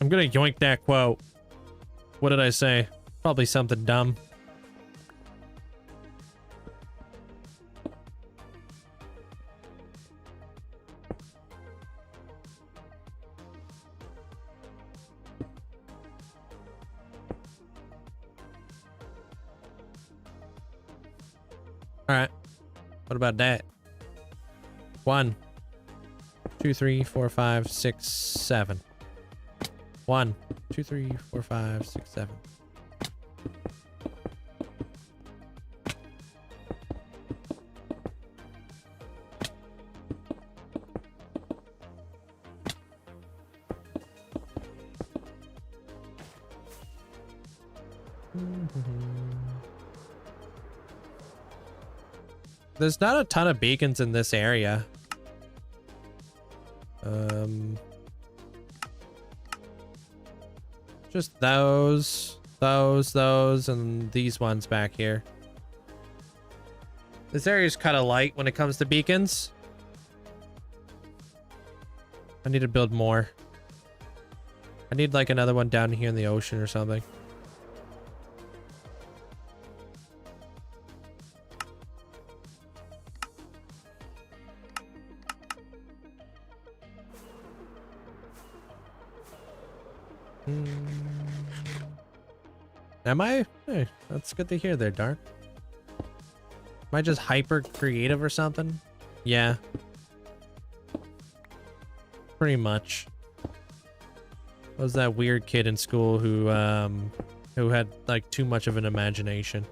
I'm gonna yoink that quote. What did I say? Probably something dumb. All right. What about that? 1, 2, 3, 4, 5, 6, 7. 1, 2, 3, 4, 5, 6, 7. There's not a ton of beacons in this area. Just those, and these ones back here. This area is kind of light when it comes to beacons. I need to build more. I need like another one down here in the ocean or something. Am I? Hey, that's good to hear there, Dark. Am I just hyper creative or something? Yeah. Pretty much. I was that weird kid in school who had like too much of an imagination.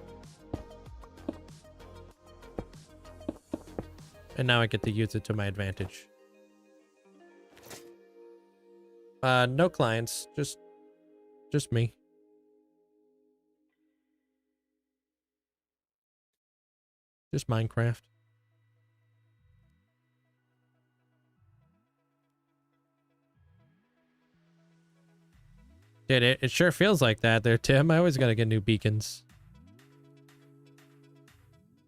And now I get to use it to my advantage. No clients, just me. Just Minecraft. Dude, it sure feels like that there, Tim. I always gotta get new beacons.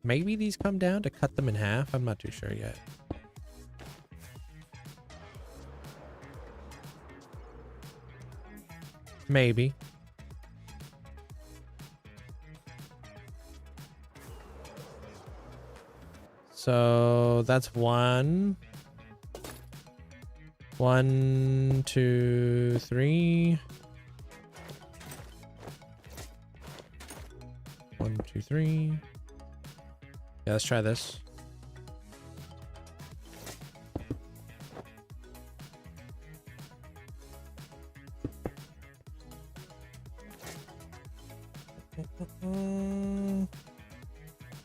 Maybe these come down to cut them in half? I'm not too sure yet. Maybe. So that's 1. 1, 2, 3. 1, 2, 3. Yeah, let's try this.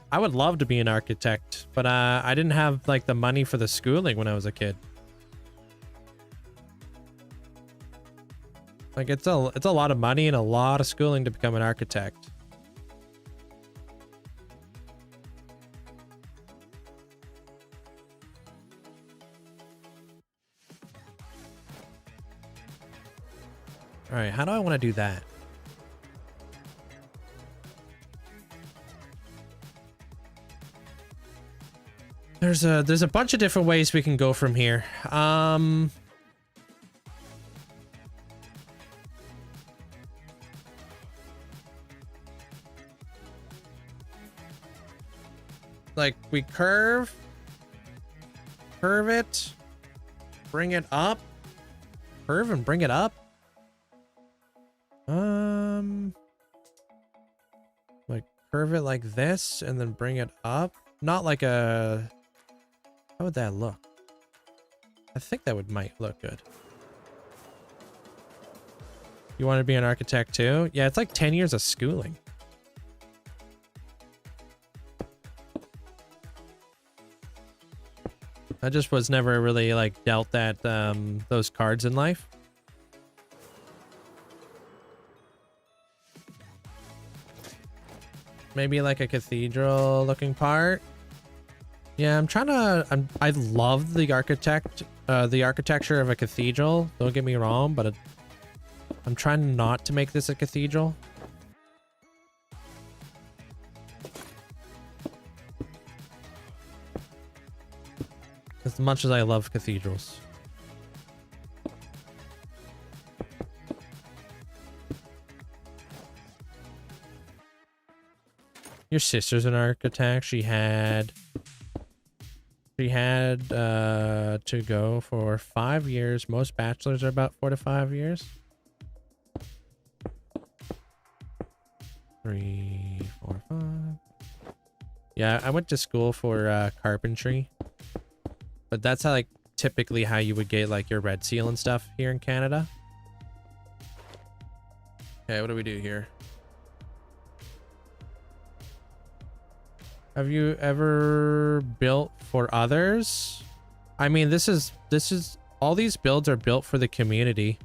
I would love to be an architect, but I didn't have like the money for the schooling when I was a kid. Like it's a lot of money and a lot of schooling to become an architect. All right, how do I want to do that? There's a bunch of different ways we can go from here. Like we curve it, bring it up, curve and bring it up. Like curve it like this and then bring it up. Not like a... How would that look? I think that might look good. You want to be an architect too? Yeah, it's like 10 years of schooling. I just was never really like dealt that those cards in life. Maybe like a cathedral looking part. Yeah, I love the architecture of a cathedral. Don't get me wrong, but I'm trying not to make this a cathedral. As much as I love cathedrals. Your sister's an architect. She had to go for 5 years. Most bachelors are about 4 to 5 years. 3, 4, 5. Yeah, I went to school for carpentry, but that's how, like, typically how you would get like your red seal and stuff here in Canada. Okay, what do we do here? Have you ever built for others? I mean, this is all these builds are built for the community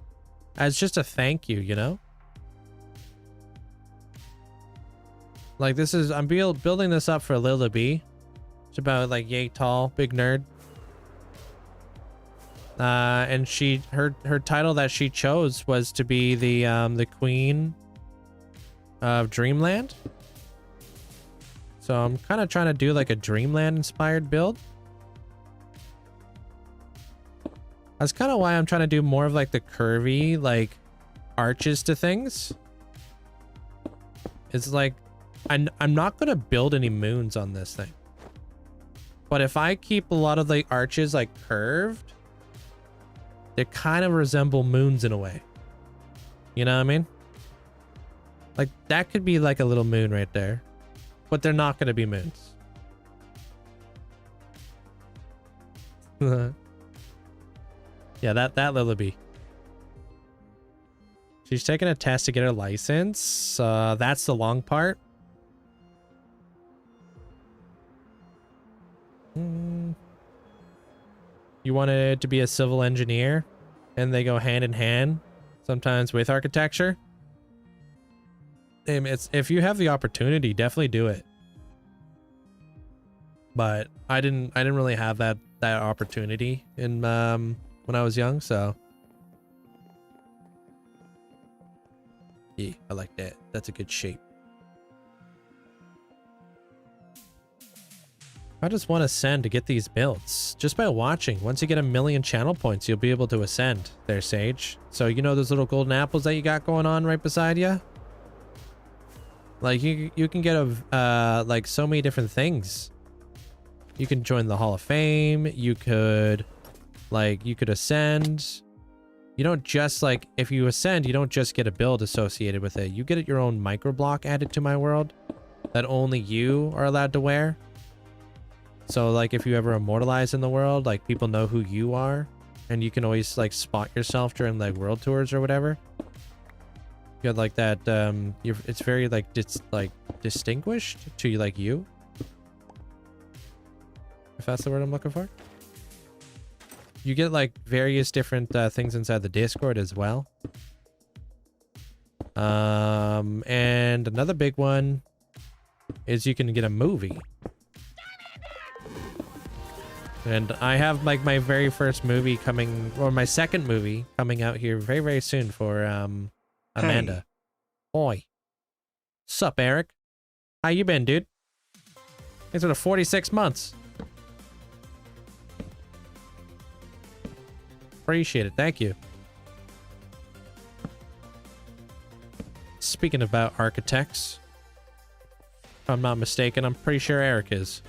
as just a thank you, you know? Like this is, I'm building this up for Lil B. It's about like yay tall, big nerd. And her title that she chose was to be the queen of Dreamland. So I'm kind of trying to do like a Dreamland inspired build. That's kind of why I'm trying to do more of like the curvy like arches to things. It's like I'm not gonna build any moons on this thing, but if I keep a lot of the arches like curved, they kind of resemble moons in a way. You know what I mean? Like that could be like a little moon right there, but they're not gonna be moons. Yeah, that Lillaby. She's taking a test to get her license. That's the long part. You wanted to be a civil engineer, and they go hand in hand sometimes with architecture. If you have the opportunity, definitely do it. But I didn't really have that opportunity in when I was young, so yeah, I like that. That's a good shape. I just want to ascend to get these builds just by watching. Once you get 1 million channel points, you'll be able to ascend there, Sage. So you know those little golden apples that you got going on right beside you? Like you can get like so many different things. You can join the Hall of Fame. You could ascend. You don't just like, if you ascend, you don't just get a build associated with it. You get your own micro block added to my world that only you are allowed to wear. So like if you ever immortalize in the world, like people know who you are, and you can always like spot yourself during like world tours or whatever. You got like that, it's very like distinguished to like you. If that's the word I'm looking for. You get like various different things inside the Discord as well. And another big one is you can get a movie. And I have like my very first movie coming, or my second movie coming out here very, very soon for Amanda. Hey. Oi. Sup, Eric? How you been, dude? Thanks for the 46 months. Appreciate it. Thank you. Speaking about architects, if I'm not mistaken, I'm pretty sure Eric is.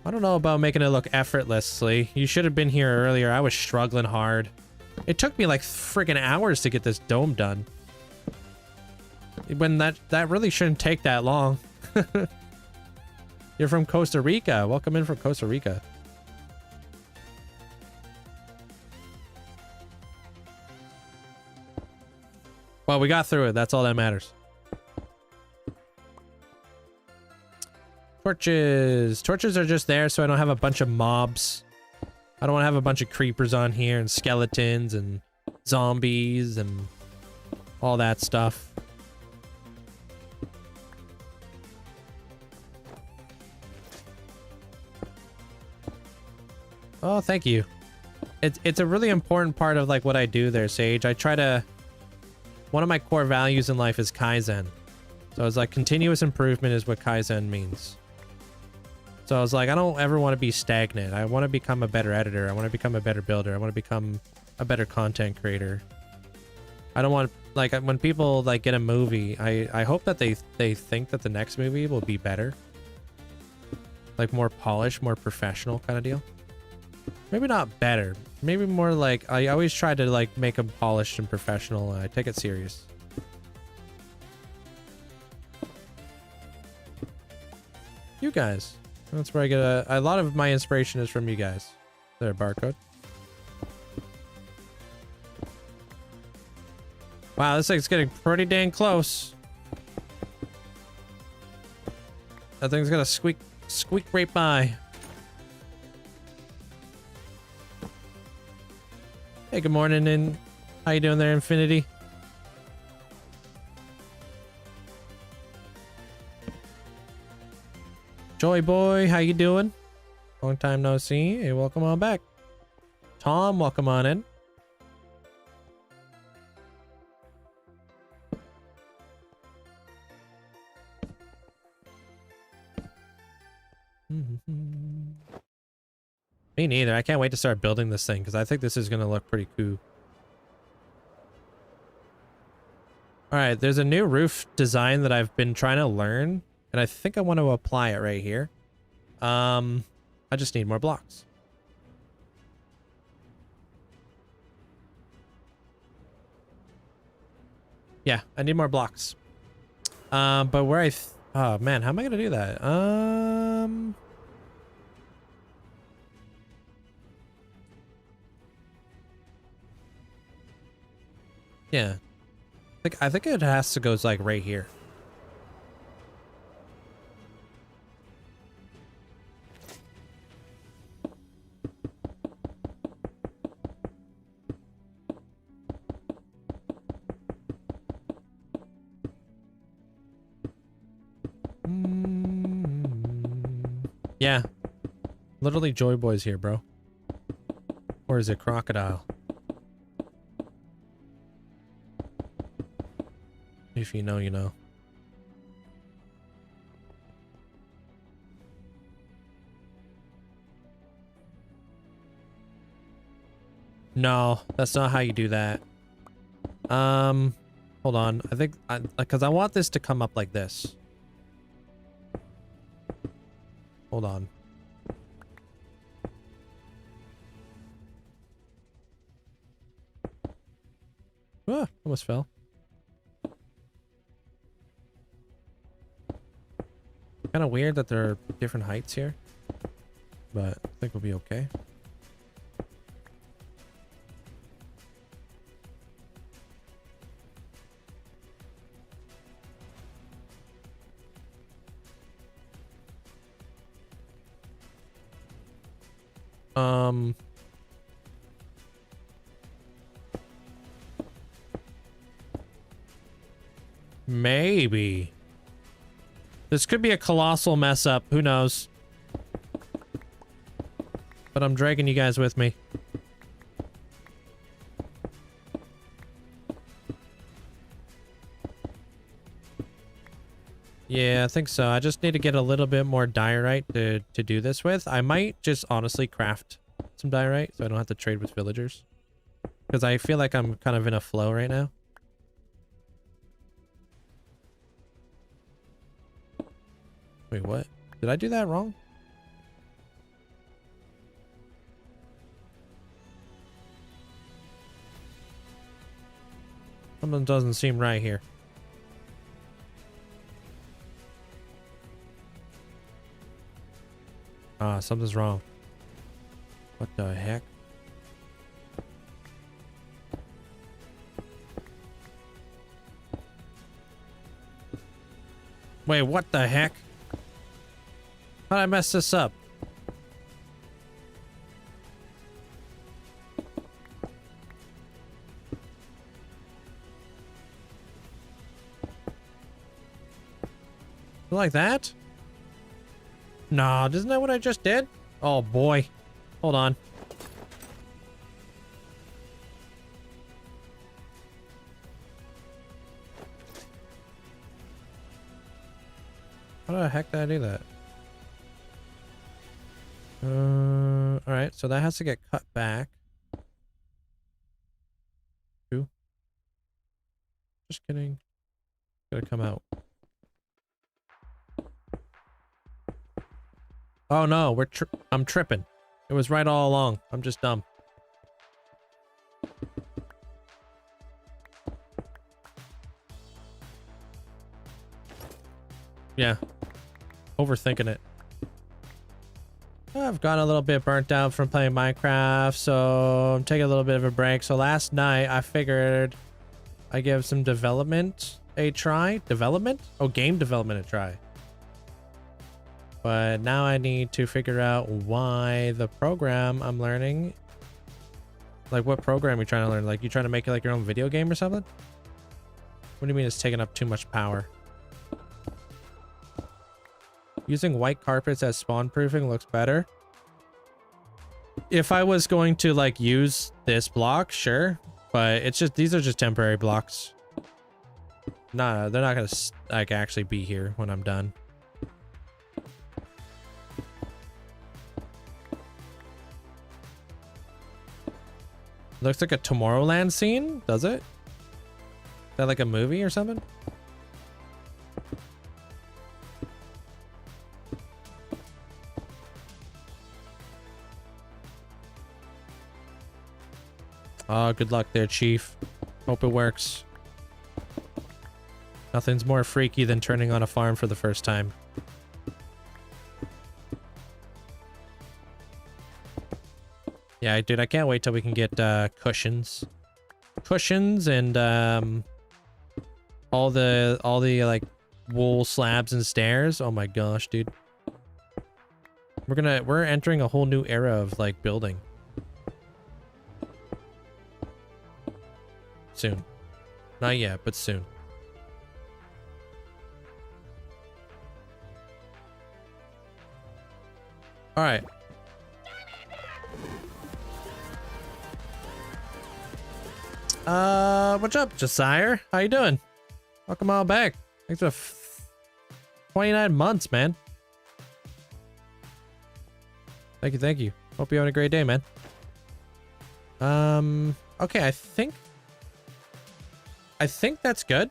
I don't know about making it look effortlessly. You should have been here earlier. I was struggling hard. It took me like freaking hours to get this dome done. When that really shouldn't take that long. You're from Costa Rica. Welcome in from Costa Rica. Well, we got through it. That's all that matters. Torches. Torches are just there so I don't have a bunch of mobs. I don't want to have a bunch of creepers on here and skeletons and zombies and all that stuff. Oh, thank you. It's a really important part of like what I do there, Sage. I try to... One of my core values in life is Kaizen. So it's like continuous improvement is what Kaizen means. So I was like, I don't ever want to be stagnant. I want to become a better editor. I want to become a better builder. I want to become a better content creator. I don't want, like, when people like get a movie, I hope that they think that the next movie will be better. Like more polished, more professional kind of deal. Maybe not better. Maybe more like, I always try to like make them polished and professional, and I take it serious. You guys. That's where I get a lot of my inspiration is from you guys. There, barcode. Wow, this thing's getting pretty dang close. That thing's gonna squeak right by. Hey, good morning, and how you doing there, Infinity? Joy boy, how you doing? Long time no see. Hey, welcome on back. Tom, welcome on in. Me neither. I can't wait to start building this thing because I think this is going to look pretty cool. All right, there's a new roof design that I've been trying to learn, and I think I want to apply it right here. I just need more blocks. Yeah, I need more blocks. But where oh man, how am I gonna do that? Yeah. I think it has to go like right here. Yeah. Literally Joy Boy's here, bro. Or is it Crocodile? If you know, you know. No, that's not how you do that. Hold on. I think because I want this to come up like this. Hold on. Ah, almost fell. Kind of weird that there are different heights here, but I think we'll be okay. Maybe. This could be a colossal mess up. Who knows? But I'm dragging you guys with me. Yeah, I think so. I just need to get a little bit more diorite to do this with. I might just honestly craft some diorite so I don't have to trade with villagers. Because I feel like I'm kind of in a flow right now. Wait, what? Did I do that wrong? Something doesn't seem right here. Ah, something's wrong. What the heck? Wait, what the heck? How'd I mess this up? Like that? Nah, isn't that what I just did? Oh boy. Hold on. How the heck did I do that? Alright, so that has to get cut back. 2. Just kidding. Gotta come out. Oh no, I'm tripping. It was right all along. I'm just dumb. Yeah. Overthinking it. I've gotten a little bit burnt out from playing Minecraft, so I'm taking a little bit of a break. So last night I figured I give some development a try. Development? Oh, game development a try. But now I need to figure out why the program I'm learning, like what program you're trying to learn. Like you trying to make it like your own video game or something? What do you mean it's taking up too much power? Using white carpets as spawn proofing looks better. If I was going to like use this block, sure. But it's just, these are just temporary blocks. Nah, they're not gonna like actually be here when I'm done. Looks like a Tomorrowland scene, does it? Is that like a movie or something? Oh, good luck there, Chief. Hope it works. Nothing's more freaky than turning on a farm for the first time. Yeah, dude, I can't wait till we can get cushions. Cushions and all the like wool slabs and stairs. Oh my gosh, dude. We're entering a whole new era of like building. Soon. Not yet, but soon. All right. What's up, Josiah? How you doing? Welcome all back. Thanks for 29 months, man. Thank you, thank you. Hope you're having a great day, man. Okay, I think that's good.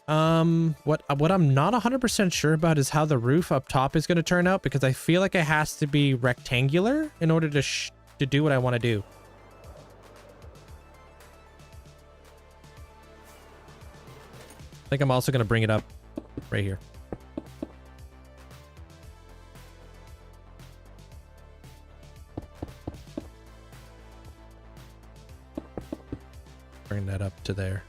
What I'm not 100% sure about is how the roof up top is going to turn out, because I feel like it has to be rectangular in order to do what I want to do. I think I'm also going to bring it up right here. Bring that up to there.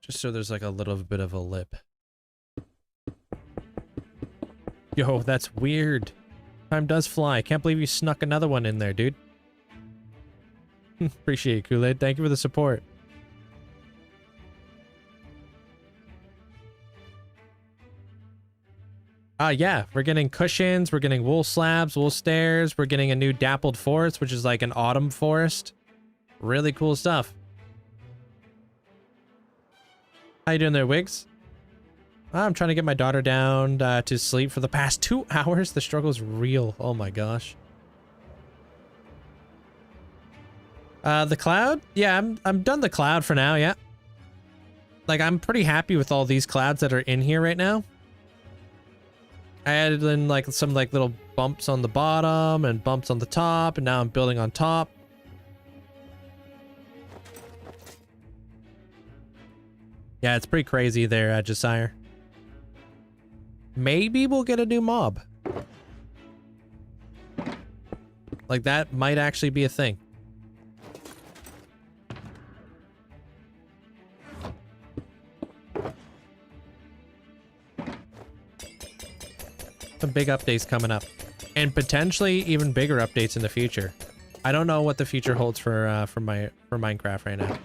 Just so there's like a little bit of a lip. Yo, that's weird. Time does fly. Can't believe you snuck another one in there, dude. Appreciate it, Kool-Aid. Thank you for the support. Yeah, we're getting cushions, we're getting wool slabs, wool stairs, we're getting a new dappled forest, which is like an autumn forest. Really cool stuff. How you doing there, Wiggs? I'm trying to get my daughter down to sleep for the past 2 hours. The struggle's real. Oh my gosh. The cloud? Yeah, I'm done the cloud for now, yeah. Like, I'm pretty happy with all these clouds that are in here right now. I added in like some like little bumps on the bottom and bumps on the top, and now I'm building on top. Yeah, it's pretty crazy there, Josiah. Maybe we'll get a new mob. Like, that might actually be a thing. Some big updates coming up, and potentially even bigger updates in the future. I don't know what the future holds for Minecraft right now,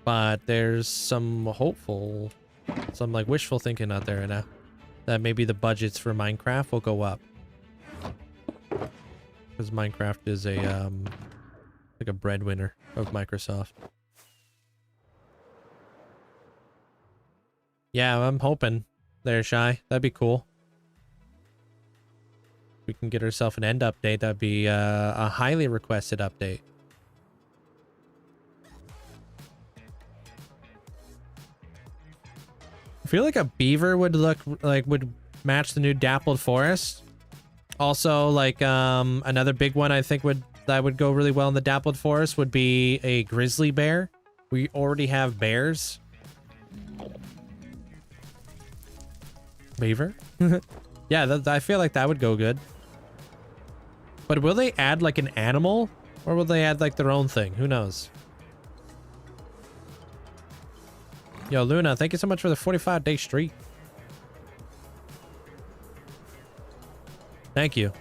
but there's some like wishful thinking out there right now that maybe the budgets for Minecraft will go up, because Minecraft is a like a breadwinner of Microsoft. Yeah, I'm hoping there, Shy. That'd be cool. We can get ourselves an end update. That'd be a highly requested update. feel like a beaver would look like would match the new dappled forest. Also, like another big one I think that would go really well in the dappled forest would be a grizzly bear. We already have bears. Beaver? Yeah, I feel like that would go good. But will they add like an animal? Or will they add like their own thing? Who knows? Yo, Luna, thank you so much for the 45-day streak. Thank you.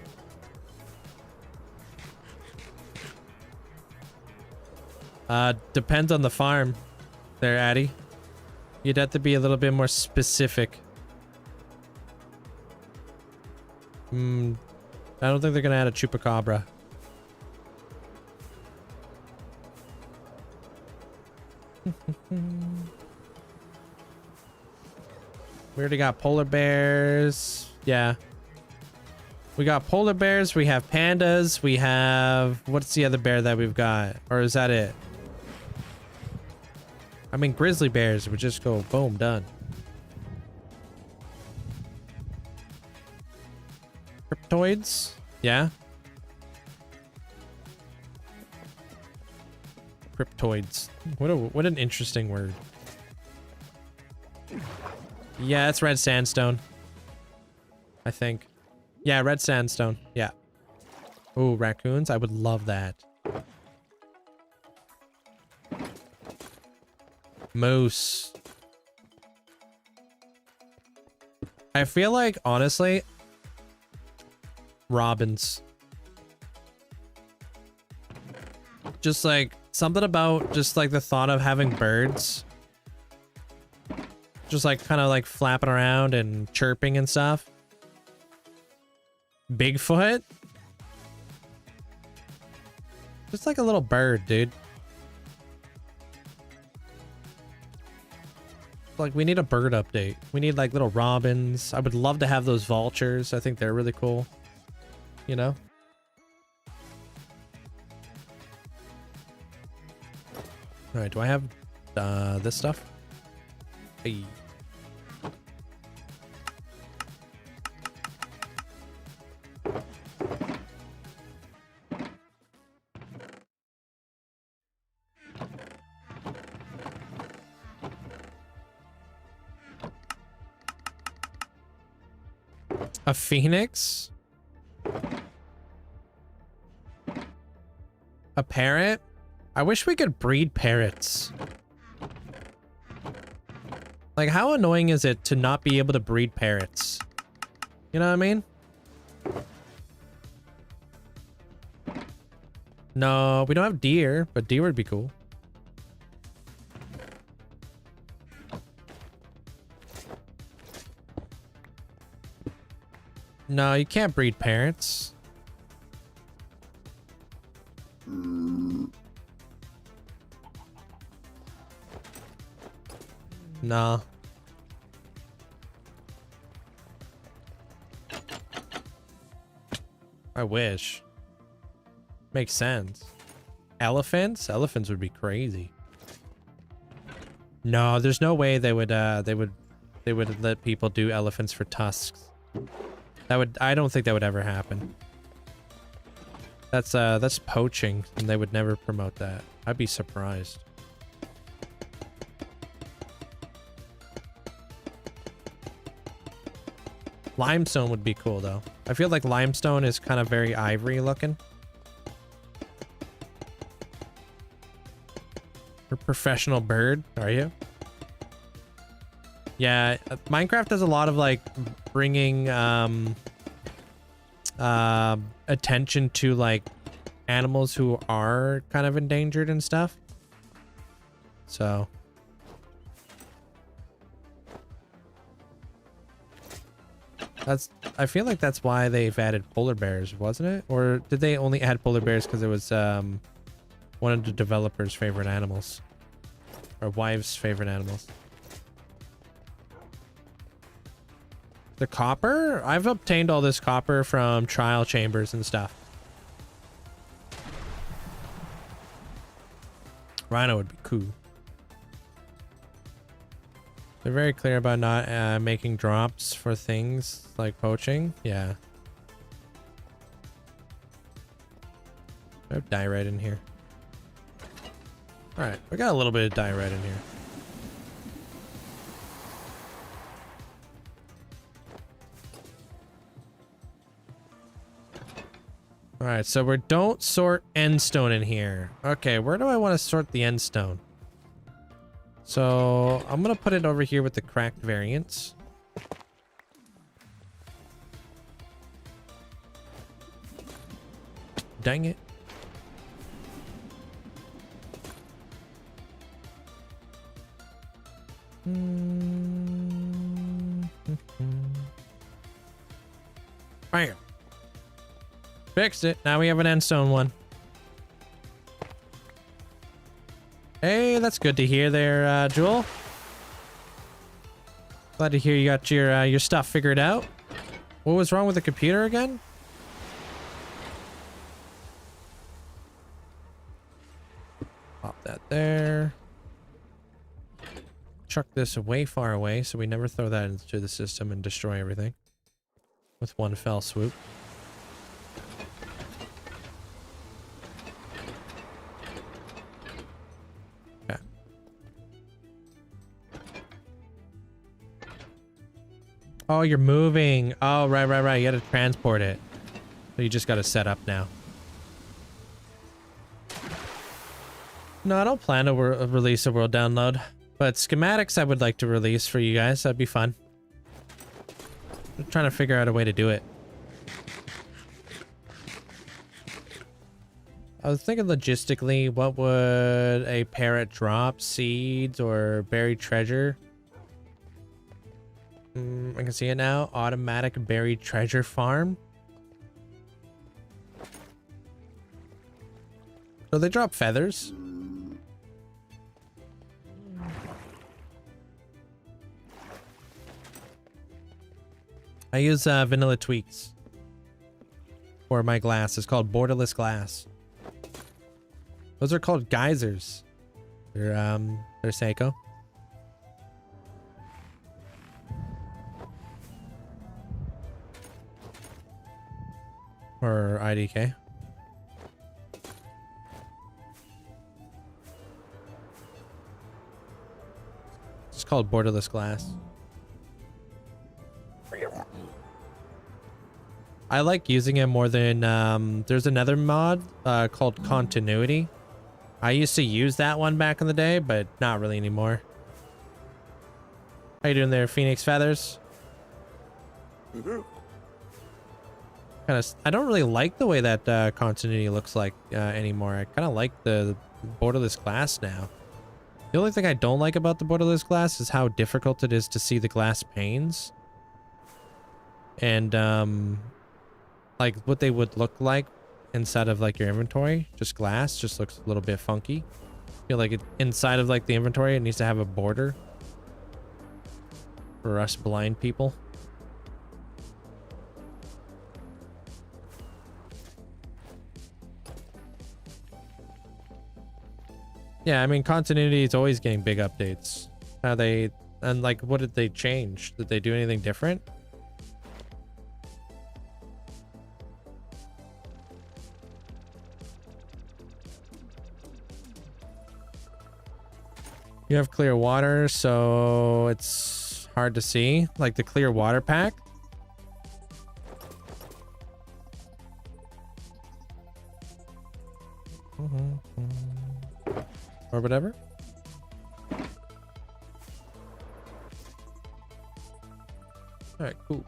Depends on the farm there, Addy. You'd have to be a little bit more specific. I don't think they're gonna add a chupacabra. We already got polar bears. Yeah. We got polar bears. We have pandas. We have... What's the other bear that we've got? Or is that it? I mean, grizzly bears would just go boom, done. Cryptoids? Yeah. Cryptoids. What an interesting word. Yeah, it's red sandstone. I think. Yeah, red sandstone. Yeah. Oh, raccoons. I would love that. Moose. I feel like, honestly, robins. Just like something about just like the thought of having birds. Just like kind of like flapping around and chirping and stuff. Bigfoot? Just like a little bird, dude. Like, we need a bird update. We need like little robins. I would love to have those vultures. I think they're really cool. You know? All right, do I have this stuff? Hey. A phoenix? A parrot? I wish we could breed parrots. Like, how annoying is it to not be able to breed parrots? You know what I mean? No, we don't have deer, but deer would be cool. No, you can't breed parrots. No. I wish. Makes sense. Elephants? Elephants would be crazy. No, there's no way they would let people do elephants for tusks. I don't think that would ever happen. That's poaching, and they would never promote that. I'd be surprised. Limestone would be cool, though. I feel like limestone is kind of very ivory looking. You're a professional bird, are you? Yeah, Minecraft does a lot of like bringing attention to like animals who are kind of endangered and stuff. So I feel like that's why they've added polar bears, wasn't it? Or did they only add polar bears because it was one of the developers' favorite animals, or wives' favorite animals? The copper? I've obtained all this copper from trial chambers and stuff. Rhino would be cool. They're very clear about not making drops for things like poaching. Yeah. I have diorite in here. Alright, we got a little bit of diorite in here. Alright, so we don't sort end stone in here. Okay, where do I want to sort the end stone? So I'm gonna put it over here with the cracked variants. Dang it. Bam. Fixed it. Now we have an end stone one. Hey, that's good to hear there, Jewel. Glad to hear you got your stuff figured out. What was wrong with the computer again? Pop that there. Chuck this way far away so we never throw that into the system and destroy everything with one fell swoop. Okay. Oh, you're moving. Oh, right. You gotta transport it. So you just gotta set up now. No, I don't plan to release a world download. But schematics I would like to release for you guys. That'd be fun. I'm trying to figure out a way to do it. I was thinking logistically, what would a parrot drop? Seeds or buried treasure? I can see it now. Automatic buried treasure farm. So they drop feathers. I use vanilla tweaks for my glass. It's called borderless glass. Those are called geysers. They're Seiko. Or IDK. It's called borderless glass. I like using it more than, there's another mod called Continuity. I used to use that one back in the day, but not really anymore. How you doing there, Phoenix Feathers? I don't really like the way that Continuity looks like anymore. I kind of like the borderless glass now. The only thing I don't like about the borderless glass is how difficult it is to see the glass panes. And, like what they would look like inside of like your inventory. Just glass just looks a little bit funky. I feel like inside of like the inventory it needs to have a border for us blind people. Yeah, I mean Continuity is always getting big updates. And like what did they change? Did they do anything different? You have clear water, so it's hard to see, like the clear water pack. Or whatever. All right, cool.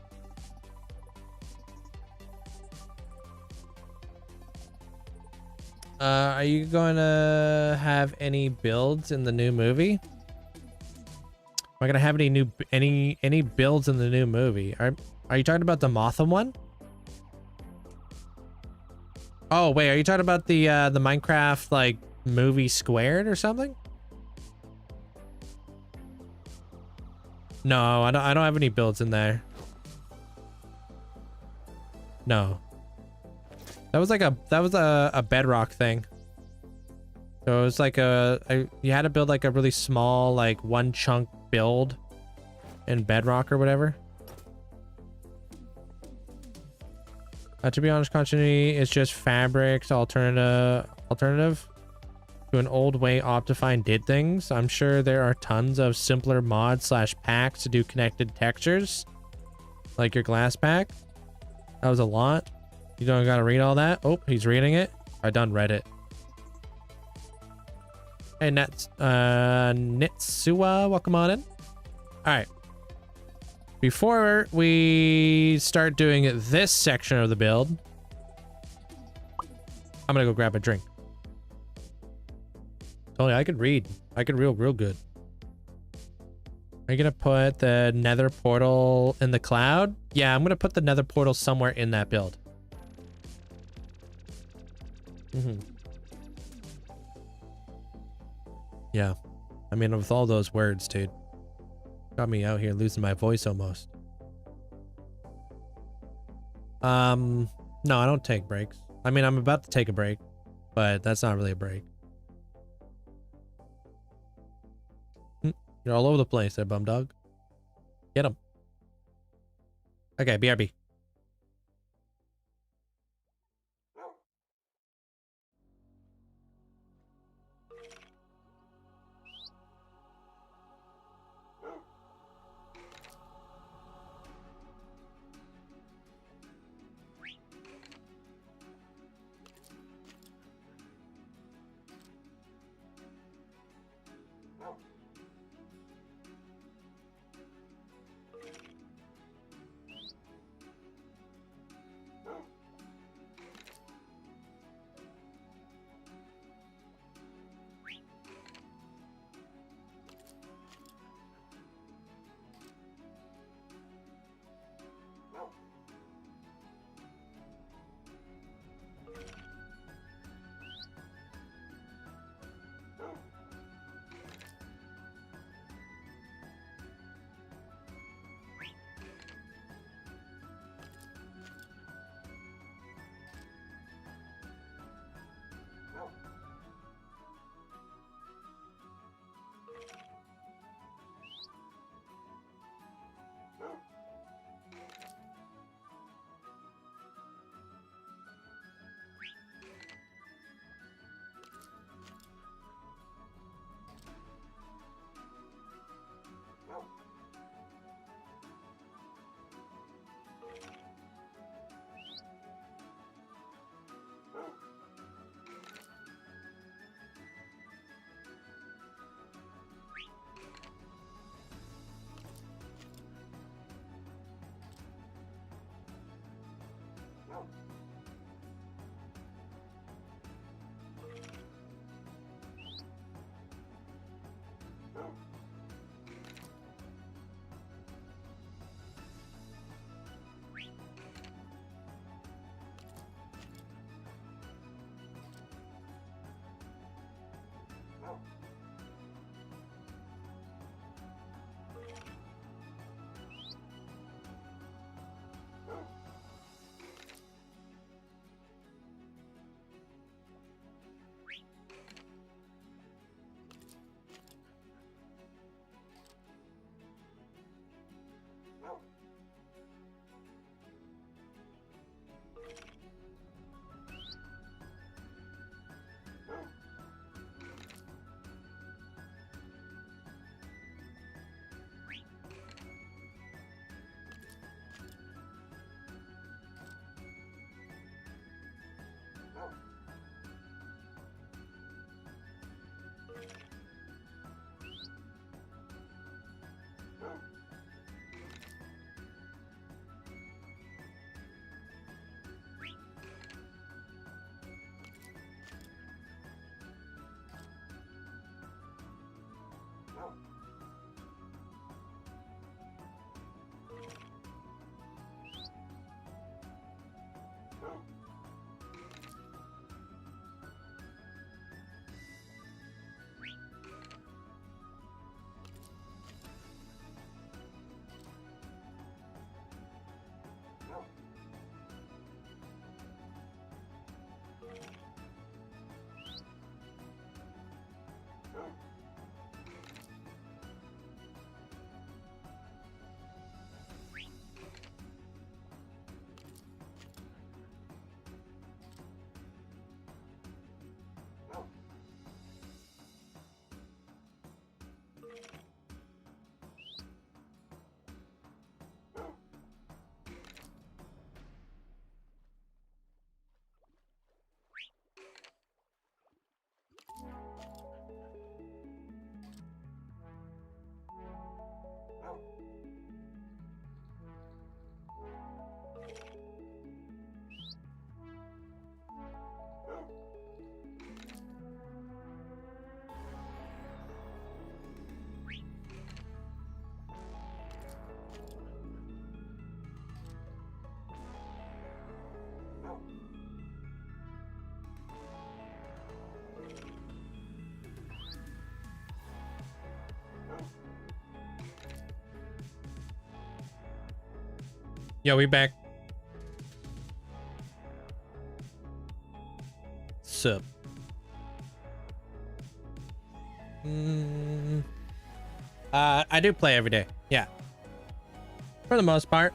Are you going to have any builds in the new movie? Am I going to have any builds in the new movie? Are you talking about the Motham one? Oh, wait, are you talking about the Minecraft like movie squared or something? No, I don't have any builds in there. No. That was like a bedrock thing. So it was like you had to build like a really small like one chunk build in Bedrock or whatever. To be honest, continuity is just fabrics alternative to an old way Optifine did things. I'm sure there are tons of simpler mods / packs to do connected textures, like your glass pack. That was a lot. You don't gotta read all that. Oh, he's reading it. I done read it. Hey, Nitsua, welcome on in. All right. Before we start doing this section of the build, I'm gonna go grab a drink. Tony, I could read. I could real good. Are you gonna put the nether portal in the cloud? Yeah, I'm gonna put the nether portal somewhere in that build. Yeah. I mean, with all those words, dude. Got me out here losing my voice almost. No, I don't take breaks. I mean, I'm about to take a break, but that's not really a break. You're all over the place there, bum dog. Get him. Okay, BRB. Yo, we back. Sup? I do play every day. Yeah. For the most part.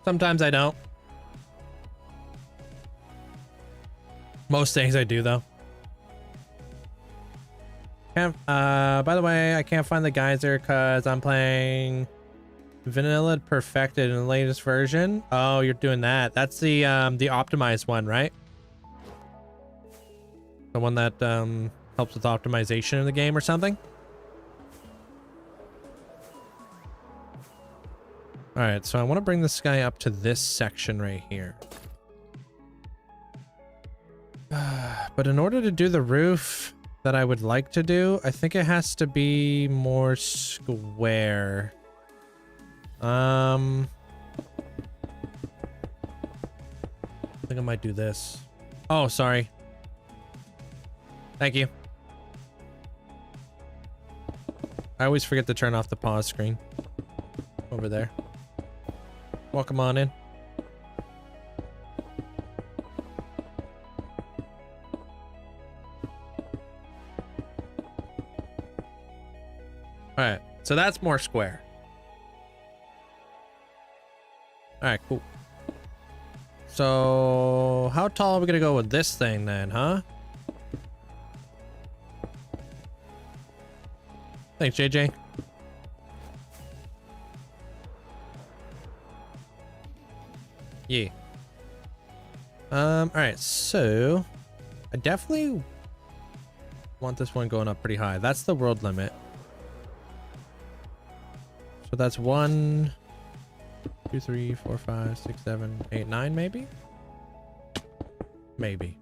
Sometimes I don't. Most days I do though. By the way, I can't find the geyser because I'm playing Vanilla Perfected in the latest version. Oh, you're doing that. That's the optimized one, right? The one that helps with optimization in the game or something. All right, so I want to bring this guy up to this section right here. But in order to do the roof that I would like to do, I think it has to be more square. I think I might do this. Oh, sorry. Thank you. I always forget to turn off the pause screen. Over there. Welcome on in. Alright, so that's more square. Alright, cool. So, how tall are we gonna go with this thing then, huh? Thanks, JJ. Yeah. Alright, so I definitely want this one going up pretty high. That's the world limit. So that's 1, 2, 3, 4, 5, 6, 7, 8, 9, maybe? Maybe.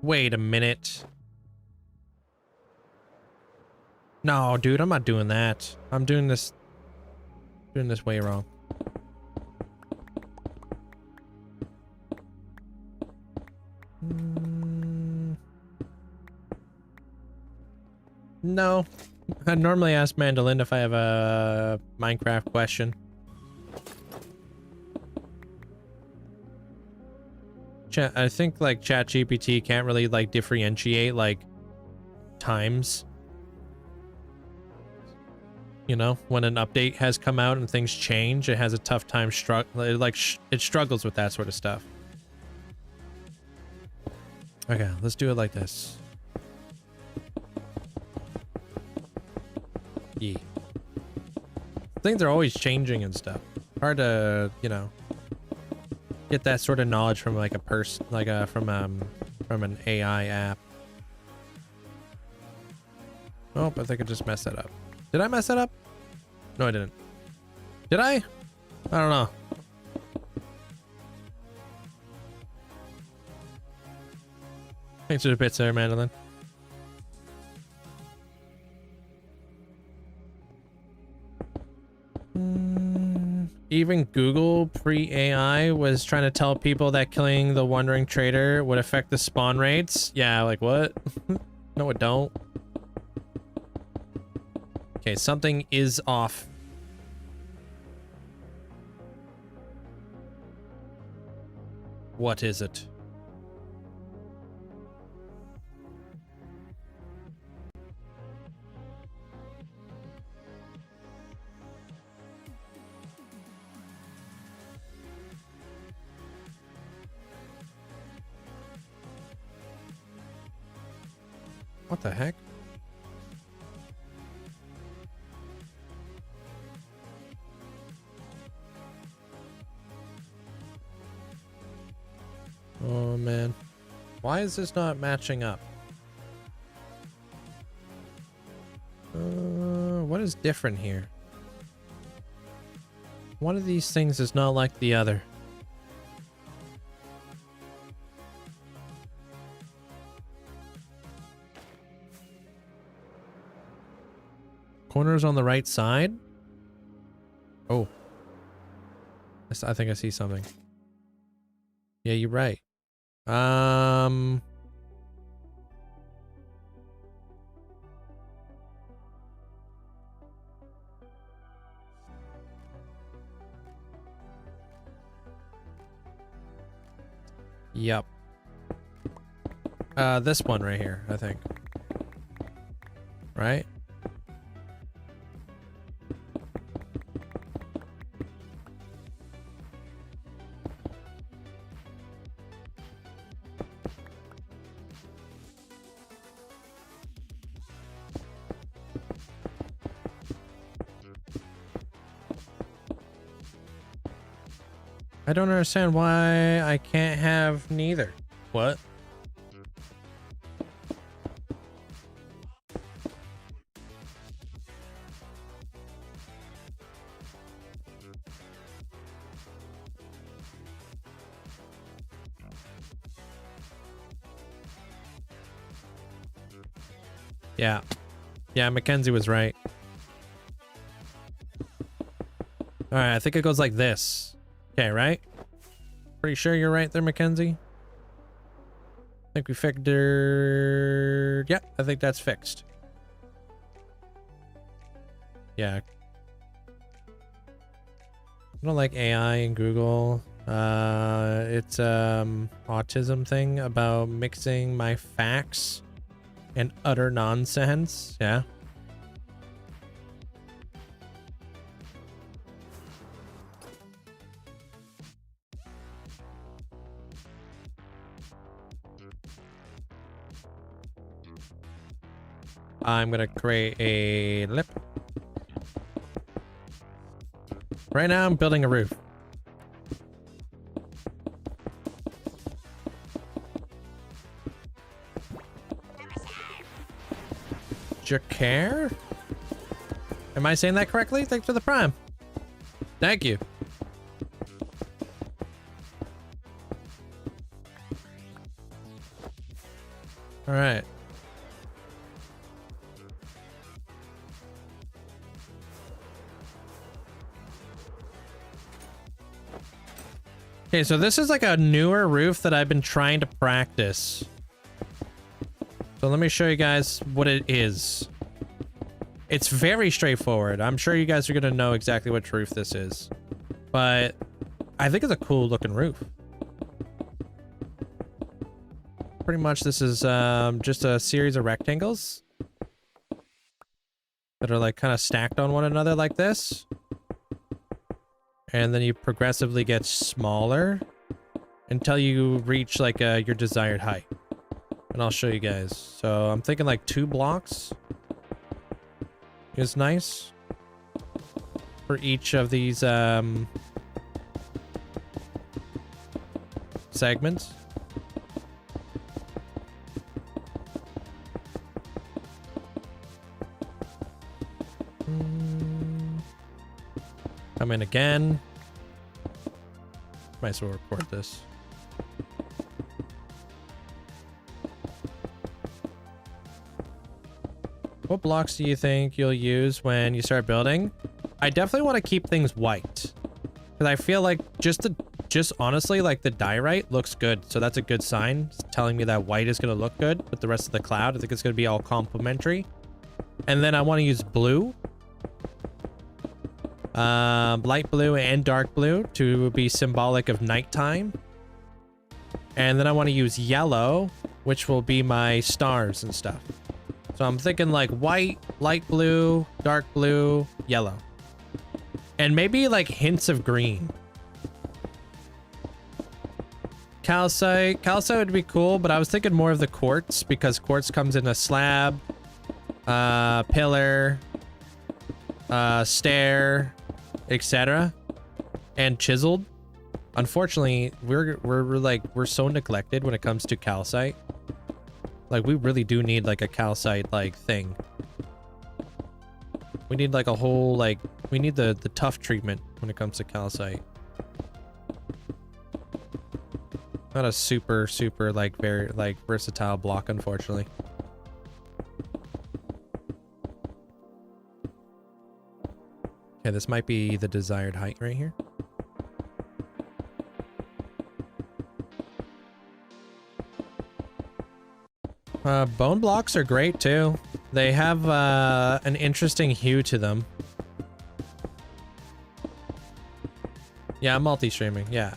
Wait a minute. No, dude, I'm not doing that. I'm doing this way wrong. No. I normally ask Mandolin if I have a Minecraft question. I think like ChatGPT can't really like differentiate like times. You know, when an update has come out and things change, it has a tough time it struggles with that sort of stuff. Okay, let's do it like this. Yeah. Things are always changing and stuff. Hard to, you know, get that sort of knowledge from like a person, like from an AI app. Oh, I think I just messed that up. Did I mess that up? No, I didn't. Did I? I don't know. Thanks for the bits there, Mandolin. Even Google pre-AI was trying to tell people that killing the wandering trader would affect the spawn rates. Yeah, like what? No, it don't. Okay, something is off. What is it? What the heck? Oh man, why is this not matching up? What is different here? One of these things is not like the other. Corners on the right side? Oh. I think I see something. Yeah, you're right. Yup. This one right here, I think. Right? I don't understand why I can't have neither. What? Yeah. Yeah, Mackenzie was right. Alright, I think it goes like this. Okay, right? Pretty sure you're right there, Mackenzie. I think we figured... Yeah, I think that's fixed. Yeah. I don't like AI in Google. It's autism thing about mixing my facts and utter nonsense. Yeah. I'm gonna create a lip. Right now I'm building a roof. Jacare? Am I saying that correctly? Thanks for the prime. Thank you. All right. Okay, so this is like a newer roof that I've been trying to practice. So let me show you guys what it is. It's very straightforward. I'm sure you guys are going to know exactly which roof this is. But I think it's a cool looking roof. Pretty much this is just a series of rectangles that are like kind of stacked on one another like this. And then you progressively get smaller until you reach like your desired height. And I'll show you guys. So I'm thinking like 2 blocks is nice for each of these segments. Come in again. Might as well record this. What blocks do you think you'll use when you start building? I definitely want to keep things white. Because I feel like just honestly, like the diorite looks good. So that's a good sign. It's telling me that white is going to look good. But the rest of the cloud, I think it's going to be all complementary. And then I want to use blue. Light blue and dark blue to be symbolic of nighttime. And then I want to use yellow, which will be my stars and stuff. So I'm thinking like white, light blue, dark blue, yellow. And maybe like hints of green. Calcite. Calcite would be cool, but I was thinking more of the quartz because quartz comes in a slab, pillar, stair, etc. and chiseled. Unfortunately, we're so neglected when it comes to calcite. Like we really do need like a calcite like thing. We need like a whole like we need the tough treatment when it comes to calcite. Not a super like very like versatile block, unfortunately. Okay, this might be the desired height right here. Bone blocks are great too. They have an interesting hue to them. Yeah, I'm multi-streaming, yeah.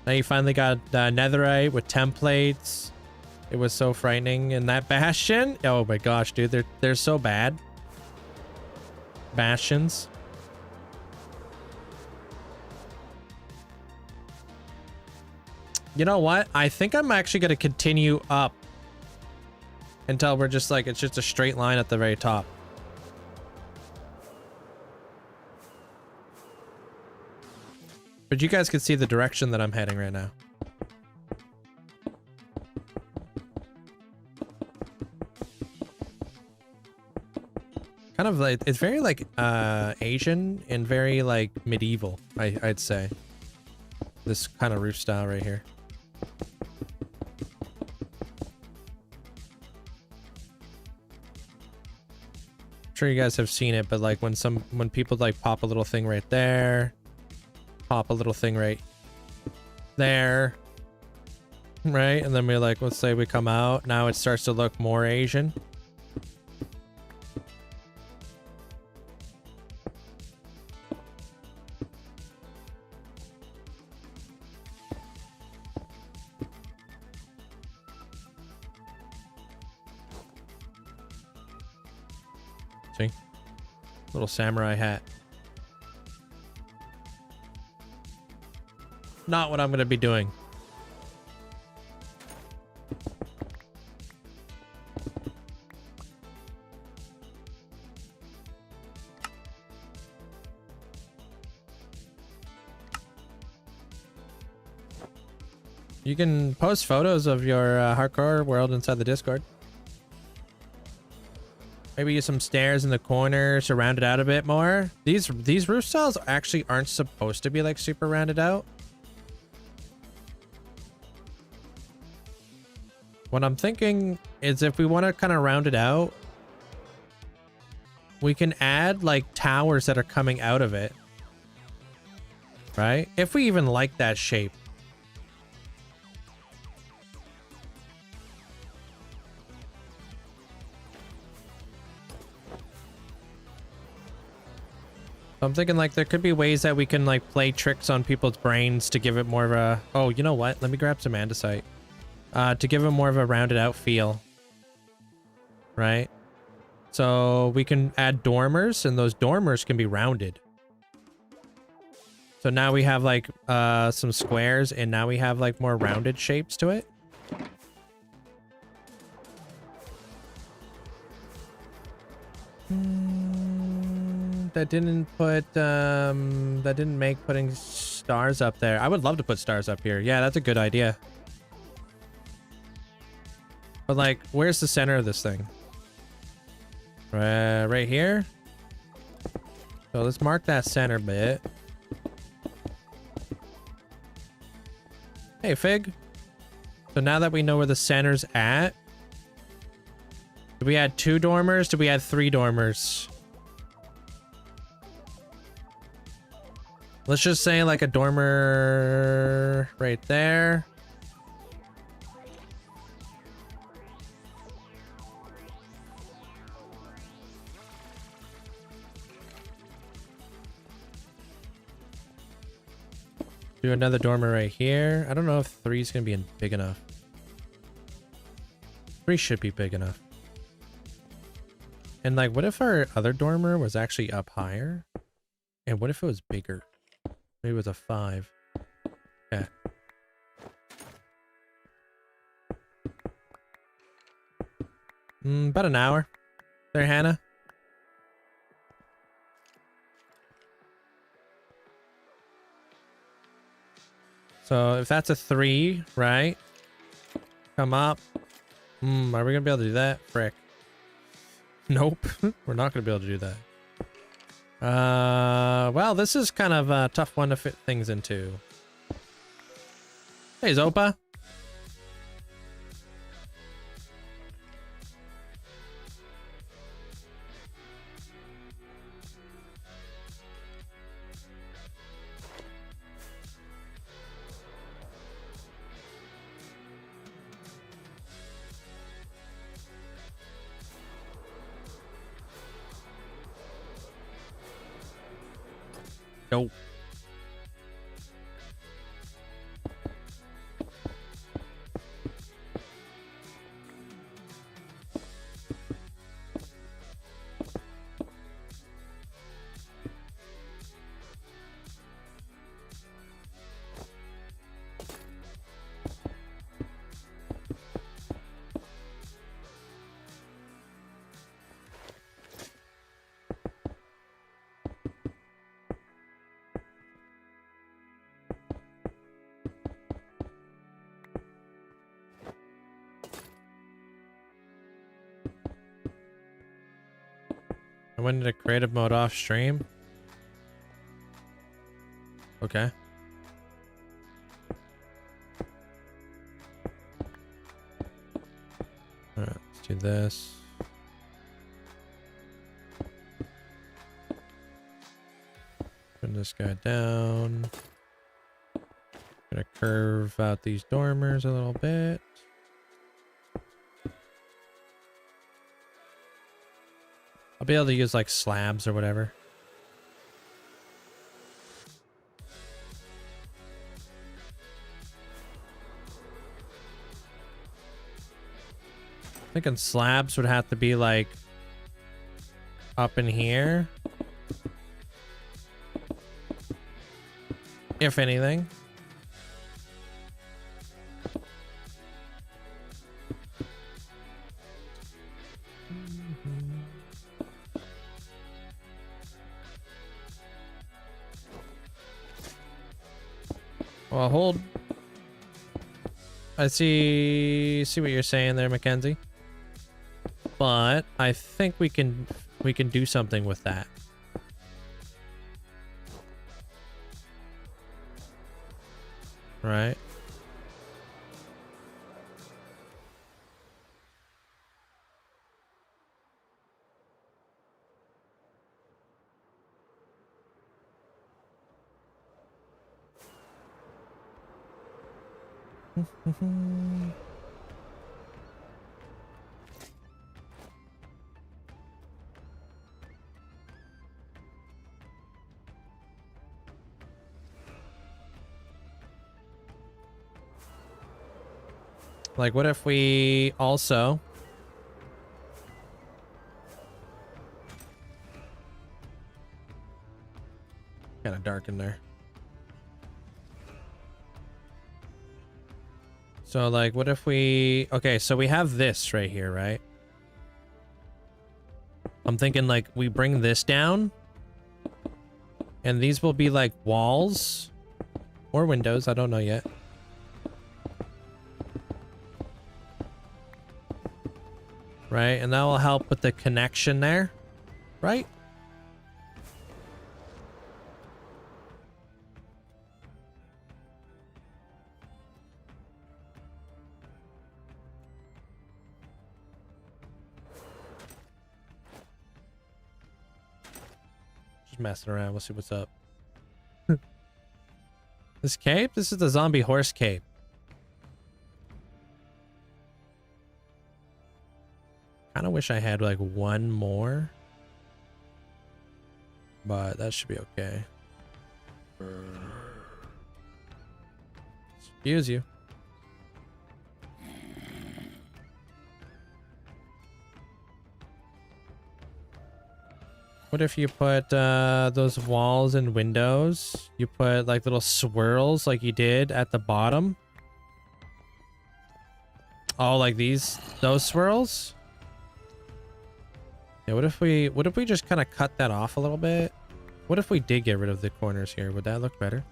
Now you finally got netherite with templates. It was so frightening. And that bastion, oh my gosh, dude, they're so bad. Bastions. You know what? I think I'm actually going to continue up until we're just like, it's just a straight line at the very top. But you guys can see the direction that I'm heading right now. Kind of like, it's very like Asian and very like medieval, I'd say. This kind of roof style right here. I'm sure you guys have seen it, but like when people like pop a little thing right there, pop a little thing right there, right? And then we like, let's say we come out, now it starts to look more Asian. See? Little samurai hat. Not what I'm going to be doing. You can post photos of your hardcore world inside the Discord. Maybe use some stairs in the corners to round it out a bit more. These roof styles actually aren't supposed to be like super rounded out. What I'm thinking is if we want to kind of round it out, we can add like towers that are coming out of it. Right? If we even like that shape. I'm thinking like there could be ways that we can like play tricks on people's brains to give it more of a, oh, you know what? Let me grab some andesite. To give it more of a rounded out feel. Right? So we can add dormers and those dormers can be rounded. So now we have like some squares and now we have like more rounded shapes to it. That didn't make putting stars up there. I would love to put stars up here. Yeah, that's a good idea. But like, where's the center of this thing? Right here. So let's mark that center bit. Hey, Fig. So now that we know where the center's at, did we add 2 dormers? Did we add 3 dormers? Let's just say like a dormer right there. Do another dormer right here. I don't know if 3 is going to be big enough. 3 should be big enough. And like, what if our other dormer was actually up higher? And what if it was bigger? Maybe it was a 5. Yeah. About an hour. There, Hannah. So if that's a 3, right? Come up. Are we gonna be able to do that? Frick. Nope. We're not gonna be able to do that. Well, this is kind of a tough one to fit things into. Hey, Zopa. Nope. I went into creative mode off stream. Okay. Alright, let's do this. Turn this guy down. Gonna curve out these dormers a little bit. I'll be able to use like slabs or whatever. Thinking slabs would have to be like up in here. If anything. Well, hold. I see what you're saying there, Mackenzie. But I think we can do something with that. Right? Like, what if we also... Kind of dark in there. So, like, what if we... Okay, so we have this right here, right? I'm thinking, like, we bring this down. And these will be, like, walls. Or windows, I don't know yet. Right, and that will help with the connection there, right? Just messing around, we'll see what's up. This cape? This is the zombie horse cape. Kind of wish I had like one more, but that should be okay. Excuse you. What if you put those walls and windows, you put like little swirls like you did at the bottom? Oh, like those swirls? Yeah, what if we just kind of cut that off a little bit? What if we did get rid of the corners here? Would that look better?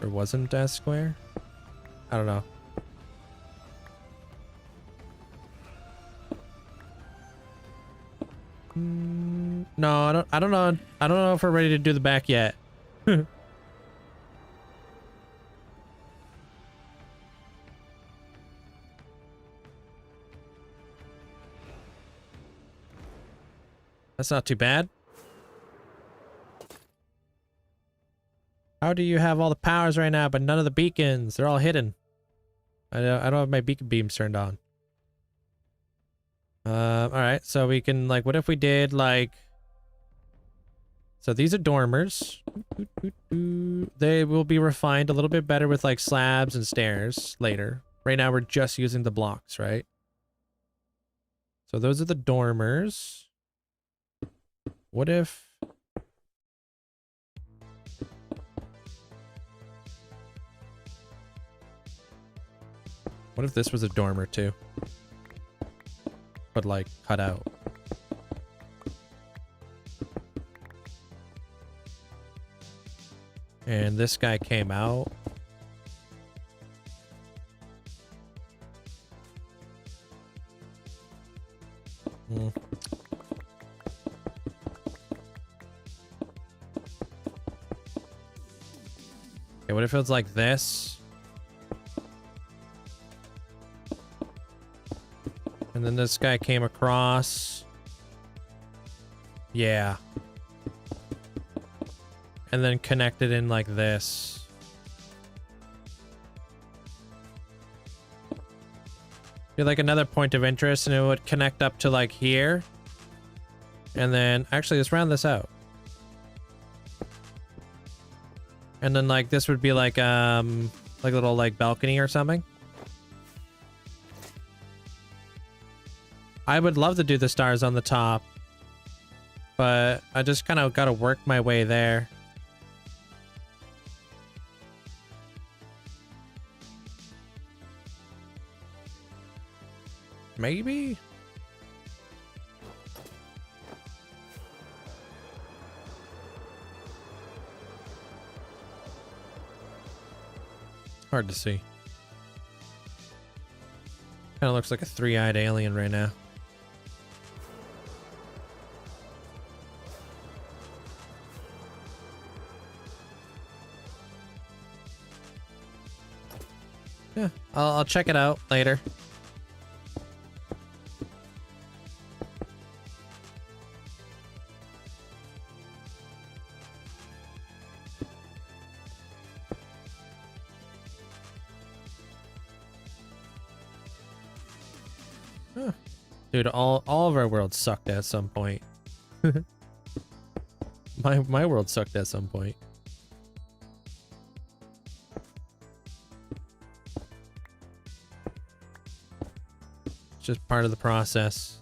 Or wasn't as square? I don't know. No, I don't know. I don't know if we're ready to do the back yet. That's not too bad. How do you have all the powers right now, but none of the beacons? They're all hidden. I don't have my beacon beams turned on. All right, so we can, like, what if we did, like... So these are dormers. They will be refined a little bit better with, like, slabs and stairs later. Right now, we're just using the blocks, right? So those are the dormers. What if... What if this was a dormer too? But like cut out. And this guy came out. Okay, what if it was like this? And then this guy came across. Yeah. And then connected in like this. Be like another point of interest, and it would connect up to like here. And then actually let's round this out. And then like this would be like a little like balcony or something. I would love to do the stars on the top, but I just kind of got to work my way there. Maybe? Hard to see. Kind of looks like a three-eyed alien right now. Yeah, I'll check it out later. Huh. Dude, all of our worlds sucked at some point. My world sucked at some point. It's just part of the process.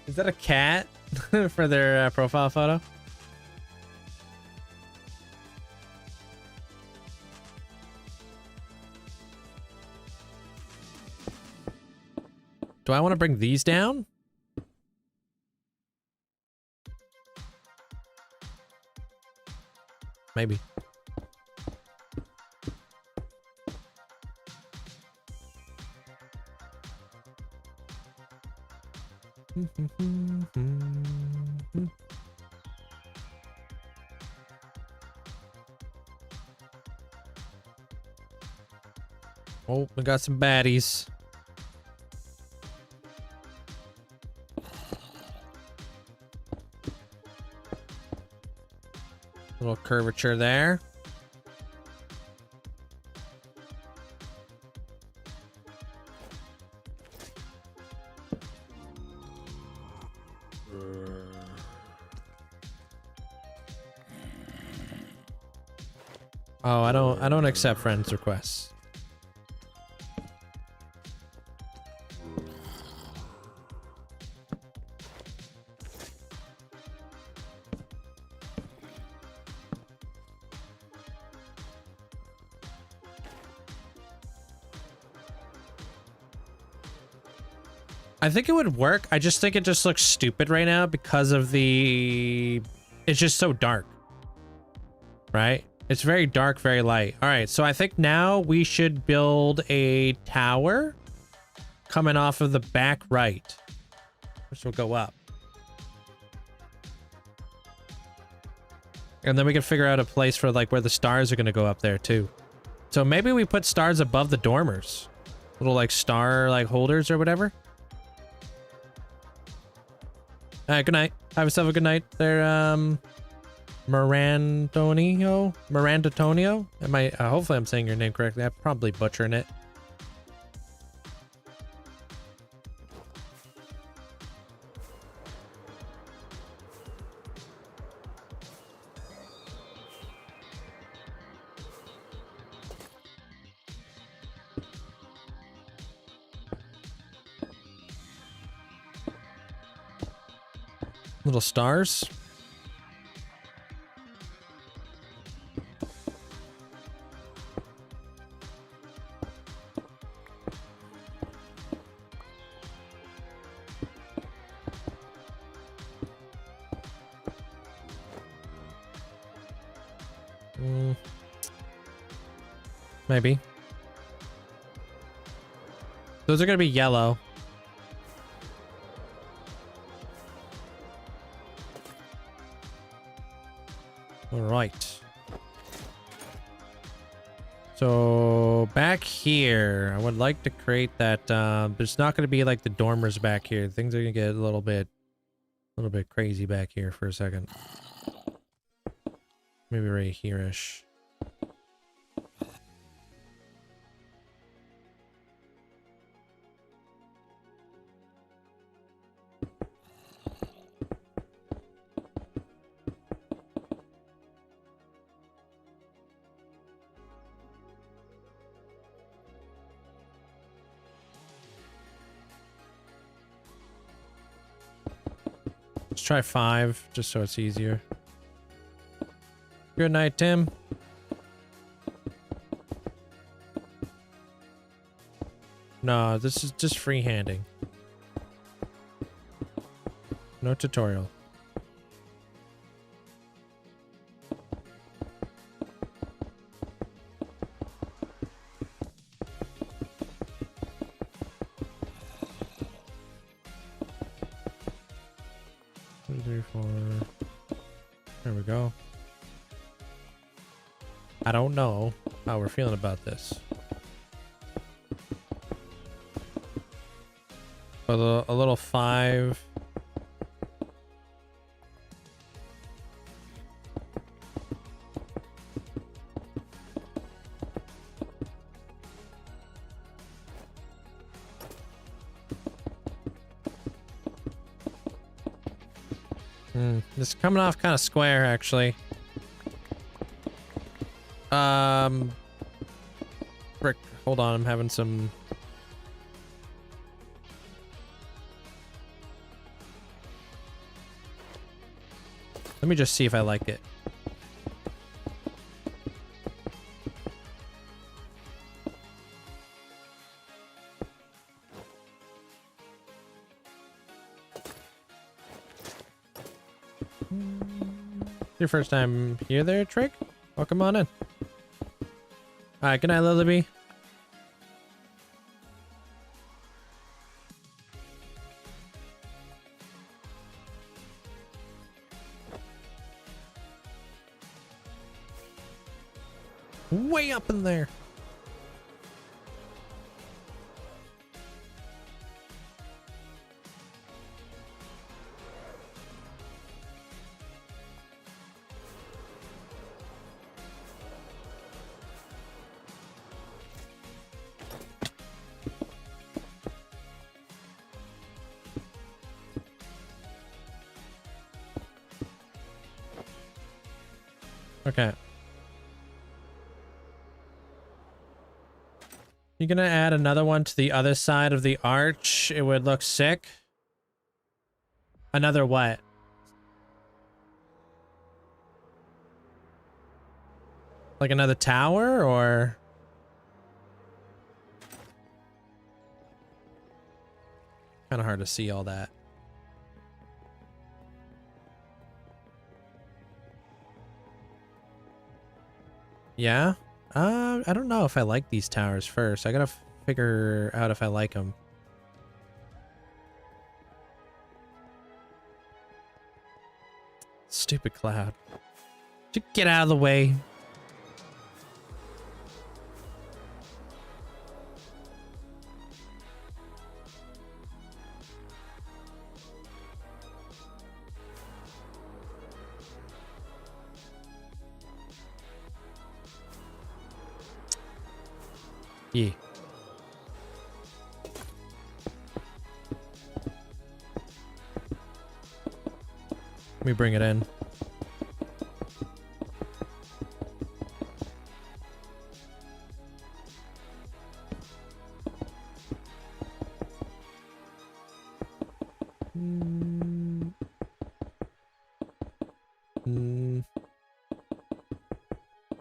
Is that a cat for their profile photo? Do I want to bring these down? Maybe. Oh, we got some baddies. Little curvature there. Oh, I don't accept friends requests. I think it would work. I just think it just looks stupid right now because of the... It's just so dark. Right? It's very dark, very light. All right, so I think now we should build a tower coming off of the back right, which will go up. And then we can figure out a place for like where the stars are going to go up there too. So maybe we put stars above the dormers. Little like star like holders or whatever. All right, good night. Have yourself a good night there, Mirantonio? Am I, hopefully I'm saying your name correctly. I'm probably butchering it. Little stars. Maybe. Those are gonna be yellow. All right. So back here, I would like to create that. There's not going to be like the dormers back here. Things are gonna get a little bit crazy back here for a second. Maybe right here-ish. Let's try 5, just so it's easier. Good night, Tim. No, this is just freehanding. No tutorial. There we go. I don't know how we're feeling about this. A little 5. This is coming off kind of square, actually. Frick, hold on, I'm having some... Let me just see if I like it. Your first time here there, Trick? Welcome on in. Alright, good night, Lillaby. Way up in there. Okay. You're gonna add another one to the other side of the arch. It would look sick. Another what? Like another tower, or? Kind of hard to see all that. Yeah? I don't know if I like these towers first. I gotta figure out if I like them. Stupid cloud. Just get out of the way. Yeah. Let me bring it in.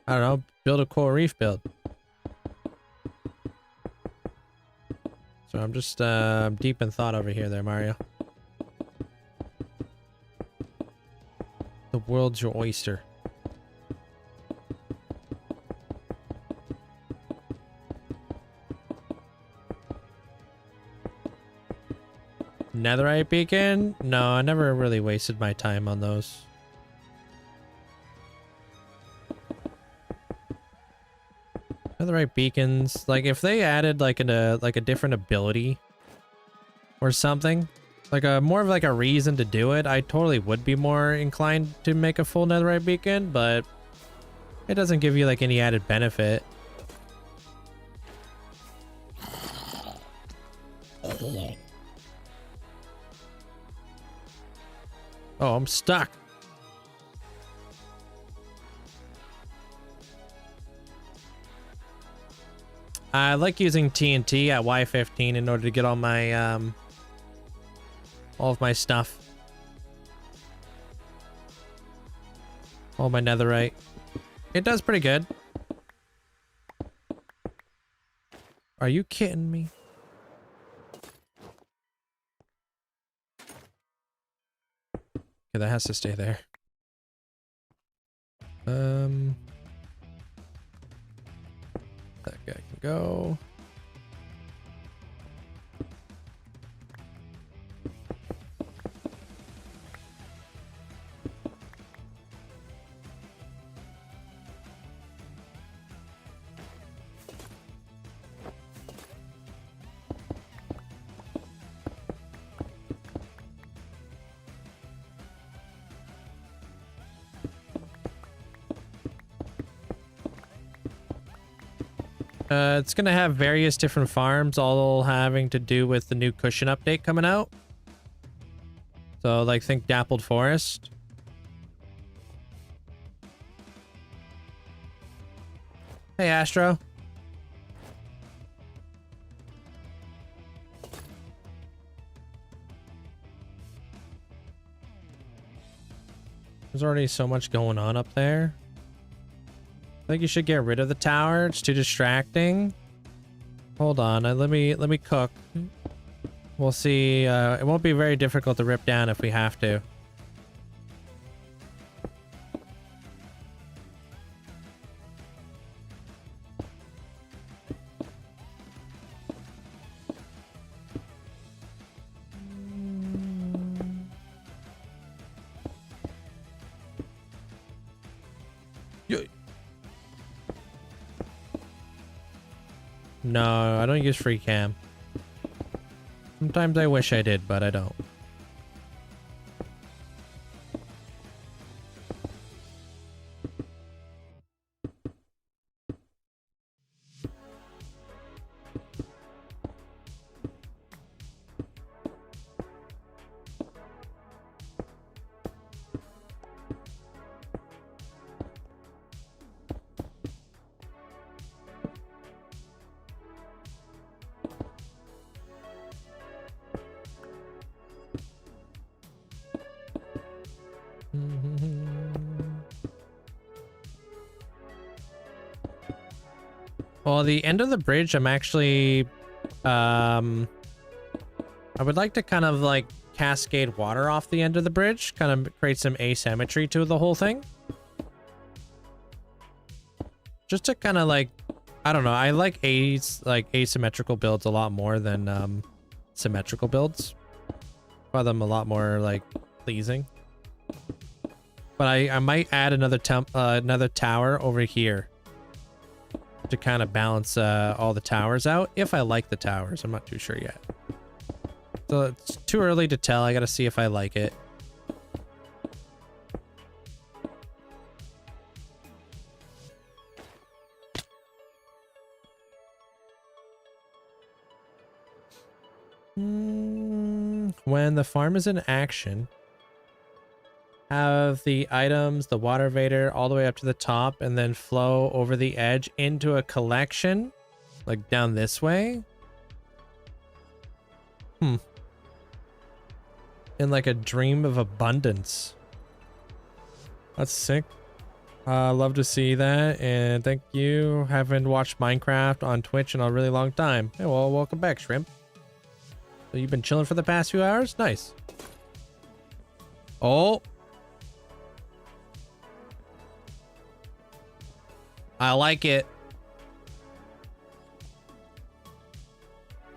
I don't know. Build a coral reef build. So I'm just deep in thought over here there, Mario. The world's your oyster. Netherite beacon? No, I never really wasted my time on those. Netherite beacons, like if they added like a different ability or something, like a more of like a reason to do it, I totally would be more inclined to make a full netherite beacon, but it doesn't give you like any added benefit. Oh, I'm stuck. I like using TNT at Y15 in order to get all my all of my stuff. All my netherite. It does pretty good. Are you kidding me? Okay, that has to stay there. That guy can go. It's gonna have various different farms, all having to do with the new cushion update coming out. So, like, think Dappled Forest. Hey, Astro. There's already so much going on up there. I think you should get rid of the tower. It's too distracting. Hold on, let me cook. We'll see. It won't be very difficult to rip down if we have to. No, I don't use free cam. Sometimes I wish I did, but I don't. Well, the end of the bridge, I'm actually, I would like to kind of like cascade water off the end of the bridge, kind of create some asymmetry to the whole thing. Just to kind of like, I don't know, I like asymmetrical builds a lot more than symmetrical builds. I find them a lot more like pleasing. But I might add another tower over here to kind of balance all the towers out, if I like the towers. I'm not too sure yet. So it's too early to tell. I gotta see if I like it. When the farm is in action, have the items, the water vader, all the way up to the top and then flow over the edge into a collection, like down this way. In like a dream of abundance. That's sick. Love to see that, and thank you. Haven't watched Minecraft on Twitch in a really long time. Hey, well, welcome back, Shrimp. So you've been chilling for the past few hours? Nice. Oh. I like it.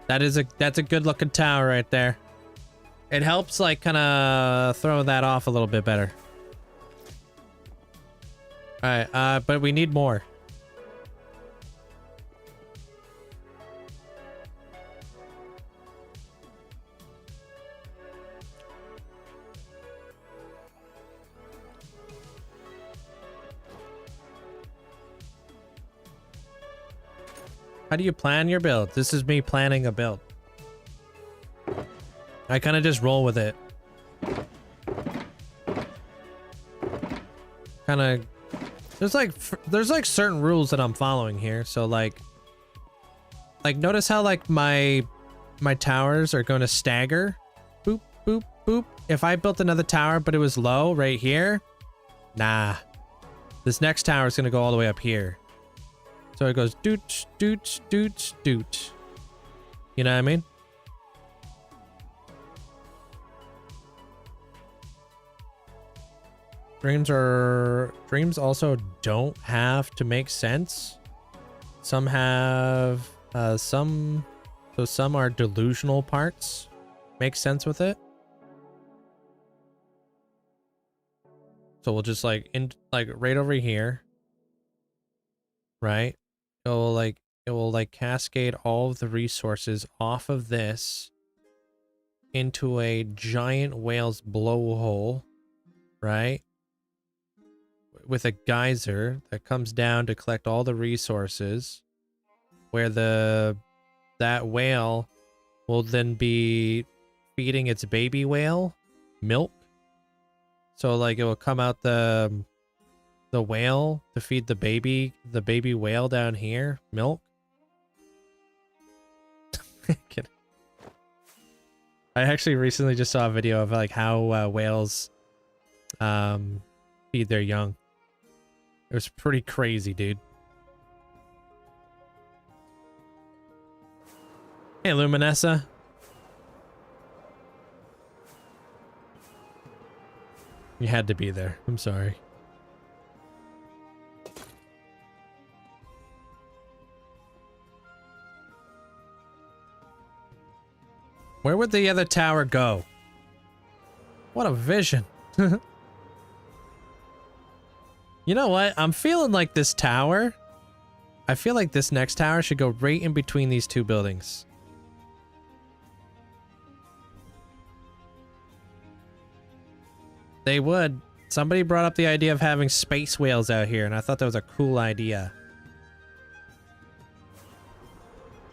That's a good looking tower right there. It helps like kind of throw that off a little bit better. All right, but we need more. How do you plan your build? This is me planning a build. I kind of just roll with it. Kind of, there's like certain rules that I'm following here. So like notice how like my towers are going to stagger. Boop, boop, boop. If I built another tower, but it was low right here, nah, this next tower is going to go all the way up here. So it goes doot, doot, doot, doot. You know what I mean? Dreams also don't have to make sense. Some have some are delusional parts. Make sense with it. So we'll just like right over here. Right? It will cascade all of the resources off of this into a giant whale's blowhole, right? With a geyser that comes down to collect all the resources, where that whale will then be feeding its baby whale milk. So like it will come out the whale to feed the baby whale down here milk. I actually recently just saw a video of like how whales feed their young. It was pretty crazy, dude. Hey, Luminessa. You had to be there. I'm sorry. Where would the other tower go? What a vision. You know what? I'm feeling like this tower. I feel like this next tower should go right in between these two buildings. They would. Somebody brought up the idea of having space whales out here, and I thought that was a cool idea.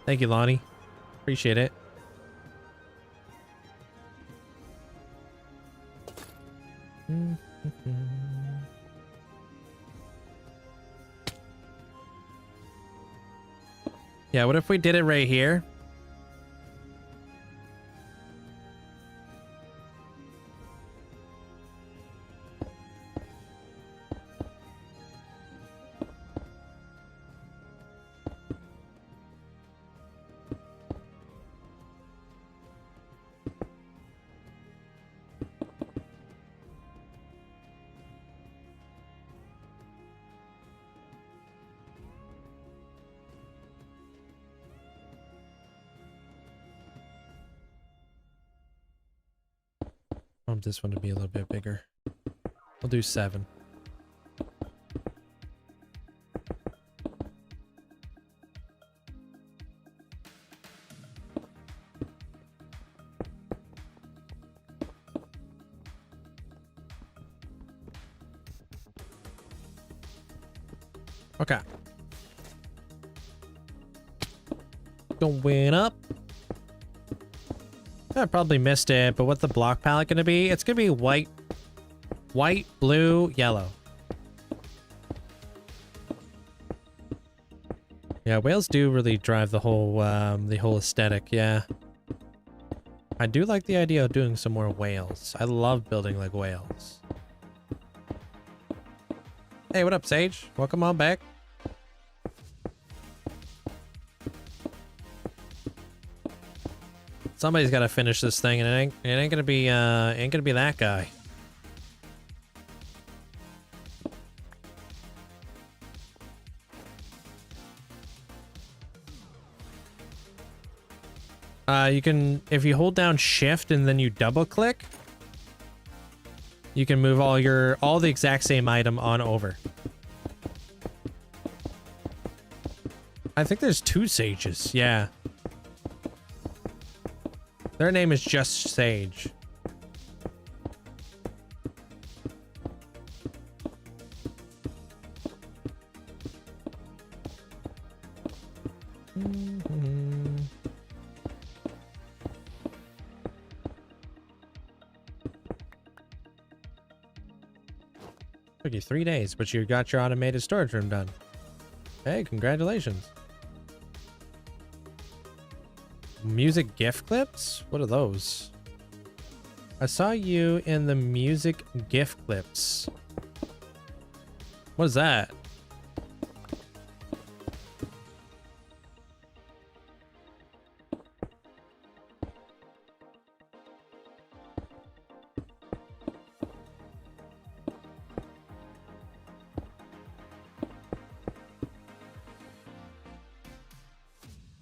Thank you, Lonnie. Appreciate it. Yeah, what if we did it right here? I want this one to be a little bit bigger. I'll do 7. Okay. Going up. I probably missed it, but what's the block palette gonna be? It's gonna be white, blue, yellow. Yeah, whales do really drive the whole aesthetic. Yeah, I do like the idea of doing some more whales. I love building like whales. Hey, what up, Sage? Welcome on back. Somebody's got to finish this thing, and it ain't gonna be that guy. You can, if you hold down shift and then you double click, you can move all the exact same item on over. I think there's 2 sages. Yeah. Their name is just Sage. Took you 3 days, but you got your automated storage room done. Hey, congratulations. Music GIF clips? What are those? I saw you in the music GIF clips. What is that?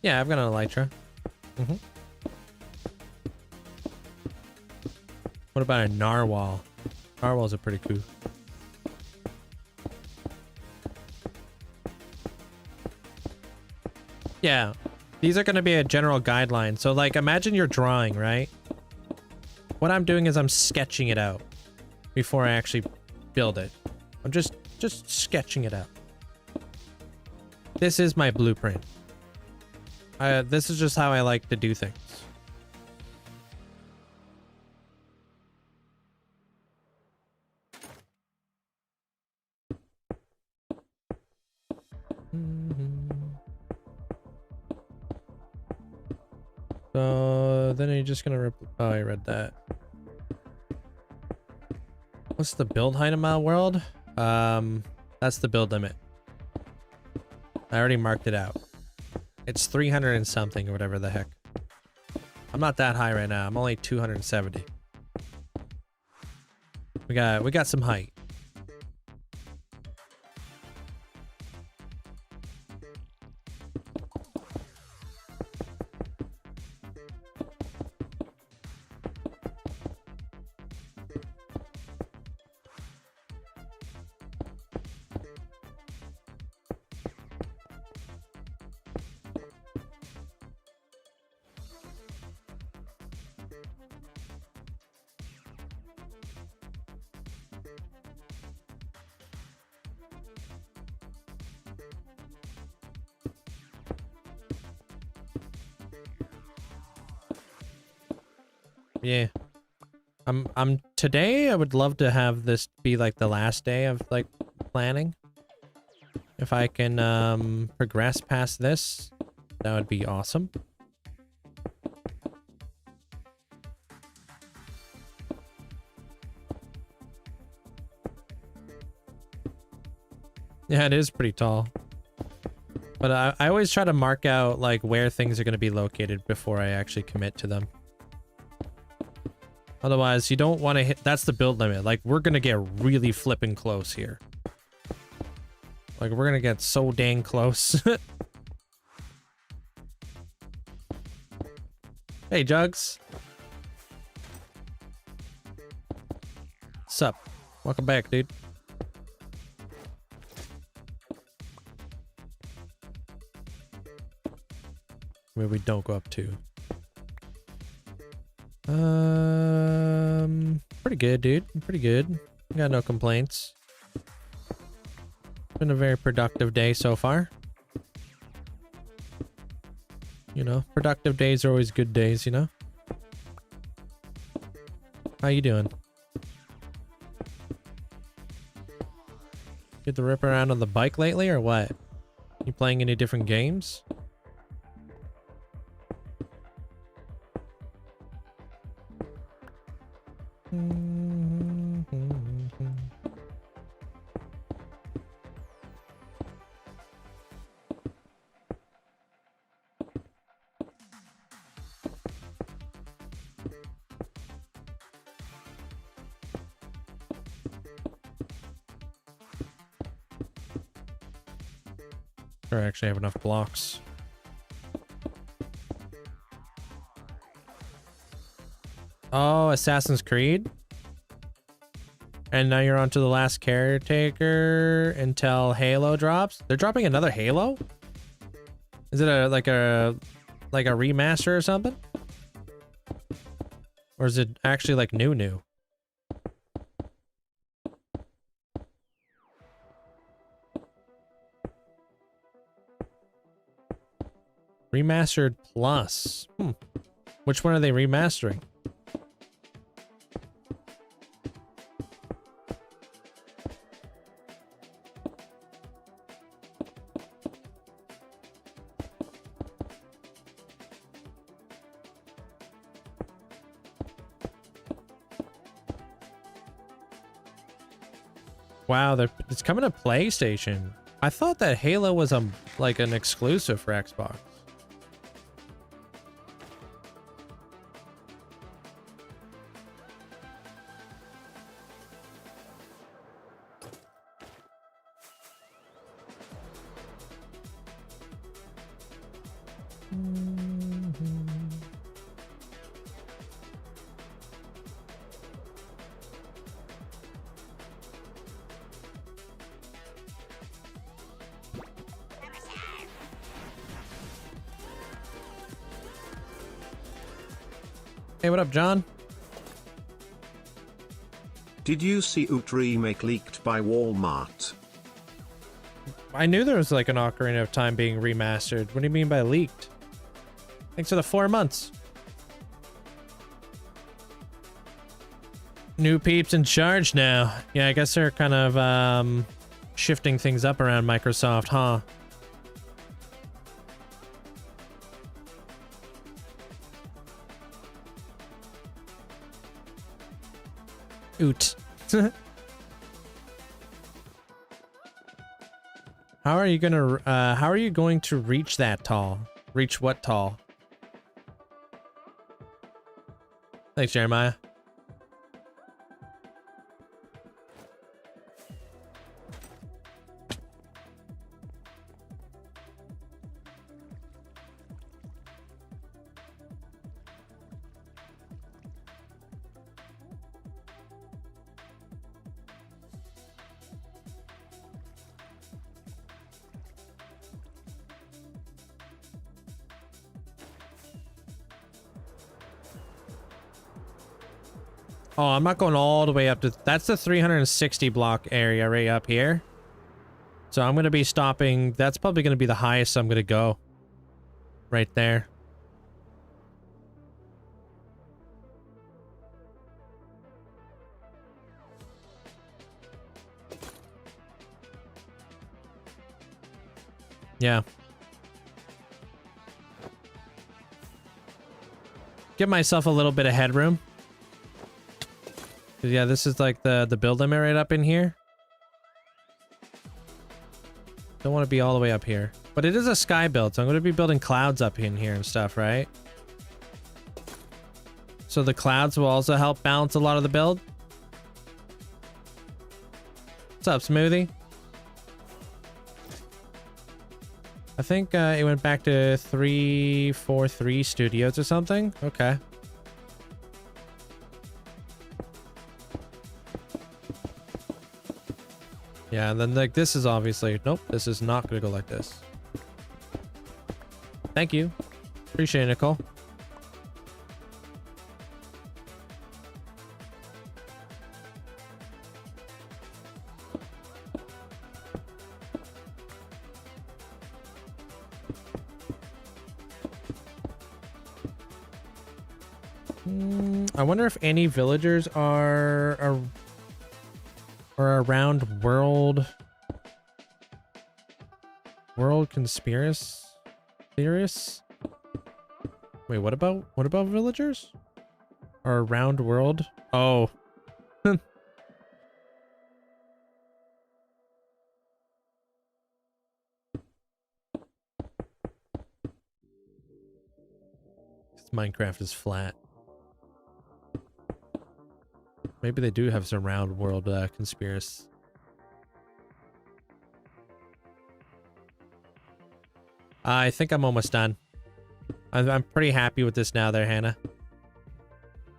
Yeah, I've got an elytra. What about a narwhal? Narwhals are pretty cool. Yeah, these are going to be a general guideline. So like, imagine you're drawing, right? What I'm doing is I'm sketching it out before I actually build it. I'm just sketching it out. This is my blueprint. This is just how I like to do things. So then you're just gonna oh, I read that. What's the build height in my world? That's the build limit. I already marked it out. It's 300 and something or whatever the heck. I'm not that high right now. I'm only 270. We got some height. Yeah. I'm today I would love to have this be like the last day of like planning. If I can progress past this, that would be awesome. Yeah, it is pretty tall. But I always try to mark out like where things are going to be located before I actually commit to them. Otherwise, you don't want to hit... That's the build limit. Like, we're going to get really flipping close here. Like, we're going to get so dang close. Hey, Jugs. Sup? Welcome back, dude. Where we don't go up to. Pretty good, dude. Pretty good. Got no complaints. Been a very productive day so far. You know, productive days are always good days, you know? How you doing? Get the rip around on the bike lately or what? You playing any different games? Or actually have enough blocks. Oh, Assassin's Creed? And now you're on to the last caretaker until Halo drops? They're dropping another Halo? Is it like a remaster or something? Or is it actually like new? Remastered Plus. Which one are they remastering? Wow, it's coming to PlayStation. I thought that Halo was like an exclusive for Xbox. Hey, what up, John? Did you see Oot Remake leaked by Walmart? I knew there was like an Ocarina of Time being remastered. What do you mean by leaked? Thanks for the 4 months. New peeps in charge now. Yeah, I guess they're kind of shifting things up around Microsoft, huh? Oot. How are you going to reach that tall? Reach what tall? Thanks, Jeremiah. Oh, I'm not going all the way up to... That's the 360 block area right up here. So I'm going to be stopping... That's probably going to be the highest I'm going to go. Right there. Yeah. Give myself a little bit of headroom. Yeah, this is like the build limit right up in here. Don't want to be all the way up here. But it is a sky build, so I'm going to be building clouds up in here and stuff, right? So the clouds will also help balance a lot of the build. What's up, Smoothie? I think it went back to 343 studios or something. Okay. Yeah, and then like this is obviously... Nope, this is not going to go like this. Thank you. Appreciate it, Nicole. I wonder if any villagers are around world conspiracy theorists. Wait, what about villagers? Are around world? Oh. It's Minecraft is flat. Maybe they do have some round world conspiracy. I think I'm almost done. I'm pretty happy with this now there, Hannah.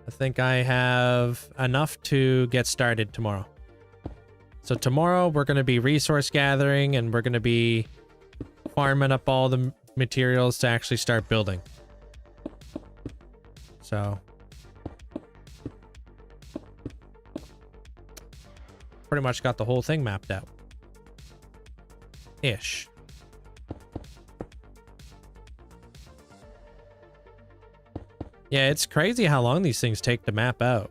I think I have enough to get started tomorrow. So tomorrow we're going to be resource gathering and we're going to be farming up all the materials to actually start building. So pretty much got the whole thing mapped out. Ish. Yeah, it's crazy how long these things take to map out.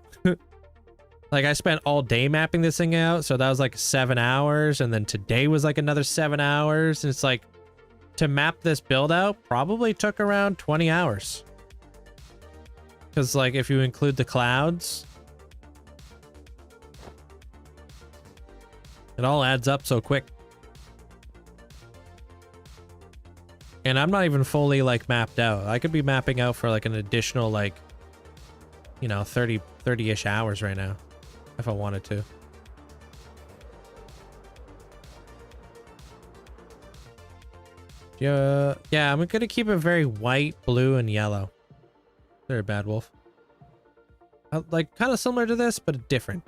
Like, I spent all day mapping this thing out, so that was like 7 hours, and then today was like another 7 hours, and it's like, to map this build out probably took around 20 hours. Because, like, if you include the clouds, it all adds up so quick. And I'm not even fully, like, mapped out. I could be mapping out for, like, an additional, like, you know, 30-ish hours right now, if I wanted to. Yeah, I'm gonna keep it very white, blue, and yellow. They're a bad wolf. Like, kind of similar to this, but different.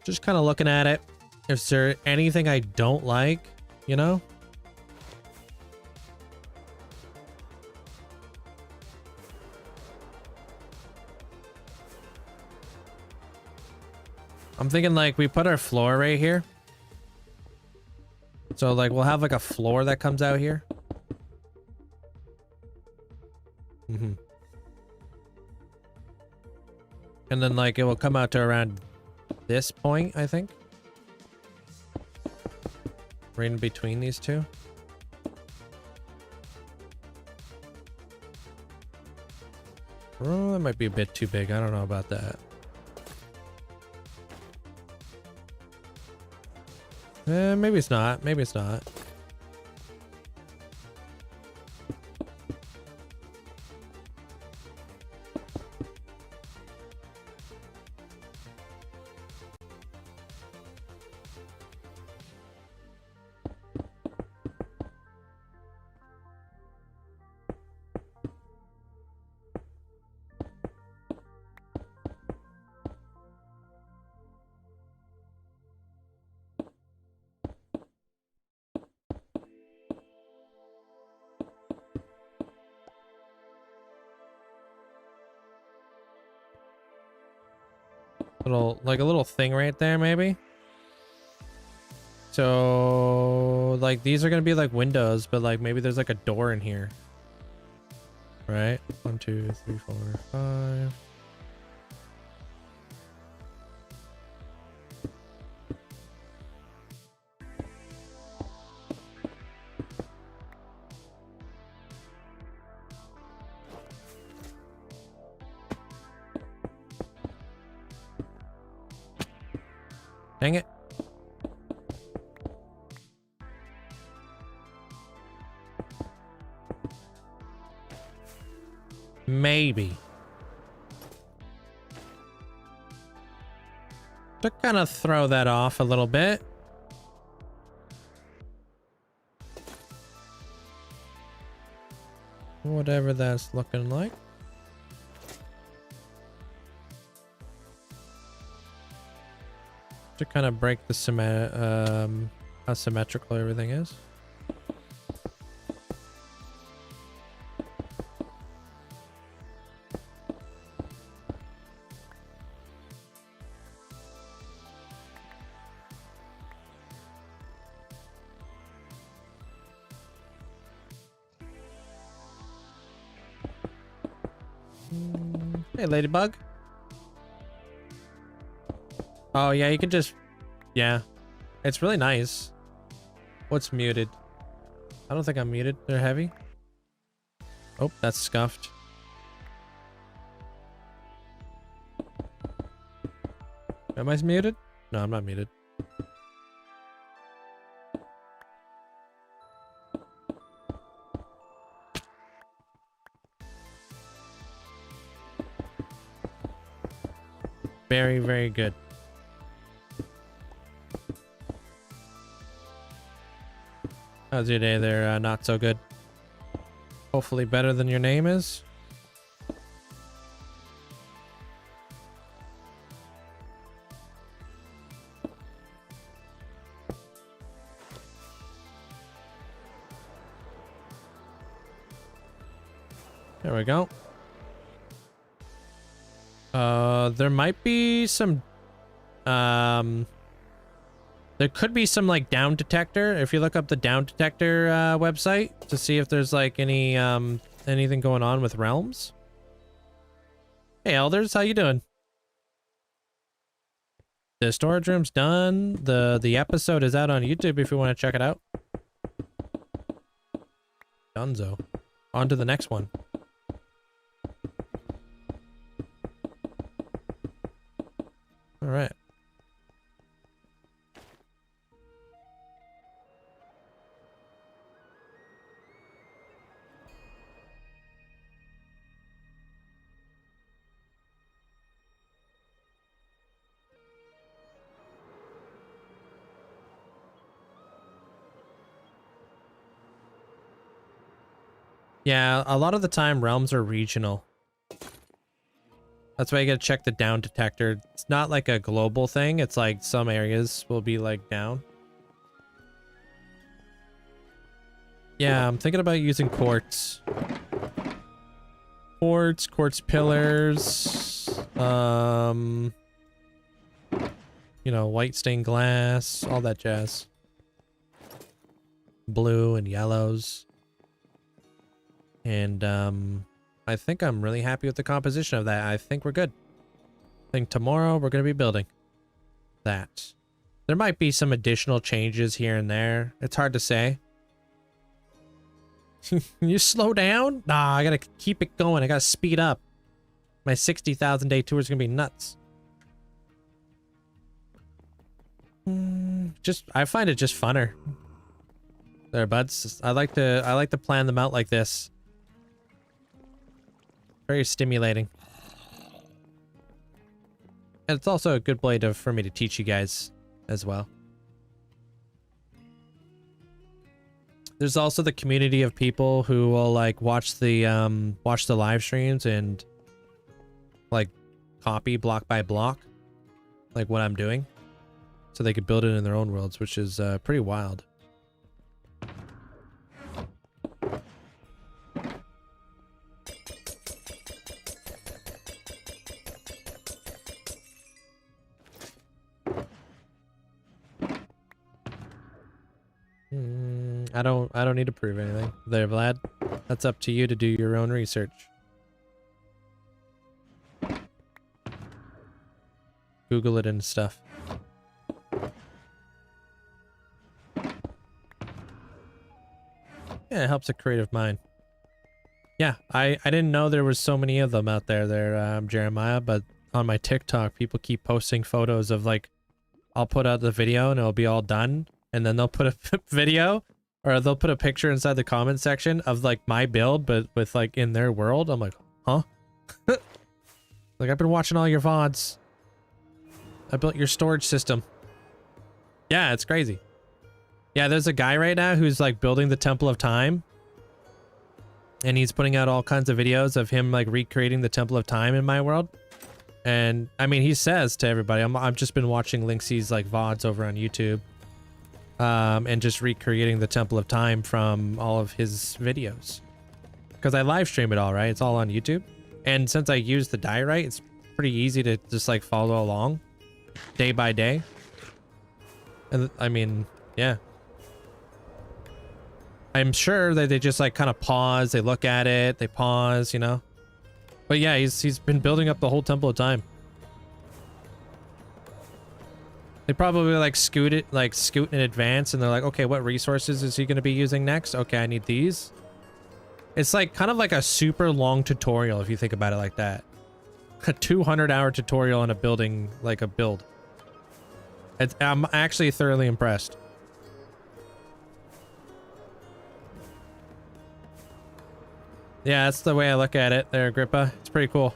Just kind of looking at it. Is there anything I don't like, you know? I'm thinking like we put our floor right here. So like we'll have like a floor that comes out here. And then like it will come out to around this point, I think. Right in between these two. Oh, that might be a bit too big. I don't know about that. Maybe it's not. Maybe it's not. Like a little thing right there, maybe. So like these are gonna be like windows, but like maybe there's like a door in here, right? 1, 2, 3, 4, 5. Dang it. Maybe. To kind of throw that off a little bit. Whatever that's looking like. To kind of break the how symmetrical everything is. Hey, ladybug. Oh, yeah, you can just... Yeah. It's really nice. What's muted? I don't think I'm muted. They're heavy. Oh, that's scuffed. Am I muted? No, I'm not muted. Very, very good. How's your day there? Not so good. Hopefully better than your name is. There we go. There might be some, there could be some like down detector. If you look up the down detector website to see if there's like any anything going on with realms. Hey Elders, how you doing? The storage room's done. The episode is out on YouTube if you want to check it out. Dunzo. On to the next one. All right. Yeah, a lot of the time realms are regional. That's why you gotta check the down detector. It's not like a global thing. It's like some areas will be like down. Yeah, I'm thinking about using quartz. Quartz pillars. You know, white stained glass, all that jazz. Blue and yellows. And I think I'm really happy with the composition of that. I think we're good. I think tomorrow we're going to be building that. There might be some additional changes here and there. It's hard to say. You slow down? Nah, I got to keep it going. I got to speed up. My 60,000 day tour is going to be nuts. I find it just funner. There, buds. I like to plan them out like this. Very stimulating. And it's also a good way for me to teach you guys as well. There's also the community of people who will like watch the live streams and like copy block by block like what I'm doing so they could build it in their own worlds, which is pretty wild. I don't need to prove anything there, Vlad. That's up to you to do your own research. Google it and stuff. Yeah, it helps a creative mind. Yeah, I didn't know there was so many of them out there, Jeremiah, but on my TikTok, people keep posting photos of like, I'll put out the video and it'll be all done, and then they'll put a video, or they'll put a picture inside the comment section of like my build, but with like in their world. I'm like, huh? Like, I've been watching all your VODs. I built your storage system. Yeah, it's crazy. Yeah, there's a guy right now who's like building the Temple of Time. And he's putting out all kinds of videos of him like recreating the Temple of Time in my world. And I mean, he says to everybody, I've just been watching Linkzzey's like VODs over on YouTube. And just recreating the Temple of Time from all of his videos. Because I live stream it all, right? It's all on YouTube. And since I use the diorite, it's pretty easy to just like follow along day by day. And I mean, yeah. I'm sure that they just like kind of pause, they look at it, they pause, you know. But yeah, he's been building up the whole Temple of Time. They probably like scoot in advance, and they're like, okay, what resources is he going to be using next? Okay, I need these. It's like kind of like a super long tutorial if you think about it like that. A 200-hour tutorial on a building, like a build. I'm actually thoroughly impressed. Yeah, that's the way I look at it there, Agrippa. It's pretty cool.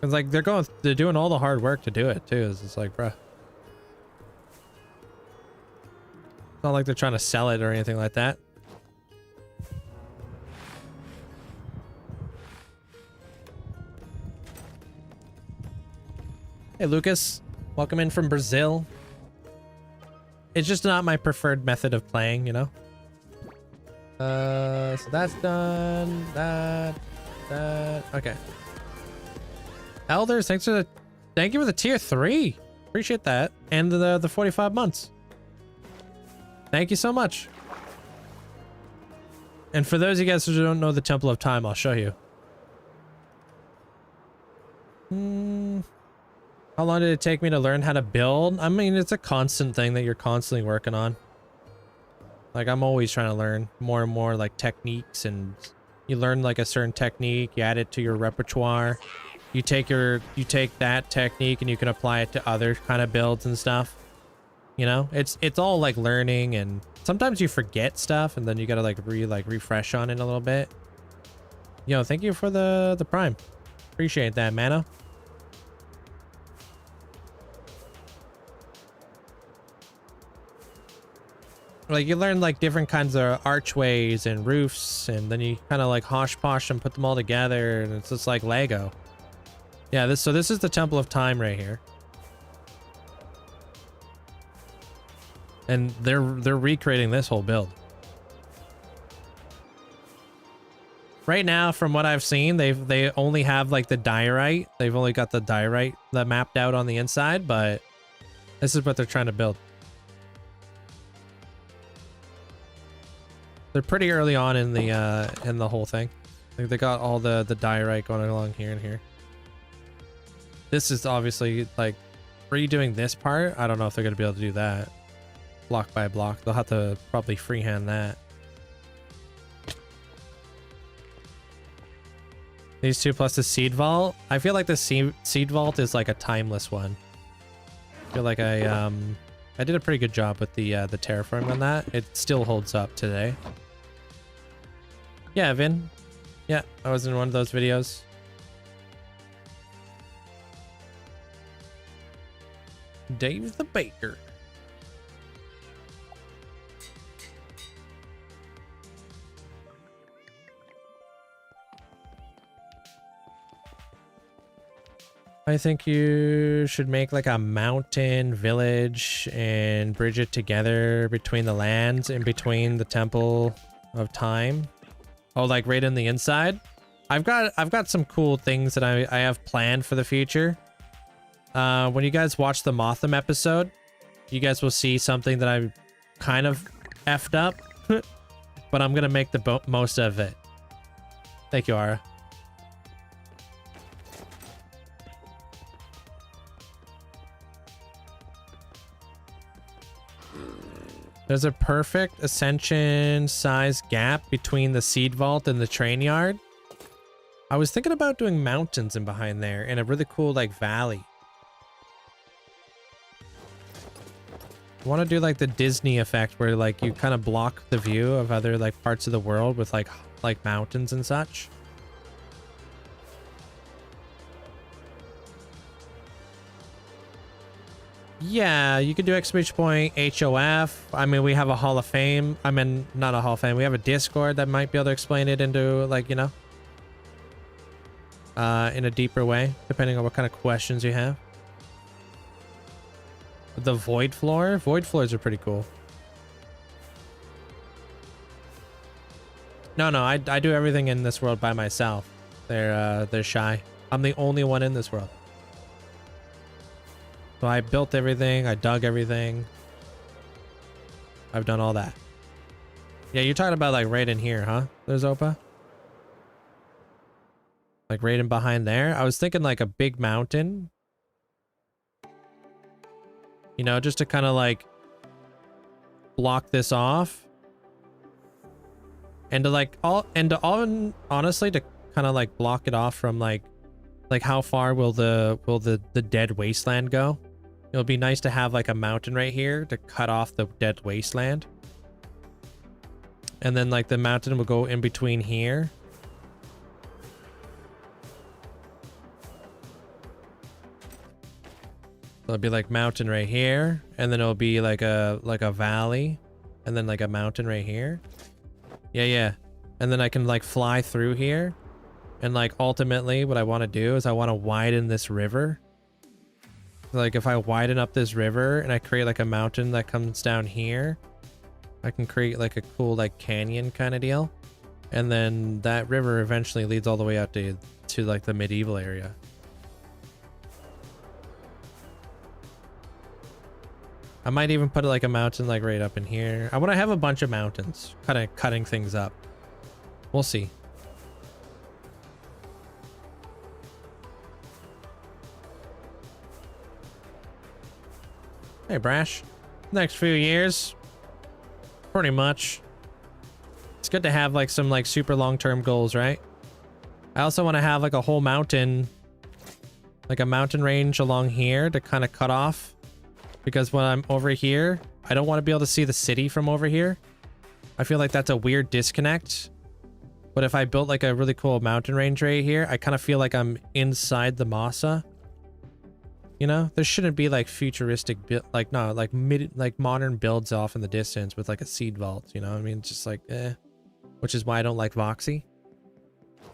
It's like they're doing all the hard work to do it too. It's just like, bruh. Not like they're trying to sell it or anything like that. Hey, Lucas. Welcome in from Brazil. It's just not my preferred method of playing, you know? So that's done. That. Okay. Elders, thank you for the tier 3. Appreciate that. And the 45 months. Thank you so much. And for those of you guys who don't know the Temple of Time, I'll show you. How long did it take me to learn how to build? I mean, it's a constant thing that you're constantly working on. Like, I'm always trying to learn more and more, like, techniques, and you learn, like, a certain technique, you add it to your repertoire. You take that technique and you can apply it to other kind of builds and stuff. You know, it's all like learning, and sometimes you forget stuff and then you gotta like refresh on it a little bit. Yo, thank you for the prime. Appreciate that, Mano. Like, you learn like different kinds of archways and roofs, and then you kind of like hosh posh and put them all together, and it's just like Lego. Yeah, this is the Temple of Time right here. And they're recreating this whole build. Right now, from what I've seen, they only have like the diorite. They've only got the diorite that mapped out on the inside, but this is what they're trying to build. They're pretty early on in the whole thing. Like, they got all the diorite going along here and here. This is obviously like redoing this part. I don't know if they're gonna be able to do that block by block. They'll have to probably freehand that. These two plus the seed vault. I feel like the seed vault is like a timeless one. I feel like I did a pretty good job with the terraforming on that. It still holds up today. Yeah, Vin. Yeah, I was in one of those videos. Dave the Baker. I think you should make like a mountain village and bridge it together between the lands in between the Temple of Time. Oh, like right in the inside? I've got some cool things that I have planned for the future. When you guys watch the Motham episode, you guys will see something that I kind of effed up, but I'm gonna make the most of it. Thank you, Ara. There's a perfect ascension size gap between the seed vault and the train yard. I was thinking about doing mountains in behind there and a really cool like valley. I want to do like the Disney effect where like you kind of block the view of other like parts of the world with like mountains and such. Yeah, you could do exclamation point HOF. I mean, we have a Hall of Fame. I mean, not a Hall of Fame. We have a Discord that might be able to explain it into like, you know, in a deeper way, depending on what kind of questions you have. The void floors are pretty cool. No, I do everything in this world by myself. They're shy. I'm the only one in this world. So I built everything, I dug everything. I've done all that. Yeah, you're talking about like right in here, huh? There's Opa? Like right in behind there? I was thinking like a big mountain. You know, just to kind of like block this off. And to like honestly to kind of like block it off from like how far will the dead wasteland go? It would be nice to have like a mountain right here to cut off the dead wasteland. And then like the mountain will go in between here. So it'll be like mountain right here, and then it'll be like a valley, And then like a mountain right here. Yeah, yeah. And then I can like fly through here. And like ultimately what I want to do is I want to widen this river. Like if I widen up this river and I create like a mountain that comes down here, I can create like a cool like canyon kind of deal. And then that river eventually leads all the way out to like the medieval area. I might even put like a mountain like right up in here. I want to have a bunch of mountains, kind of cutting things up. We'll see. Hey, Brash. Next few years, pretty much. It's good to have like some like super long-term goals, right? I also want to have like a whole mountain, like a mountain range along here to kind of cut off. Because when I'm over here, I don't want to be able to see the city from over here. I feel like that's a weird disconnect. But if I built like a really cool mountain range right here, I kind of feel like I'm inside the Masa. You know, there shouldn't be like futuristic, like no, like modern builds off in the distance with like a seed vault. You know, I mean, it's just like, which is why I don't like Voxy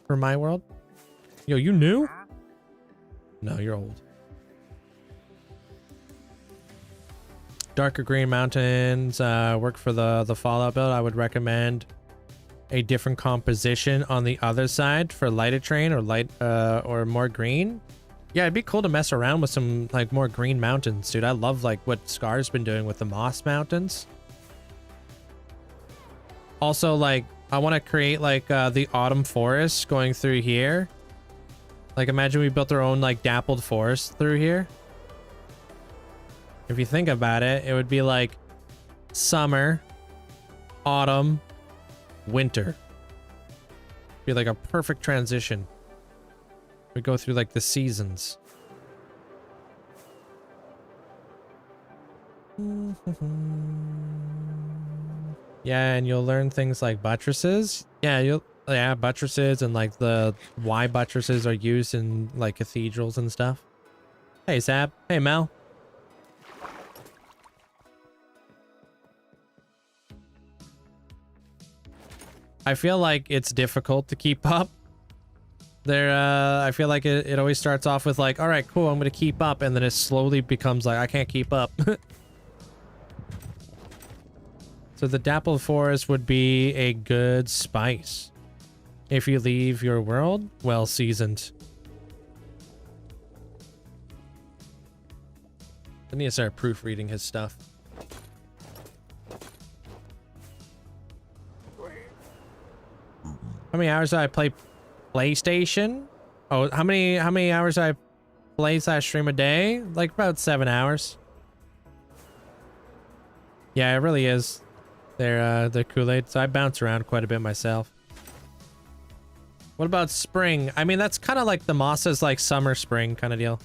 for my world. Yo, you new? No, you're old. Darker green mountains work for the Fallout build. I would recommend a different composition on the other side for lighter terrain or more green. Yeah, it'd be cool to mess around with some like more green mountains, dude. I love like what Scar's been doing with the Moss Mountains. Also, like I want to create like the autumn forest going through here. Like imagine we built our own like dappled forest through here. If you think about it, it would be like summer, autumn, winter. Be like a perfect transition. We go through like the seasons. Yeah, and you'll learn things like buttresses. Yeah, buttresses and like the why buttresses are used in like cathedrals and stuff. Hey, Zap. Hey, Mel. I feel like it's difficult to keep up. I feel like it always starts off with like, all right, cool, I'm gonna keep up, and then it slowly becomes like, I can't keep up. So the dappled forest would be a good spice if you leave your world well seasoned. I need to start proofreading his stuff. How many hours did I play PlayStation? Oh, how many hours did I play / stream a day? Like about 7 hours. Yeah, it really is. They're Kool-Aid. So I bounce around quite a bit myself. What about spring? I mean, that's kind of like the Moss's like summer spring kind of deal.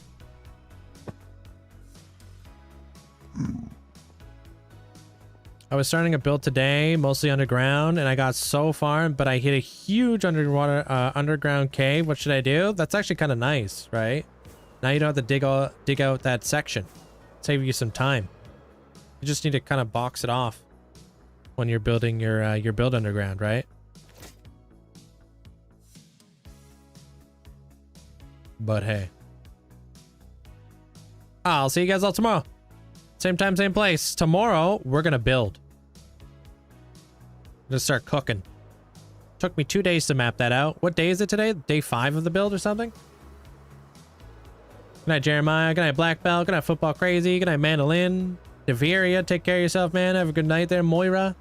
I was starting a build today, mostly underground, and I got so far, but I hit a huge underground cave. What should I do? That's actually kind of nice, right? Now you don't have to dig out that section. Save you some time. You just need to kind of box it off when you're building your build underground, right? But hey. I'll see you guys all tomorrow. Same time, same place. Tomorrow, we're gonna build. Just start cooking. Took me 2 days to map that out. What day is it today? Day 5 of the build or something? Good night, Jeremiah. Good night, Black Belt. Good night, Football Crazy. Good night, Mandolin. Deveria, take care of yourself, man. Have a good night there, Moira.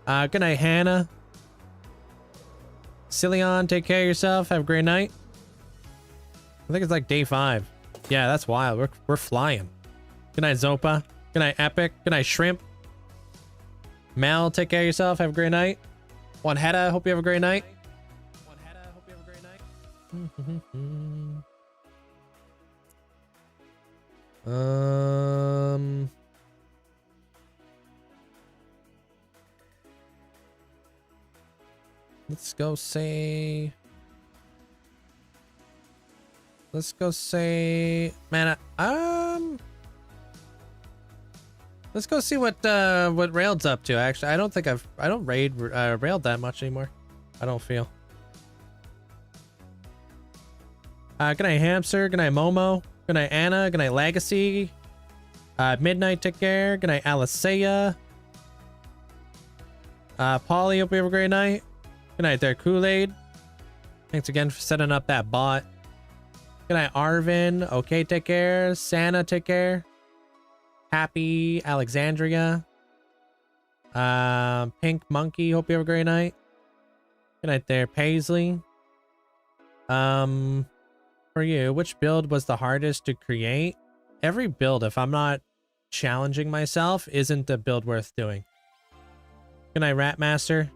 Good night, Hannah. Cillian, take care of yourself. Have a great night. I think it's like day 5. Yeah, that's wild. We're flying. Good night, Zopa. Good night, Epic. Good night, Shrimp. Mel, take care of yourself. Have a great night. One Hedda, hope you have a great night. Let's go say, man, Let's go see what Railed's up to. Actually, I don't raid Railed that much anymore. I don't feel. Good night, Hamster. Good night, Momo. Good night, Anna. Good night, Legacy. Midnight, take care. Good night, Alicia. Polly, hope you have a great night. Good night there, Kool-Aid. Thanks again for setting up that bot. Good night, Arvin. Okay, take care. Santa, take care. Happy Alexandria. Pink Monkey, hope you have a great night. Good night there, Paisley. For you, which build was the hardest to create? Every build, if I'm not challenging myself, isn't the build worth doing. Good night, Ratmaster.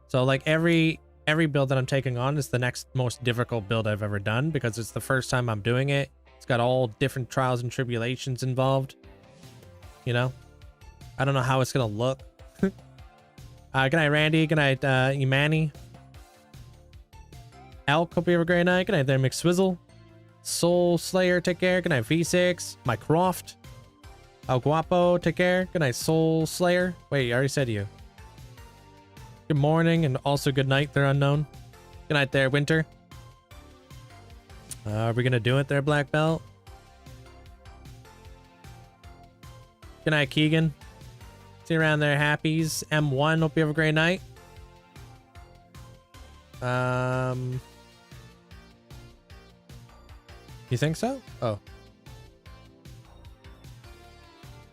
So like every build that I'm taking on is the next most difficult build I've ever done because it's the first time I'm doing it. It's got all different trials and tribulations involved. You know? I don't know how it's gonna look. Good night, Randy. Good night, Imani. Elk, hope you have a great night. Good night there, McSwizzle. Soul Slayer, take care. Good night, V6. My Croft. El Guapo, take care. Good night, Soul Slayer. Wait, I already said you. Good morning and also good night there, Unknown. Good night there, Winter. Are we gonna do it there, Black Belt? Good night, Keegan. See you around there, Happies. M1, hope you have a great night. You think so? Oh.